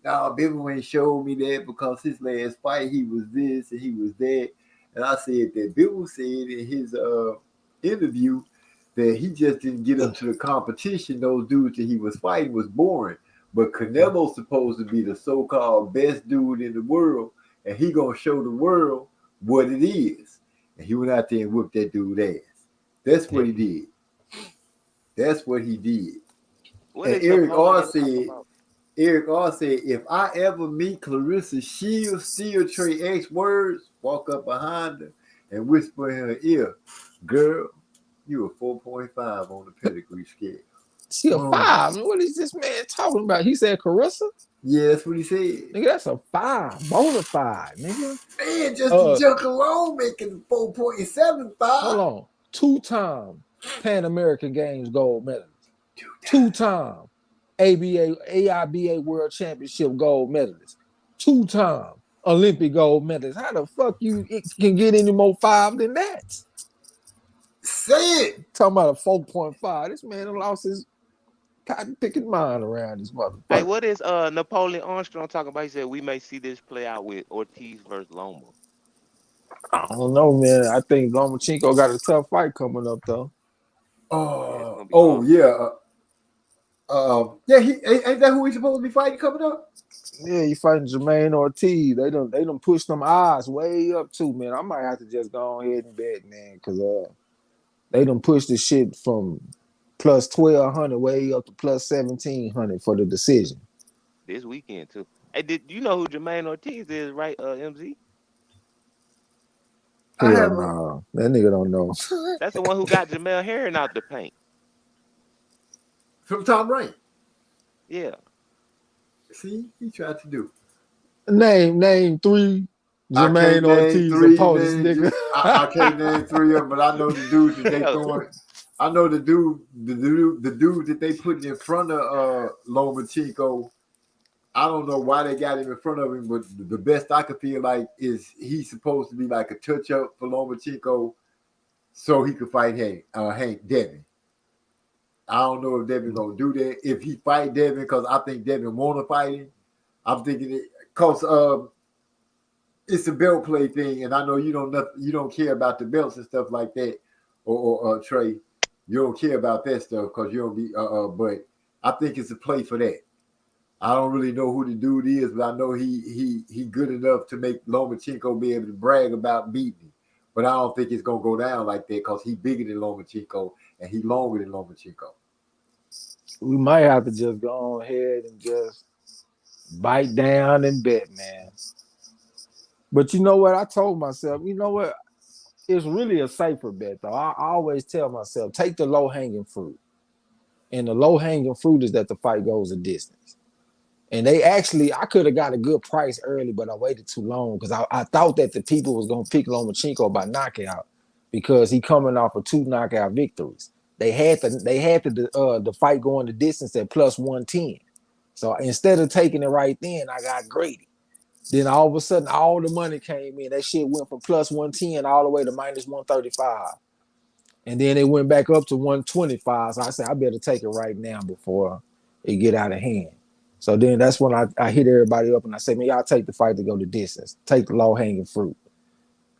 nah, Bivol ain't showed me that because his last fight he was this and he was that. And I said that Bivol said in his interview that he just didn't get up to the competition. Those dudes that he was fighting was boring. But Canelo's supposed to be the so-called best dude in the world, and he gonna show the world what it is. And he went out there and whooped that dude's ass. That's what he did. That's what he did. What And is Eric R. Napoleon talking said, if I ever meet Clarissa Shields, steal Trey X words, walk up behind her and whisper in her ear, girl, you a 4.5 on the pedigree scale. She a 5. What is this man talking about? He said Carissa? Yeah, that's what he said. Nigga, that's a 5. Bona fide, nigga. Man, just the junk alone making 4.75. Hold on. 2-time Pan American Games gold medalist. 2-time AIBA World Championship gold medalist. 2-time Olympic gold medalist. How the fuck you can get any more 5 than that? Say it. Talking about a 4.5. This man lost his cotton picking mind around this motherfucker. Hey, what is Napoleon Armstrong talking about? He said we may see this play out with Ortiz versus Loma. I don't know, man. I think Lomachenko got a tough fight coming up, though. Yeah, he ain't that who he's supposed to be fighting coming up? Yeah, he fighting Jermaine Ortiz. They done pushed them odds way up too, man. I might have to just go ahead and bet, man, because they done pushed the shit from plus 1,200 way up to plus 1,700 for the decision. This weekend too. Hey, did you know who Jermaine Ortiz is, right? MZ? Hell no, that nigga don't know. That's the one who got Jamel Herring out the paint. From Tom Rain. Yeah. See, he tried to do. Name 3 Jermaine Ortiz opponents, nigga. I can't name 3 of them, but I know the dudes that they throwing. I know the dude that they put in front of Lomachenko. I don't know why they got him in front of him, but the best I could feel like is he's supposed to be like a touch-up for Lomachenko so he could fight Hank Devin. I don't know if Devin gonna do that. If he fight Devin, because I think Devin want to fight him. I'm thinking it because it's a belt play thing, and I know you don't care about the belts and stuff like that, or Trey. You don't care about that stuff because you don't be but I think it's a play for that. I don't really know who the dude is, but I know he good enough to make Lomachenko be able to brag about beating him. But I don't think it's gonna go down like that because he bigger than Lomachenko and he longer than Lomachenko. We might have to just go ahead and just bite down and bet, man. But you know what? I told myself, you know what? It's really a safer bet, though. I always tell myself, take the low-hanging fruit. And the low-hanging fruit is that the fight goes a distance. And I could have got a good price early, but I waited too long because I thought that the people was going to pick Lomachenko by knockout because he coming off of 2 knockout victories. They had the fight going the distance at plus 110. So instead of taking it right then, I got greedy. Then all of a sudden, all the money came in. That shit went from plus 110 all the way to minus 135. And then it went back up to 125. So I said, I better take it right now before it get out of hand. So then that's when I hit everybody up and I said, man, y'all take the fight to go the distance. Take the low-hanging fruit.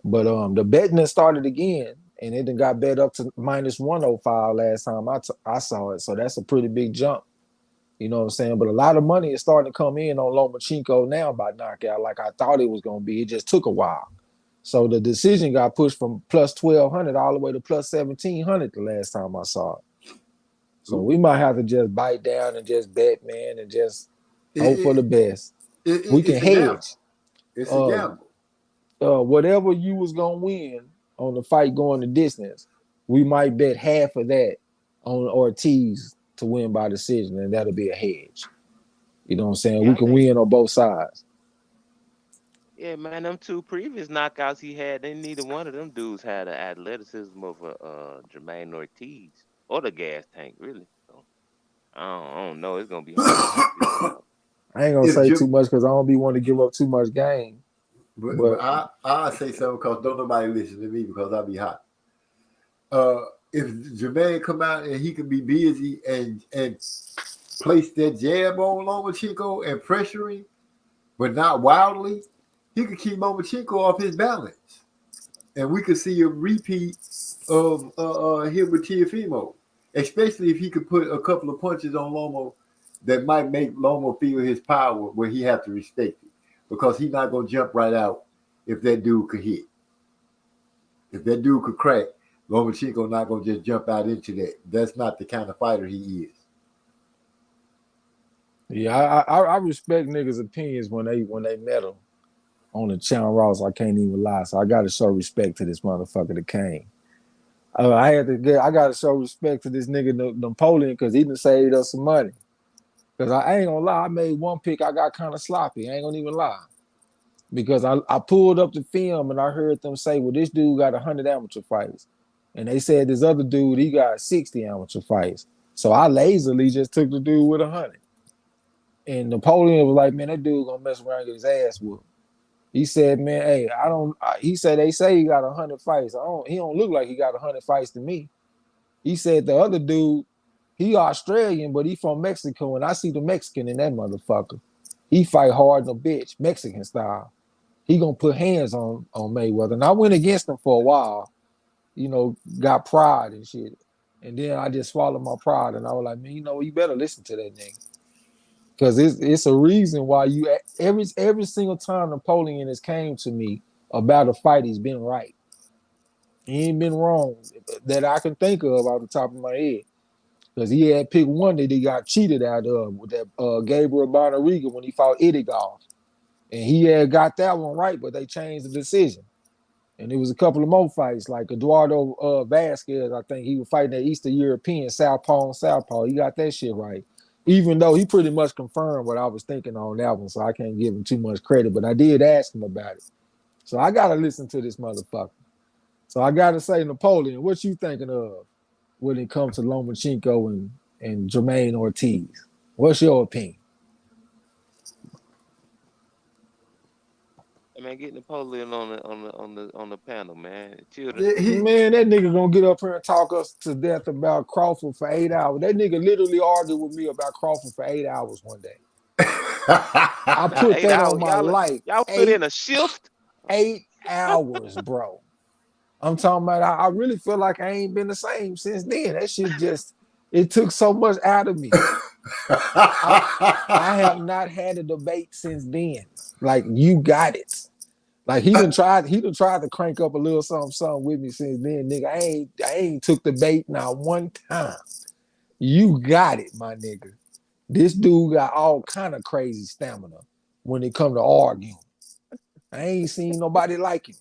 But the betting has started again, and it done got bet up to minus 105 last time I saw it. So that's a pretty big jump. You know what I'm saying? But a lot of money is starting to come in on Lomachenko now by knockout like I thought it was going to be. It just took a while. So the decision got pushed from plus 1,200 all the way to plus 1,700 the last time I saw it. So we might have to just bite down and just bet, man, and just hope for the best. We can hedge. It's a gamble. Whatever you was going to win on the fight going the distance, we might bet half of that on Ortiz to win by decision, and that'll be a hedge. You know what I'm saying? Yeah, we can win on both sides. Yeah, man, them 2 previous knockouts he had, neither one of them dudes had the athleticism of Jermaine Ortiz or the gas tank, really. So, I don't know. It's going to be hard. I ain't going to say too much because I don't be wanting to give up too much game. But I say something because don't nobody listen to me because I be hot. If Jermaine come out and he can be busy and place that jab on Lomachenko and pressure him, but not wildly, he could keep Lomachenko off his balance. And we could see a repeat of him with Teofimo, especially if he could put a couple of punches on Lomo that might make Lomo feel his power where he have to respect it, because he's not going to jump right out if that dude could hit. If that dude could crack, Lomachenko not going to just jump out into that. That's not the kind of fighter he is. Yeah, I respect niggas' opinions when they met him on the channel Ross. I can't even lie. So I gotta show respect to this motherfucker that came. I gotta show respect to this nigga Napoleon, because he done saved us some money. Because I ain't gonna lie, I made one pick, I got kind of sloppy. I ain't gonna even lie. Because I pulled up the film and I heard them say, well, this dude got 100 amateur fights. And they said this other dude, he got 60 amateur fights. So I lazily just took the dude with 100. And Napoleon was like, man, that dude gonna mess around and get his ass whooped. He said, man, hey, he said, they say he got 100 fights. He don't look like he got 100 fights to me. He said the other dude, he Australian, but he from Mexico, and I see the Mexican in that motherfucker. He fight hard than a bitch, Mexican style. He gonna put hands on Mayweather. And I went against him for a while, got pride and shit. And then I just swallowed my pride, and I was like, man, you better listen to that nigga. Because it's a reason why every single time Napoleon has came to me about a fight, he's been right. He ain't been wrong that I can think of off the top of my head. Because he had picked one that he got cheated out of with that Gabriel Bonariga when he fought Idigov. And he had got that one right, but they changed the decision. And it was a couple of more fights, like Eduardo Vasquez, I think he was fighting that Eastern European, Southpaw and Southpaw. He got that shit right. Even though he pretty much confirmed what I was thinking on that one, so I can't give him too much credit, but I did ask him about it. So I got to listen to this motherfucker. So I got to say, Napoleon, what you thinking of when it comes to Lomachenko and Jermaine Ortiz? What's your opinion? Man, get Napoleon on the panel, man. Man, that nigga gonna get up here and talk us to death about Crawford for 8 hours. That nigga literally argued with me about Crawford for 8 hours one day. I put that on my life. Y'all put in a shift? 8 hours, bro. I'm talking about, I really feel like I ain't been the same since then. That shit it took so much out of me. I have not had a debate since then. Like, you got it. Like, he done tried to crank up a little something with me since then, nigga. I ain't took the bait not one time. You got it, my nigga. This dude got all kind of crazy stamina when it come to arguing. I ain't seen nobody like him.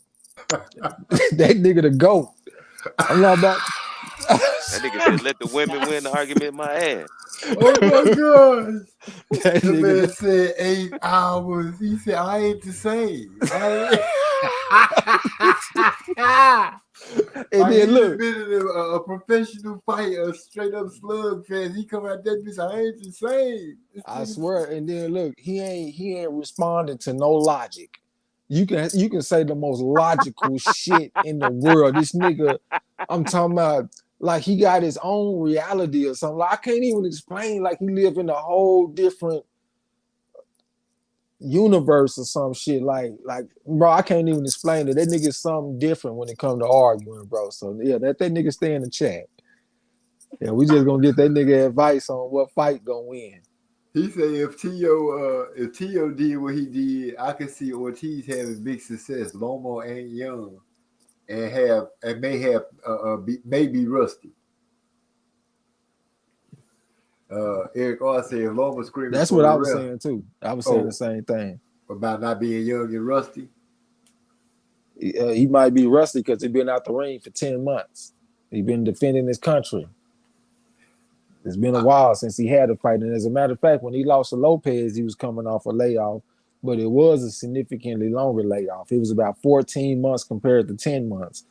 That nigga the GOAT. I'm not about that nigga said, let the women win the argument in my ass. Oh my gosh. That man said 8 hours. He said, I ain't the same. And then look, been in a professional fight, a straight up slug fest. He come out there and say, I ain't the same. I swear. And then look, he ain't responding to no logic. You can say the most logical shit in the world. This nigga, I'm talking about, like, he got his own reality or something. Like, I can't even explain. Like, he live in a whole different universe or some shit. Like, bro, I can't even explain it. That nigga's something different when it comes to arguing, bro. So yeah, that nigga stay in the chat. Yeah, we just gonna get that nigga advice on what fight gonna win. He said if Tio did what he did, I could see Ortiz having big success. Lomo ain't young and may be rusty. Eric R said if Lomo screaming. That's what I was saying too. I was saying the same thing about not being young and rusty. He might be rusty because he's been out the ring for 10 months. He's been defending his country. It's been a while since he had a fight. And as a matter of fact, when he lost to Lopez, he was coming off a layoff, but it was a significantly longer layoff. It was about 14 months compared to 10 months.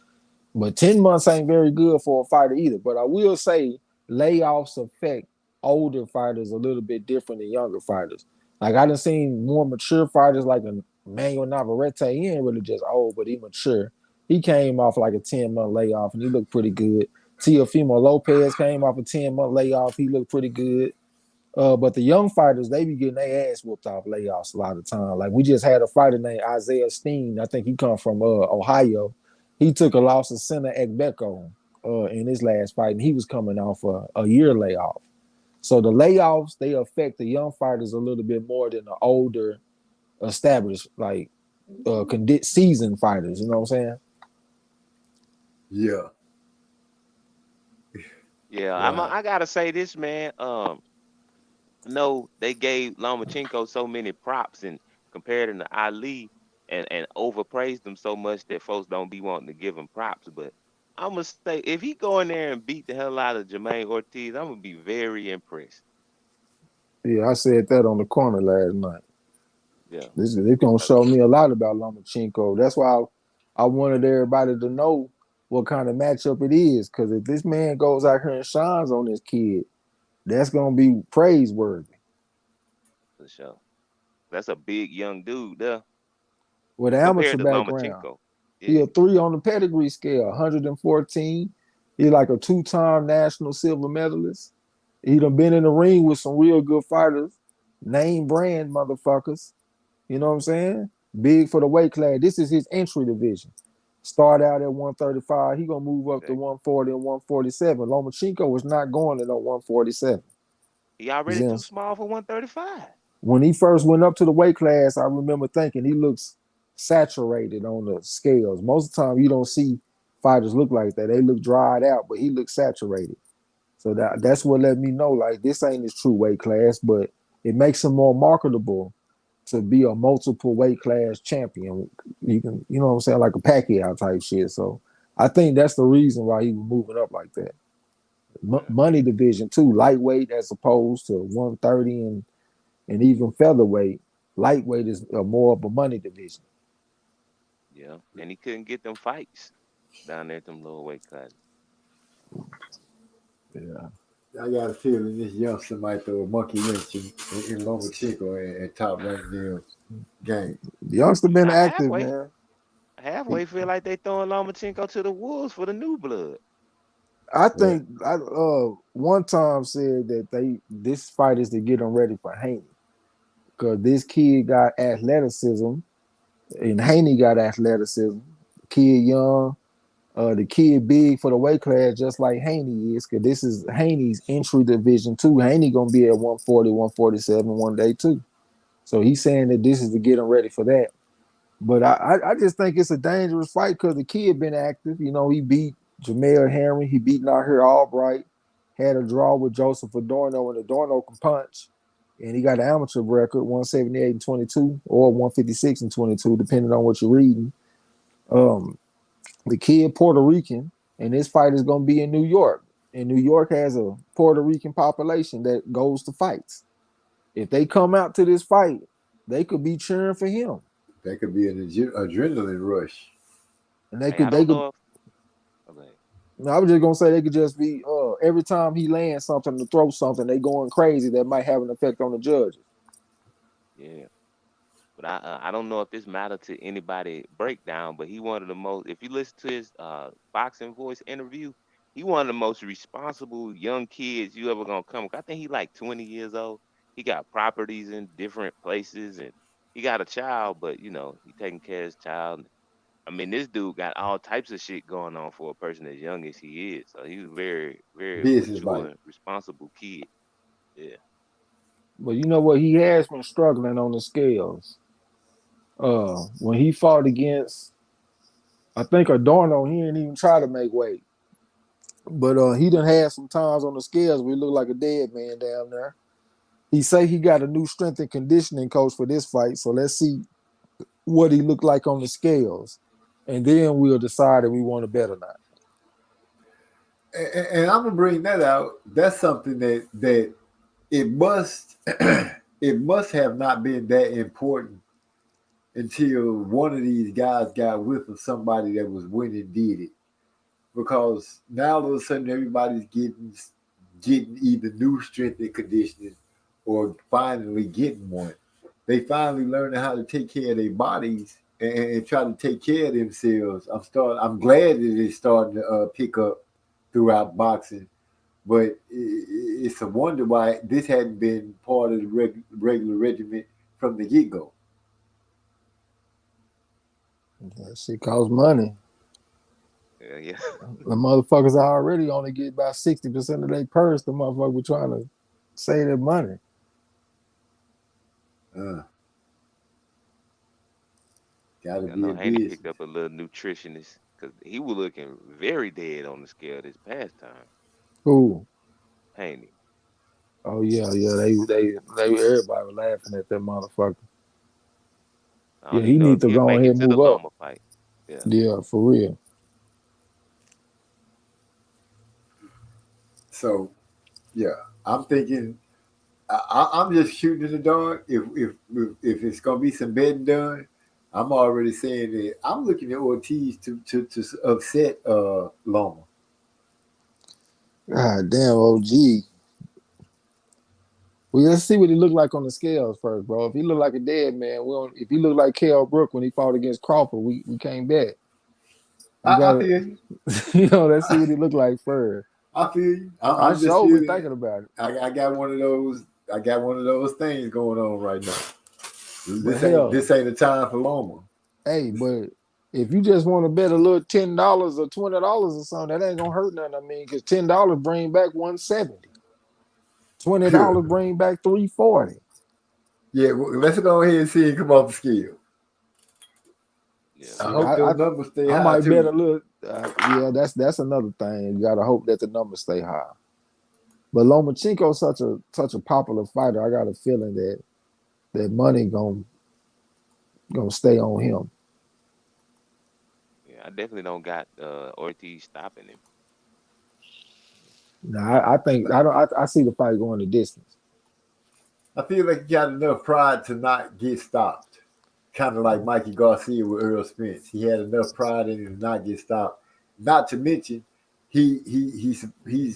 But 10 months ain't very good for a fighter either. But I will say layoffs affect older fighters a little bit different than younger fighters. Like, I done seen more mature fighters like Emmanuel Navarrete. He ain't really just old, but he mature. He came off like a 10-month layoff, and he looked pretty good. Teofimo Lopez came off a 10-month layoff. He looked pretty good. But the young fighters, they be getting their ass whooped off layoffs a lot of time. Like we just had a fighter named Isaiah Steen. I think he come from Ohio. He took a loss to Center Ekbeko in his last fight, and he was coming off a year layoff. So the layoffs, they affect the young fighters a little bit more than the older, established, like seasoned fighters. You know what I'm saying? Yeah. Yeah, Wow. I gotta say this, man. No, they gave Lomachenko so many props and compared him to Ali and overpraised him so much that folks don't be wanting to give him props. But I'm gonna say if he go in there and beat the hell out of Jermaine Ortiz, I'm gonna be very impressed. Yeah, I said that on the corner last night. Yeah. This is gonna show me a lot about Lomachenko. That's why I wanted everybody to know what kind of matchup it is. Because if this man goes out here and shines on this kid, that's gonna be praiseworthy. For sure. That's a big young dude there With an amateur compared to background, Lomachenko. he Yeah. a 3 on the pedigree scale, 114. He like a 2-time national silver medalist. He done been in the ring with some real good fighters, name brand motherfuckers. You know what I'm saying? Big for the weight class. This is his entry division. Start out at 135. He gonna move up to 140 and 147. Lomachenko was not going to no 147. He already too small for 135. When he first went up to the weight class, I remember thinking he looks saturated on the scales. Most of the time, you don't see fighters look like that. They look dried out, but he looks saturated. So that's what let me know, like, this ain't his true weight class, but it makes him more marketable to be a multiple weight class champion. You can, you know what I'm saying, like a Pacquiao type shit. So I think that's the reason why he was moving up like that. Money division too, lightweight as opposed to 130 and even featherweight. Lightweight is more of a money division. Yeah, and he couldn't get them fights down there at them lower weight classes. Yeah. I got a feeling this youngster might throw a monkey wrench in Lomachenko and top rank deal game. The youngster been Now, active, man. Halfway feel like they throwing Lomachenko to the wolves for the new blood. I think I one time said that this fight is to get them ready for Haney. Because this kid got athleticism and Haney got athleticism. Kid young, the kid big for the weight class, just like Haney is, because this is Haney's entry division too. Haney gonna be at 140, 147 one day too. So he's saying that this is to get him ready for that. But I just think it's a dangerous fight because the kid been active. You know, he beat Jamel Henry, he beat Nahir Albright, had a draw with Joseph Adorno, and Adorno can punch. And he got an amateur record, 178-22 or 156-22, depending on what you're reading. The kid Puerto Rican, and this fight is going to be in New York. And New York has a Puerto Rican population that goes to fights. If they come out to this fight, they could be cheering for him. That could be an adrenaline rush. And they could. I was just gonna say they could just be every time he lands something to throw something, they going crazy. That might have an effect on the judges. Yeah, but I don't know if this matter to anybody breakdown, but he one of the most. If you listen to his Boxing Voice interview, he one of the most responsible young kids you ever gonna come. I think he like 20 years old. He got properties in different places, and he got a child, but you know he taking care of his child. I mean, this dude got all types of shit going on for a person as young as he is. So he's very, very mature and responsible kid. Yeah. But you know what? He has been struggling on the scales. When he fought against, I think Adorno, he didn't even try to make weight. But he done had some times on the scales where he looked like a dead man down there. He say he got a new strength and conditioning coach for this fight. So let's see what he looked like on the scales. And then we'll decide if we want to bet or not. And I'm gonna bring that out. That's something that it must have not been that important until one of these guys got with somebody that was winning did it. Because now all of a sudden everybody's getting either new strength and conditioning or finally getting one. They finally learning how to take care of their bodies and try to take care of themselves. I'm glad that it's starting to pick up throughout boxing. but it's a wonder why this hadn't been part of the regular regiment from the get go. That shit costs money. Yeah. The motherfuckers already only get about 60% of their purse. The motherfucker trying to save their money. Gotta I be know a Haney business. picked up a little nutritionist because he was looking very dead on the scale this past time. Cool. Haney. Oh yeah. They everybody was laughing at that motherfucker. I Yeah, don't he even know need if to he'll go make ahead it and to the move up. Loma fight. Yeah. Yeah, for real. So, yeah, I'm thinking. I'm just shooting in the dark. If it's gonna be some betting done, I'm already saying that I'm looking at Ortiz to upset Loma. God damn, OG. Well, let's see what he look like on the scales first, bro. If he look like a dead man, we don't, if he look like Kell Brook when he fought against Crawford, we came back. We I gotta, feel you. let's see what he look like first. I feel you. I I'm just sure be feeling. thinking about it. I got one of those. I got one of those things going on right now. But hell, This ain't the time for Loma. hey, but if you just want to bet a little $10 or $20 or something, that ain't gonna hurt nothing. I mean, because $10 bring back 170. $20 bring back 340. Yeah, well, let's go ahead and see him come off the scale. Yeah. I hope those numbers stay I high might too. bet a little. Yeah, that's another thing. You gotta hope that the numbers stay high. But Lomachenko's such a popular fighter. I got a feeling that money gonna stay on him. Yeah, I definitely don't got Ortiz stopping him. Now I think I see the fight going the distance. I feel like he got enough pride to not get stopped. Kind of like Mikey Garcia with Earl Spence. He had enough pride in him to not get stopped. Not to mention, he's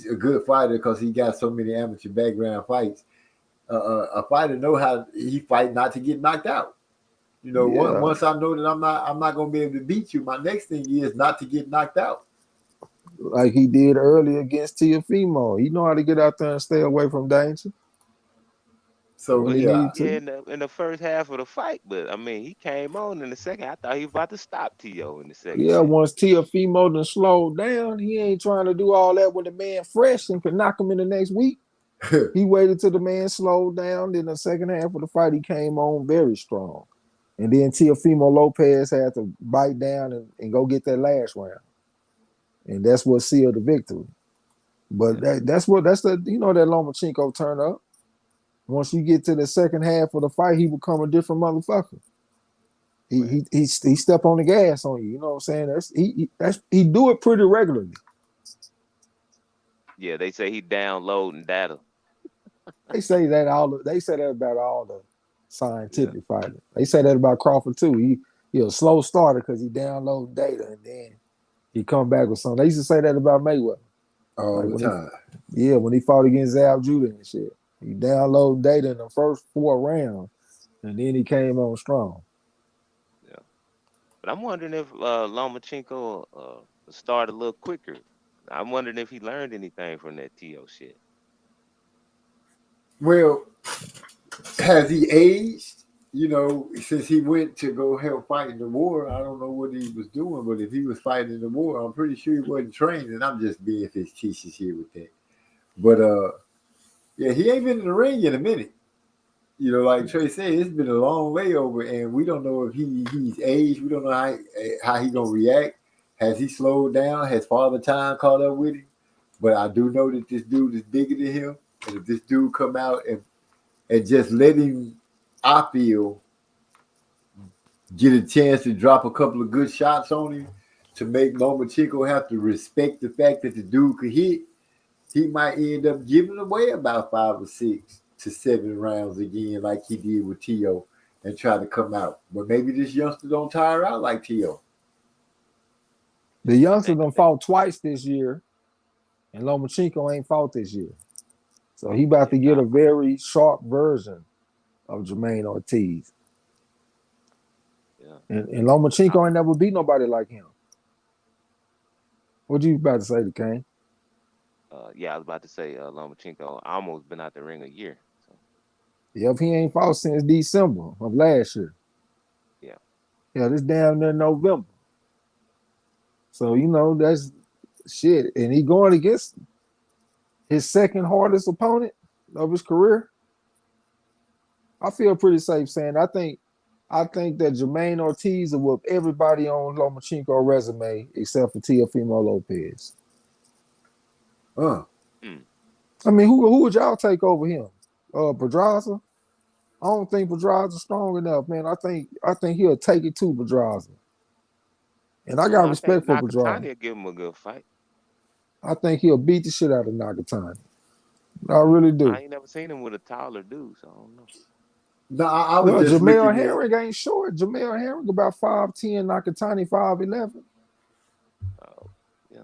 a good fighter because he got so many amateur background fights. A fighter know how he fight not to get knocked out. You know, Yeah. once I know that I'm not gonna be able to beat you, my next thing is not to get knocked out. Like he did earlier against Teofimo. He know how to get out there and stay away from danger. So When he yeah, need to. In the first half of the fight, but I mean, he came on in the second. I thought he was about to stop T.O. in the second. Yeah, half. once Teofimo done slowed down, he ain't trying to do all that when the man fresh and could knock him in the next week. He waited till the man slowed down. Then the second half of the fight, he came on very strong. And then Teofimo Lopez had to bite down and go get that last round. And that's what sealed the victory. But that's the that Lomachenko turn up. Once you get to the second half of the fight, he become a different motherfucker. He step on the gas on you. You know what I'm saying? He do it pretty regularly. Yeah, they say he downloading data. They say that about all the scientific fighters. They say that about Crawford too. He a slow starter because he download data and then he come back with something. They used to say that about Mayweather. all the time. When he fought against Zal Judah and shit. He downloaded data in the first 4 rounds, and then he came on strong. Yeah, but I'm wondering if Lomachenko start a little quicker. I'm wondering if he learned anything from that T.O. shit. Well, has he aged? You know, since he went to go help fight in the war, I don't know what he was doing, but if he was fighting in the war, I'm pretty sure he wasn't trained, and I'm just being fictitious here with that. But yeah, he ain't been in the ring in a minute. You know, like Trey said, it's been a long layover, and we don't know if he's aged. We don't know how he gonna react. Has he slowed down? Has Father Time caught up with him? But I do know that this dude is bigger than him, and if this dude come out and just let him, I feel, get a chance to drop a couple of good shots on him to make Lomachenko have to respect the fact that the dude could hit, he might end up giving away about 5 or 6 to 7 rounds again, like he did with T.O., and try to come out. But maybe this youngster don't tire out like T.O. The youngster done fought twice this year, and Lomachenko ain't fought this year. So he about to get a very sharp version of Jermaine Ortiz. Yeah. And Lomachenko ain't never beat nobody like him. What you about to say, Kane? Yeah, I was about to say Lomachenko almost been out the ring a year. So Yep, he ain't fought since December of last year. yeah. Yeah, this damn near November. So that's shit, and he going against his second hardest opponent of his career. I feel pretty safe saying I think that Jermaine Ortiz will whoop everybody on Lomachenko resume except for Teofimo Lopez. Huh. I mean, who would y'all take over him? Pedraza? I don't think Pedraza's strong enough, man. I think he'll take it to Pedraza. And I got I think respect for Pedraza. Nakatani will give him a good fight. I think he'll beat the shit out of Nakatani. I really do. I ain't never seen him with a taller dude, so I don't know. No, I was just Jamel looking at. Herring ain't short. Jamel Herring about 5'10", Nakatani 5'11". Oh, yeah.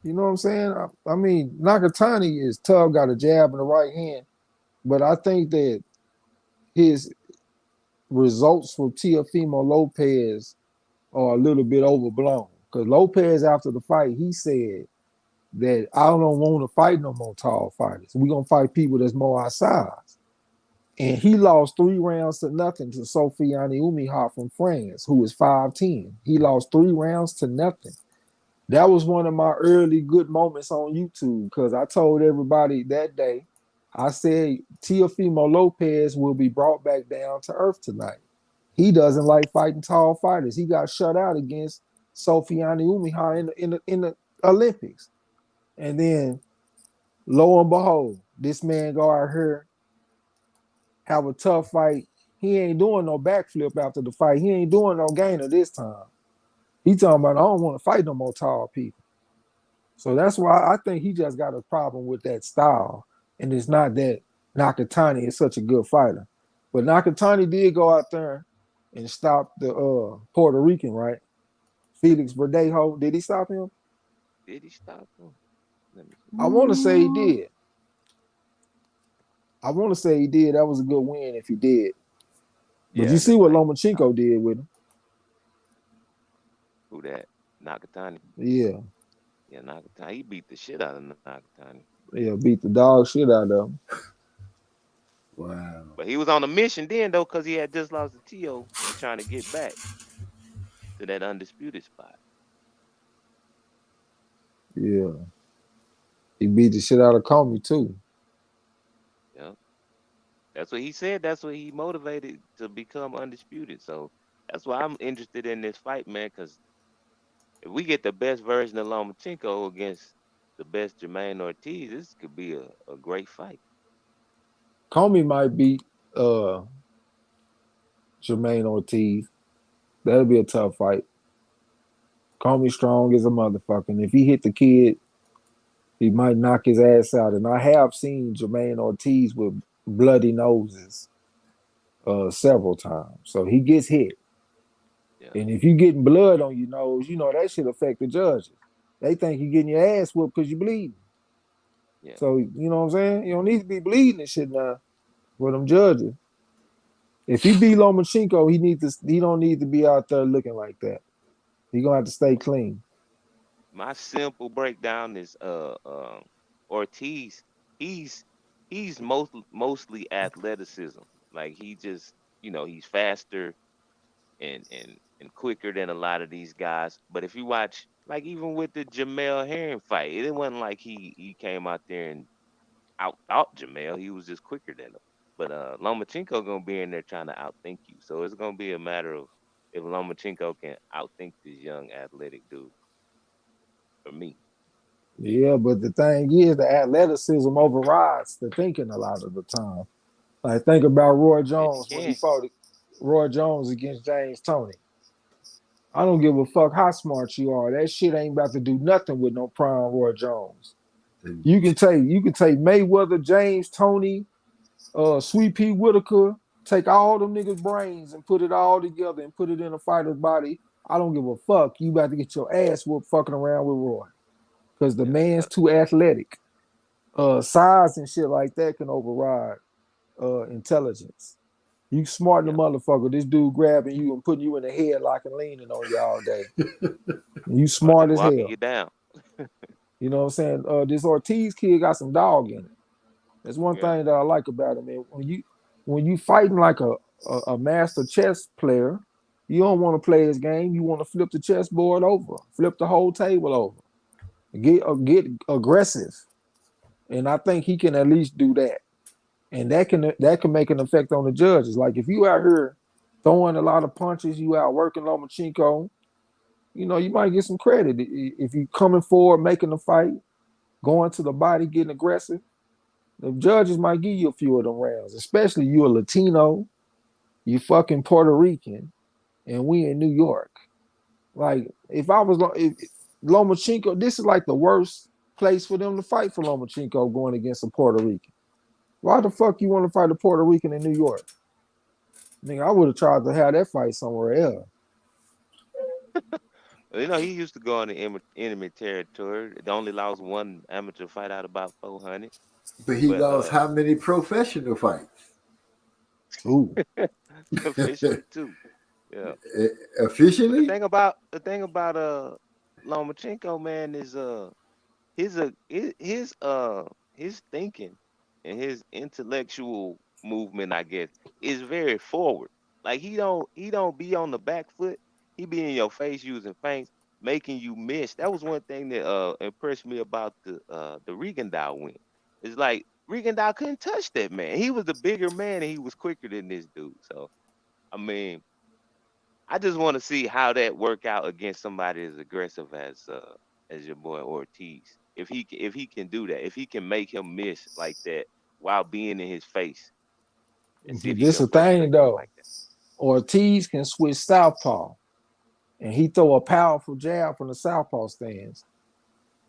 You know what I'm saying? I mean, Nakatani is tough, got a jab in the right hand, but I think that his results for Teofimo Lopez are a little bit overblown. Because Lopez, after the fight, he said that I don't want to fight no more tall fighters. We're going to fight people that's more our size. And he lost 3 rounds to nothing to Sofiane Umiha from France, who is 5'10". He lost 3 rounds to nothing. That was one of my early good moments on YouTube because I told everybody that day, I said Teofimo Lopez will be brought back down to earth tonight. He doesn't like fighting tall fighters. He got shut out against Sofiane Umiha in the Olympics. And then, lo and behold, this man go out here, have a tough fight. He ain't doing no backflip after the fight. He ain't doing no gainer this time. He talking about, I don't want to fight no more tall people. So that's why I think he just got a problem with that style. And it's not that Nakatani is such a good fighter. But Nakatani did go out there and stop the Puerto Rican, right? Felix Verdejo. Did he stop him? Did he stop him? I want to say he did. That was a good win if he did. But Yeah, you see what Lomachenko did with him. Who that? Nakatani. Yeah. Yeah, Nakatani. He beat the shit out of Nakatani. Yeah, beat the dog shit out of him. Wow. But he was on a mission then, though, because he had just lost to Tio and trying to get back to that undisputed spot. Yeah. He beat the shit out of Comey, too. Yeah. That's what he said. That's what he motivated to become undisputed. So that's why I'm interested in this fight, man, because if we get the best version of Lomachenko against the best Jermaine Ortiz, this could be a great fight. Comey might beat Jermaine Ortiz. That'll be a tough fight. Comey strong as a motherfucker. And if he hit the kid, he might knock his ass out. And I have seen Jermaine Ortiz with bloody noses several times. So he gets hit. Yeah. And if you getting blood on your nose, that should affect the judges. They think you're getting your ass whooped because you're bleeding. Yeah. So, you know what I'm saying? You don't need to be bleeding and shit now for them judges. If he beat Lomachenko, he don't need to be out there looking like that. He gonna have to stay clean. My simple breakdown is Ortiz, he's mostly athleticism. Like he just, he's faster and quicker than a lot of these guys. But if you watch, like even with the Jamel Herring fight, it wasn't like he came out there and out Jamel. He was just quicker than him. But Lomachenko gonna be in there trying to outthink you. So it's gonna be a matter of if Lomachenko can outthink this young athletic dude. For me. Yeah, but the thing is, the athleticism overrides the thinking a lot of the time. Like think about Roy Jones when he fought Roy Jones against James Toney. I don't give a fuck how smart you are. That shit ain't about to do nothing with no prime Roy Jones. You can take Mayweather, James Toney, Sweet Pea Whitaker, take all them niggas' brains and put it all together and put it in a fighter's body. I don't give a fuck. You about to get your ass whooped fucking around with Roy. Because the man's too athletic. Size and shit like that can override intelligence. You smart the motherfucker. This dude grabbing you and putting you in the headlock and leaning on you all day. You smart as hell. You down. You know what I'm saying? This Ortiz kid got some dog in it. That's one Yeah. thing that I like about him, man. When you fighting like a master chess player, you don't want to play his game. You want to flip the chessboard over, flip the whole table over, get aggressive. And I think he can at least do that. And that can make an effect on the judges. Like if you out here throwing a lot of punches, you out working Lomachenko, you know, you might get some credit. If you coming forward, making the fight, going to the body, getting aggressive, the judges might give you a few of them rounds, especially you a Latino, you fucking Puerto Rican, and we in New York. Like if Lomachenko, this is like the worst place for them to fight for Lomachenko going against a Puerto Rican. Why the fuck you want to fight a Puerto Rican in New York? Nigga, I would have tried to have that fight somewhere else. You know, he used to go on the enemy territory. They only lost one amateur fight out of about 400. But he But, lost how many professional fights? Ooh. Officially too. Yeah. Officially? The thing about Lomachenko, man, is his thinking and his intellectual movement, I guess, is very forward. Like he don't be on the back foot. He be in your face using feints, making you miss. That was one thing that impressed me about the Rigondeaux win. It's like Rigondeaux couldn't touch that man. He was the bigger man and he was quicker than this dude. So I mean, I just want to see how that work out against somebody as aggressive as your boy Ortiz. If he can do that, if he can make him miss like that while being in his face. And see if he This can the thing frustrate him though. like that. Ortiz can switch southpaw, and he throw a powerful jab from the southpaw stance.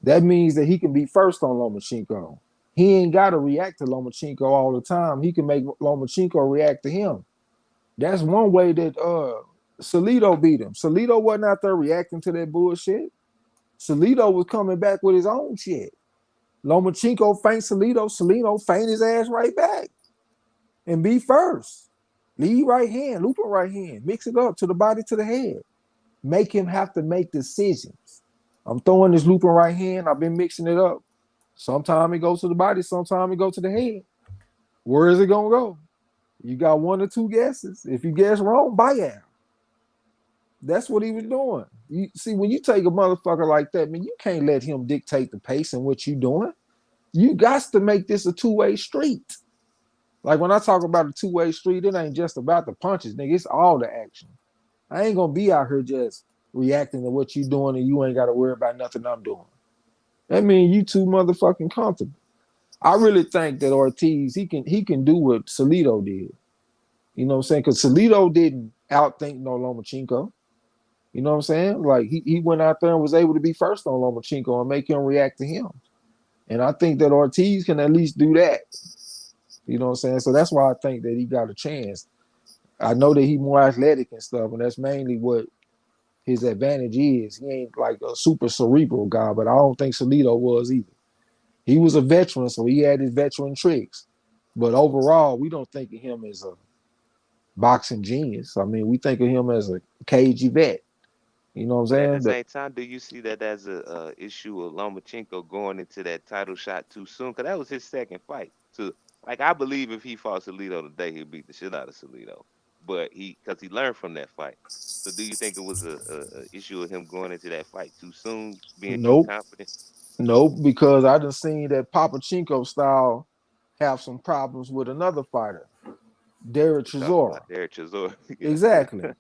That means that he can be first on Lomachenko. He ain't got to react to Lomachenko all the time. He can make Lomachenko react to him. That's one way that Salido beat him. Salido wasn't out there reacting to that bullshit. Salido was coming back with his own shit. Lomachenko feint Salido. Salido feint his ass right back and be first. Lead right hand, loop right hand, mix it up to the body, to the head. Make him have to make decisions. I'm throwing this looping right hand. I've been mixing it up. Sometimes it goes to the body, sometimes it goes to the head. Where is it gonna go? You got one or two guesses. If you guess wrong, buy out. That's what he was doing. You see, when you take a motherfucker like that, man, you can't let him dictate the pace and what you doing. You got to make this a two-way street. Like when I talk about a two-way street, it ain't just about the punches, nigga. It's all the action. I ain't gonna be out here just reacting to what you doing and you ain't got to worry about nothing I'm doing. That means you too motherfucking comfortable. I really think that Ortiz, he can do what Salido did. You know what I'm saying? Because Salido didn't outthink no Lomachenko. You know what I'm saying? Like he went out there and was able to be first on Lomachenko and make him react to him. And I think that Ortiz can at least do that. You know what I'm saying? So that's why I think that he got a chance. I know that he's more athletic and stuff, and that's mainly what his advantage is. He ain't like a super cerebral guy, but I don't think Salido was either. He was a veteran, so he had his veteran tricks. But overall, we don't think of him as a boxing genius. I mean, we think of him as a cagey vet. You know what I'm saying? At the same time, do you see that as a issue of Lomachenko going into that title shot too soon? Because that was his second fight. So, like, I believe if he fought Salido today, he'd beat the shit out of Salido. But because he learned from that fight. So, do you think it was a issue of him going into that fight too soon, being too confident? Nope, because I done seen that Papachenko style have some problems with another fighter, Derek Chisora. Derek Chisora. Exactly.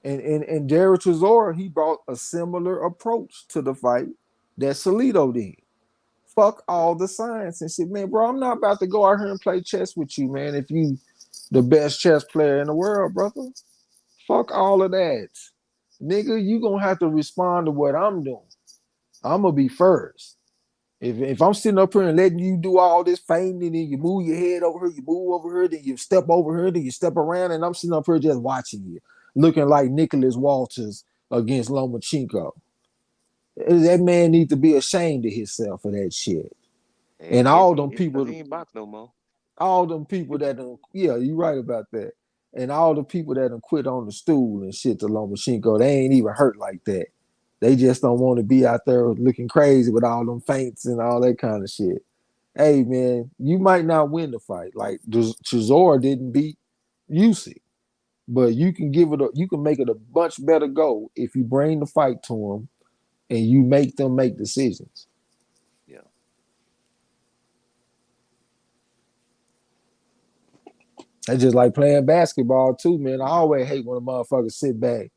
And Derek Chisora, he brought a similar approach to the fight that Salido did. Fuck all the science and shit, man, bro. I'm not about to go out here and play chess with you, man. If you the best chess player in the world, brother, fuck all of that, nigga. You gonna have to respond to what I'm doing. I'm gonna be first. If I'm sitting up here and letting you do all this feinting, and you move your head over here, you move over here, then you step over here, then you step around, and I'm sitting up here just watching you, looking like Nicholas Walters against Lomachenko. That man needs to be ashamed of himself for that shit. And all them people, he ain't box no more. All them people that don't, yeah, you right about that. And all the people that done quit on the stool and shit to Lomachenko, they ain't even hurt like that. They just don't want to be out there looking crazy with all them feints and all that kind of shit. Hey man, you might not win the fight. Like Chisora didn't beat Usyk, but you can you can make it a much better go if you bring the fight to them and you make them make decisions. Yeah. That's just like playing basketball too, man. I always hate when a motherfucker sit back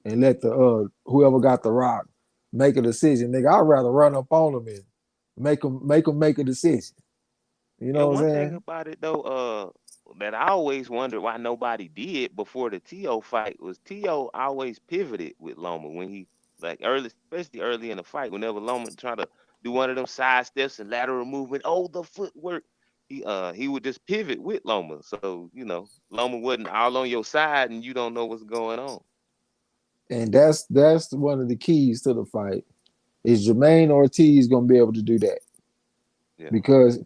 and let the whoever got the rock make a decision. Nigga, I'd rather run up on them and make them make a decision. You know what I'm One thing saying? about it though, that I always wondered why nobody did before the T.O. fight was T.O. always pivoted with Loma when he like especially early in the fight, whenever Loma try to do one of them side steps and lateral movement, the footwork, he would just pivot with Loma. So, Loma wasn't all on your side and you don't know what's going on. And that's one of the keys to the fight. Is Jermaine Ortiz gonna be able to do that? Yeah. Because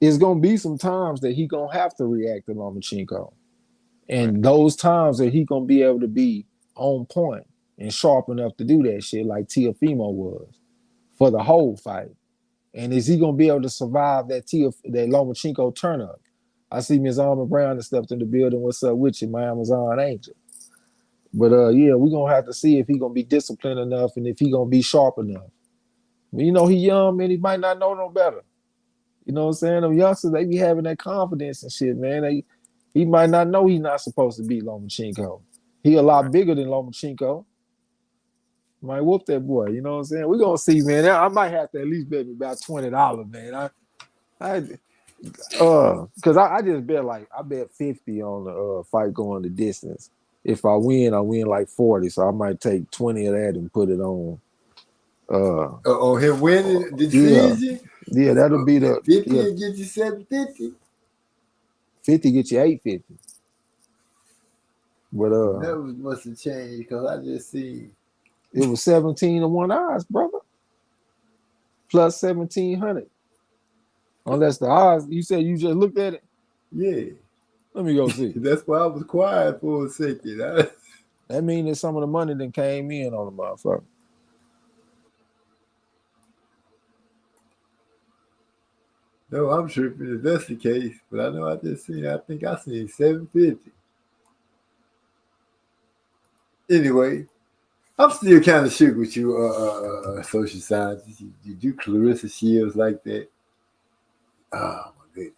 it's gonna be some times that he gonna have to react to Lomachenko. And those times that he gonna be able to be on point and sharp enough to do that shit like Teofimo was for the whole fight. And is he gonna be able to survive that Lomachenko turn up? I see Ms. Alma Brown that stepped in the building. What's up with you, my Amazon angel? But yeah, we're gonna have to see if he gonna be disciplined enough and if he gonna be sharp enough. But, he young, man, he might not know no better. You know what I'm saying? Them youngsters, they be having that confidence and shit, man. He might not know he's not supposed to beat Lomachenko. He a lot bigger than Lomachenko. Might whoop that boy. You know what I'm saying? We're gonna see, man. I might have to at least bet me about $20, man. Because I just bet I bet 50 on the fight going the distance. If I win like 40. So I might take 20 of that and put it on. On him winning the decision? Yeah, that'll be the 50 and get you 750. 50 get you 850. But that must have changed because I just see it was 17-1 odds, brother. Plus 1,700. Unless the odds, you said you just looked at it? Yeah. Let me go see. That's why I was quiet for a second. That means that some of the money that came in on the motherfucker. No, I'm tripping if that's the case. But I know I think I seen 750. Anyway, I'm still kind of shook with you, social scientist. You do Clarissa Shields like that? Oh my goodness.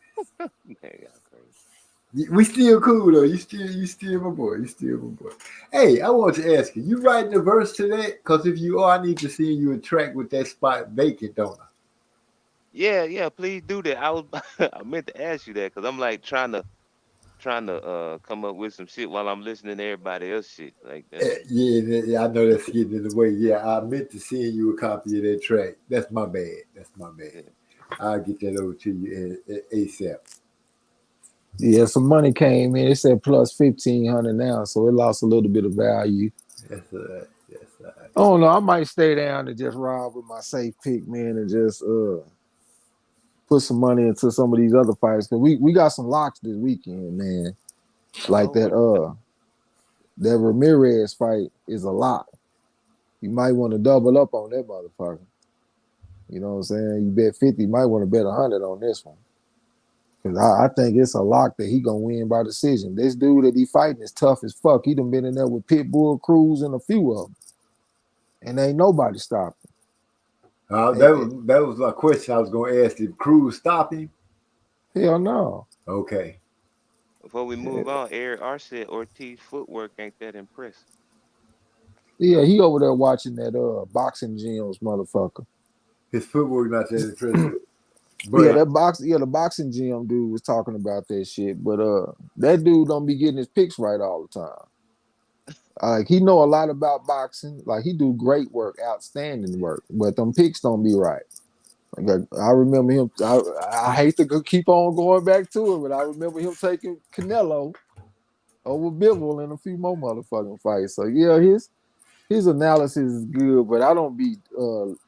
We still cool though. You still my boy. You still my boy. Hey, I want to ask you. You writing a verse to that? Because if you are, I need to see you a track with that spot vacant, don't I? Yeah, please do that. I meant to ask you that because I'm like trying to come up with some shit while I'm listening to everybody else shit like that. Yeah, I know that's getting in the way. Yeah, I meant to send you a copy of that track. That's my bad. Yeah. I'll get that over to you ASAP. Yeah, some money came in. It said plus 1,500 now, so it lost a little bit of value. That's all right. I don't know. I might stay down and just ride with my safe pick, man, and just put some money into some of these other fights. Cause we got some locks this weekend, man. Like that Ramirez fight is a lock. You might want to double up on that motherfucker. You know what I'm saying? You bet 50, you might want to bet 100 on this one. Cause I think it's a lock that he gonna win by decision. This dude that he fighting is tough as fuck. He done been in there with Pitbull, Cruz, and a few of them. And ain't nobody stopping. That was a question I was going to ask. Did Cruz stop him? Hell no. Okay. Before we move on, Eric R said Ortiz footwork ain't that impressive. Yeah, he over there watching that boxing gyms, motherfucker. His footwork not that impressive. But the boxing gym dude was talking about that shit. But that dude don't be getting his picks right all the time. Like he know a lot about boxing. Like he do great work, outstanding work, but them picks don't be right. Like I remember him. I hate to keep on going back to it, but I remember him taking Canelo over Bivol in a few more motherfucking fights. So yeah, his analysis is good, but I don't be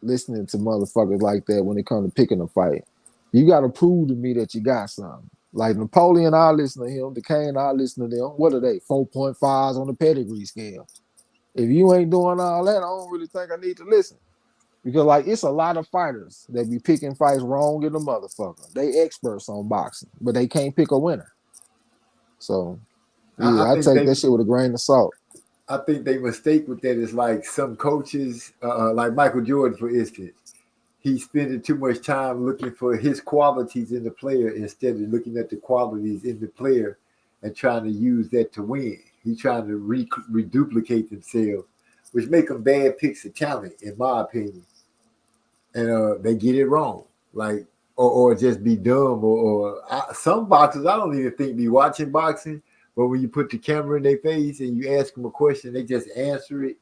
listening to motherfuckers like that when it comes to picking a fight. You got to prove to me that you got something. Like Napoleon, I listen to him. DeCane, I listen to them. What are they? 4.5s on the pedigree scale. If you ain't doing all that, I don't really think I need to listen. Because like it's a lot of fighters that be picking fights wrong in the motherfucker. They experts on boxing, but they can't pick a winner. So yeah, I think take that shit with a grain of salt. I think they mistake with that is like some coaches, like Michael Jordan, for instance. He's spending too much time looking for his qualities in the player instead of looking at the qualities in the player and trying to use that to win. He's trying to reduplicate themselves, which make them bad picks of talent, in my opinion. And they get it wrong, like or just be dumb. Some boxers, I don't even think be watching boxing, but when you put the camera in their face and you ask them a question, they just answer it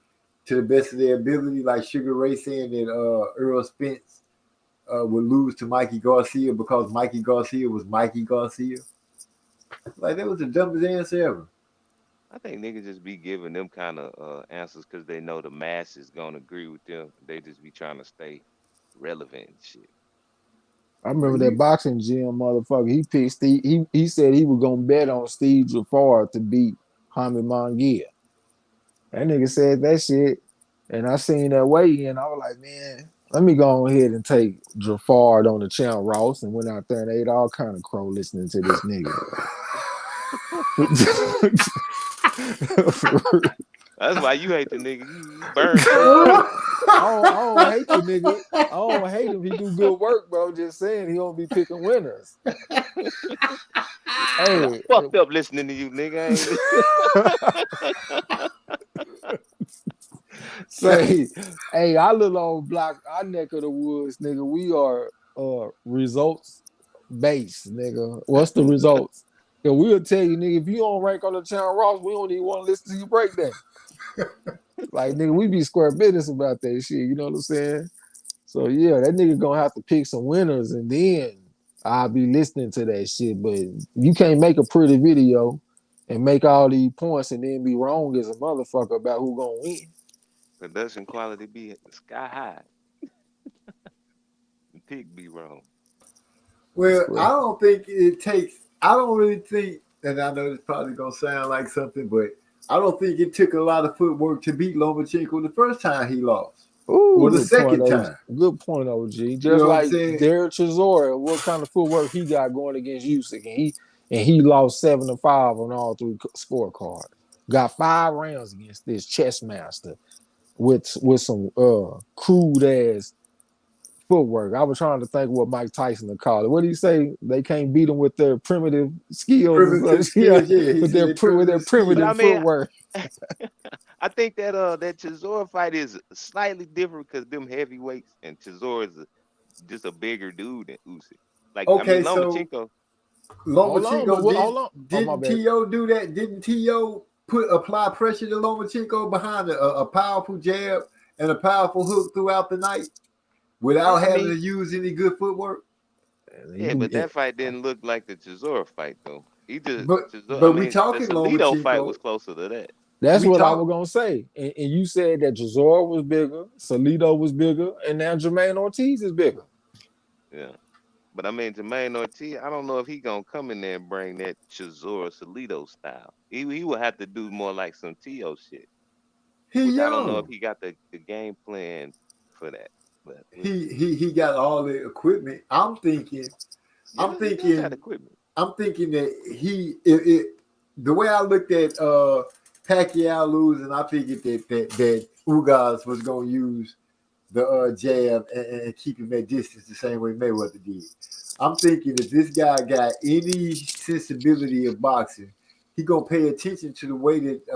to the best of their ability, like Sugar Ray saying that Earl Spence would lose to Mikey Garcia because Mikey Garcia was Mikey Garcia. Like, that was the dumbest answer ever. I think niggas just be giving them kind of answers because they know the masses gonna agree with them. They just be trying to stay relevant and shit. I remember that boxing gym motherfucker. He picked Steve. He said he was gonna bet on Steve Jafar to beat Hamid Mangia. That nigga said that shit, and I seen that weigh in. I was like, man, let me go ahead and take Jafar on the channel Ross, and went out there and ate all kind of crow listening to this nigga. That's why you hate the nigga. You burn. I don't hate the nigga. I don't hate him. He do good work, bro. Just saying he don't be picking winners. Hey, Fucked up listening to you, nigga. Say, hey, our little old block, our neck of the woods, nigga. We are results based, nigga. What's the results? Cause we'll tell you, nigga, if you don't rank on the channel Ross, we don't even want to listen to you break that. Like, nigga, we be square business about that shit. You know what I'm saying? So yeah, that nigga gonna have to pick some winners, and then I'll be listening to that shit. But you can't make a pretty video and make all these points and then be wrong as a motherfucker about who gonna win. Production quality be sky high. The pick be wrong. Well, I don't think it takes. I don't really think, and I know it's probably gonna sound like something, but I don't think it took a lot of footwork to beat Lomachenko the first time he lost. Ooh, or the second time. Good point, OG. Just You know what I'm like saying? Derek Chisora, what kind of footwork he got going against Usyk, and he lost 7-5 on all three scorecards. Got 5 rounds against this chess master with some crude ass footwork. I was trying to think what Mike Tyson would call it. What do you say? They can't beat him with their primitive skills. Primitive skills, yeah. With their primitive footwork. I think that that Chisora fight is slightly different because them heavyweights and Chisora is just a bigger dude than Usyk. Like, Okay, I mean, Lomachenko. Lomachenko didn't T.O. do that? Didn't T.O. apply pressure to Lomachenko behind a powerful jab and a powerful hook throughout the night without having to use any good footwork? Yeah, but that fight didn't look like the Chisora fight though. He just we talking the Salido Lomachenko fight was closer to that. That's what I was gonna say. And you said that Chisora was bigger, Salido was bigger, and now Jermaine Ortiz is bigger. Yeah. But I mean, Jermaine Ortiz, I don't know if he gonna come in there and bring that Chisora Salido style. He would have to do more like some T.O. shit. I don't know if he got the game plan for that. But he got all the equipment. I'm thinking that the way I looked at Pacquiao losing, I figured that Ugas was gonna use the jab and keep him at distance the same way Mayweather did. I'm thinking if this guy got any sensibility of boxing, he gonna pay attention to the way that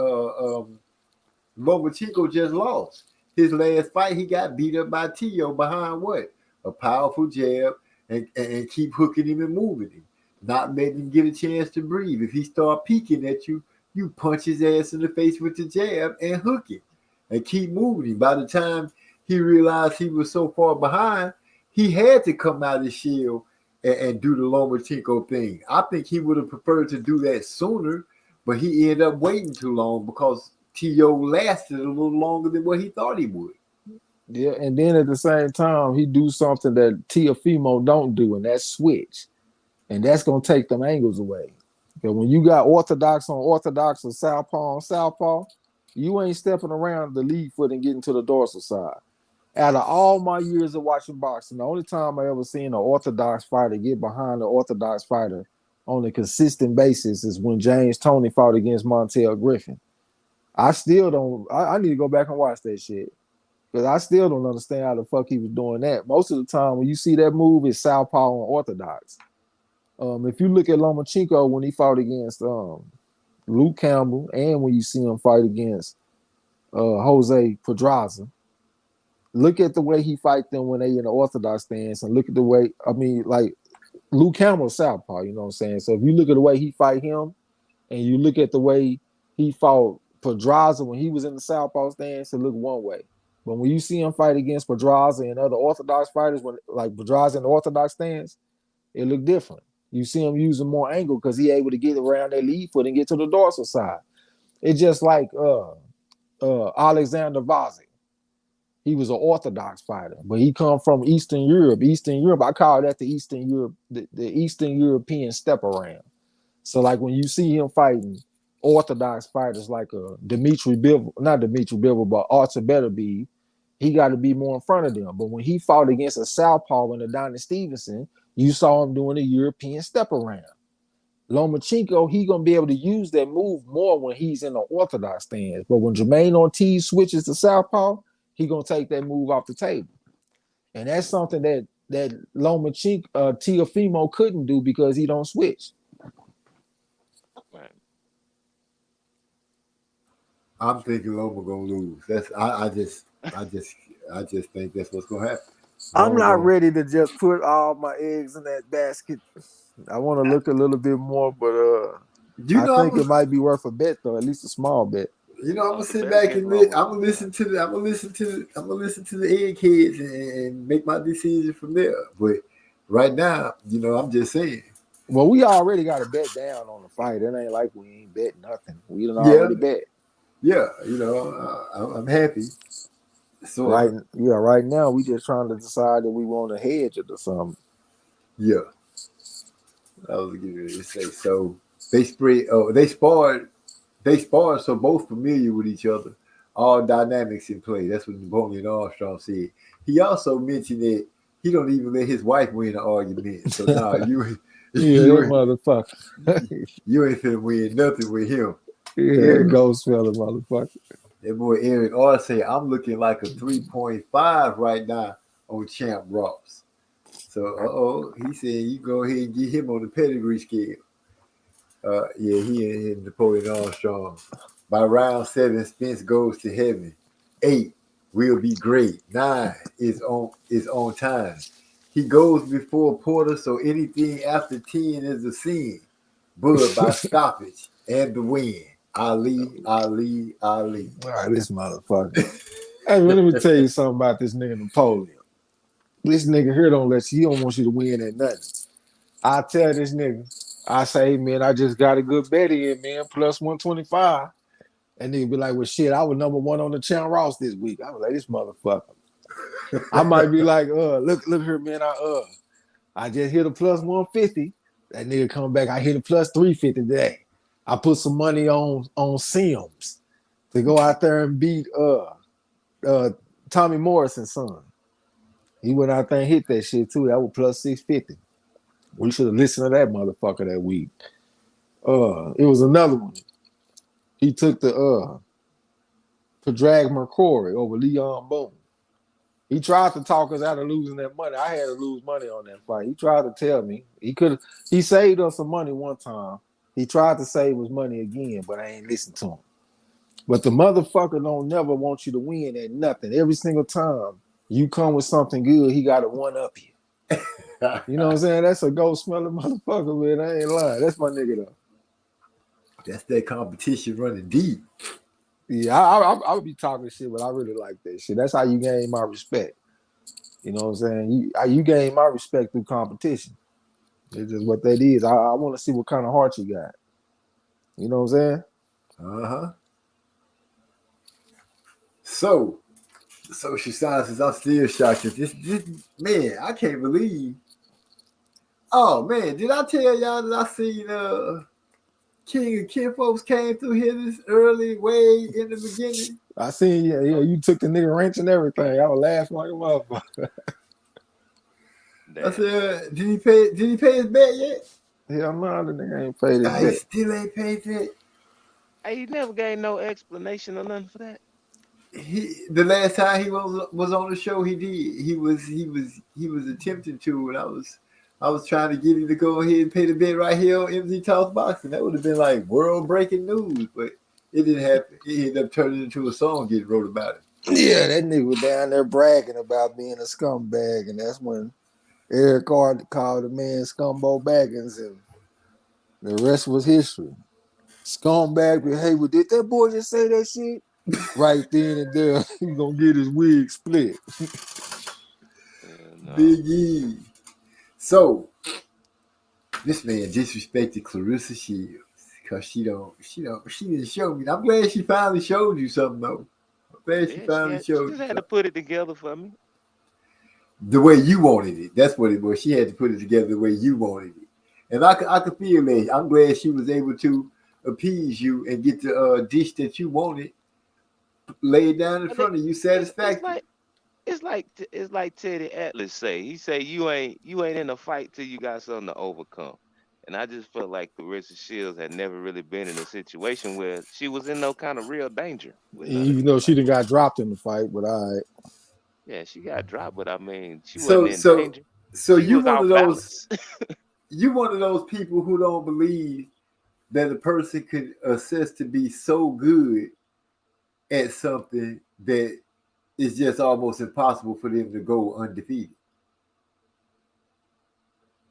Lomachenko just lost. His last fight, he got beat up by T.O. behind what? A powerful jab and keep hooking him and moving him, not letting him get a chance to breathe. If he start peeking at you, you punch his ass in the face with the jab and hook it and keep moving him. By the time he realized he was so far behind, he had to come out of the shield and do the Lomachenko thing. I think he would have preferred to do that sooner, but he ended up waiting too long because T.O. lasted a little longer than what he thought he would. Yeah, and then at the same time, he do something that Teofimo don't do, and that's switch. And that's going to take them angles away. Because when you got orthodox on orthodox or southpaw on southpaw, You ain't stepping around the lead foot and getting to the dorsal side. Out of all my years of watching boxing, the only time I ever seen an orthodox fighter get behind an orthodox fighter on a consistent basis is when James Toney fought against Montel Griffin. I still don't. I need to go back and watch that shit because I still don't understand how the fuck he was doing that. Most of the time, when you see that move, it's southpaw and orthodox. If you look at Lomachenko when he fought against Luke Campbell, and when you see him fight against Jose Pedraza, look at the way he fight them when they in the orthodox stance, and look at the way, I mean, like Luke Campbell southpaw, you know what I'm saying? So if you look at the way he fight him, and you look at the way he fought Pedraza when he was in the southpaw stance, it look one way. But when you see him fight against Pedraza and other orthodox fighters, when like Pedraza in the orthodox stance, it look different. You see him using more angle because he able to get around that lead foot and get to the dorsal side. It's just like Alexander Vazik. He was an orthodox fighter, but he come from Eastern Europe. Eastern Europe, I call that the Eastern Europe, the Eastern European step around. So like when you see him fighting orthodox fighters like Dimitri Bivol, not Dimitri Bivol, but Artur Beterbiev, he got to be more in front of them. But when he fought against a southpaw in Adonis Stevenson, you saw him doing a European step around. Lomachenko, he gonna be able to use that move more when he's in the orthodox stance. But when Jermaine Ortiz switches to southpaw, he gonna take that move off the table, and that's something that Lomachenko, Teofimo couldn't do because he don't switch. Right. I'm thinking Loma gonna lose. That's I just think that's what's gonna happen. I'm not ready to just put all my eggs in that basket. I want to look a little bit more, but I think it might be worth a bet though, at least a small bet. You know, I'm gonna sit back and I'm gonna listen to the eggheads and make my decision from there. But right now, you know, I'm just saying. Well, we already got a bet down on the fight. It ain't like we ain't bet nothing. We done already bet. Yeah, you know, I'm happy. So right now we just trying to decide that we want to hedge it or something. Yeah, I was getting ready to say. So they sparred. So both familiar with each other. All dynamics in play. That's what Napoleon Armstrong said. He also mentioned that he don't even let his wife win an argument. So now you motherfucker. You ain't finna win nothing with him. Yeah, ghost fella, motherfucker. That boy Aaron R say I'm looking like a 3.5 right now on Champ Ross. So he said you go ahead and get him on the pedigree scale. He and Napoleon Armstrong. By round 7, Spence goes to heaven. 8 will be great. 9 is on time. He goes before Porter, so anything after 10 is a sin. Bud by stoppage and the win. Ali. All right, this motherfucker. Hey, let me tell you something about this nigga Napoleon. This nigga here he don't want you to win at nothing. I tell this nigga, I say, man, I just got a good bet in, man, plus 125. And nigga be like, well, shit, I was number 1 on the Champ Ross this week. I was like, this motherfucker. I might be like, look here, man, I just hit a plus 150. That nigga come back, I hit a plus 350 today. I put some money on Sims to go out there and beat Tommy Morrison's son. He went out there and hit that shit too. That was plus 650. We should have listened to that motherfucker that week. It was another one. He took the Padraig McCrory over Leon Boone. He tried to talk us out of losing that money. I had to lose money on that fight. He tried to tell me he saved us some money one time. He tried to save us money again, but I ain't listened to him. But the motherfucker don't never want you to win at nothing. Every single time you come with something good, he got to one up you. You know what I'm saying? That's a ghost smelling motherfucker, man. I ain't lying. That's my nigga though. That's that competition running deep. Yeah, I would be talking shit, but I really like that shit. That's how you gain my respect. You know what I'm saying? You gain my respect through competition. It's just what that is. I want to see what kind of heart you got. You know what I'm saying? Uh-huh. So Shashan says, I'm still shocked at this man, I can't believe. Oh man, did I tell y'all that I seen King of Kinfolks came through here this early, way in the beginning. I seen you took the nigga wrench and everything. I was laughing like a motherfucker. I Damn. said, did he pay his bet yet? Hell no, the nigga ain't paid his He bet. still ain't paid that. Hey, you never gave no explanation or nothing for that. The last time he was on the show, he did. He was attempting to, and I was trying to get him to go ahead and pay the bet right here on MZ Talks Boxing. That would have been like world breaking news, but it didn't happen. It ended up turning into a song getting wrote about it. Yeah, that nigga was down there bragging about being a scumbag, and that's when Eric Carter called the man Scumbo Baggins, and the rest was history. Scumbag behavior. Did that boy just say that shit? Right then and there, he gonna get his wig split. No. Big E. So this man disrespected Clarissa Shields because she didn't show me. I'm glad she finally showed you something though. I'm glad she finally she showed just you had to something. put it together for me. The way you wanted it. That's what it was. She had to put it together the way you wanted it. And I could feel that. I'm glad she was able to appease you and get the dish that you wanted laid down in front of you satisfactory. It's like Teddy Atlas say. He say you ain't in a fight till you got something to overcome. And I just felt like Clarissa Shields had never really been in a situation where she was in no kind of real danger. Even though she done got dropped in the fight, but all right. Yeah, she got dropped, but I mean, she wasn't in danger. So She you was one out of those balance. you one of those people who don't believe that a person could assess to be so good at something that it's just almost impossible for them to go undefeated.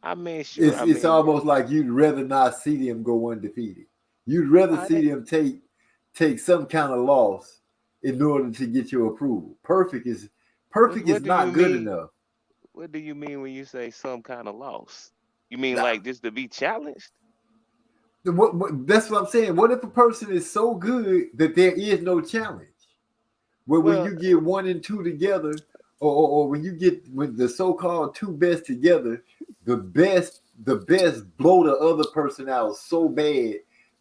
I mean, sure. It's almost like you'd rather not see them go undefeated. You'd rather see them take some kind of loss in order to get your approval. Perfect is not good enough. What do you mean when you say some kind of loss? You mean like just to be challenged? That's what I'm saying. What if a person is so good that there is no challenge? When you get 1 and 2 together, or when the so-called 2 best together, the best blow the other person out so bad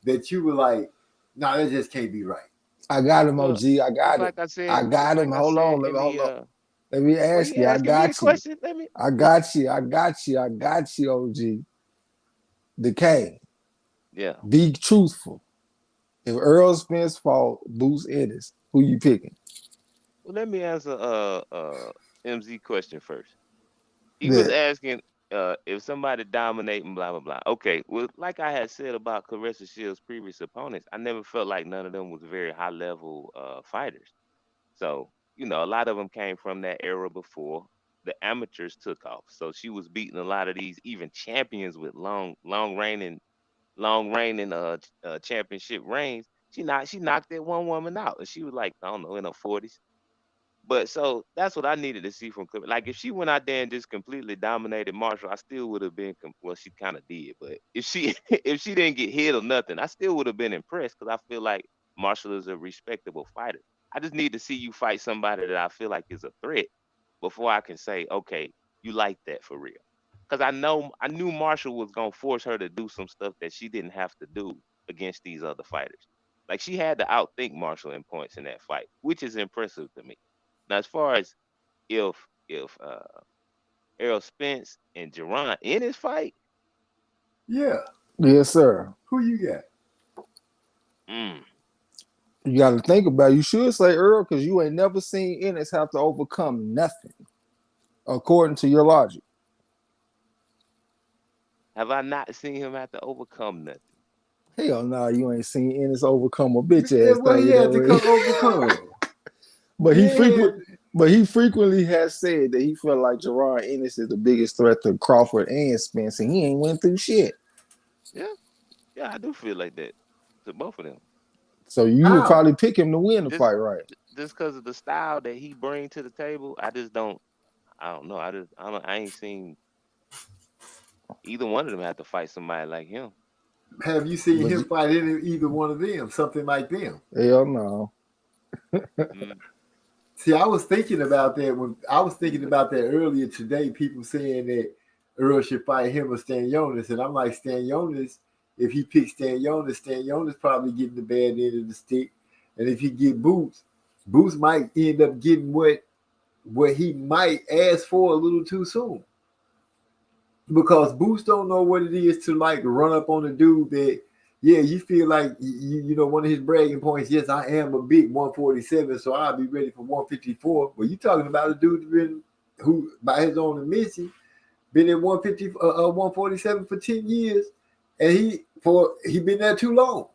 that you were like, nah, that just can't be right. I got him, OG. I got him. Like I said, I got him. Hold on. Let me ask you. I got you. I got you, OG. Decay. Yeah. Be truthful. If Earl Spence fought Boots Ennis, who you picking? Well, let me answer MZ question first. He was asking if somebody dominating, blah blah blah. Okay, well, like I had said about Clarissa Shields' previous opponents, I never felt like none of them was very high level fighters. So a lot of them came from that era before the amateurs took off. So she was beating a lot of these even champions with long reigning championship reigns. She knocked that one woman out, and she was like, I don't know, in her 40s. But so that's what I needed to see from Clarissa. Like if she went out there and just completely dominated Marshall, I still would have been. Well, she kind of did, but if she didn't get hit or nothing, I still would have been impressed because I feel like Marshall is a respectable fighter. I just need to see you fight somebody that I feel like is a threat before I can say, okay, you like that for real. Because I knew Marshall was gonna force her to do some stuff that she didn't have to do against these other fighters. Like she had to outthink Marshall in points in that fight, which is impressive to me. Now, as far as if Errol Spence and Jaron in his fight, yeah, yes, sir. Who you got? You got to think about it. You should say Earl because you ain't never seen Ennis have to overcome nothing, according to your logic. Have I not seen him have to overcome nothing? Hell no, you ain't seen Ennis overcome a bitch ass What thing. he had to overcome. But he frequently has said that he felt like Jaron Ennis is the biggest threat to Crawford and Spence, and he ain't went through shit. Yeah, I do feel like that to both of them. So you would probably pick him to win the fight, right? Just because of the style that he brings to the table, I don't know. I ain't seen either one of them have to fight somebody like him. Have you seen him fight either one of them? Something like them? Hell no. See, I was thinking about that earlier today. People saying that Earl should fight him or Stanionis, and I'm like, Stanionis if he picks Stanionis probably getting the bad end of the stick. And if he get Boots might end up getting what he might ask for a little too soon. Because Boots don't know what it is to like run up on a dude that, yeah, you feel like, you know, one of his bragging points, yes, I am a big 147, so I'll be ready for 154. Well, you talking about a dude who, by his own admission, been at 147 for 10 years, and he been there too long.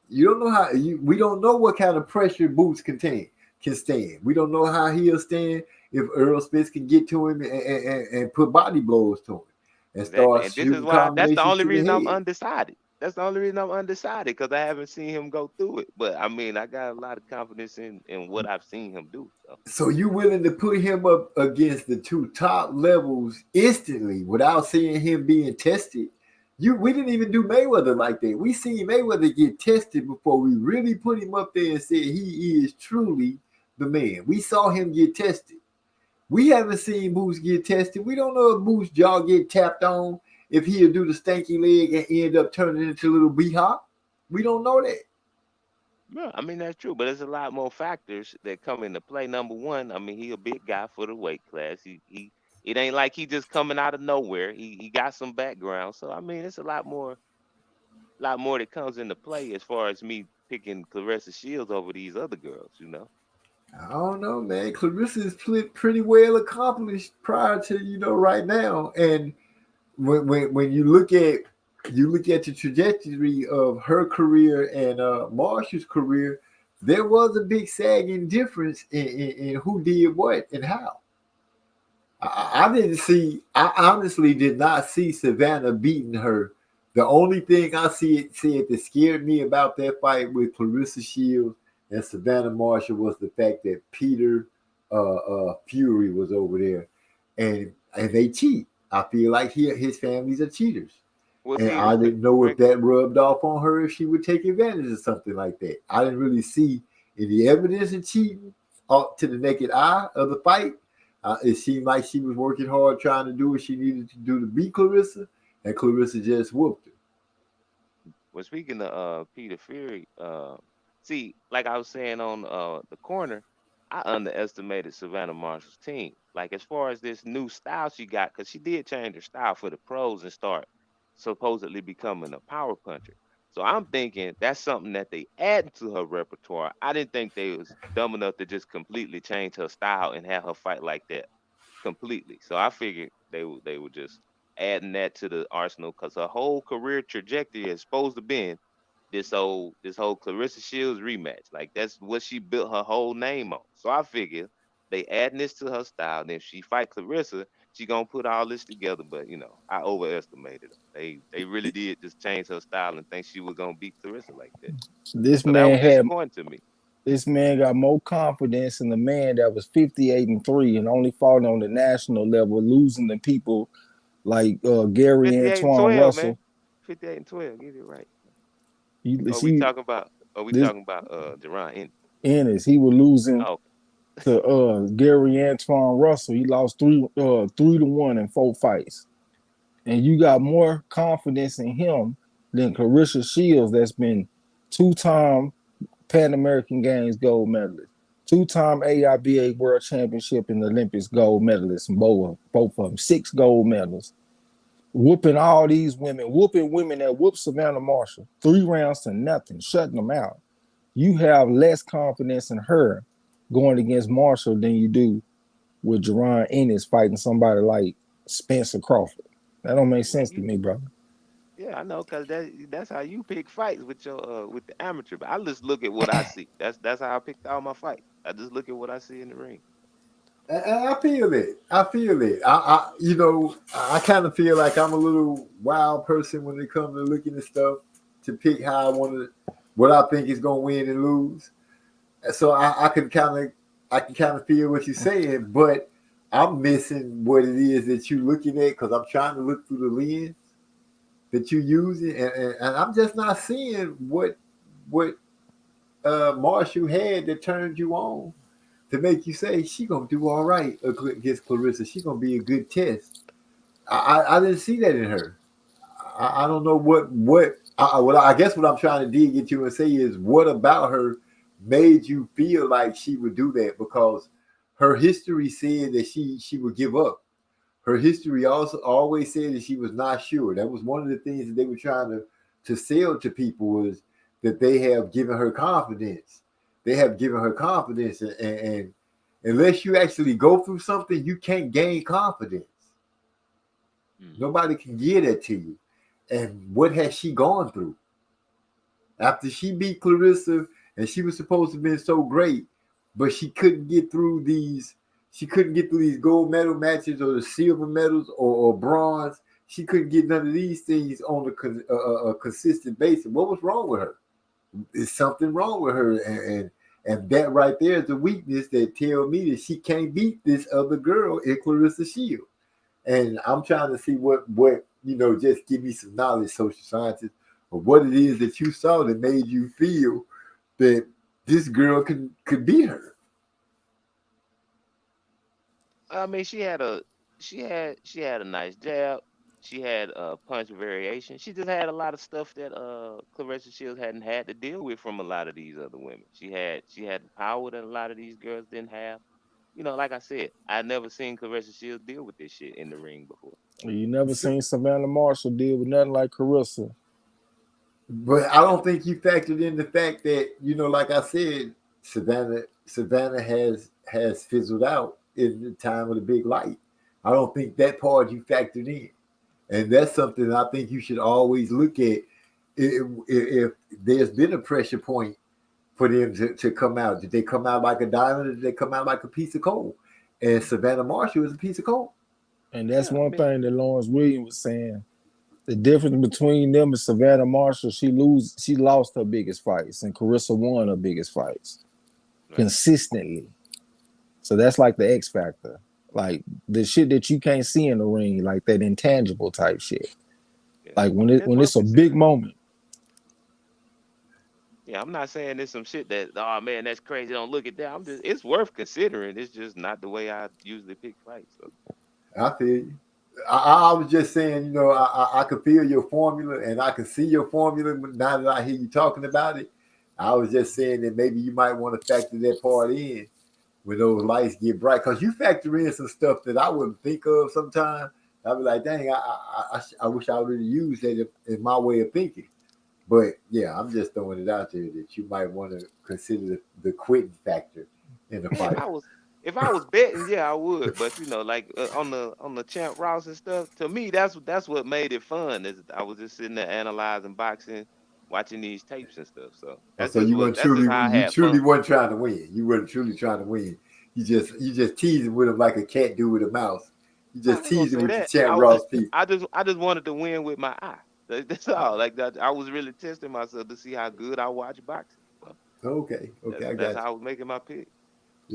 You don't know we don't know what kind of pressure Boots can stand. We don't know how he'll stand if Earl Spence can get to him and put body blows to him. And start And this is why that's the only reason I'm head. undecided. That's the only reason I'm undecided, because I haven't seen him go through it. But I mean, I got a lot of confidence in what I've seen him do. So you willing to put him up against the two top levels instantly without seeing him being tested? We didn't even do Mayweather like that. We seen Mayweather get tested before we really put him up there and said he is truly the man. We saw him get tested. We haven't seen Boots get tested. We don't know if Boots' jaw get tapped on, if he'll do the stanky leg and end up turning into a little B-hop. We don't know that. Yeah, I mean, that's true, but there's a lot more factors that come into play. Number one, I mean, he a big guy for the weight class. It ain't like he just coming out of nowhere. He got some background. So, I mean, it's a lot more that comes into play as far as me picking Claressa Shields over these other girls, you know? I don't know, man. Claressa is pretty well accomplished prior to, you know, right now. And when you look at the trajectory of her career and Marshall's career, there was a big sagging difference in who did what and how. I honestly did not see Savannah beating her. The only thing I said that scared me about that fight with Claressa Shields and Savannah Marshall was the fact that Peter Fury was over there, and they cheat. I feel like his families are cheaters. Well, and I didn't know if that rubbed off on her, if she would take advantage of something like that. I didn't really see any evidence of cheating to the naked eye of the fight. It seemed like she was working hard trying to do what she needed to do to beat Claressa, and Claressa just whooped her. Well, speaking of Peter Fury, see, like I was saying on the corner, I underestimated Savannah Marshall's team. Like, as far as this new style she got, because she did change her style for the pros and start supposedly becoming a power puncher. So I'm thinking that's something that they add to her repertoire. I didn't think they was dumb enough to just completely change her style and have her fight like that completely. So I figured they were just adding that to the arsenal, because her whole career trajectory is supposed to be this whole Claressa Shields rematch. Like, that's what she built her whole name on. So I figured they adding this to her style. And if she fight Claressa, she gonna put all this together. But you know, I overestimated her. They really did just change her style and think she was gonna beat Claressa like that. This So that man was had disappointing to me. this man got more confidence in the man that was 58-3 and only fought on the national level, losing to people like Gary 58-12, Antoine Russell. man. 58-12, get it right. Are we talking about Deron Ennis? He was losing Oh, to Gary Antoine Russell. He lost 3-1 in 4 fights. And you got more confidence in him than Claressa Shields, that's been 2-time Pan American Games gold medalist, 2-time AIBA World Championship and Olympics gold medalist, and both of them 6 gold medals. Whooping all these women, whooping women that whooped Savannah Marshall 3 rounds to nothing, shutting them out. You have less confidence in her going against Marshall than you do with Deron Ennis fighting somebody like Spencer Crawford. That don't make sense to me, brother. yeah, I know, because that's how you pick fights with your with the amateur. But I just look at what I see. That's how I picked all my fights. I just look at what I see in the ring. I feel it. I you know, I kind of feel like I'm a little wild person when it comes to looking at stuff to pick how I want to, what I think is going to win and lose. So I can kind of feel what you're saying, but I'm missing what it is that you're looking at, because I'm trying to look through the lens that you're using, and I'm just not seeing what Marshall had that turned you on to make you say she gonna do all right against Claressa. She gonna be a good test. I didn't see that in her. I don't know what I guess what I'm trying to dig into and say is, what about her made you feel like she would do that? Because her history said that she would give up. Her history also always said that she was not sure. That was one of the things that they were trying to sell to people, was that they have given her confidence. They have given her confidence, and unless you actually go through something, you can't gain confidence. Nobody can give that to you. And what has she gone through? After she beat Clarissa, and she was supposed to have been so great, but she couldn't get through these. She couldn't get through these gold medal matches or the silver medals or bronze. She couldn't get none of these things on a consistent basis. What was wrong with her? Is something wrong with her? And that right there is a weakness that tells me that she can't beat this other girl in Clarissa Shields. And I'm trying to see what just give me some knowledge, social scientist, of what it is that you saw that made you feel that this girl could beat her. I mean, she had a nice jab. She had a punch variation. She just had a lot of stuff that Clarissa Shields hadn't had to deal with from a lot of these other women. She had the power that a lot of these girls didn't have. Like I said, I never seen Clarissa Shields deal with this shit in the ring before. You never seen Savannah Marshall deal with nothing like Clarissa. But I don't think you factored in the fact that, like I said, Savannah has fizzled out in the time of the big light. I don't think that part you factored in. And that's something I think you should always look at. If there's been a pressure point for them to come out, did they come out like a diamond, or did they come out like a piece of coal? And Savannah Marshall is a piece of coal. And that's one thing that Lawrence Williams was saying. The difference between them and Savannah Marshall, she lost her biggest fights, and Clarissa won her biggest fights consistently. So that's like the X factor, like the shit that you can't see in the ring, like that intangible type shit. Like when it's a big moment. Yeah, I'm not saying it's some shit that, oh man, that's crazy. Don't look at that. It's worth considering. It's just not the way I usually pick fights. So. I feel you. I was just saying, I could feel your formula, and I can see your formula now that I hear you talking about it. I was just saying that maybe you might want to factor that part in when those lights get bright, because you factor in some stuff that I wouldn't think of sometimes. I'd be like, dang, I wish I would have used that in my way of thinking. But yeah, I'm just throwing it out there that you might want to consider the quitting factor in the fight. If I was betting, yeah, I would. But like on the Champ Ross and stuff, to me, that's what made it fun. Is I was just sitting there analyzing boxing, watching these tapes and stuff. So you weren't truly wasn't trying to win. You weren't truly trying to win. You just teasing with him like a cat do with a mouse. You just teasing with the Champ Ross people. I just wanted to win with my eye. That's all. Like that, I was really testing myself to see how good I watch boxing. So okay, that's how I was making my pick.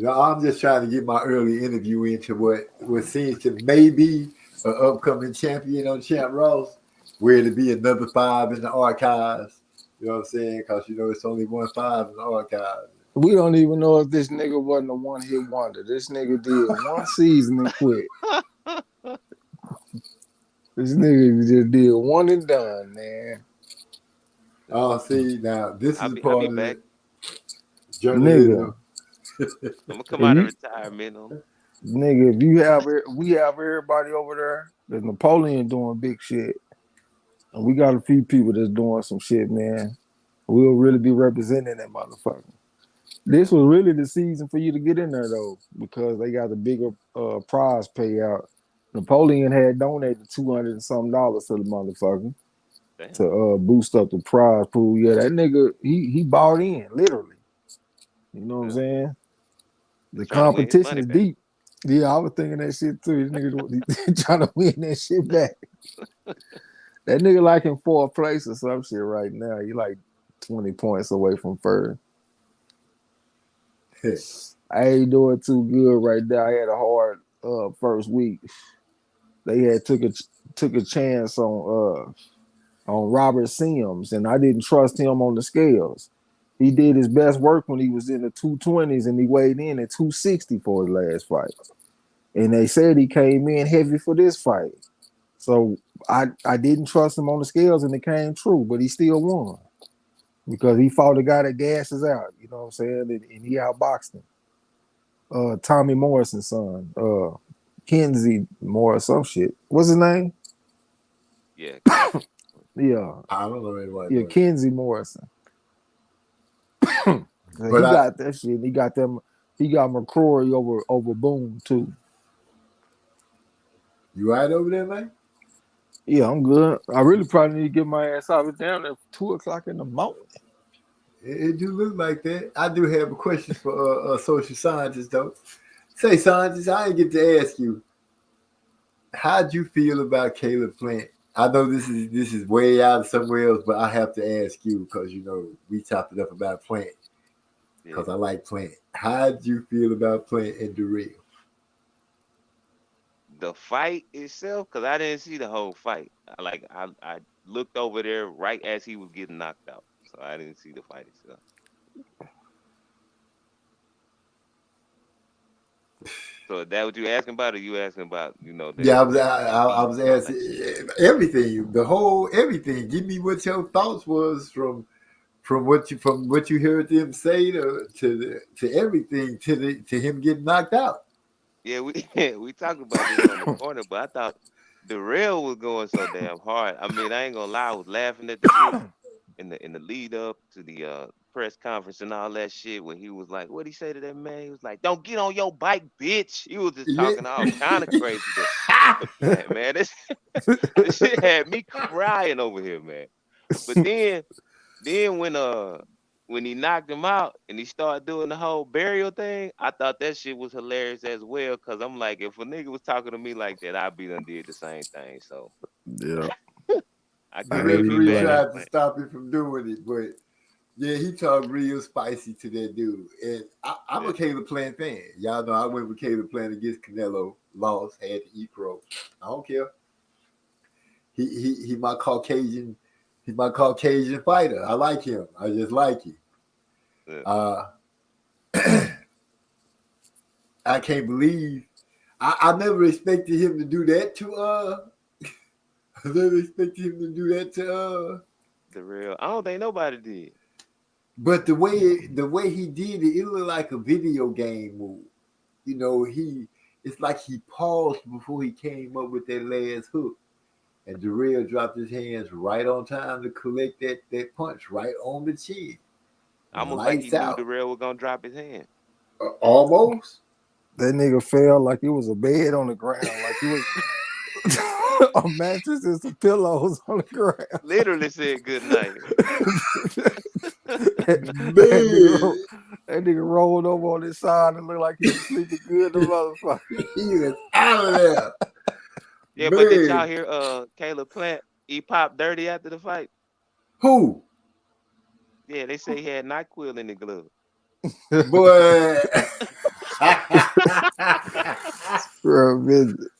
I'm just trying to get my early interview into what seems to maybe an upcoming champion on Champ Ross, where it'll be another 5 in the archives. You know what I'm saying? Because it's only 1 5 in the archives. We don't even know if this nigga wasn't a one-hit wonder. This nigga did one season and quit. This nigga just did one and done, man. Oh, see, now this is part of the journalism. I'm gonna come out of retirement. Nigga, if we have everybody over there, there's Napoleon doing big shit. And we got a few people that's doing some shit, man. We'll really be representing that motherfucker. This was really the season for you to get in there, though, because they got the bigger prize payout. Napoleon had donated $200 and something to the motherfucker. Damn. To boost up the prize pool. Yeah, that nigga, he bought in, literally. You know what I'm saying? The competition is deep. Yeah, I was thinking that shit too. This nigga trying to win that shit back. That nigga like in 4th place or some shit right now. He like 20 points away from first. I ain't doing too good right now. I had a hard first week. They had took a chance on Robert Sims, and I didn't trust him on the scales. He did his best work when he was in the 220s, and he weighed in at 260 for his last fight. And they said he came in heavy for this fight. So I didn't trust him on the scales, and it came true, but he still won because he fought a guy that gasses out. You know what I'm saying? And he outboxed him. Tommy Morrison's son, Kenzie Morris, some shit. What's his name? Yeah. Yeah, I don't know anybody. yeah, Kenzie Morrison. He But got that shit. He got them. He got McCrory over Boone too. You right over there, man? Yeah, I'm good. I really probably need to get my ass out of down at 2:00 in the morning. It do look like that. I do have a question for social scientists, though. Say, scientists, I didn't get to ask you. How'd you feel about Caleb Plant? I know this is way out of somewhere else, but I have to ask you because you know we chopped it up about Plant because I like Plant. How'd you feel about Plant and Durrell? The fight itself, because I didn't see the whole fight. I looked over there right as he was getting knocked out, so I didn't see the fight itself. So is that what you asking about, or you asking about, you know? Yeah, I was asking everything, the whole everything. Give me what your thoughts was from what you heard them say to everything to him getting knocked out. Yeah, we talked about this on the corner, but I thought Durrell was going so damn hard. I mean, I ain't gonna lie, I was laughing at the shit in the lead up to the press conference and all that shit when he was like, what'd he say to that man? He was like, don't get on your bike, bitch. He was just talking all kind of crazy to Plant, man. This shit had me crying over here, man. But then when he knocked him out and he started doing the whole burial thing, I thought that shit was hilarious as well. Cause I'm like, if a nigga was talking to me like that, I'd be done did the same thing. So yeah, I The couldn't be referee mad tried at to Plant. stop him from doing it, but yeah, he talked real spicy to that dude. And I'm a Caleb Plant fan. Y'all know I went with Caleb Plant against Canelo, lost, had to eat crow. I don't care. He my Caucasian. He's my Caucasian fighter. I like him. I just like him. Yeah. I can't believe I never expected him to do that to I never expected him to do that to Durrell. I don't think nobody did. But the way he did it, it looked like a video game move. You know, it's like he paused before he came up with that last hook. And Durrell dropped his hands right on time to collect that punch right on the chin. Almost like he knew Durrell was gonna drop his hand. Almost. that nigga fell like it was a bed on the ground, like it was a mattress and some pillows on the ground. Literally said good night. That nigga rolled over on his side and looked like he was sleeping good. The motherfucker. He was out of there. Yeah, but did y'all hear Caleb Plant he popped dirty after the fight? Who? Yeah, they say he had NyQuil in the glove. Boy.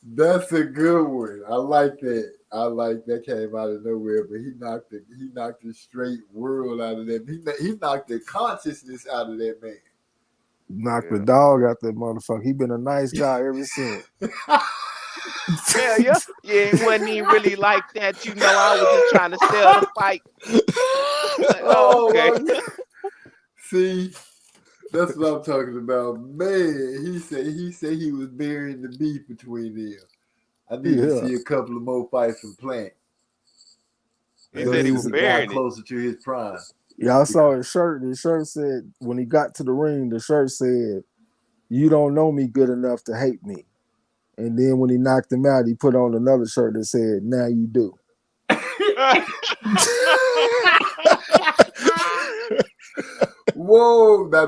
That's a good one. I like that. That came out of nowhere, but he knocked the straight world out of that. He knocked the consciousness out of that man. Knocked the dog out that motherfucker. He been a nice guy ever since. Yeah, it wasn't even really like that. You know, I was just trying to sell the fight. Like, okay. See, that's what I'm talking about. Man, he said he was burying the beef between them. I need to see a couple of more fights from Plant. He said he was burying it. Closer to his prime. Y'all saw his shirt. His shirt said, when he got to the ring, the shirt said, "You don't know me good enough to hate me." And then when he knocked him out, he put on another shirt that said, "Now you do." Whoa, now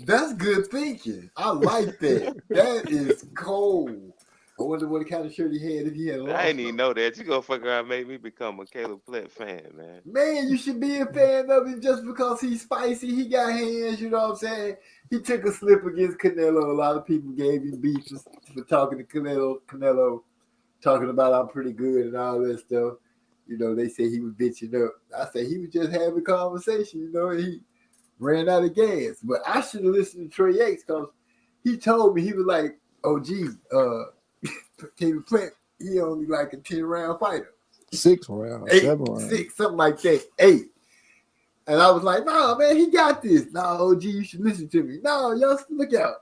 that's good thinking. I like that. That is cold. I wonder what kind of shirt he had if he had a I didn't even know that. You gonna fuck around and make me become a Caleb Plant fan, man. Man, you should be a fan of him just because he's spicy. He got hands, you know what I'm saying? He took a slip against Canelo. A lot of people gave him beef for talking to Canelo talking about I'm pretty good and all that stuff. You know, they say he was bitching up. I say he was just having a conversation, you know, and he ran out of gas. But I should have listened to Trey Yates because he told me, he was like, "Oh, gee, Caleb Plant he only like a 10-round fighter. 6 rounds, 8, 7 rounds. 6, something like that. 8. And I was like, nah, man, he got this. Nah, OG, you should listen to me. No, y'all look out.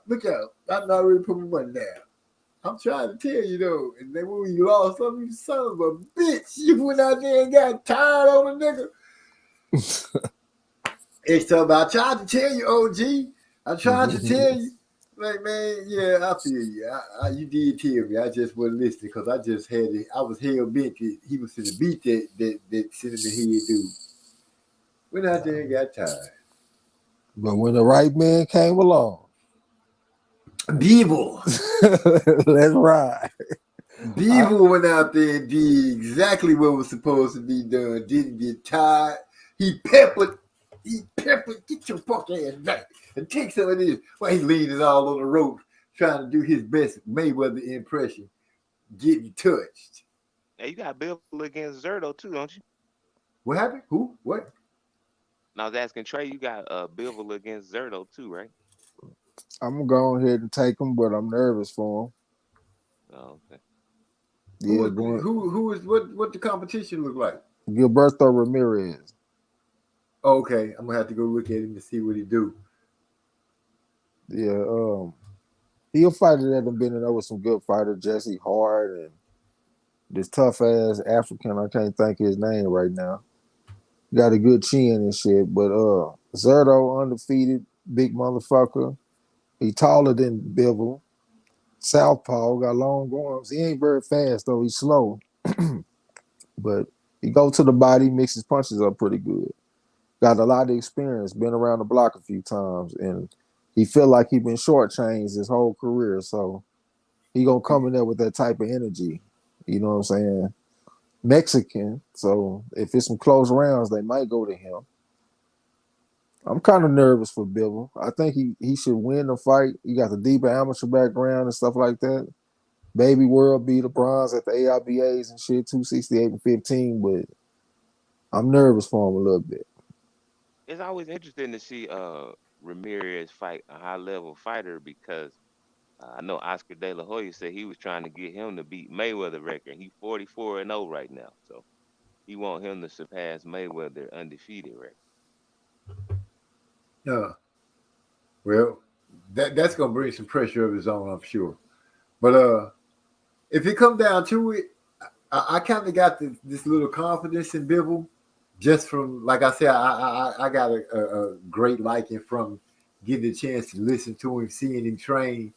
I'm not ready to put my money down. I'm trying to tell you though. And then when you lost something, you son of a bitch, you went out there and got tired on a nigga. It's something I tried to tell you, OG. I tried to tell you. Like, man, yeah, I feel you. You did tell me. I just wasn't listening because I just had it. I was hell bent that he was going to beat that cinnamon head dude. Went out there and got tired. But when the right man came along, Beeble. let's ride. Beeble went out there and did exactly what was supposed to be done. Didn't get tired. He peppered. Get your fuck ass back and take some of this. While he leaning all on the rope, trying to do his best Mayweather impression, getting touched. Hey, you got Bill against Zerto too, don't you? What happened? Who? What? And I was asking Trey, you got Bivol against Zerto too, right? I'm gonna go ahead and take him, but I'm nervous for him. Oh, okay. Yeah, what the competition look like? Gilberto Ramirez. Okay, I'm gonna have to go look at him to see what he do. Yeah, he a fighter that done been in there with some good fighters, Jesse Hart and this tough ass African. I can't think his name right now. Got a good chin and shit, but Zerto undefeated, big motherfucker. He taller than Bivol. Southpaw, got long arms. He ain't very fast though. He's slow, but he go to the body, mixes punches up pretty good. Got a lot of experience, been around the block a few times, and he feel like he been shortchanged his whole career. So he gonna come in there with that type of energy. You know what I'm saying? Mexican. So if it's some close rounds, they might go to him. I'm kind of nervous for Bivol. I think he should win the fight. He got the deeper amateur background and stuff like that. Baby World beat the bronze at the AIBAs and shit, 268 and 15, but I'm nervous for him a little bit. It's always interesting to see Ramirez fight a high level fighter because I know Oscar De La Hoya said he was trying to get him to beat Mayweather record. He's 44-0 right now, so he want him to surpass Mayweather undefeated record. Yeah. Well, that's gonna bring some pressure of his own, I'm sure. But if it come down to it, I kind of got this little confidence in Bivol. Just from, like I said, I got a great liking from getting the chance to listen to him, seeing him train,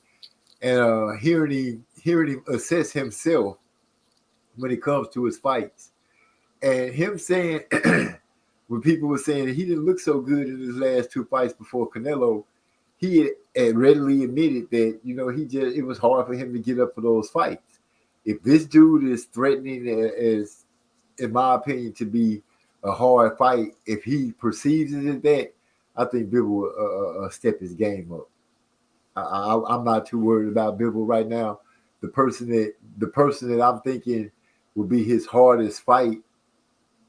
and hearing him assess himself when it comes to his fights. And him saying, when people were saying that he didn't look so good in his last 2 fights before Canelo, he had readily admitted that, it was hard for him to get up for those fights. If this dude is threatening as, in my opinion, to be a hard fight, if he perceives it as that, I think Bivol will step his game up. I'm not too worried about Bivol right now. The person that I'm thinking would be his hardest fight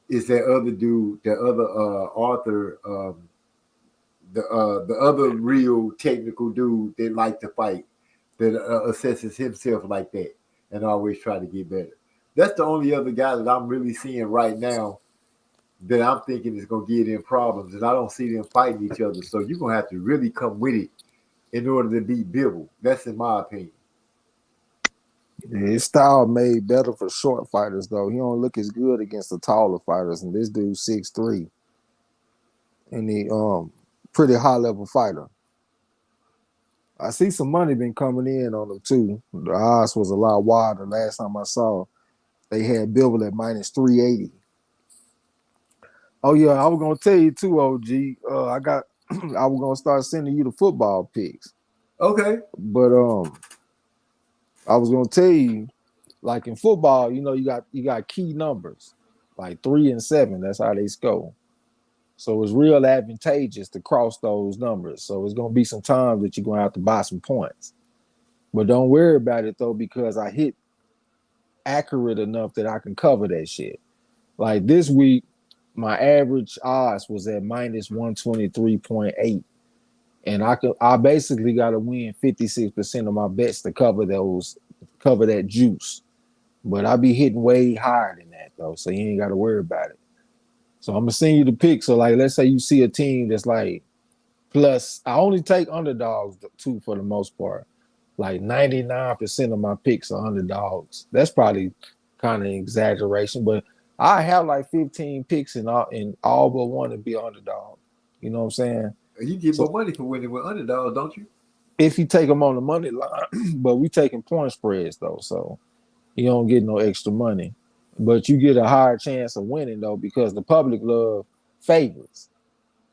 is that other dude, the other Arthur, the other real technical dude that like to fight, that assesses himself like that and always try to get better. That's the only other guy that I'm really seeing right now that I'm thinking is going to get in problems, and I don't see them fighting each other. So you're going to have to really come with it in order to beat Bivol. That's in my opinion. His style made better for short fighters, though. He don't look as good against the taller fighters, and this dude's 6'3", and he pretty high level fighter. I see some money been coming in on him too. The odds was a lot wider last time I saw. They had Bivol at minus 380. Oh yeah, I was gonna tell you too, OG. I was gonna start sending you the football picks. Okay. But I was gonna tell you, like in football, you got key numbers, like 3 and 7. That's how they score. So it's real advantageous to cross those numbers. So it's gonna be some times that you're gonna have to buy some points. But don't worry about it though, because I hit accurate enough that I can cover that shit. Like this week, my average odds was at minus 123.8. And I basically got to win 56% of my bets to cover that juice. but I be hitting way higher than that though, so you ain't got to worry about it. So I'm gonna send you the pick. So like, let's say you see a team that's like plus. I only take underdogs too for the most part. Like 99% of my picks are underdogs. That's probably kind of exaggeration, but I have like 15 picks in all but one to be underdog. You know what I'm saying? You get So- more money for winning with underdogs, don't you? If you take them on the money line, but we taking point spreads though, so you don't get no extra money. But you get a higher chance of winning though because the public love favorites.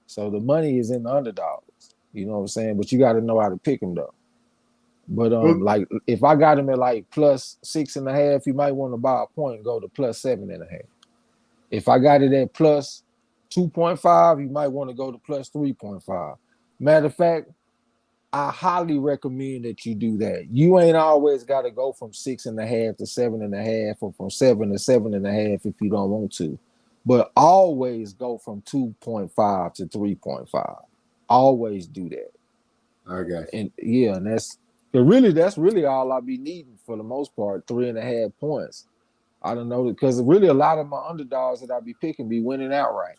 So the money is in the underdogs. You know what I'm saying? But you got to know how to pick them though. But like if I got him at like plus 6.5, you might want to buy a point and go to plus 7.5. If I got it at plus 2.5, you might want to go to plus 3.5. Matter of fact, I highly recommend that you do that. You ain't always got to go from 6.5 to 7.5 or from 7 to 7.5 if you don't want to. But always go from 2.5 to 3.5. Always do that. I got you. And yeah, and that's really all I be needing for the most part, 3.5 points. I don't know, because really a lot of my underdogs that I be picking be winning outright.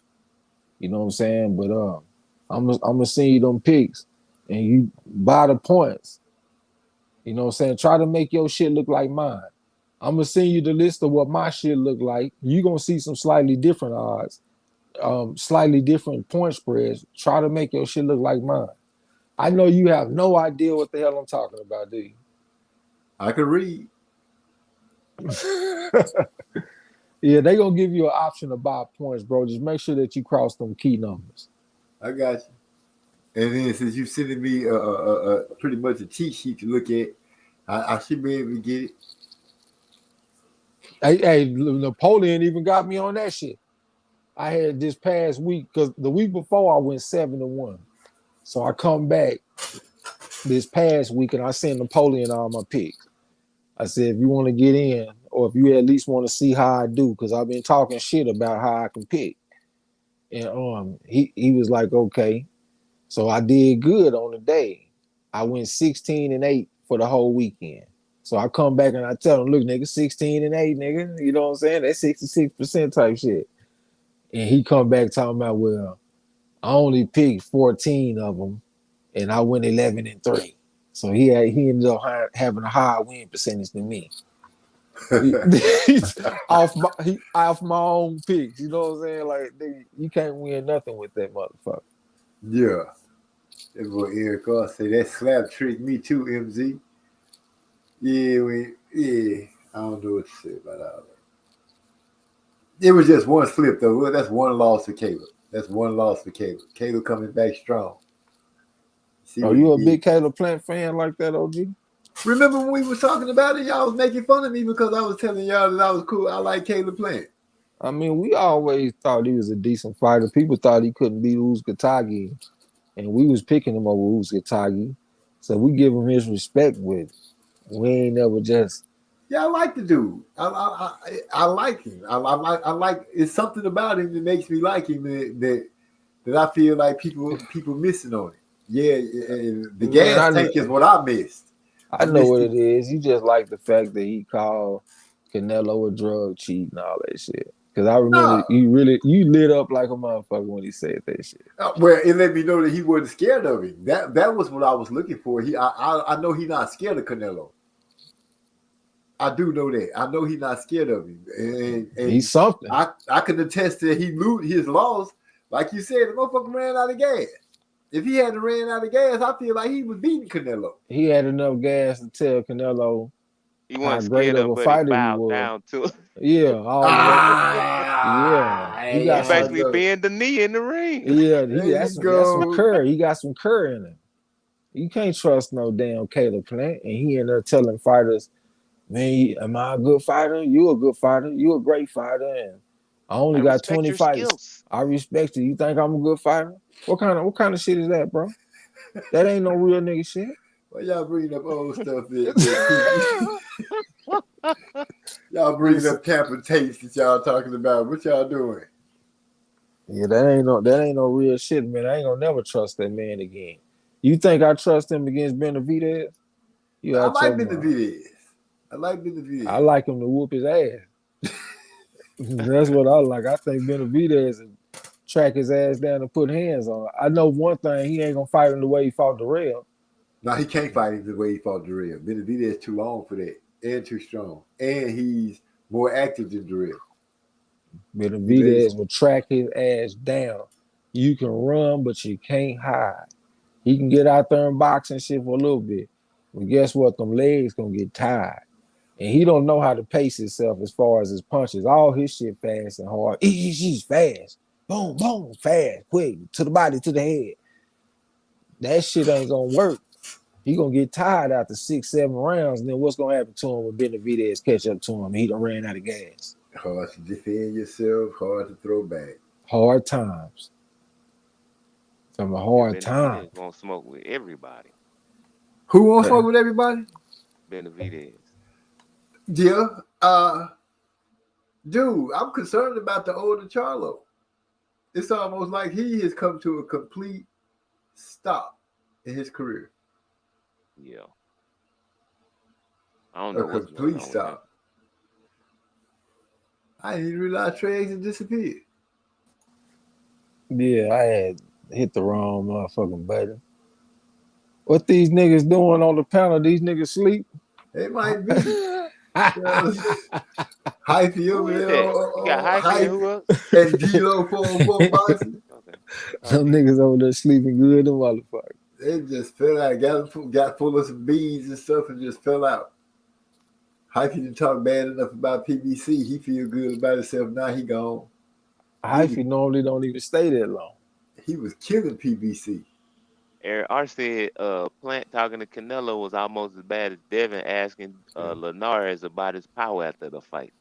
You know what I'm saying? But I'm gonna send you them picks and you buy the points. You know what I'm saying? Try to make your shit look like mine. I'm gonna send you the list of what my shit look like. You're gonna see some slightly different odds, slightly different point spreads. Try to make your shit look like mine. I know you have no idea what the hell I'm talking about, do you? I can read. Yeah, they gonna give you an option to buy points, bro. Just make sure that you cross them key numbers. I got you. And then since you sending me pretty much a cheat sheet to look at, I should be able to get it. Hey, Napoleon even got me on that shit. I had this past week because the week before I went 7-1. So I come back this past week and I send Napoleon all my picks. I said, if you want to get in, or if you at least want to see how I do, because I've been talking shit about how I can pick. And he was like, okay. So I did good on the day. I went 16-8 for the whole weekend. So I come back and I tell him, look, nigga, 16-8, nigga. You know what I'm saying? That's 66% type shit. And he come back talking about, well, I only picked 14 of them, and I went 11-3. So he ended up having a higher win percentage than me. He's off my own picks. You know what I'm saying? Like you can't win nothing with that motherfucker. Yeah. That boy Eric Carr say that slap tricked me too, MZ. Yeah, I don't know what to say about all that. It was just one slip though. Well, that's one loss for Caleb. That's one loss for Caleb. Caleb coming back strong. Are you a big Caleb Plant fan like that, OG? Remember when we were talking about it? Y'all was making fun of me because I was telling y'all that I was cool. I like Caleb Plant. I mean, we always thought he was a decent fighter. People thought he couldn't beat Uzcategui, and we was picking him over Uzcategui. So we give him his respect with it. We ain't never just. Yeah, I like the dude. I like him. I like. It's something about him that makes me like him that I feel like people missing on it. Yeah, the gas tank is what I missed. I know what it is. You just like the fact that he called Canelo a drug cheat and all that shit. Because I remember you lit up like a motherfucker when he said that shit. Well, it let me know that he wasn't scared of him. That was what I was looking for. I know he's not scared of Canelo. I do know that. I know he's not scared of him. And he's something. I can attest that he blew his loss. Like you said, the motherfucker ran out of gas. If he hadn't ran out of gas, I feel like he was beating Canelo. He had enough gas to tell Canelo he wasn't scared of, but he bowed down to it. Yeah. He got basically bend the knee in the ring. Yeah, that's some curry. He got some curry in him. You can't trust no damn Caleb Plant. And he ended up telling fighters, man, am I a good fighter? You a good fighter. You a great fighter. And I only got 20 fights. Skills. I respect you. You think I'm a good fighter? What kind of shit is that, bro? That ain't no real nigga shit. Well, y'all bringing up old stuff. Y'all bringing up Tampa tapes that y'all talking about. What y'all doing? Yeah, that ain't no real shit, man. I ain't gonna never trust that man again. You think I trust him against Benavidez? I like Benavidez. I like Benavidez. I like him to whoop his ass. That's what I like. I think Benavidez will track his ass down and put hands on. I know one thing: he ain't gonna fight him the way he fought Darrell. No, he can't fight him the way he fought Darrell. Benavidez is too long for that and too strong. And he's more active than Darrell. Benavidez will track his ass down. You can run, but you can't hide. He can get out there and box and shit for a little bit. But guess what? Them legs gonna get tired. And he don't know how to pace himself as far as his punches. All his shit fast and hard. He's fast. Boom, boom, fast, quick, to the body, to the head. That shit ain't gonna work. He gonna get tired after 6-7 rounds, and then what's gonna happen to him when Benavidez catch up to him? He done ran out of gas. Hard to defend yourself, hard to throw back. Hard times. From a hard time. Benavidez won't smoke with everybody. Who wants to smoke with everybody? Benavidez. Yeah. Dude, I'm concerned about the older Charlo. It's almost like he has come to a complete stop in his career. Yeah. I don't know A what's going complete on with stop. I didn't even realize Trey Hendrickson disappeared. Yeah, I had hit the wrong motherfucking button. What these niggas doing on the panel? These niggas sleep? It might be. Hyphy over Who is there. that? You got Hyphy and who else? And D-Lo 404 boxing. Okay. Them niggas over there sleeping good, them motherfuckers. They just fell out. Got full of some beans and stuff and just fell out. Hyphy didn't talk bad enough about PBC. He feel good about himself. Now he gone. Hyphy normally don't even stay that long. He was killing PBC. Eric R said Plant talking to Canelo was almost as bad as Devin asking Linares about his power after the fight.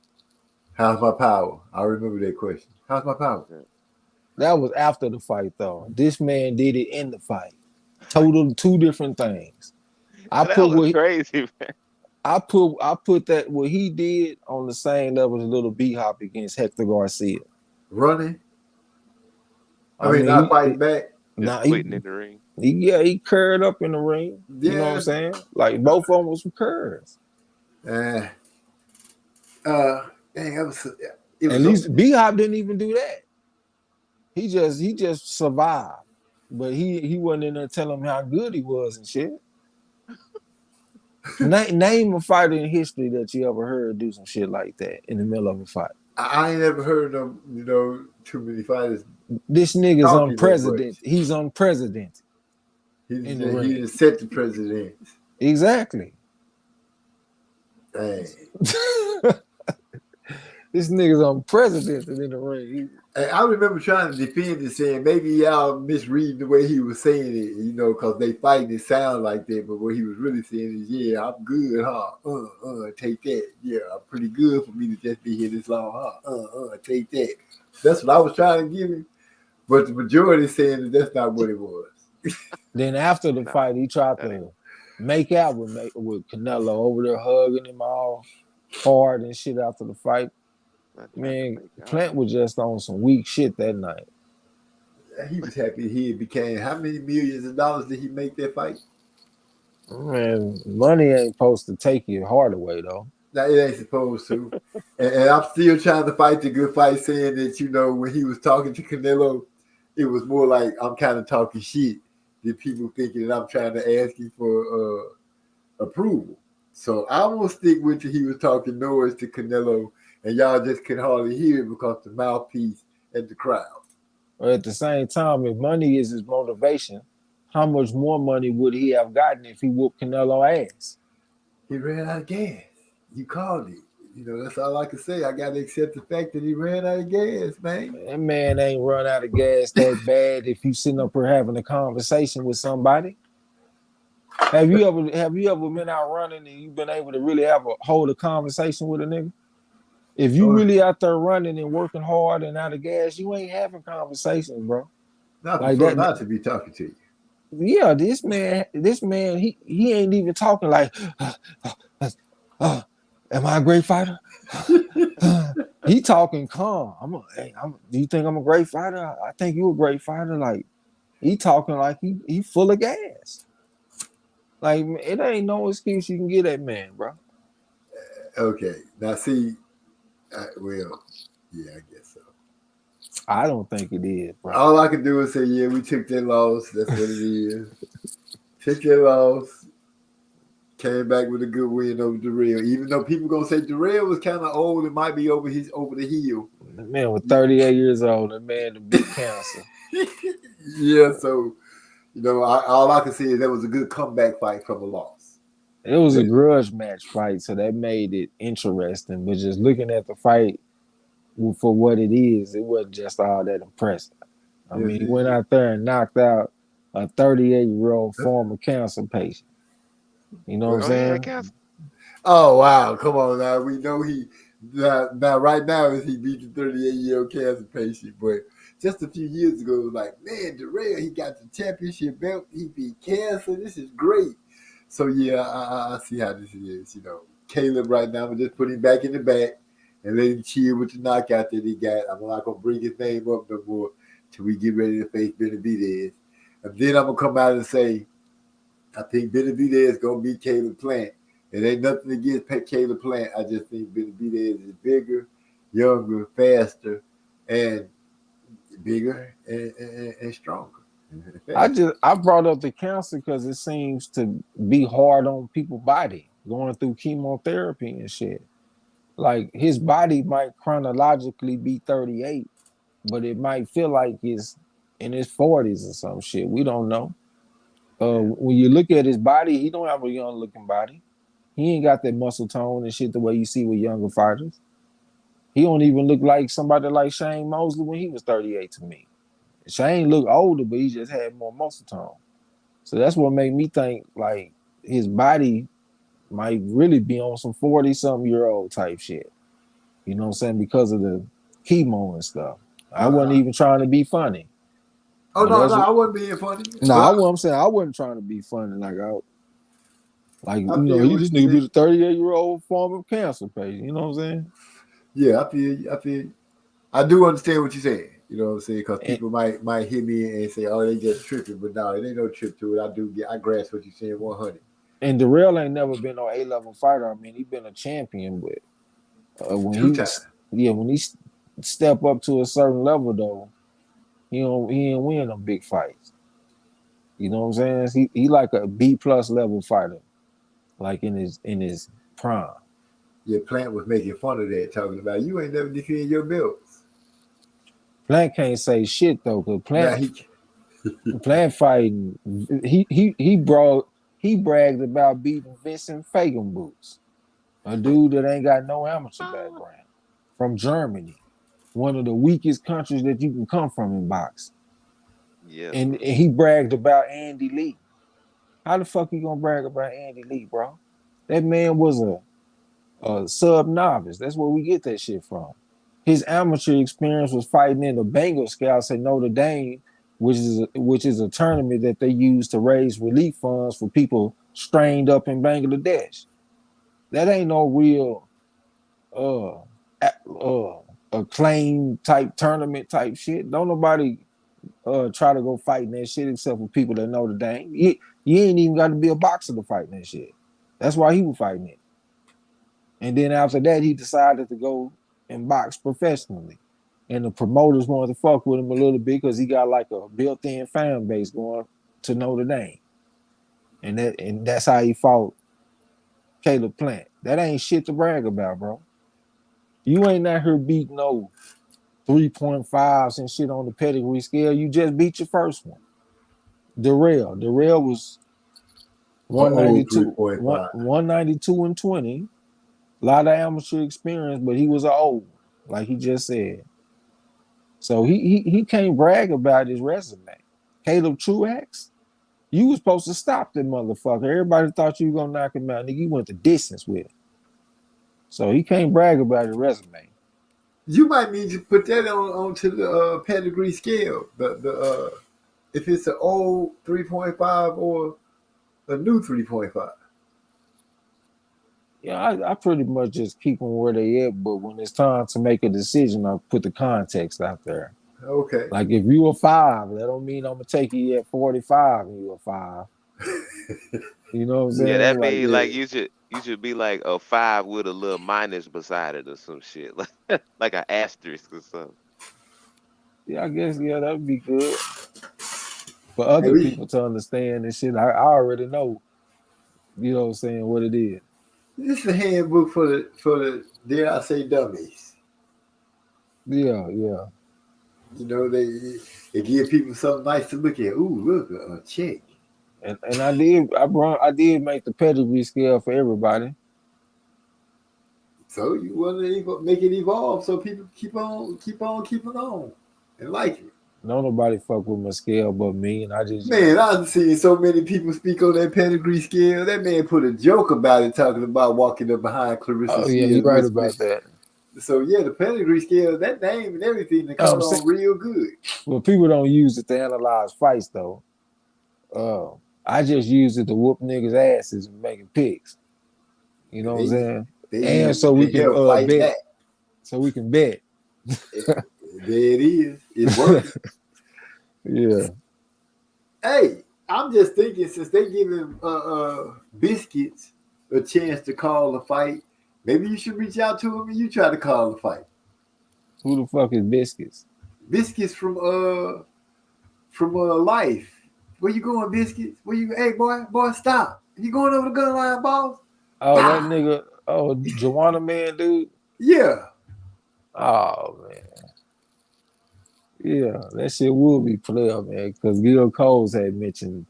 How's my power? I remember that question. How's my power? That was after the fight, though. This man did it in the fight. Total two different things. That was crazy, man. I put that what he did on the same level as Little B-Hop against Hector Garcia. Running? I mean not fighting back? Just quitting in the ring. He curved up in the ring. Yeah. You know what I'm saying? Like both of them was some curves. Dang, it was At least B-Hop didn't even do that. He just survived. But he wasn't in there telling him how good he was and shit. Name a fighter in history that you ever heard do some shit like that in the middle of a fight. I ain't never heard of too many fighters. This nigga's unprecedented. He's unprecedented. He didn't set the president. Exactly. Dang. This nigga's unprecedented in the ring. I remember trying to defend it, saying maybe y'all misreading the way he was saying it, because they fighting it sound like that. But what he was really saying is, yeah, I'm good, huh? Take that. Yeah, I'm pretty good for me to just be here this long, huh? Take that. That's what I was trying to give him. But the majority is saying that that's not what it was. Then after the fight, he tried to make out with Canelo over there, hugging him all hard and shit after the fight. Man, Plant was just on some weak shit that night. He was happy he became. How many millions of dollars did he make that fight? Man, money ain't supposed to take your heart away, though. No, it ain't supposed to. and I'm still trying to fight the good fight, saying that, when he was talking to Canelo, it was more like I'm kind of talking shit than people thinking that I'm trying to ask him for approval. So I'm going to stick with he was talking noise to Canelo, and y'all just can hardly hear it because the mouthpiece and the crowd. But at the same time, if money is his motivation, how much more money would he have gotten if he whooped Canelo ass? He ran out of gas. You called it. That's all I can say. I got to accept the fact that he ran out of gas, man. That man ain't run out of gas that bad if you sitting up here having a conversation with somebody. Have you ever been out running and you've been able to really hold a conversation with a nigga? If you really out there running and working hard and out of gas, you ain't having conversations, bro. Not like that, not to be talking to you. Yeah, this man, he ain't even talking like, am I a great fighter? He talking calm. Do you think I'm a great fighter? I think you a great fighter. Like, he talking like he full of gas. Like, it ain't no excuse you can get that man, bro. Okay. Now see, well, yeah, I guess so. I don't think it is, bro. All I can do is say, yeah, we took that loss. That's what it is. Took that loss. Came back with a good win over Darrell. Even though people gonna say Darrell was kind of old, it might be over the hill. The man was 38 years old. The man to beat cancer. Yeah, so all I can say is that was a good comeback fight from a loss. It was a grudge match fight, so that made it interesting. But just looking at the fight for what it is, it wasn't just all that impressive. I mean, he went out there and knocked out a 38-year-old former cancer patient. You know what I'm saying? Oh wow! Come on now. We know now right now is he beat the 38-year-old cancer patient, but just a few years ago it was like, man, Darrell, he got the championship belt. He beat cancer. This is great. So yeah, I see how this is. Caleb right now, I'm just put him back in the back and let him chill with the knockout that he got. I'm not gonna bring his name up no more till we get ready to face Benavidez, and then I'm gonna come out and say, I think Benavidez is going to beat Caleb Plant. It ain't nothing against Caleb Plant. I just think Benavidez is bigger, younger, faster, and bigger and stronger. I brought up the cancer because it seems to be hard on people's body going through chemotherapy and shit. Like his body might chronologically be 38, but it might feel like it's in his 40s or some shit. We don't know. When you look at his body, he don't have a young looking body. He ain't got that muscle tone and shit the way you see with younger fighters. He don't even look like somebody like Shane Mosley when he was 38 to me. Shane looked older, but he just had more muscle tone. So that's what made me think like his body might really be on some 40-something-year-old type shit. You know what I'm saying? Because of the chemo and stuff. I wasn't even trying to be funny. Oh, no, I wasn't being funny. No, I'm saying I wasn't trying to be funny. This nigga be the 38-year-old former cancer patient. You know what I'm saying? Yeah, I feel you. I do understand what you're saying. You know what I'm saying? Because people might hit me and say, "Oh, they just tripping," but no, it ain't no trip to it. I grasp what you're saying 100. And Darrell ain't never been no A-level fighter. I mean, he been a champion, but when he step up to a certain level though, he ain't win them big fights. You know what I'm saying? He like a B+ level fighter, like in his prime. Yeah, Plant was making fun of that, talking about you ain't never defended your belts. Plant can't say shit though, because Plant fighting. He bragged about beating Vincent Fagenboots, a dude that ain't got no amateur background, from Germany, one of the weakest countries that you can come from in boxing. Yeah. And he bragged about Andy Lee. How the fuck you gonna brag about Andy Lee, bro? That man was a sub-novice. That's where we get that shit from. His amateur experience was fighting in the Bengal Scouts at Notre Dame, which is a tournament that they use to raise relief funds for people strained up in Bangladesh. That ain't no real acclaim type tournament type shit. Don't nobody try to go fight in that shit except for people that know the Dame. You ain't even got to be a boxer to fight in that shit. That's why he was fighting it. And then after that, he decided to go and box professionally. And the promoters wanted to fuck with him a little bit because he got like a built-in fan base going to Notre Dame. And that's how he fought Caleb Plant. That ain't shit to brag about, bro. You ain't out here beating no 3.5s and shit on the pedigree scale. You just beat your first one. Darrell was 192 and 20. A lot of amateur experience, but he was an old, like he just said. So he can't brag about his resume. Caleb Truax, you was supposed to stop that motherfucker. Everybody thought you were gonna knock him out. Nigga, you went the distance with him. So he can't brag about his resume. You might need to put that onto the pedigree scale. The if it's an old 3.5 or a new 3.5. Yeah, I pretty much just keep them where they at, but when it's time to make a decision, I put the context out there. Okay. Like if you a 5, that don't mean I'm gonna take you at 45 and you a 5. You know what I'm Yeah, that saying? Like, means Yeah. like you should be like a 5 with a little minus beside it or some shit, like an asterisk or something. yeah, I guess yeah, that would be good for other Hey, people to understand and shit. I already know, you know what I'm saying, what it is. this is a handbook for the dare I say dummies. Yeah, yeah. You know, they give people something nice to look at. Ooh, look, a check. And I did make the pedigree scale for everybody. So you want to make it evolve so people keep keeping on and like it. No nobody fuck with my scale but me, and I just, you Man, know. I've seen so many people speak on that pedigree scale. That man put a joke about it, talking about walking up behind Clarissa Oh yeah, you're Shields. right about that. So yeah, the pedigree scale, that name and everything, they caught on real good. Well, people don't use it to analyze fights though. I just use it to whoop niggas' asses and making picks. You know what I'm saying? They And use so we to can help fight bet. back. So we can bet. There it is. It's working. Yeah. Hey, I'm just thinking, since they giving Biscuits a chance to call a fight, maybe you should reach out to him and you try to call the fight. Who the fuck is Biscuits? Biscuits from Life. Where you going, Biscuits? Where you? Hey, boy, stop! You going over the gun line, boss? Oh, that nigga. Oh, Joanna man, dude. Yeah. Oh man. Yeah, that shit will be player, man. Because Gil Coles had mentioned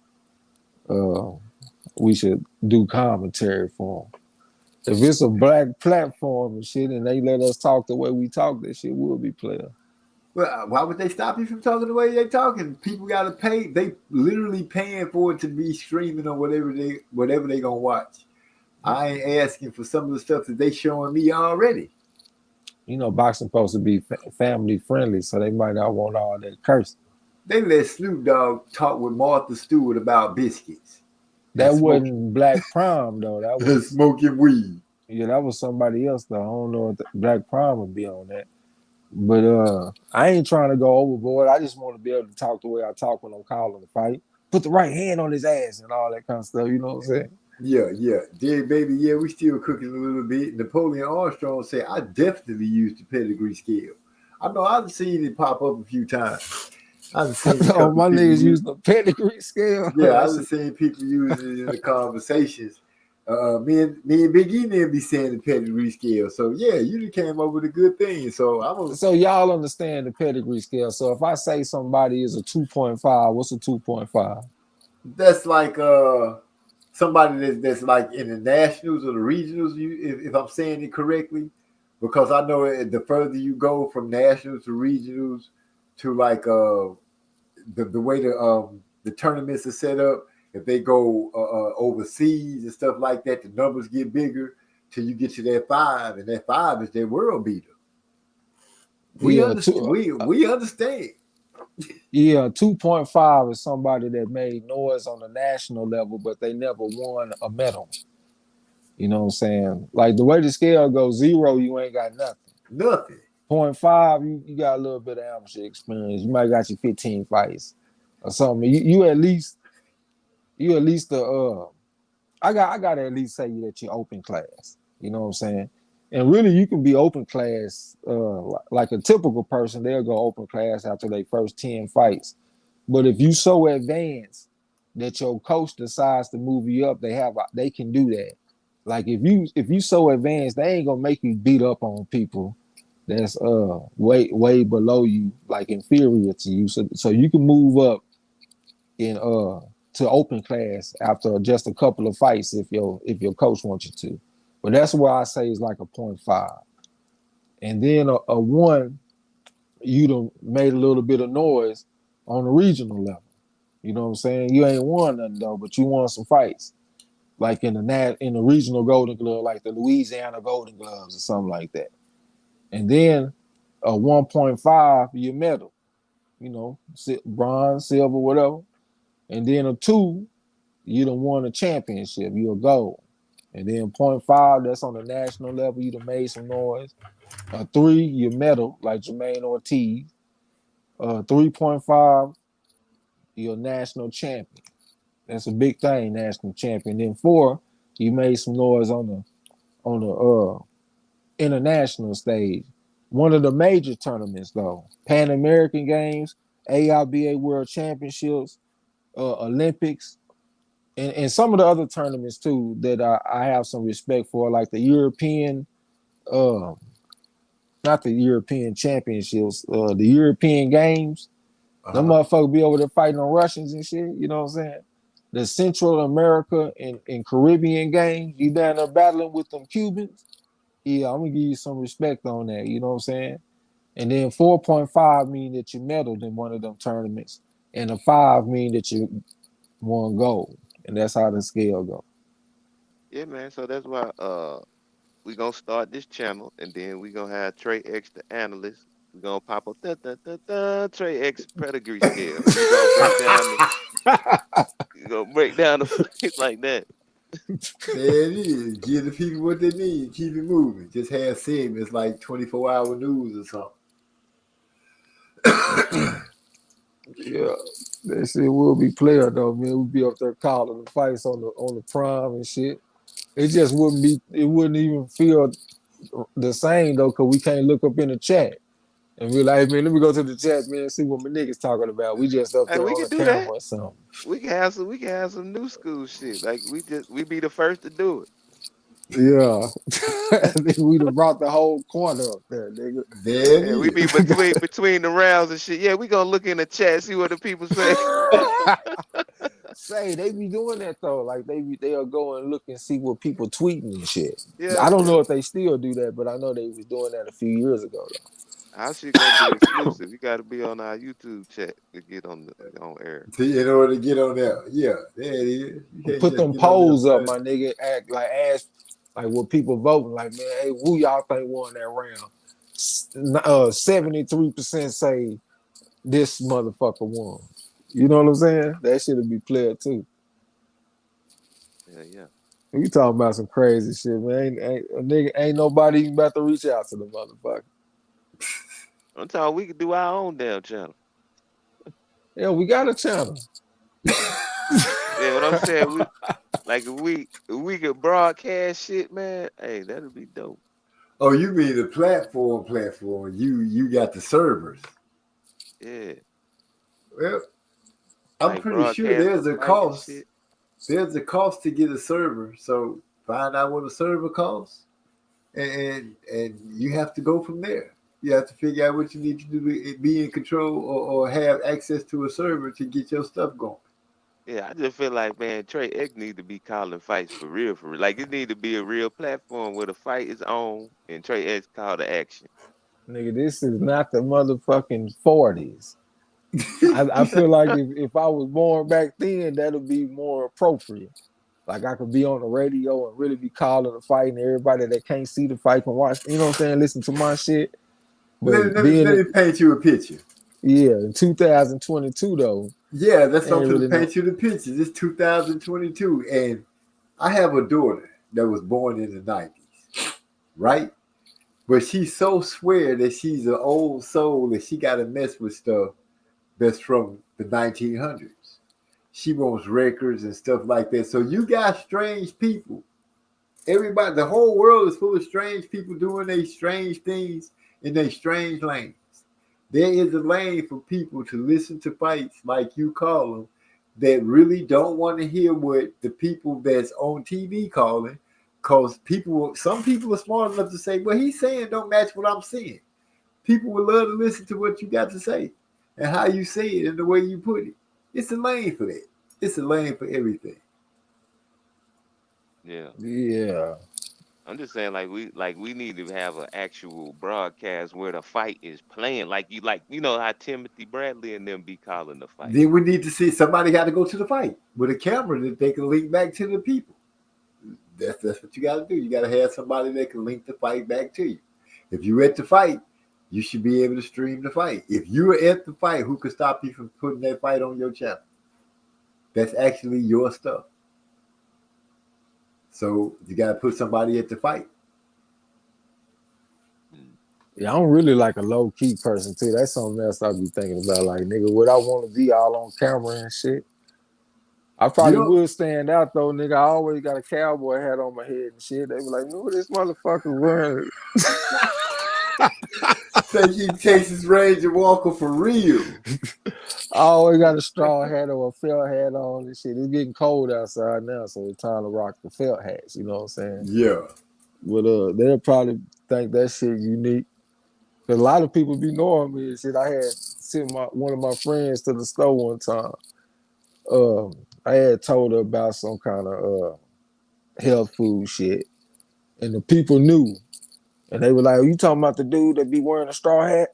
we should do commentary for him. If it's a black platform and shit, and they let us talk the way we talk, that shit will be player. Well, why would they stop you from talking the way they talking? People got to pay. They literally paying for it to be streaming on whatever they gonna watch. I ain't asking for some of the stuff that they showing me already. You know, boxing supposed to be family friendly, so they might not want all that cursing. They let Snoop Dogg talk with Martha Stewart about biscuits. That wasn't Black Prime though. That was smoking weed. Yeah, that was somebody else though. I don't know if Black Prime would be on that. But I ain't trying to go overboard. I just want to be able to talk the way I talk when I'm calling the fight. Put the right hand on his ass and all that kind of stuff. You know what I'm saying? Yeah. Dead baby, yeah, we still cooking a little bit. Napoleon Armstrong said, I definitely used the pedigree scale. I know I've seen it pop up a few times. I've seen oh, my niggas use the pedigree scale. Yeah, I've seen people use it in the conversations. Me and Big E didn't be saying the pedigree scale. So yeah, you just came up with a good thing. So So y'all understand the pedigree scale. So if I say somebody is a 2.5, what's a 2.5? That's like somebody that's like in the nationals or the regionals, if I'm saying it correctly, because I know the further you go from nationals to regionals to like the way the tournaments are set up, if they go overseas and stuff like that, the numbers get bigger till you get to that 5, and that 5 is their world beater. We understand. We understand. Yeah, 2.5 is somebody that made noise on the national level, but they never won a medal. You know what I'm saying? Like the way the scale goes, 0, you ain't got nothing. Nothing. 0.5, you got a little bit of amateur experience. You might got your 15 fights or something. You at least I gotta at least say that you're open class. You know what I'm saying? And really, you can be open class like a typical person. They'll go open class after their first 10 fights. But if you so advanced that your coach decides to move you up, they can do that. Like if you so advanced, they ain't gonna make you beat up on people that's way below you, like inferior to you. So you can move up in to open class after just a couple of fights if your coach wants you to. But that's why I say it's like a 0.5. And then a 1, you done made a little bit of noise on the regional level. You know what I'm saying? You ain't won nothing though, but you won some fights. Like in the regional Golden Glove, like the Louisiana Golden Gloves or something like that. And then a 1.5, you medal. You know, bronze, silver, whatever. And then a 2, you done won a championship. You're a gold. And then 0.5, that's on the national level. You done made some noise. 3, you medal, like Jermaine Ortiz. 3.5, you're a national champion. That's a big thing, national champion. Then 4, you made some noise on the international stage. One of the major tournaments though, Pan American Games, AIBA World Championships, Olympics, and some of the other tournaments too that I have some respect for, like the European, not the European Championships, the European Games. Them motherfuckers be over there fighting on Russians and shit. You know what I'm saying? The Central America and Caribbean Games, you down there battling with them Cubans. Yeah, I'm gonna give you some respect on that. You know what I'm saying? And then 4.5 mean that you medaled in one of them tournaments, and a 5 mean that you won gold, and that's how the scale go. Yeah, man. So that's why we gonna start this channel, and then we gonna have Trey X the analyst. We gonna pop up Trey X pedigree scale. You gonna break down the fight like that. There it is. Give the people what they need. Keep it moving. Just have segments like 24-hour news or something. Yeah, that shit will be player though, man. We'll be up there calling the fights on the prime and shit. It just wouldn't be. It wouldn't even feel the same though, cause we can't look up in the chat and be like, man, let me go to the chat, man, and see what my niggas talking about. We just up there we on can the do camera that. or something. We can have some new school shit. Like we be the first to do it. Yeah, I think we'd have brought the whole corner up there, nigga. There it Yeah, we is. be between the rounds and shit. Yeah, we gonna look in the chat, see what the people say. Say they be doing that though, like they'll go and look and see what people tweeting and shit. Yeah, I don't know if they still do that, but I know they was doing that a few years ago though. our shit gonna be exclusive. You gotta be on our YouTube chat to get on air. See, in order to get on there, yeah, there it is. You can't Put just them get on polls there, up, my nigga. Ask like what people voting. Like, man, hey, who y'all think won that round? 73% say this motherfucker won. You know what I'm saying? That shit'll be clear too. Yeah. We talking about some crazy shit, man. Ain't nobody even about to reach out to the motherfucker. I'm talking we could do our own damn channel. Yeah, we got a channel. Yeah, what I'm saying, if we could broadcast shit, man. Hey, that'd be dope. Oh, you mean the platform? You got the servers. Yeah. Well, I'm Like pretty sure broadcast there's the a fight and cost. shit. There's a cost to get a server. So find out what a server costs, and you have to go from there. You have to figure out what you need to do to be in control or have access to a server to get your stuff going. Yeah, I just feel like, man, Trey X need to be calling fights for real. Like it need to be a real platform where the fight is on and Trey X call the action. Nigga, this is not the motherfucking 40s. I feel like if I was born back then, that'll be more appropriate. Like I could be on the radio and really be calling the fight, and everybody that can't see the fight can watch. You know what I'm saying? Listen to my shit. But Let me paint you a picture. Yeah, in 2022 though. Yeah, that's something really to paint you the picture. It's 2022, and I have a daughter that was born in the 90s, right? But she's so swear that she's an old soul that she got to mess with stuff that's from the 1900s. She wants records and stuff like that. So you got strange people. Everybody, the whole world is full of strange people doing these strange things in their strange lanes. There is a lane for people to listen to fights like you call them that really don't want to hear what the people that's on TV calling, because some people are smart enough to say, well, he's saying don't match what I'm seeing. People would love to listen to what you got to say and how you say it and the way you put it. It's a lane for that. It's a lane for everything. Yeah. I'm just saying, like we need to have an actual broadcast where the fight is playing. Like you know how Timothy Bradley and them be calling the fight. Then we need to see somebody got to go to the fight with a camera that they can link back to the people. That's what you got to do. You got to have somebody that can link the fight back to you. If you're at the fight, you should be able to stream the fight. If you're at the fight, who could stop you from putting that fight on your channel? That's actually your stuff. So you got to put somebody at the fight. Yeah, I'm really like a low key person too. That's something else I be thinking about. Like, nigga, would I want to be all on camera and shit? I probably You would stand out though, nigga. I always got a cowboy hat on my head and shit. They be like, "No, this motherfucker wearing." think you Texas Ranger Walker for real? I always got a straw hat or a felt hat on and shit. It's getting cold outside now, so it's time to rock the felt hats. You know what I'm saying? Yeah. But they'll probably think that shit unique. Cause a lot of people be knowing me and shit. I had sent one of my friends to the store one time. I had told her about some kind of health food shit, and the people knew, and they were like, "Are you talking about the dude that be wearing a straw hat?"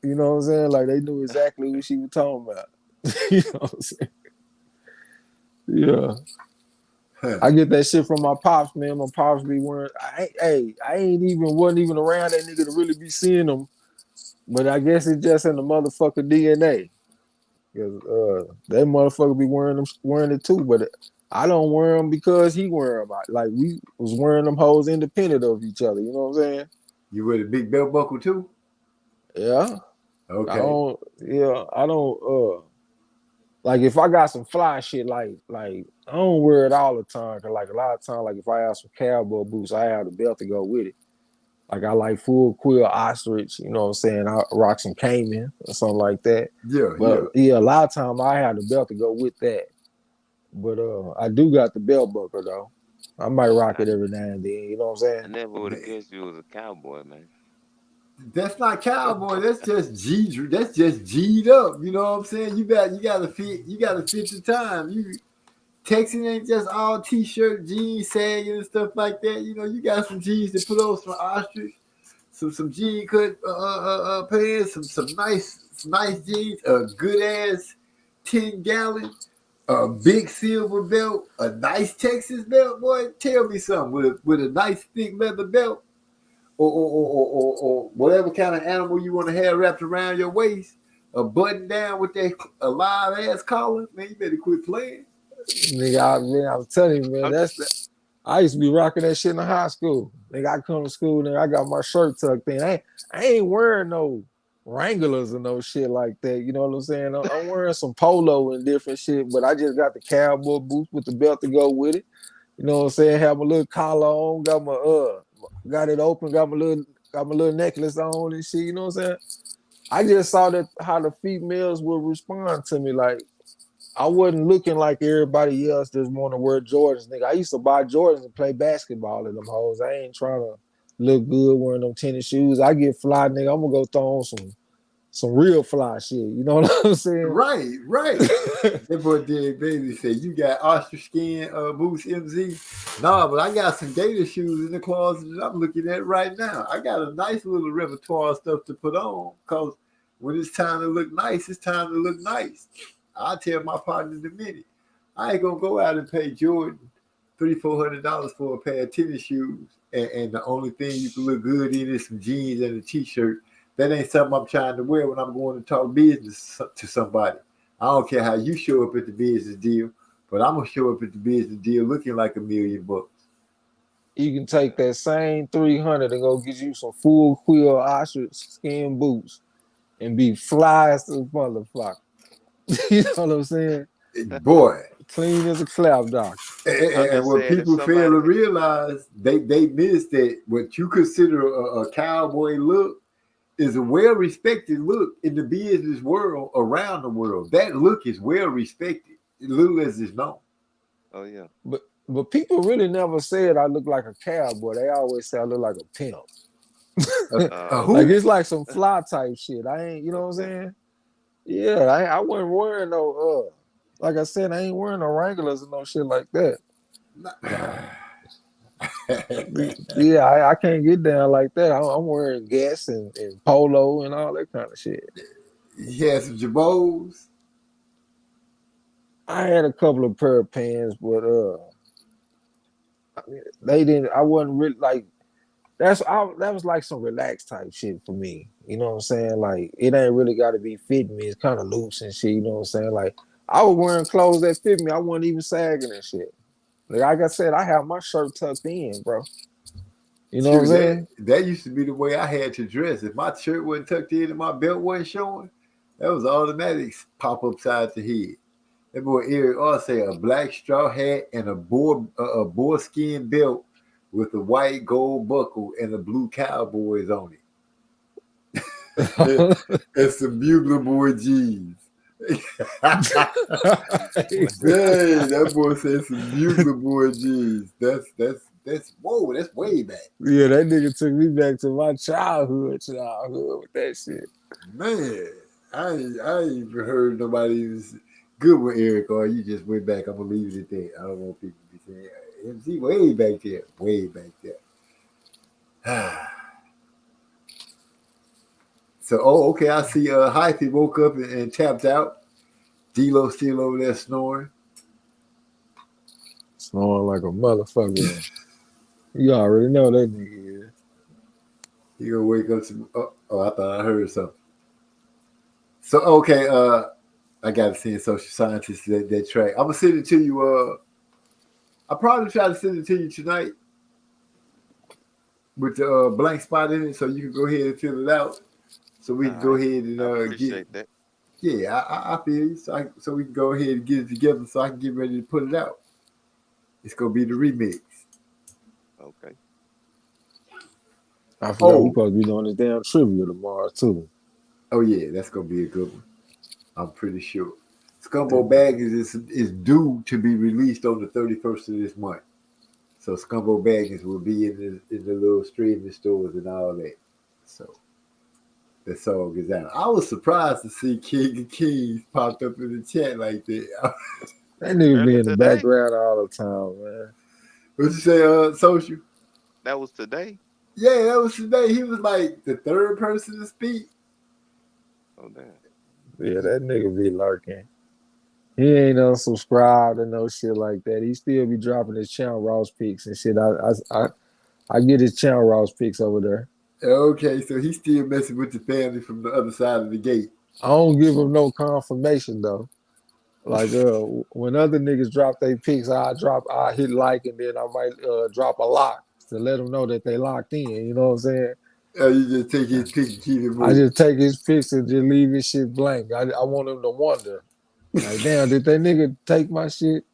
You know what I'm saying? Like they knew exactly what she was talking about. You know what I'm saying? Yeah. I get that shit from my pops, man. My pops be wearing. Wasn't even around that nigga to really be seeing them, but I guess it's just in the motherfucking DNA. Cause that motherfucker be wearing it too. But I don't wear them because he wear them. Like we was wearing them hoes independent of each other. You know what I'm saying? You wear the big belt buckle too? Yeah. Okay. I don't. Like if I got some fly shit, like I don't wear it all the time. Cause like a lot of times, like if I have some cowboy boots, I have the belt to go with it. Like I like full quill ostrich, you know what I'm saying? I rock some Cayman or something like that. Yeah, But yeah, a lot of times I have the belt to go with that. But I do got the belt buckle though. I might rock it every now and then, you know what I'm saying? I never would have guessed you was a cowboy, man. That's not cowboy. That's just That's just G'd up. You know what I'm saying? You gotta fit the time. Texan ain't just all t-shirt, jeans, sagging and stuff like that. You know, you got some jeans to put on some ostrich, some jean cut pants, some nice jeans, a good ass 10-gallon, a big silver belt, a nice Texas belt. Boy, tell me something with a nice thick leather belt, or whatever kind of animal you want to have wrapped around your waist, a button down with that live ass collar. Man, you better quit playing. Nigga, I was telling you, man, I used to be rocking that shit in high school. Nigga, I come to school, nigga, I got my shirt tucked in. I ain't wearing no Wranglers and no shit like that. You know what I'm saying? I'm wearing some polo and different shit, but I just got the cowboy boots with the belt to go with it. You know what I'm saying? Have my little collar on, got it open, got my little necklace on and shit. You know what I'm saying? I just saw that how the females would respond to me. Like I wasn't looking like everybody else just want to wear Jordans, nigga. I used to buy Jordans and play basketball in them hoes. I ain't trying to look good wearing them tennis shoes. I get fly, nigga. I'm gonna go throw on some real fly shit. You know what I'm saying? Right. That boy Derek Bailey said, "You got ostrich skin boots, MZ?" Nah, but I got some gator shoes in the closet that I'm looking at right now. I got a nice little repertoire of stuff to put on because when it's time to look nice, it's time to look nice. I'll tell my partner in a minute. I ain't gonna go out and pay Jordan $300-400 for a pair of tennis shoes, and the only thing you can look good in is some jeans and a t-shirt. That ain't something I'm trying to wear when I'm going to talk business to somebody. I don't care how you show up at the business deal, but I'm gonna show up at the business deal looking like $1 million. You can take that same 300 and go get you some full quill ostrich skin boots and be fly as a motherfucker. You know what I'm saying? Boy. Clean as a clap doctor. And what people fail to realize, they miss that what you consider a cowboy look is a well-respected look in the business world around the world. That look is well-respected, little as it's known. Oh, yeah. But people really never said I look like a cowboy. They always say I look like a pimp. Like it's like some fly type shit. I ain't, you know what I'm saying? Yeah, I wasn't wearing no like I said, I ain't wearing no Wranglers and no shit like that. Yeah, I can't get down like that. I'm wearing Guess and polo and all that kind of shit. You had some Jabos? I had a couple of pair of pants, but they didn't. I wasn't really like. That was like some relaxed type shit for me. You know what I'm saying? Like it ain't really got to be fitting me. It's kind of loose and shit. You know what I'm saying? Like I was wearing clothes that fit me. I wasn't even sagging and shit. Like I said, I have my shirt tucked in, bro. You know what I'm saying? That used to be the way I had to dress. If my shirt wasn't tucked in and my belt wasn't showing, that was automatic pop upside the head. That boy Eric also say a black straw hat and a boar skin belt with a white gold buckle and the blue Cowboys on it. And some Bugler Boy jeans. Dang, that boy said some Bugler Boy jeans. That's whoa, that's way back. Yeah, that nigga took me back to my childhood with that shit. Man, I ain't even heard nobody was good with Eric, or you just went back. I'm gonna leave it at that. I don't want people to be saying MC way back there, way back there. So, okay, I see Hyphy woke up and tapped out. D-Lo still over there snoring. Snoring like a motherfucker. You already know that nigga is. He gonna wake up to, oh, I thought I heard something. So, okay, I got to send Social Scientist that track. I'm gonna send it to you. I'll probably try to send it to you tonight with the blank spot in it, so you can go ahead and fill it out. So we can go ahead and I appreciate that. Yeah, I feel you. So we can go ahead and get it together, so I can get ready to put it out. It's gonna be the remix. Okay. I forgot we supposed to be doing this damn trivia tomorrow too. Oh yeah, that's gonna be a good one. I'm pretty sure. Scumbo Baggins is due to be released on the 31st of this month. So Scumbo Baggins will be in the little streaming stores and all that. So that song is out. I was surprised to see King of Kings popped up in the chat like that. That nigga be in the background all the time, man. What you say, Social? That was today? Yeah, that was today. He was like the third person to speak. Oh, damn. Yeah, that nigga be lurking. He ain't unsubscribed and no shit like that. He still be dropping his channel Ross picks and shit. I get his channel Ross picks over there. Okay, so he's still messing with the family from the other side of the gate. I don't give him no confirmation though. Like when other niggas drop their picks, I hit like and then I might drop a lock to let them know that they locked in. You know what I'm saying? You just take his pick and keep it moving. I just take his picks and just leave his shit blank. I want him to wonder. Like, damn, did that nigga take my shit?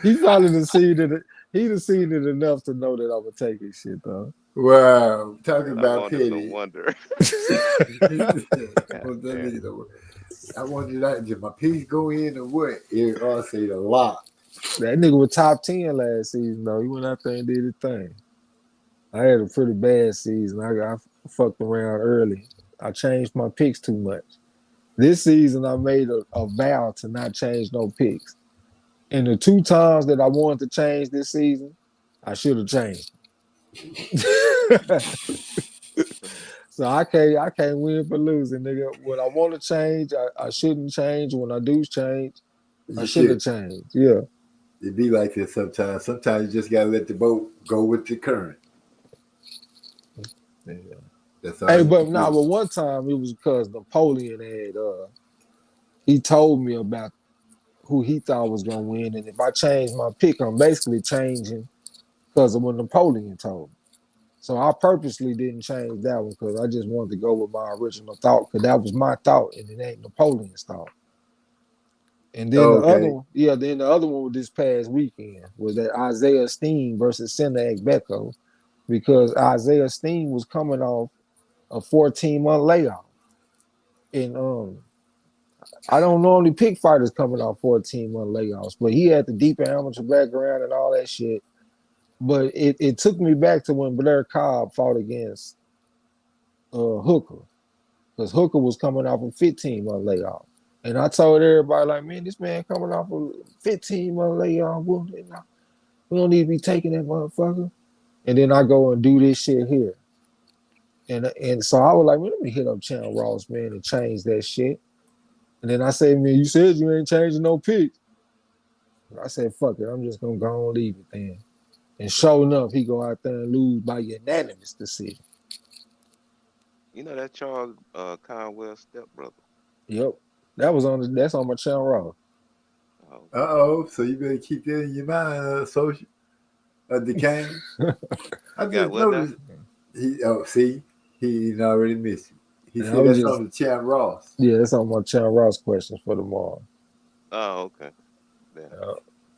He probably done seen it. He done seen it enough to know that I'm gonna take his shit though. Wow, talking about petty. No wonder. I wanted that. Did my piece go in or what? Eric all said a lot. That nigga was top 10 last season though. He went out there and did his thing. I had a pretty bad season. I fucked around early. I changed my picks too much. This season, I made a vow to not change no picks. And the 2 times that I wanted to change this season, I should have changed. So I can't win for losing, nigga. When I want to change, I shouldn't change. When I do change, I should have changed. Yeah. It be like this sometimes. Sometimes you just gotta let the boat go with the current. Yeah. That's all. Hey, but one time it was because Napoleon had he told me about who he thought was gonna win, and if I change my pick, I'm basically changing because of what Napoleon told me. So I purposely didn't change that one because I just wanted to go with my original thought because that was my thought and it ain't Napoleon's thought. And then the other one was this past weekend was that Isaiah Steen versus Senna Ekbeko, because Isaiah Steen was coming off a 14-month layoff. And I don't normally pick fighters coming off 14-month layoffs, but he had the deeper amateur background and all that shit. But it took me back to when Blair Cobb fought against Hooker, because Hooker was coming off a 15-month layoff. And I told everybody, like, man, this man coming off a 15-month layoff. We don't need to be taking that motherfucker. And then I go and do this shit here. And so I was like, man, let me hit up Channel Ross, man, and change that shit. And then I said, man, you said you ain't changing no picks. I said, fuck it, I'm just going to go and leave it then. And sure enough, he go out there and lose by unanimous decision. You know that Charles Conwell stepbrother? Yep. That's on my Channel Ross. So you better keep that in your mind, Social. Decane. I just noticed. He already missed you. He And I said was that's just on the Champ Ross. yeah, that's on my Channel Ross questions for tomorrow. Oh, okay. Yeah.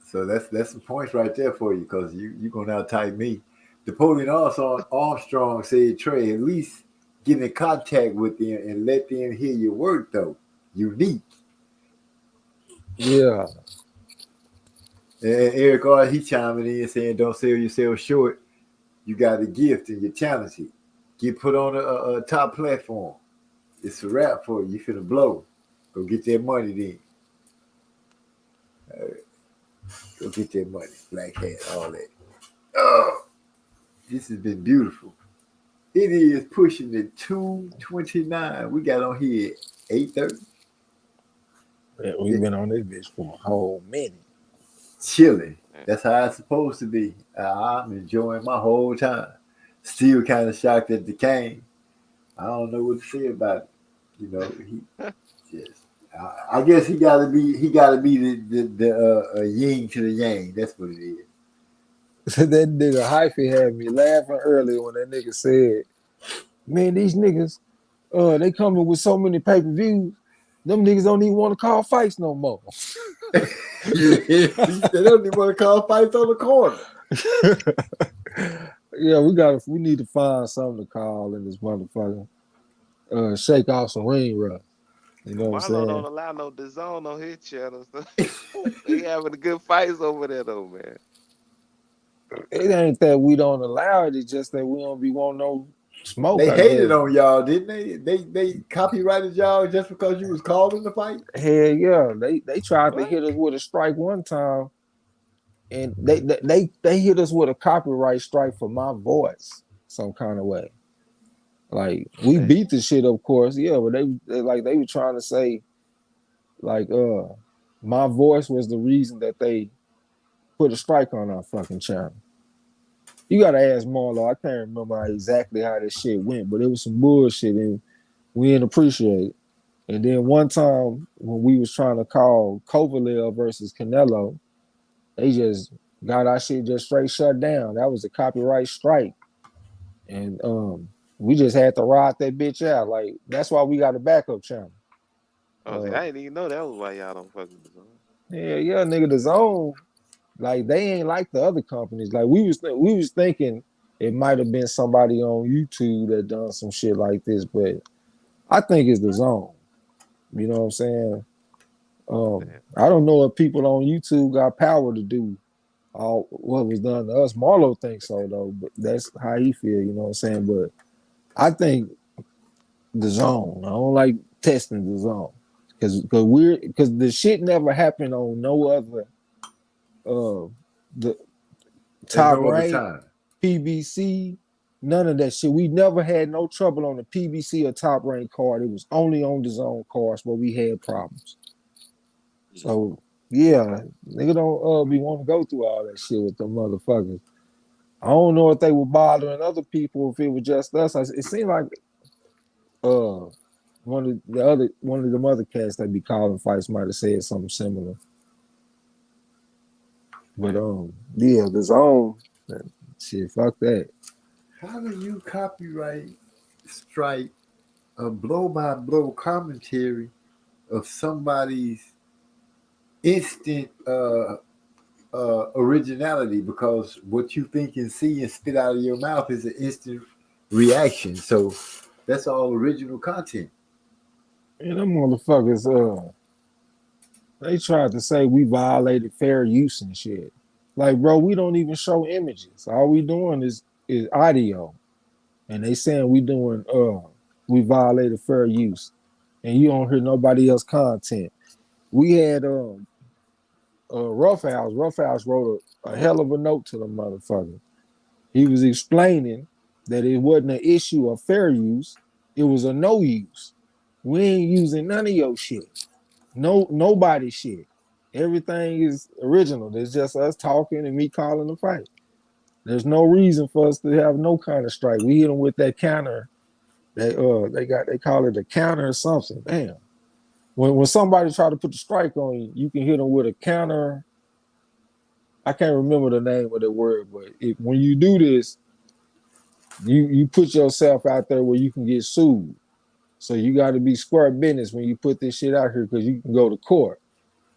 So that's some points right there for you because you gonna now type me. Napoleon Armstrong said, Trey, at least get in contact with them and let them hear your work though. Unique. Yeah. And Eric R. he chiming in saying, don't sell yourself short. You got a gift and you're talented. Get put on a top platform. It's a wrap for you. You finna blow. Go get that money then. Go get that money. Black hat, all that. Oh, this has been beautiful. It is pushing the 2:29. We got on here at 8:30. Yeah, we've been on this bitch for a whole minute. Chilling. That's how it's supposed to be. I'm enjoying my whole time. Still kind of shocked at the Kane. I don't know what to say about it. You know, he just. I guess he got to be the yin to the yang. That's what it is. That nigga Hyphy had me laughing earlier when that nigga said, man, these niggas, they coming with so many pay-per-views, them niggas don't even want to call fights no more. They don't even want to call fights on the corner. Yeah, we need to find something to call in this motherfucker. Shake off some ring rust. You know what I'm Marlo don't saying? allow no DAZN on his channel. So they having the good fights over there though, man. It ain't that we don't allow it, it's just that we don't be wanting no smoke. They I hated guess. on y'all, didn't they? They copyrighted y'all just because you was calling the fight. Hell yeah, they tried to What? hit us with a strike one time, and they hit us with a copyright strike for my voice some kind of way. Like we beat the shit, of course, yeah, but they were trying to say, like, my voice was the reason that they put a strike on our fucking channel. You gotta ask Marlo. I can't remember exactly how this shit went, but it was some bullshit, and we didn't appreciate it. And then one time when we was trying to call Kovalev versus Canelo, they just got our shit just straight shut down. That was a copyright strike, and we just had to ride that bitch out. Like that's why we got a backup channel. I didn't even know that was why y'all don't fucking DAZN. Yeah, nigga, the zone. Like they ain't like the other companies. Like we was thinking it might have been somebody on YouTube that done some shit like this, but I think it's the zone. You know what I'm saying? I don't know if people on YouTube got power to do all what was done to us. Marlo thinks so though, but that's how he feel. You know what I'm saying? But I think the zone. I don't like testing the zone because the shit never happened on no other. The top rank PBC, none of that shit. We never had no trouble on the PBC or top rank card. It was only on the zone cards where we had problems. So yeah, nigga don't be want to go through all that shit with them motherfuckers. I don't know if they were bothering other people, if it was just us. It seemed like one of the other cats that be calling fights might have said something similar. But yeah, the zone, shit, fuck that. How do you copyright strike a blow-by-blow commentary of somebody's instant originality? Because what you think and see and spit out of your mouth is an instant reaction. So that's all original content. And them motherfuckers, they tried to say we violated fair use and shit. Like, bro, we don't even show images. All we doing is audio. And they saying we violated fair use. And you don't hear nobody else content. We had Roughhouse. Roughhouse wrote a hell of a note to the motherfucker. He was explaining that it wasn't an issue of fair use. It was a no use. We ain't using none of your shit. Nobody shit. Everything is original. It's just us talking and me calling the fight. There's no reason for us to have no kind of strike. We hit them with that counter. They call it a counter or something. Damn. When somebody try to put the strike on you, you can hit them with a counter. I can't remember the name of the word, but when you do this, you put yourself out there where you can get sued. So you got to be square business when you put this shit out here because you can go to court.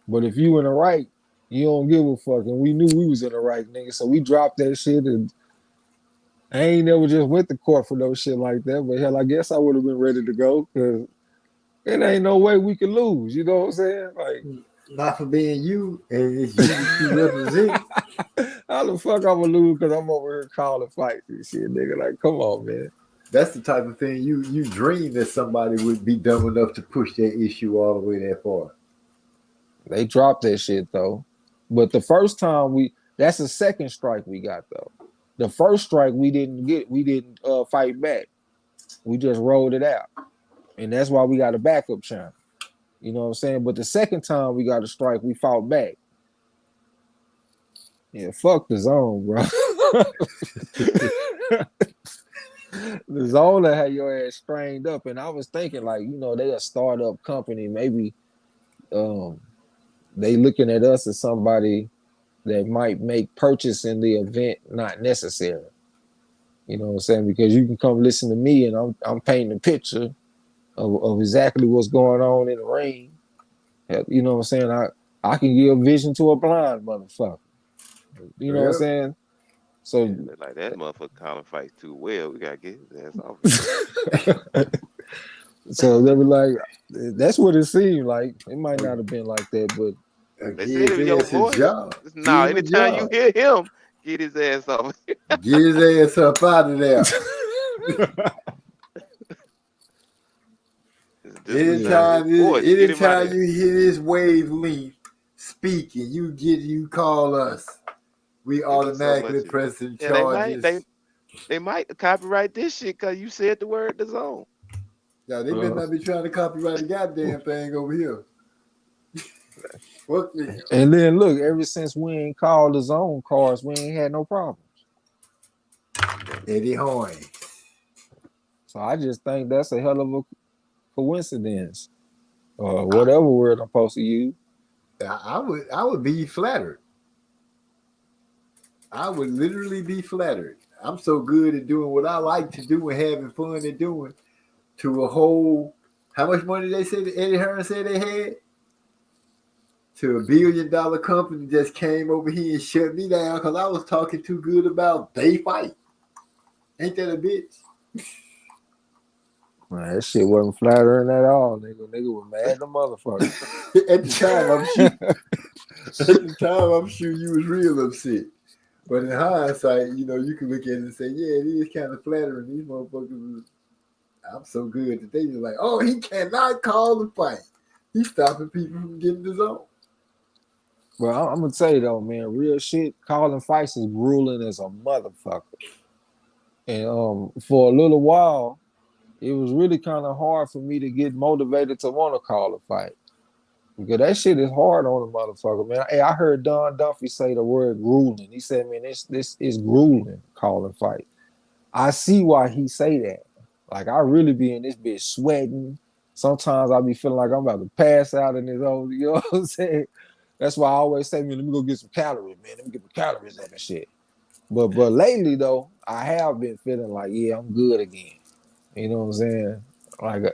But if you in the right, you don't give a fuck. And we knew we was in the right, nigga. So we dropped that shit. And I ain't never just went to court for no shit like that. But hell, I guess I would have been ready to go because it ain't no way we could lose. You know what I'm saying? Like, Not for being you, and it's you that you represent. how the fuck I'm gonna lose because I'm over here calling fights and shit, nigga? Like, come on, man. That's the type of thing you dream that somebody would be dumb enough to push that issue all the way that far. They dropped that shit though. But the first time that's the second strike we got though. The first strike we didn't fight back. We just rolled it out. And that's why we got a backup channel. You know what I'm saying? But the second time we got a strike, we fought back. Yeah, fuck the zone, bro. The zone that had your ass strained up. And I was thinking, like, you know, they a startup company. Maybe they looking at us as somebody that might make purchasing the event not necessary. You know what I'm saying? Because you can come listen to me and I'm painting a picture of exactly what's going on in the ring. You know what I'm saying? I can give vision to a blind motherfucker. You know what I'm saying? So like that motherfucker calling fights too well. We gotta get his ass off. So they were like, that's what it seemed like. It might not have been like that, but They said it was your voice. Job. No, anytime you hear him, get his ass off. Get his ass up out of there. Anytime you hear this wavelength speaking, you call us. We automatically pressing charges. They might copyright this shit because you said the word the zone. Yeah, they better not be trying to copyright the goddamn thing over here. Fuck me. And then look, ever since we ain't called the zone cars, we ain't had no problems. Eddie Horn. So I just think that's a hell of a coincidence, or whatever word I'm supposed to use. I would be flattered. I would literally be flattered. I'm so good at doing what I like to do and having fun at doing. To a whole, how much money they said Eddie Hearn said they had? To $1 billion company just came over here and shut me down because I was talking too good about they fight. Ain't that a bitch? Man, that shit wasn't flattering at all, nigga. Nigga was mad the motherfucker. At the time, I'm sure you was real upset. But in hindsight, you know, you can look at it and say, yeah, it is kind of flattering. These motherfuckers, I'm so good that they just like, oh, he cannot call the fight. He's stopping people from getting the zone. Well, I'm gonna tell you though, man, real shit, calling fights is grueling as a motherfucker. And for a little while, it was really kind of hard for me to get motivated to want to call a fight. Because that shit is hard on a motherfucker, man. Hey, I heard Don Duffy say the word grueling. He said, man, this is grueling, calling fight. I see why he say that. Like, I really be in this bitch sweating. Sometimes I be feeling like I'm about to pass out in this old, you know what I'm saying? That's why I always say, man, let me go get some calories, man. Let me get the calories up and shit. But lately, though, I have been feeling like, yeah, I'm good again. You know what I'm saying?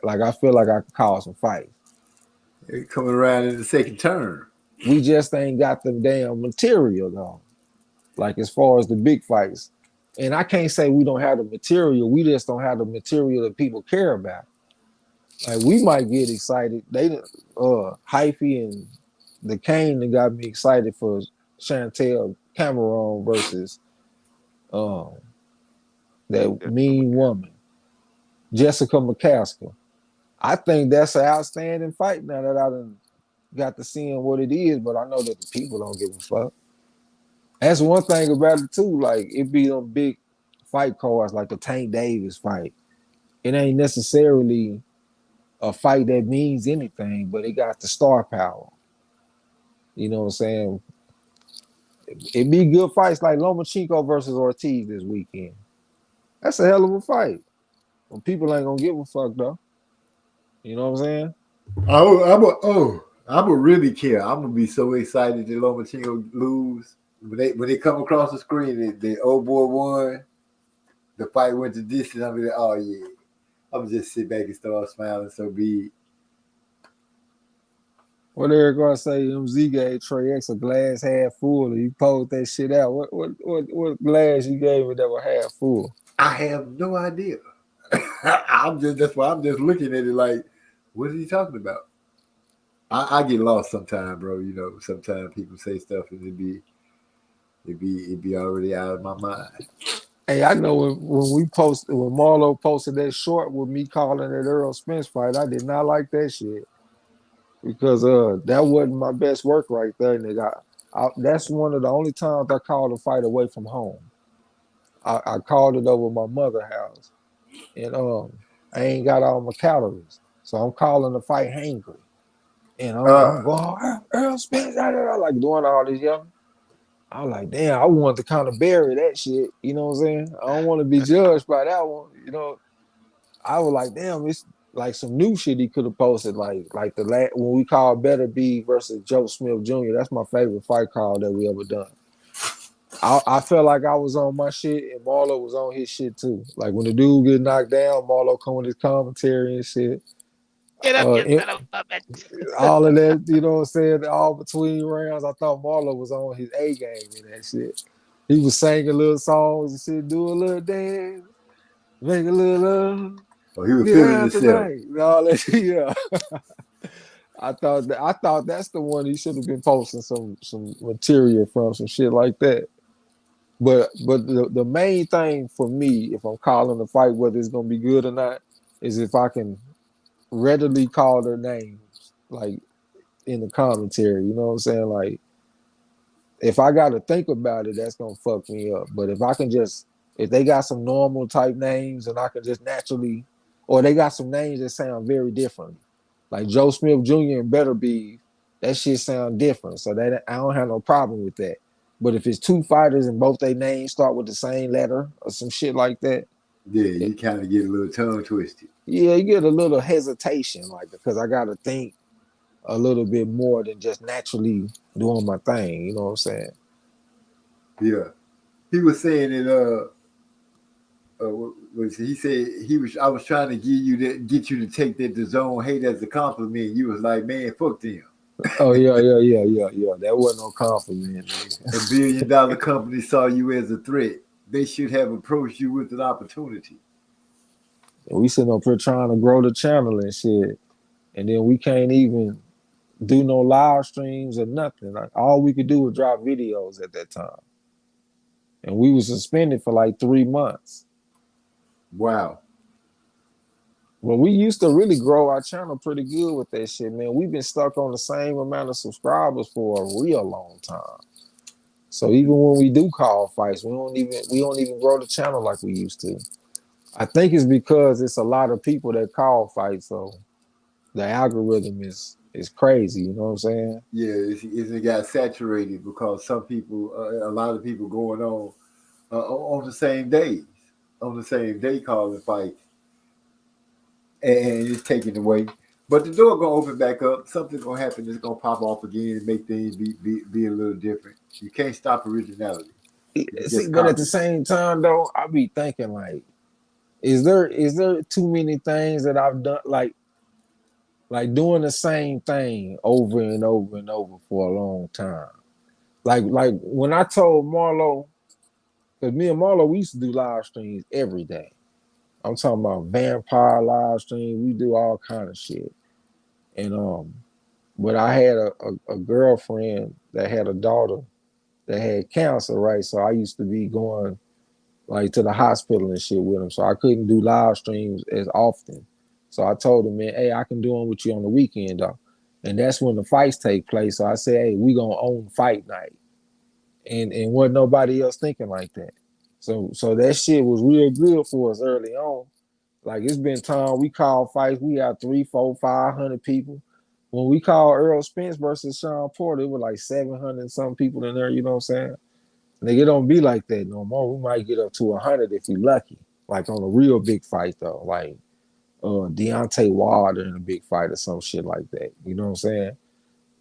Like I feel like I can call some fights. They're coming around in the second turn. We just ain't got the damn material, though. Like, as far as the big fights. And I can't say we don't have the material. We just don't have the material that people care about. Like, we might get excited. Hyphy and the Kane that got me excited for Chantel Cameron versus that mean woman, Jessica McCaskill. I think that's an outstanding fight now that I done got to seeing what it is, but I know that the people don't give a fuck. That's one thing about it too. Like, it be them big fight cards like the Tank Davis fight. It ain't necessarily a fight that means anything, but it got the star power. You know what I'm saying? It be good fights like Lomachenko versus Ortiz this weekend. That's a hell of a fight. Well, people ain't gonna give a fuck though. You know what I'm saying? I would really care. I'm gonna be so excited that Lomachenko lose. When they come across the screen, the old boy won. The fight went to distance. I'll be like, oh yeah. I'm just sit back and start smiling so big. What they're gonna say? MZ gave Trey X a glass half full, and you pulled that shit out. What glass you gave it that was half full? I have no idea. That's why I'm just looking at it like, what is he talking about? I get lost sometimes, bro. You know, sometimes people say stuff and it be already out of my mind. Hey, I know when Marlo posted that short with me calling it Earl Spence fight, I did not like that shit because that wasn't my best work right there, nigga. That's one of the only times I called a fight away from home. I called it over my mother's house, and I ain't got all my calories, so I'm calling the fight hangry, and I'm going Earl Spence, like doing all this yelling. I was like, damn, I wanted to kind of bury that shit. You know what I'm saying? I don't want to be judged by that one. You know, I was like, damn, it's like some new shit he could have posted, like when we called Better Be versus Joe Smith Jr. That's my favorite fight call that we ever done. I felt like I was on my shit and Marlo was on his shit too. Like when the dude get knocked down, Marlo come with his commentary and shit. Get up, you son of a bitch. All of that, you know what I'm saying? All between rounds, I thought Marlo was on his A game in that shit. He was singing little songs and shit, do a little dance, make a little love. Oh, he was feeling himself. All that, yeah. I thought that's the one he should have been posting some material from, some shit like that. But the main thing for me, if I'm calling the fight, whether it's gonna be good or not, is if I can readily call their names, like in the commentary. You know what I'm saying? Like, if I got to think about it, that's gonna fuck me up. But if they got some normal type names, and I can just naturally, or they got some names that sound very different, like Joe Smith Jr. and Better Be, that shit sound different. So that I don't have no problem with that. But if it's two fighters and both their names start with the same letter or some shit like that, yeah, you kind of get a little tongue twisted. Yeah, you get a little hesitation, like, because I got to think a little bit more than just naturally doing my thing. You know what I'm saying? Yeah, he was saying that. He said I was trying to get you to take that DAZN hate as a compliment. You was like, man, fuck them. Oh yeah. That wasn't no compliment. A $1 billion company saw you as a threat. They should have approached you with an opportunity. We sitting up here trying to grow the channel and shit, and then we can't even do no live streams or nothing. Like all we could do was drop videos at that time, and we was suspended for like 3 months. Wow. Well, we used to really grow our channel pretty good with that shit, man. We've been stuck on the same amount of subscribers for a real long time. So even when we do call fights, we don't even grow the channel like we used to. I think it's because it's a lot of people that call fights, so the algorithm is crazy. You know what I'm saying? Yeah, it got saturated because some people, a lot of people going on the same days, on the same day calling fights. And it's taken away. But the door gonna open back up. Something's gonna happen. It's gonna pop off again and make things be a little different. You can't stop originality. See, but at the same time, though, I be thinking like, is there too many things that I've done like doing the same thing over and over and over for a long time? Like when I told Marlo, because me and Marlo, we used to do live streams every day. I'm talking about vampire live stream. We do all kind of shit. And but I had a girlfriend that had a daughter that had cancer, right? So I used to be going like to the hospital and shit with him. So I couldn't do live streams as often. So I told him, man, hey, I can do them with you on the weekend, though. And that's when the fights take place. So I said, hey, we gonna own fight night. And wasn't nobody else thinking like that. So that shit was real good for us early on. Like it's been time we call fights, we got 300, 400, 500 people. When we called Earl Spence versus Sean Porter, it was like 700 and some people in there, you know what I'm saying? Nigga, it don't be like that no more. We might get up to 100 if we lucky. Like on a real big fight though, like Deontay Wilder in a big fight or some shit like that. You know what I'm saying?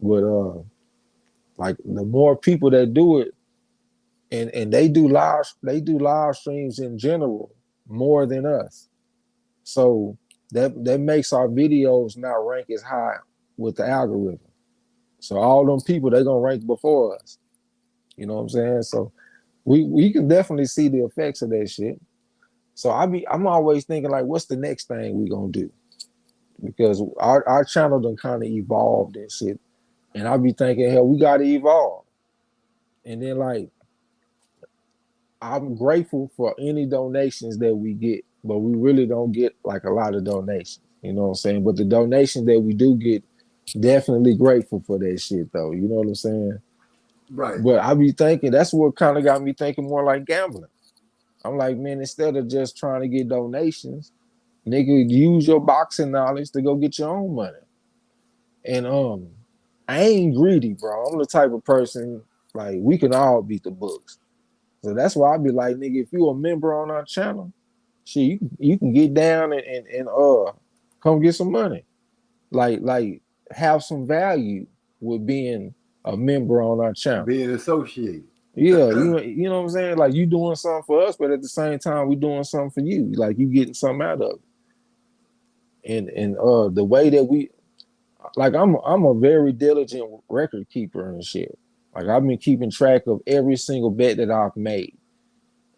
But like the more people that do it, and they do live streams in general more than us. So that makes our videos not rank as high with the algorithm. So all them people, they're gonna rank before us. You know what I'm saying? So we can definitely see the effects of that shit. So I'm always thinking like, what's the next thing we gonna do? Because our channel done kind of evolved and shit. And I be thinking, hell, we gotta evolve. And then like I'm grateful for any donations that we get, but we really don't get like a lot of donations. You know what I'm saying? But the donations that we do get, definitely grateful for that shit though. You know what I'm saying? Right. But I be thinking that's what kind of got me thinking more like gambling. I'm like, man, instead of just trying to get donations, nigga, use your boxing knowledge to go get your own money. And I ain't greedy, bro. I'm the type of person like we can all beat the books. So that's why I be like, nigga, if you a member on our channel, shit, you can get down and come get some money. Like have some value with being a member on our channel. Being associated. Yeah, you know what I'm saying? Like you doing something for us, but at the same time, we doing something for you. Like you getting something out of it. And the way that we like I'm a very diligent record keeper and shit. Like I've been keeping track of every single bet that I've made.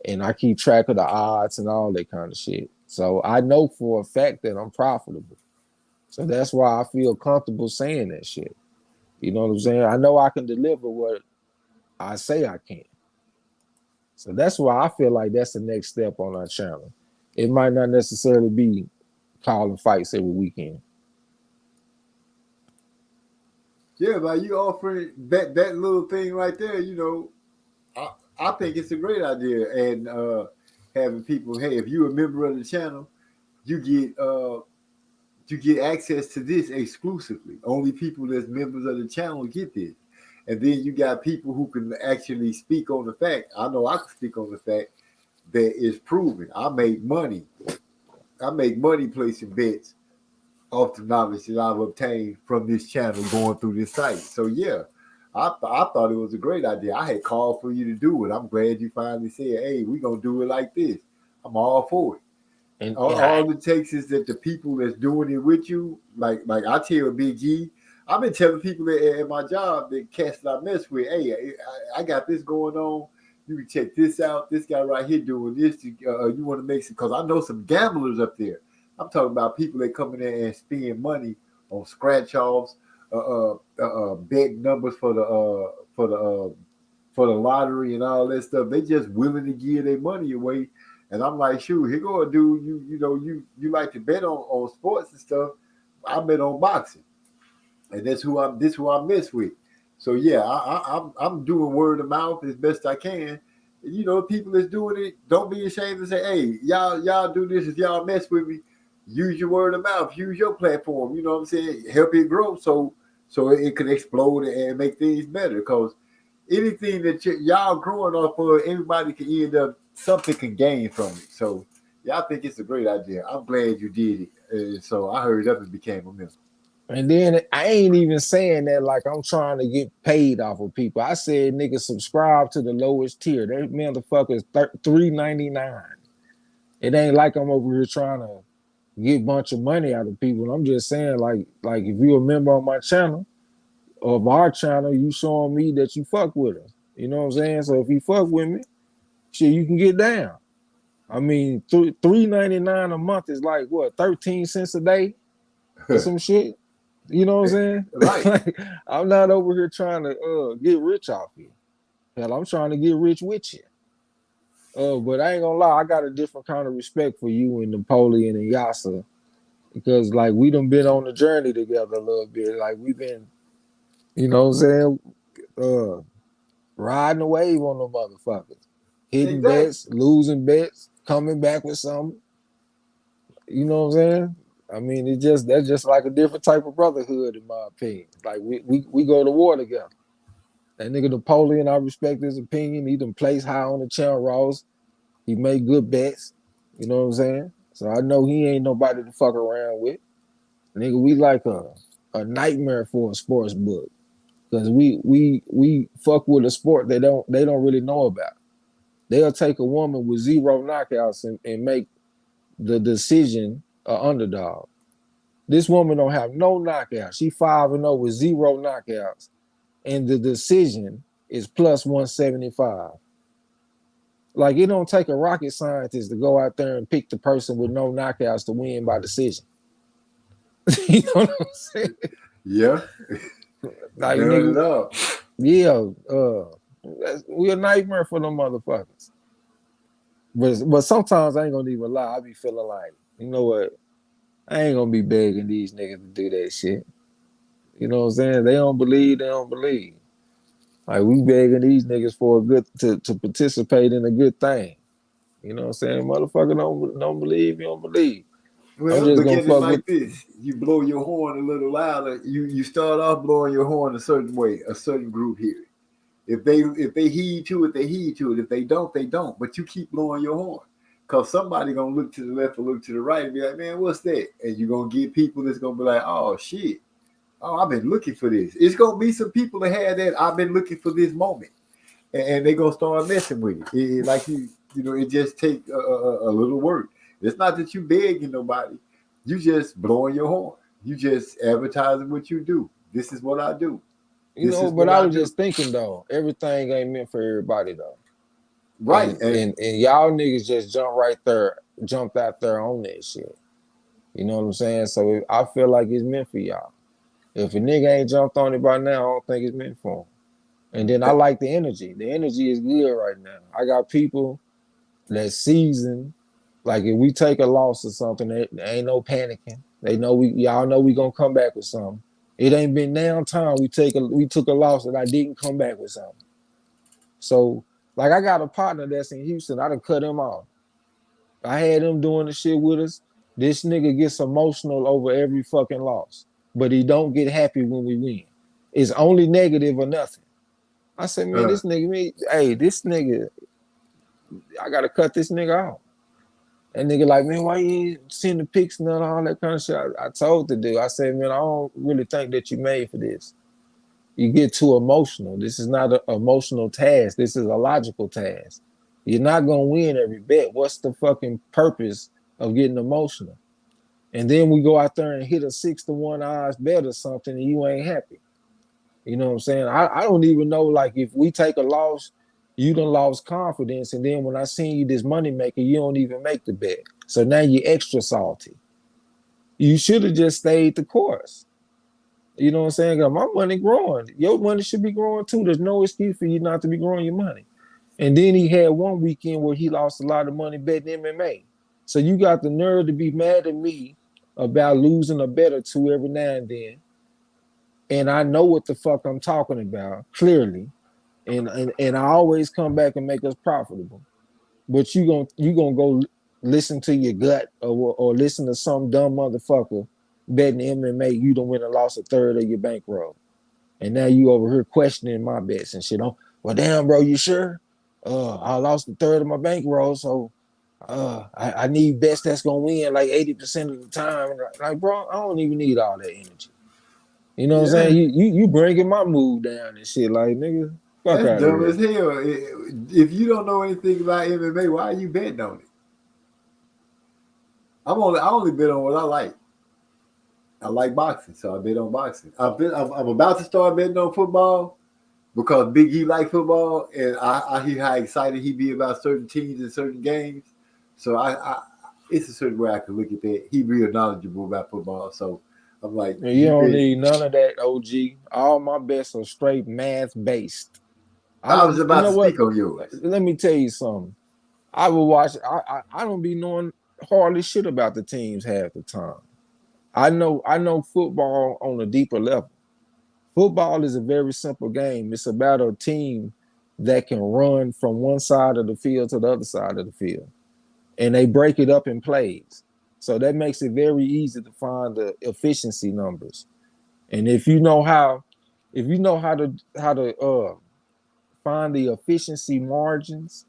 And I keep track of the odds and all that kind of shit. So I know for a fact that I'm profitable. So that's why I feel comfortable saying that shit. You know what I'm saying? I know I can deliver what I say I can. So that's why I feel like that's the next step on our channel. It might not necessarily be calling fights every weekend. Yeah, but you offering that little thing right there, you know, I think it's a great idea. And having people, hey, if you're a member of the channel, you get access to this exclusively. Only people that's members of the channel get this. And then you got people who can actually speak on the fact. I know I can speak on the fact that it's proven. I make money placing bets off the knowledge that I've obtained from this channel going through this site. So yeah, I thought it was a great idea. I had called for you to do it. I'm glad you finally said, hey, we're going to do it like this. I'm all for it. And all it takes is that the people that's doing it with you, like I tell Big G, I've been telling people at my job, that cats that I mess with, hey, I got this going on. You can check this out. This guy right here doing this. You want to make some, because I know some gamblers up there. I'm talking about people that come in there and spend money on scratch offs, bet numbers for the lottery and all that stuff. They just willing to give their money away. And I'm like, shoot, here go a dude. You like to bet on sports and stuff. I bet on boxing, and that's who I mess with. So yeah, I'm doing word of mouth as best I can. You know, people that's doing it, don't be ashamed to say, hey, y'all do this if y'all mess with me. Use your word of mouth. Use your platform. You know what I'm saying? Help it grow so it can explode and make things better. Because anything that y'all growing off of, everybody can end up, something can gain from it. So yeah, I think it's a great idea. I'm glad you did it. And so I hurried up and became a member. And then I ain't even saying that like I'm trying to get paid off of people. I said, nigga, subscribe to the lowest tier. That motherfucker is $3.99. It ain't like I'm over here trying to get a bunch of money out of people. I'm just saying, like if you're a member on my channel, of our channel, you showing me that you fuck with us. You know what I'm saying? So if you fuck with me, shit, you can get down. I mean, $3.99 a month is like what, 13 cents a day or some shit. You know what I'm saying? Right. Like, I'm not over here trying to get rich off you. Hell, I'm trying to get rich with you. But I ain't gonna lie, I got a different kind of respect for you and Napoleon and Yasa, because like we done been on the journey together a little bit. Like we've been, you know what I'm saying, riding the wave on them motherfuckers, hitting bets, losing bets, coming back with something. You know what I'm saying? I mean, that's just like a different type of brotherhood, in my opinion. Like we go to war together. That nigga Napoleon, I respect his opinion. He done placed high on the channel, Ross. He made good bets. You know what I'm saying? So I know he ain't nobody to fuck around with. Nigga, we like a nightmare for a sports book. Because we fuck with a sport they don't really know about. They'll take a woman with 0 knockouts and make the decision an underdog. This woman don't have no knockouts. She 5-0 with 0 knockouts, and the decision is plus 175. Like, it don't take a rocket scientist to go out there and pick the person with no knockouts to win by decision. You know what I'm saying? Yeah. Like, Turn it nigga, up. yeah, we a nightmare for them motherfuckers. But sometimes I ain't gonna even lie. I be feeling like, you know what? I ain't gonna be begging these niggas to do that shit. You know what I'm saying? They don't believe. Like, we begging these niggas for a good to participate in a good thing. You know what I'm saying? Motherfucker don't believe, you don't believe. Well, just look gonna at it fuck like with- this. You blow your horn a little louder. You start off blowing your horn a certain way, a certain group hear it. If they heed to it, they heed to it. If they don't, they don't. But you keep blowing your horn. Because somebody gonna look to the left or look to the right and be like, man, what's that? And you're gonna get people that's gonna be like, oh shit. Oh, I've been looking for this. It's gonna be some people that have that I've been looking for this moment. And they're gonna start messing with it. Like you know, it just takes a little work. It's not that you begging nobody. You just blowing your horn. You just advertising what you do. This is what I do. You This know, is but what I I was do. just thinking though, everything ain't meant for everybody though. Right. And y'all niggas just jumped out there on that shit. You know what I'm saying? So I feel like it's meant for y'all. If a nigga ain't jumped on it by now, I don't think it's meant for him. And then I like the energy. The energy is good right now. I got people that seasoned. Like, if we take a loss or something, there ain't no panicking. They know y'all know we gonna come back with something. It ain't been now time we took a loss and I didn't come back with something. So, like, I got a partner that's in Houston. I done cut him off. I had him doing the shit with us. This nigga gets emotional over every fucking loss, but he don't get happy when we win. It's only negative or nothing. I said, man, this nigga, I gotta cut this nigga off. And nigga like, man, why you ain't send the pics and all that kind of shit? I told the dude, I said, man, I don't really think that you made for this. You get too emotional. This is not an emotional task. This is a logical task. You're not gonna win every bet. What's the fucking purpose of getting emotional? And then we go out there and hit a 6-1 odds bet or something, and you ain't happy. You know what I'm saying? I don't even know, like, if we take a loss, you done lost confidence, and then when I seen you this money maker, you don't even make the bet. So now you're extra salty. You should have just stayed the course. You know what I'm saying? 'Cause my money growing. Your money should be growing too. There's no excuse for you not to be growing your money. And then he had one weekend where he lost a lot of money betting MMA. So you got the nerve to be mad at me about losing a bet or two every now and then. And I know what the fuck I'm talking about, clearly. And I always come back and make us profitable. But you gonna go listen to your gut or listen to some dumb motherfucker betting MMA, you don't win and lost a third of your bankroll. And now you over here questioning my bets and shit. Oh, well, damn, bro, you sure? I lost a third of my bankroll, so I need bets that's gonna win like 80% of the time. Like, bro, I don't even need all that energy. You know what I'm saying? You bringing my mood down and shit. Like, nigga, fuck That's out dumb of as here. hell. If you don't know anything about MMA, why are you betting on it? I only bet on what I like. I like boxing, so I bet on boxing. I'm about to start betting on football because Big E like football, and I hear how excited he be about certain teams and certain games. So I it's a certain way I can look at that. He real knowledgeable about football, so I'm like, And you don't need none of that, OG. All my bets are straight math based. I was about to speak on yours. Let me tell you something. I will watch. I don't be knowing hardly shit about the teams half the time. I know football on a deeper level. Football is a very simple game. It's about a team that can run from one side of the field to the other side of the field, and they break it up in plays. So that makes it very easy to find the efficiency numbers. And if you know how to find the efficiency margins,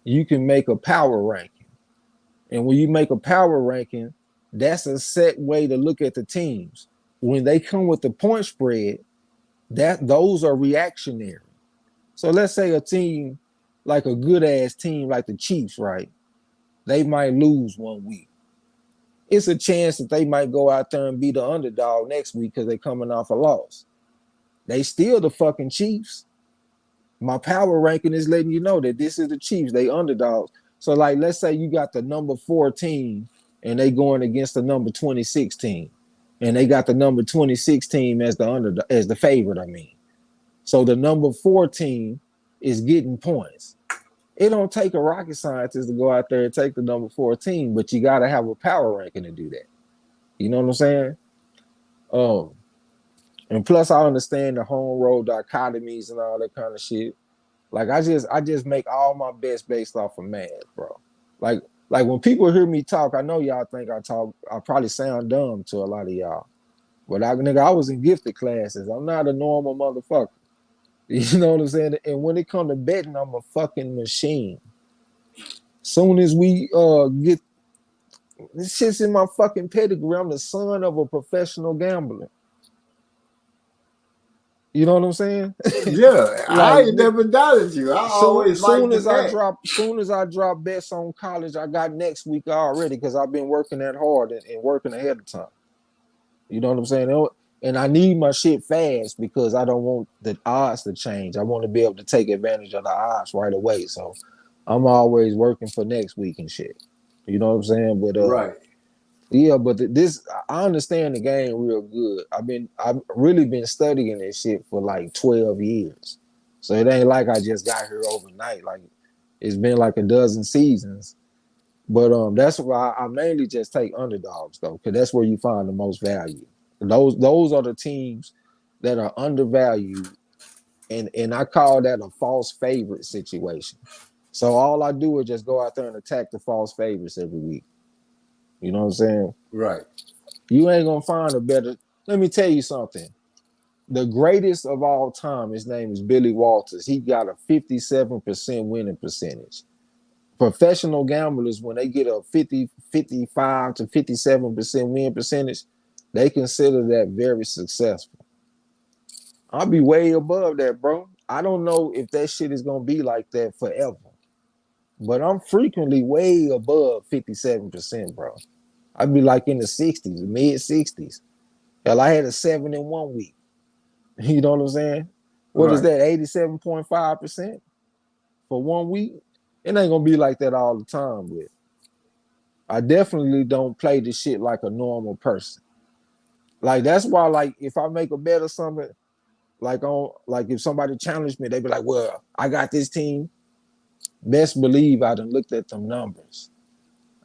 you can make a power ranking. And when you make a power ranking, that's a set way to look at the teams. When they come with the point spread, those are reactionary. So let's say a team, like a good ass team like the Chiefs, right? They might lose one week. it's a chance that they might go out there and be the underdog next week because they're coming off a loss. They still the fucking Chiefs. My power ranking is letting you know that this is the Chiefs. They underdogs. So, like, let's say you got the number 14 and they going against the number 26 team, and they got the number 26 team as the underdog, as the favorite. I mean, so the number 14 is getting points. It don't take a rocket scientist to go out there and take the number 14, but you got to have a power ranking to do that. You know what I'm saying? And plus, I understand the home road dichotomies and all that kind of shit. Like, I just make all my bets based off of math, bro. Like when people hear me talk, I know y'all think I probably sound dumb to a lot of y'all. But I was in gifted classes. I'm not a normal motherfucker. You know what I'm saying? And when it comes to betting, I'm a fucking machine. Soon as we get this shit's in my fucking pedigree. I'm the son of a professional gambler. You know what I'm saying? Yeah, I ain't never doubted you. I always soon as I drop bets on college, I got next week already because I've been working that hard and working ahead of time. You know what I'm saying? And I need my shit fast because I don't want the odds to change. I want to be able to take advantage of the odds right away. So I'm always working for next week and shit. You know what I'm saying? But right. Yeah, but I understand the game real good. I've really been studying this shit for like 12 years. So it ain't like I just got here overnight. Like, it's been like a dozen seasons. But that's why I mainly just take underdogs though, because that's where you find the most value. Those are the teams that are undervalued, and I call that a false favorite situation. So all I do is just go out there and attack the false favorites every week. You know what I'm saying? Right. You ain't gonna find a better. Let me tell you something. The greatest of all time, his name is Billy Walters. He got a 57% winning percentage. Professional gamblers, when they get a 55 to 57% win percentage, they consider that very successful. I'll be way above that, bro. I don't know if that shit is gonna be like that forever. But I'm frequently way above 57%, bro. I'd be like in the 60s, mid 60s. Hell, I had a 7 in 1 week. You know what I'm saying? What is that? 87.5% for 1 week? It ain't gonna be like that all the time, but I definitely don't play this shit like a normal person. Like, that's why, like, if I make a bet or something, like if somebody challenged me, they be like, well, I got this team. Best believe I done looked at them numbers.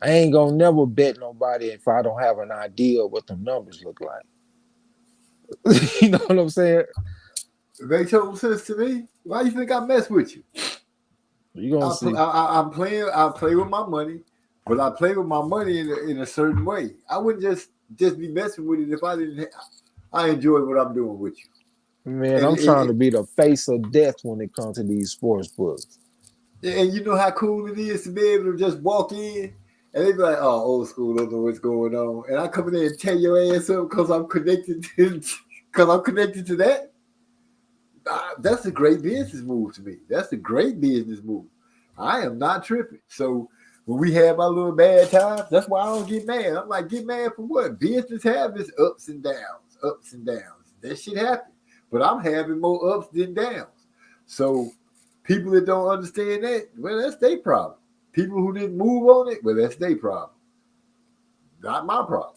I ain't gonna never bet nobody if I don't have an idea of what them numbers look like. You know what I'm saying? It makes total sense to me. Why do you think I mess with you? You gonna see? I play with my money, but I play with my money in a certain way. I wouldn't just be messing with it if I didn't. I enjoy what I'm doing with you. Man, I'm trying to be the face of death when it comes to these sports books. And you know how cool it is to be able to just walk in and they be like, "Oh, old school, don't know what's going on," and I come in there and tear your ass up because I'm connected to that. That's a great business move to me. That's a great business move. I am not tripping. So when we have our little bad times, that's why I don't get mad. I'm like, get mad for what? Business have its ups and downs, ups and downs. That shit happens. But I'm having more ups than downs. So people that don't understand that, well, that's their problem. People who didn't move on it, well, that's their problem. Not my problem.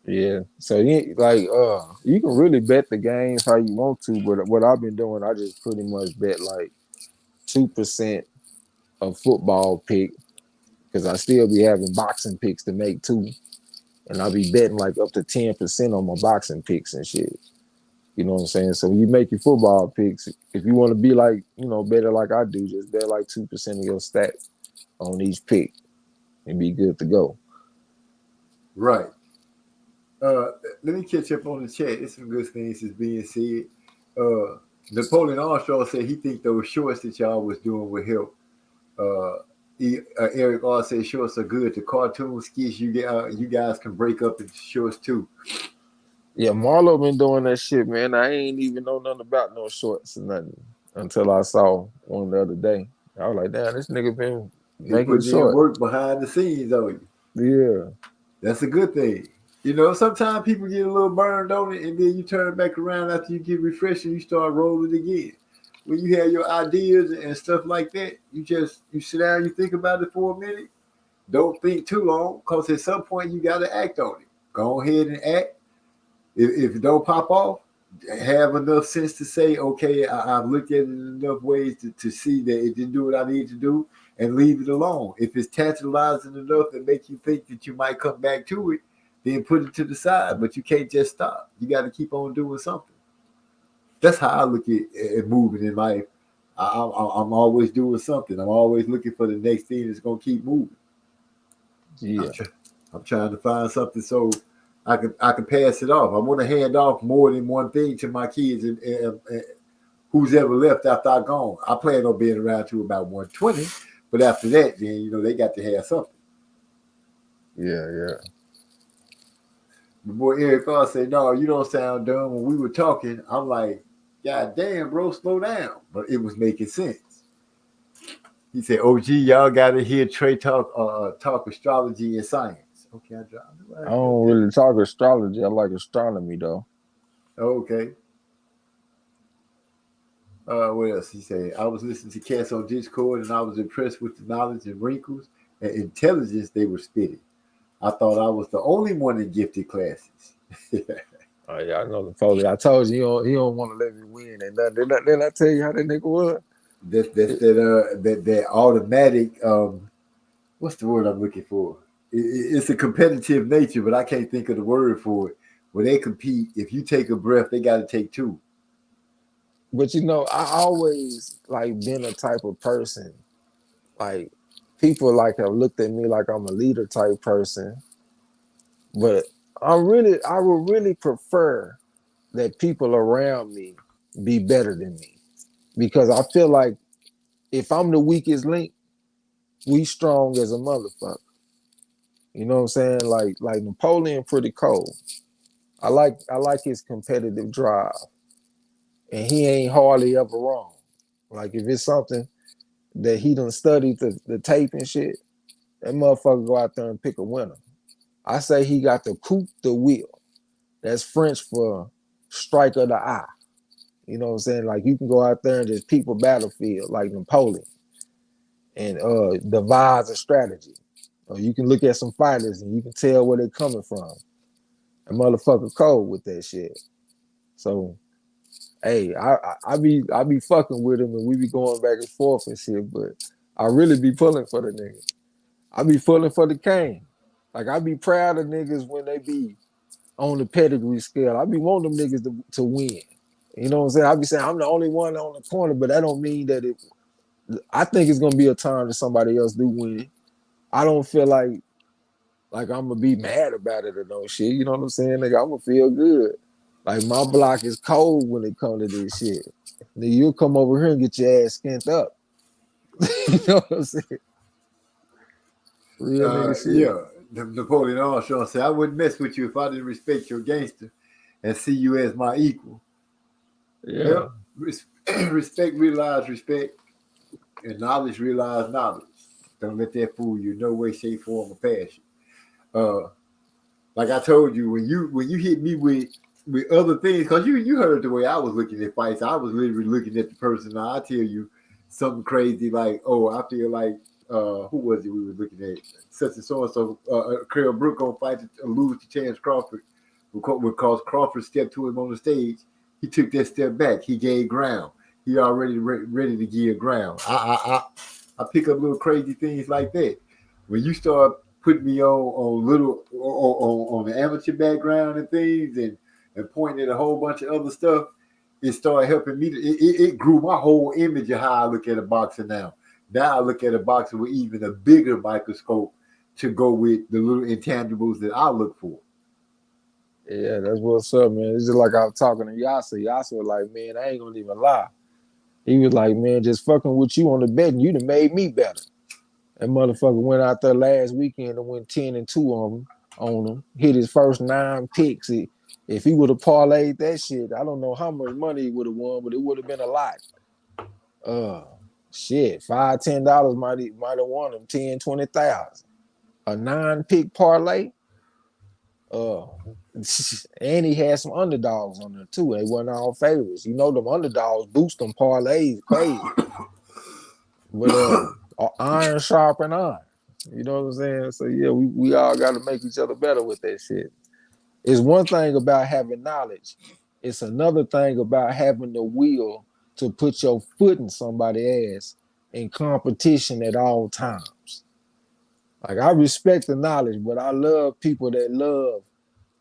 Yeah. So you can really bet the games how you want to, but what I've been doing, I just pretty much bet like 2% of football pick, because I still be having boxing picks to make too. And I'll be betting like up to 10% on my boxing picks and shit. You know what I'm saying? So when you make your football picks, if you want to be like, better like I do, just bet like 2% of your stack on each pick and be good to go. Right. Let me catch up on the chat. There's some good things that's being said. Napoleon Armstrong said he think those shorts that y'all was doing would help. Eric R said shorts are good. The cartoon skits you guys can break up into shorts too. Yeah, Marlo been doing that shit, man. I ain't even know nothing about no shorts or nothing until I saw one the other day. I was like, damn, this nigga been making shorts. Work behind the scenes on you. Yeah. That's a good thing. You know, sometimes people get a little burned on it, and then you turn back around after you get refreshed and you start rolling again. When you have your ideas and stuff like that, you sit down, you think about it for a minute. Don't think too long, because at some point you got to act on it. Go ahead and act. If it don't pop off, have enough sense to say, okay, I've looked at it in enough ways to see that it didn't do what I need to do, and leave it alone. If it's tantalizing enough that makes you think that you might come back to it, then put it to the side. But you can't just stop. You got to keep on doing something. That's how I look at moving in life. I'm always doing something. I'm always looking for the next thing that's going to keep moving. Yeah. I'm trying to find something so I can pass it off. I want to hand off more than one thing to my kids and who's ever left after I'm gone. I plan on being around to about 120, but after that, then they got to have something. Yeah. My boy Eric Carr said, "No, you don't sound dumb." When we were talking, I'm like, "God damn, bro, slow down." But it was making sense. He said, "OG, y'all got to hear Trey talk astrology and science." Okay, I don't really talk astrology. I like astronomy though. Okay. What else? He said, "I was listening to cats on Discord and I was impressed with the knowledge and wrinkles and intelligence they were spitting. I thought I was the only one in gifted classes." Oh yeah, I know the police. I told you he don't want to let me win. And didn't I tell you how that nigga was? That automatic. What's the word I'm looking for? It's a competitive nature, but I can't think of the word for it. When they compete, if you take a breath, they got to take two. But I always been a type of person. Like people have looked at me like I'm a leader type person. But I would really prefer that people around me be better than me. Because I feel like if I'm the weakest link, we strong as a motherfucker. You know what I'm saying? Like Napoleon pretty cold. I like his competitive drive. And he ain't hardly ever wrong. Like if it's something that he done studied the tape and shit, that motherfucker go out there and pick a winner. I say he got the coup de wheel. That's French for strike of the eye. You know what I'm saying? Like you can go out there and just peep a battlefield like Napoleon and devise a strategy. Or you can look at some fighters and you can tell where they're coming from. A motherfucker cold with that shit. So hey, I be fucking with him and we be going back and forth and shit, but I really be pulling for the nigga. I be pulling for the cane. Like I be proud of niggas when they be on the pedigree scale. I be wanting them niggas to win. You know what I'm saying? I be saying I'm the only one on the corner, but that don't mean that I think it's gonna be a time that somebody else do win. I don't feel like I'm gonna be mad about it or no shit. You know what I'm saying? Nigga, I'm gonna feel good. Like my block is cold when it comes to this shit. Then you'll come over here and get your ass skint up. You know what I'm saying? Real nigga shit. Yeah. Napoleon Armstrong said, "I wouldn't mess with you if I didn't respect your gangster and see you as my equal." Yeah. Respect realize respect, and knowledge realize knowledge. Don't let that fool you. No way, shape, form, or fashion. Like I told you, when you hit me with other things, because you heard the way I was looking at fights. I was literally looking at the person. Now I tell you something crazy like, "Oh, I feel like who was it we were looking at? Such and so. Carl Brook gonna fight to lose to Chance Crawford because Crawford stepped to him on the stage. He took that step back. He gave ground. He already ready to give ground. I pick up little crazy things like that. When you start putting me on the amateur background and things and pointing at a whole bunch of other stuff, it started helping me. It grew my whole image of how I look at a boxer now. Now I look at a boxer with even a bigger microscope to go with the little intangibles that I look for. Yeah, that's what's up, man. It's just like I was talking to Yasa. Yasa was like, "Man, I ain't gonna even lie." He was like, "Man, just fucking with you on the bet, and you done made me better." That motherfucker went out there last weekend and went 10-2 on him. Hit his first 9 picks. If he would have parlayed that shit, I don't know how much money he would have won, but it would have been a lot. Shit, $5-10 might have won him 10-20,000. a 9-pick parlay. And he had some underdogs on there too. They weren't all favorites. You know, them underdogs boost them parlays crazy. But iron sharpen iron. You know what I'm saying? So yeah, we all got to make each other better with that shit. It's one thing about having knowledge. It's another thing about having the will to put your foot in somebody's ass in competition at all times. Like, I respect the knowledge, but I love people that love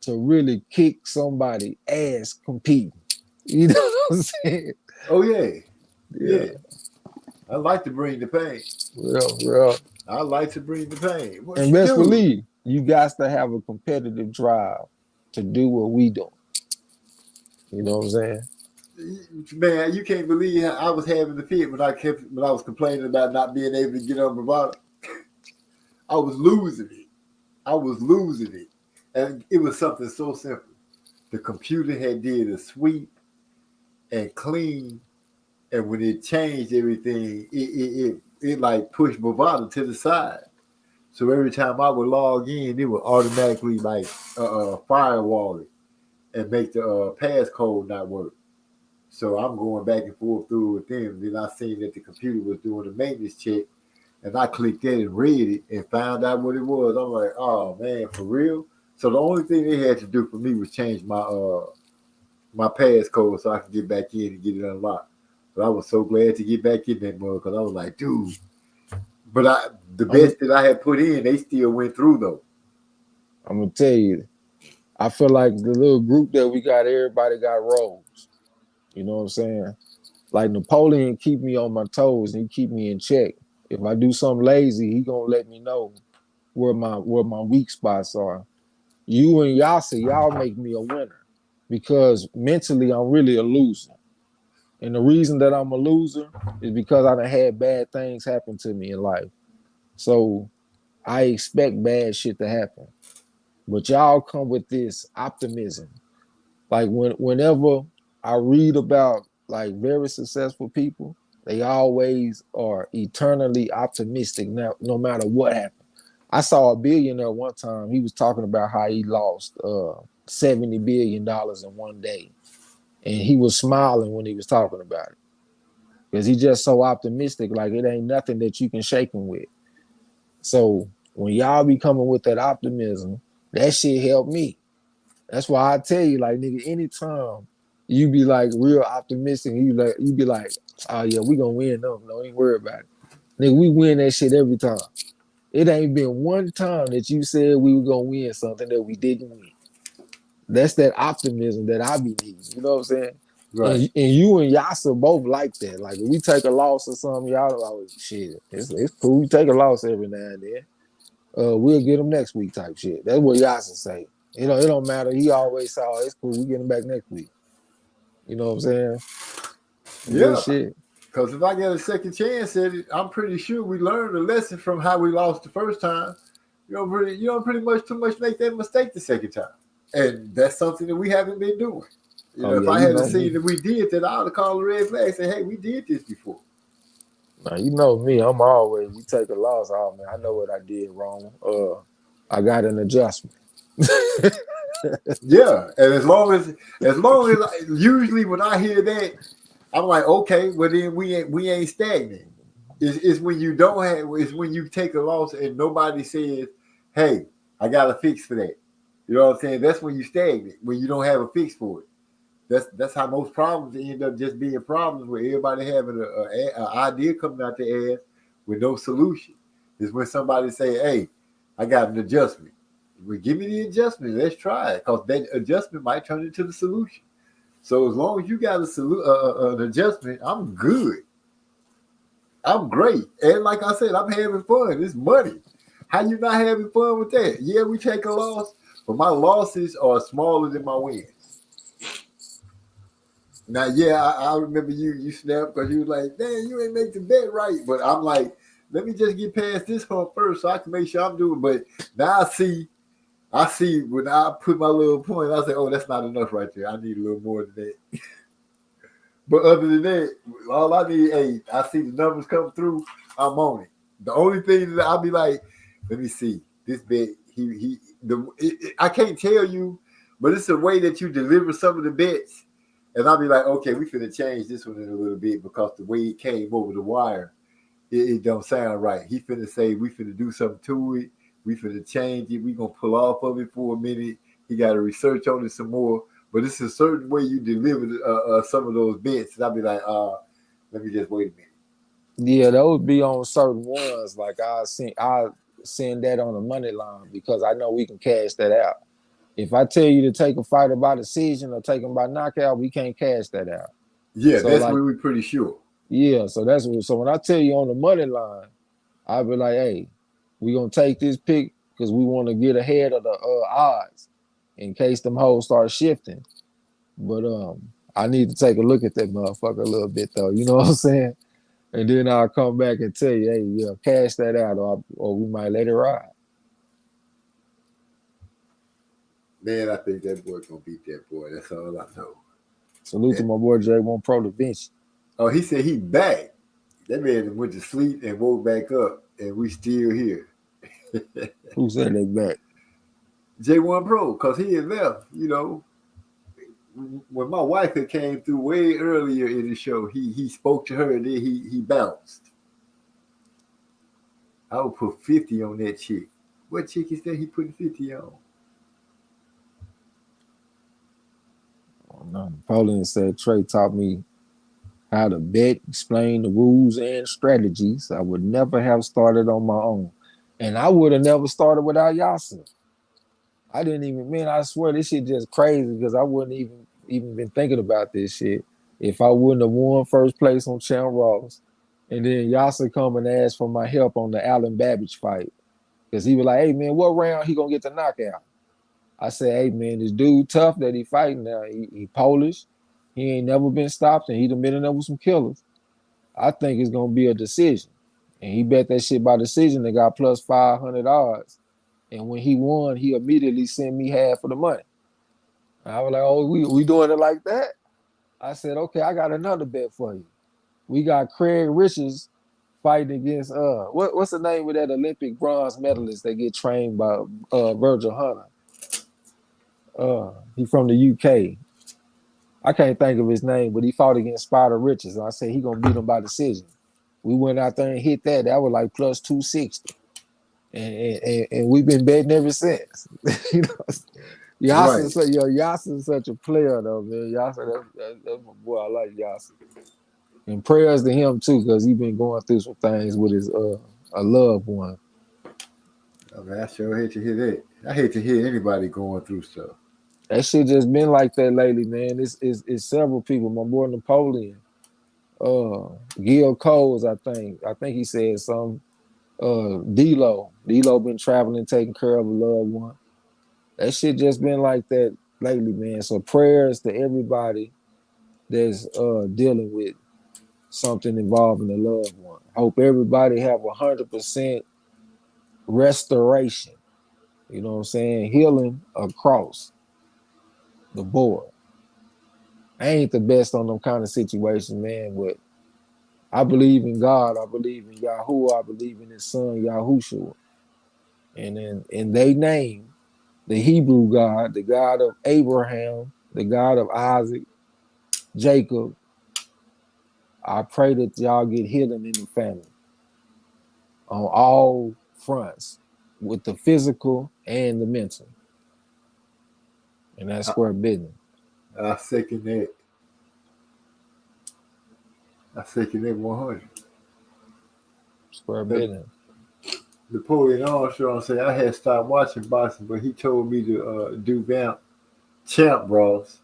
to really kick somebody's ass competing. You know what I'm saying? Oh yeah. Yeah. I like to bring the pain. Real. I like to bring the pain. What And you best do? believe, you got to have a competitive drive to do what we do. You know what I'm saying? Man, you can't believe how I was having the fit when I was complaining about not being able to get on Bravado. I was losing it. And it was something so simple. The computer had did a sweep and clean, and when it changed everything, it like pushed Bravado to the side. So every time I would log in, it would automatically like firewall it and make the passcode not work. So I'm going back and forth through with them. Then I seen that the computer was doing a maintenance check, and I clicked that and read it and found out what it was. I'm like, oh man, for real? So the only thing they had to do for me was change my my passcode so I could get back in and get it unlocked. But I was so glad to get back in that mode because I was like, dude. But the best that I had put in, they still went through though. I'm gonna tell you, I feel like the little group that we got, everybody got roles. You know what I'm saying? Like Napoleon keep me on my toes and he keep me in check. If I do something lazy, he gonna let me know where my weak spots are. You and Yasa, y'all make me a winner because mentally I'm really a loser. And the reason that I'm a loser is because I done had bad things happen to me in life. So I expect bad shit to happen. But y'all come with this optimism. Like whenever I read about like very successful people, they always are eternally optimistic now, no matter what happened. I saw a billionaire one time, he was talking about how he lost $70 billion in one day. And he was smiling when he was talking about it. Because he's just so optimistic, like it ain't nothing that you can shake him with. So when y'all be coming with that optimism, that shit helped me. That's why I tell you, like, nigga, anytime you be like real optimistic, you be like, oh yeah, we gonna win. No, ain't worry about it. Nigga, we win that shit every time. It ain't been one time that you said we were gonna win something that we didn't win. That's that optimism that I be needing. You know what I'm saying? Right. And you and Yasa both like that. Like if we take a loss or something, y'all always shit. It's cool. We take a loss every now and then. We'll get them next week type shit. That's what Yasa say. You know, it don't matter. He always say, oh, it's cool. We get him back next week. You know what I'm saying? Yeah. Shit. Because if I get a second chance at it, I'm pretty sure we learned a lesson from how we lost the first time. You don't pretty much too much make that mistake the second time. And that's something that we haven't been doing. You know, if I hadn't seen that we did that, I would have called a red flag and say, hey, we did this before. Now, you know me, I'm always, we take a loss. Oh, man, I know what I did wrong. I got an adjustment. Yeah, and as long as usually when I hear that, I'm like, okay, well then we ain't stagnant. It's when you don't have. It's when you take a loss and nobody says, hey, I got a fix for that. You know what I'm saying? That's when you stagnant, when you don't have a fix for it. That's how most problems end up just being problems, where everybody having an idea coming out their ass with no solution. Is when somebody say, hey, I got an adjustment. Well, give me the adjustment. Let's try it, because that adjustment might turn into the solution. So as long as you got an adjustment, I'm good. I'm great. And like I said, I'm having fun. It's money. How you not having fun with that? Yeah, we take a loss, but my losses are smaller than my wins. Now, yeah, I remember you snapped because you was like, damn, you ain't make the bet right. But I'm like, let me just get past this hump first so I can make sure I'm doing. But now I see when I put my little point, I say, oh, that's not enough right there. I need a little more than that. But other than that, all I need, hey, I see the numbers come through, I'm on it. The only thing that I'll be like, let me see. this bet, I can't tell you, but it's the way that you deliver some of the bets. And I'll be like, okay, we finna change this one in a little bit because the way it came over the wire, it don't sound right. He finna say we finna do something to it. We finna change it. We gonna pull off of it for a minute. He got to research on it some more. But it's a certain way you deliver some of those bets. And I'll be like, let me just wait a minute. Yeah, those be on certain ones. Like I send that on the money line because I know we can cash that out. If I tell you to take a fighter by decision or take him by knockout, we can't cash that out. Yeah, So that's like, what we're pretty sure. Yeah, so that's what. So when I tell you on the money line, I'll be like, hey, we gonna take this pick because we want to get ahead of the odds in case them hoes start shifting. But I need to take a look at that motherfucker a little bit though. You know what I'm saying? And then I'll come back and tell you, hey, yeah, cash that out, or we might let it ride. Man, I think that boy gonna beat that boy. That's all I know. Salute to my boy J1 Pro Da Vinci. Oh, he said he back. That man went to sleep and woke back up, and we still here. Who said they back? J1 Pro, because he had left, you know. When my wife had came through way earlier in the show, he spoke to her and then he bounced. I would put 50 on that chick. What chick is that he putting 50 on? Oh, no. Napoleon said Trey taught me how to bet, explain the rules and strategies. I would never have started on my own. And I would have never started without Yasser. I didn't even, man, I swear this shit just crazy because I wouldn't even been thinking about this shit if I wouldn't have won first place on Champ Ross. And then Yasser come and ask for my help on the Allen Babbage fight. Because he was like, hey, man, what round he going to get the knockout? I said, hey, man, this dude tough that he fighting now. He Polish. He ain't never been stopped, and he done been in there with some killers. I think it's going to be a decision. And he bet that shit by decision and got plus 500 odds. And when he won, he immediately sent me half of the money. I was like, oh, we doing it like that? I said, okay, I got another bet for you. We got Craig Richards fighting against, what's the name of that Olympic bronze medalist that get trained by Virgil Hunter? He from the UK. I can't think of his name, but he fought against Spider Richards. And I said he going to beat him by decision. We went out there and hit that. That was like plus 260. And we've been betting ever since. You know, Yasser's such a player though, man. Yasser, that's my boy. I like Yasser. And prayers to him too, because he's been going through some things with his a loved one. Oh, man, I sure hate to hear that. I hate to hear anybody going through stuff. That shit just been like that lately, man. It's several people. My boy Napoleon, Gil Coles, I think he said some. D-Lo been traveling, taking care of a loved one. That shit just been like that lately, man. So prayers to everybody that's dealing with something involving a loved one. Hope everybody have 100% restoration. You know what I'm saying? Healing across the board. I ain't the best on them kind of situations, man, but I believe in God. I believe in Yahuwah. I believe in his son, Yahushua. And in they name, the Hebrew God, the God of Abraham, the God of Isaac, Jacob, I pray that y'all get healing in the family on all fronts, with the physical and the mental. And that's square business. I second that. I second that 100. Square business. Napoleon Armstrong said I had stopped watching boxing, but he told me to do Champ Ross.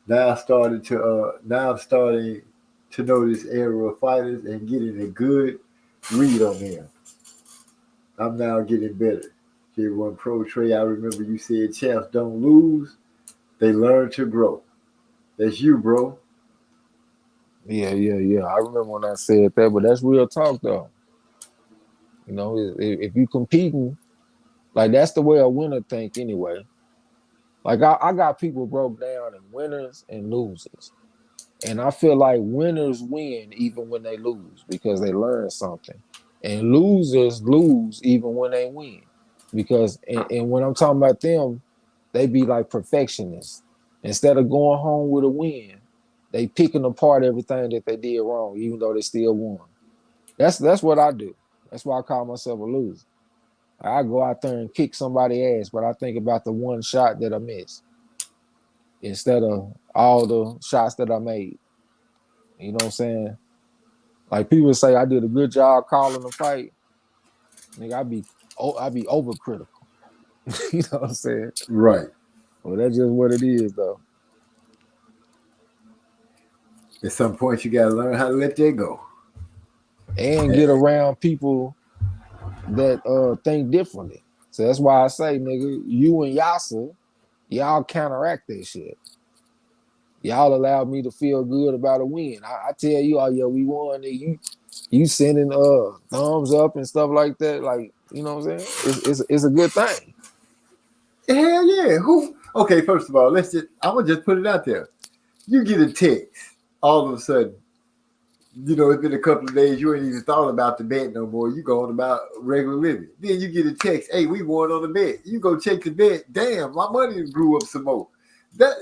Now I'm starting to know this era of fighters and getting a good read on them. I'm now getting better. J1 Pro Trey, I remember you said champs don't lose, they learn to grow. That's you, bro. Yeah. I remember when I said that, but that's real talk, though. You know, if you competing, like that's the way a winner think anyway. Like I got people broke down in winners and losers. And I feel like winners win even when they lose because they learn something. And losers lose even when they win. because and when I'm talking about them, they be like perfectionists. Instead of going home with a win, they picking apart everything that they did wrong, even though they still won. That's what I do. That's why I call myself a loser. I go out there and kick somebody's ass, but I think about the one shot that I missed instead of all the shots that I made. You know what I'm saying? Like people say I did a good job calling the fight. Nigga, I be overcritical. You know what I'm saying? Right. Well, that's just what it is, though. At some point, you got to learn how to let that go. And get around people that think differently. So that's why I say, nigga, you and Yasser, y'all counteract that shit. Y'all allowed me to feel good about a win. I tell you, oh yeah, we won. You sending thumbs up and stuff like that. Like, you know what I'm saying? It's a good thing. Hell yeah. Who? Okay, first of all, I'm gonna just put it out there. You get a text all of a sudden. You know, it's been a couple of days. You ain't even thought about the bet no more. You going about regular living. Then you get a text. Hey, we won on the bet. You go check the bet. Damn, my money grew up some more. That's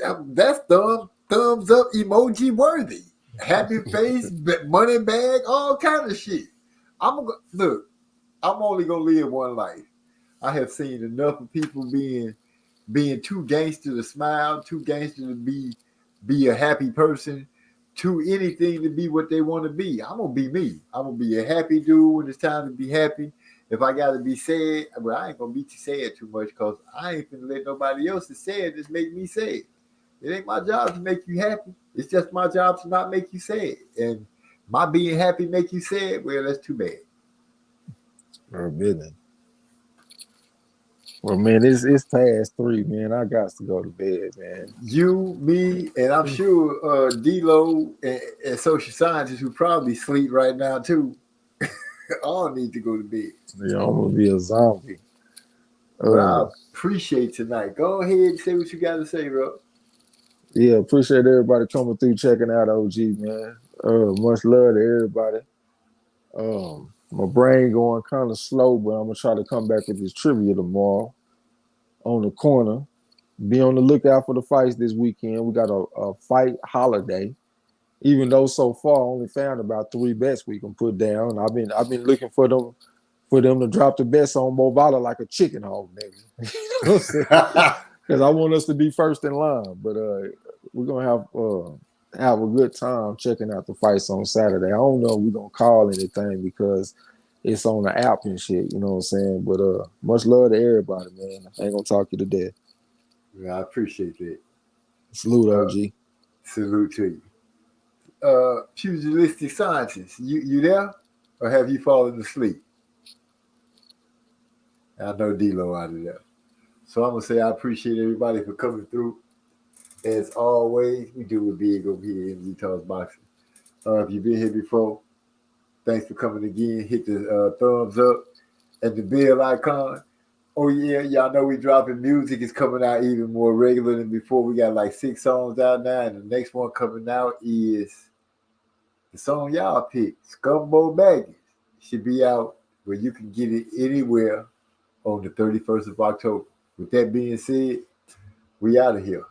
thumbs up emoji worthy. Happy face, money bag, all kind of shit. Look. I'm only gonna live one life. I have seen enough of people being too gangster to smile, too gangster to be a happy person, too anything to be what they want to be. I'm gonna be me. I'm gonna be a happy dude when it's time to be happy. If I gotta be sad, well, I ain't gonna be sad too much because I ain't gonna let nobody else's sadness make me sad. It ain't my job to make you happy. It's just my job to not make you sad. And my being happy make you sad, well, that's too bad. Forbidden. Well, man, it's past 3, man. I got to go to bed, man. You, me, and I'm sure D-Lo and social scientists who probably sleep right now too, all need to go to bed. Yeah, I'm gonna be a zombie. I appreciate tonight. Go ahead and say what you got to say, bro. Yeah, appreciate everybody coming through, checking out OG, man. Much love to everybody. My brain going kind of slow, but I'm gonna try to come back with this trivia tomorrow on the corner. Be on the lookout for the fights this weekend. We got a fight holiday. Even though so far I only found about 3 bets we can put down. I've been looking for them to drop the bets on Movada like a chicken hog, nigga. You know what I'm saying? Because I want us to be first in line. But we're gonna have a good time checking out the fights on Saturday. I don't know if we're gonna call anything because it's on the app and shit, you know what I'm saying? But much love to everybody, man. I ain't gonna talk you to death. Yeah, I appreciate that. Salute, OG. Salute to you. Pugilistic scientist, you there? Or have you fallen asleep? I know D-Lo out of there. So I'm gonna say I appreciate everybody for coming through. As always, we do a big over here in MZ Talks Boxing. If you've been here before, thanks for coming again. Hit the thumbs up and the bell icon. Oh yeah, y'all know we dropping music. It's coming out even more regular than before. We got like 6 songs out now, and the next one coming out is the song y'all picked, Scumbo Baggage. Should be out where you can get it anywhere on the 31st of October. With that being said, we out of here.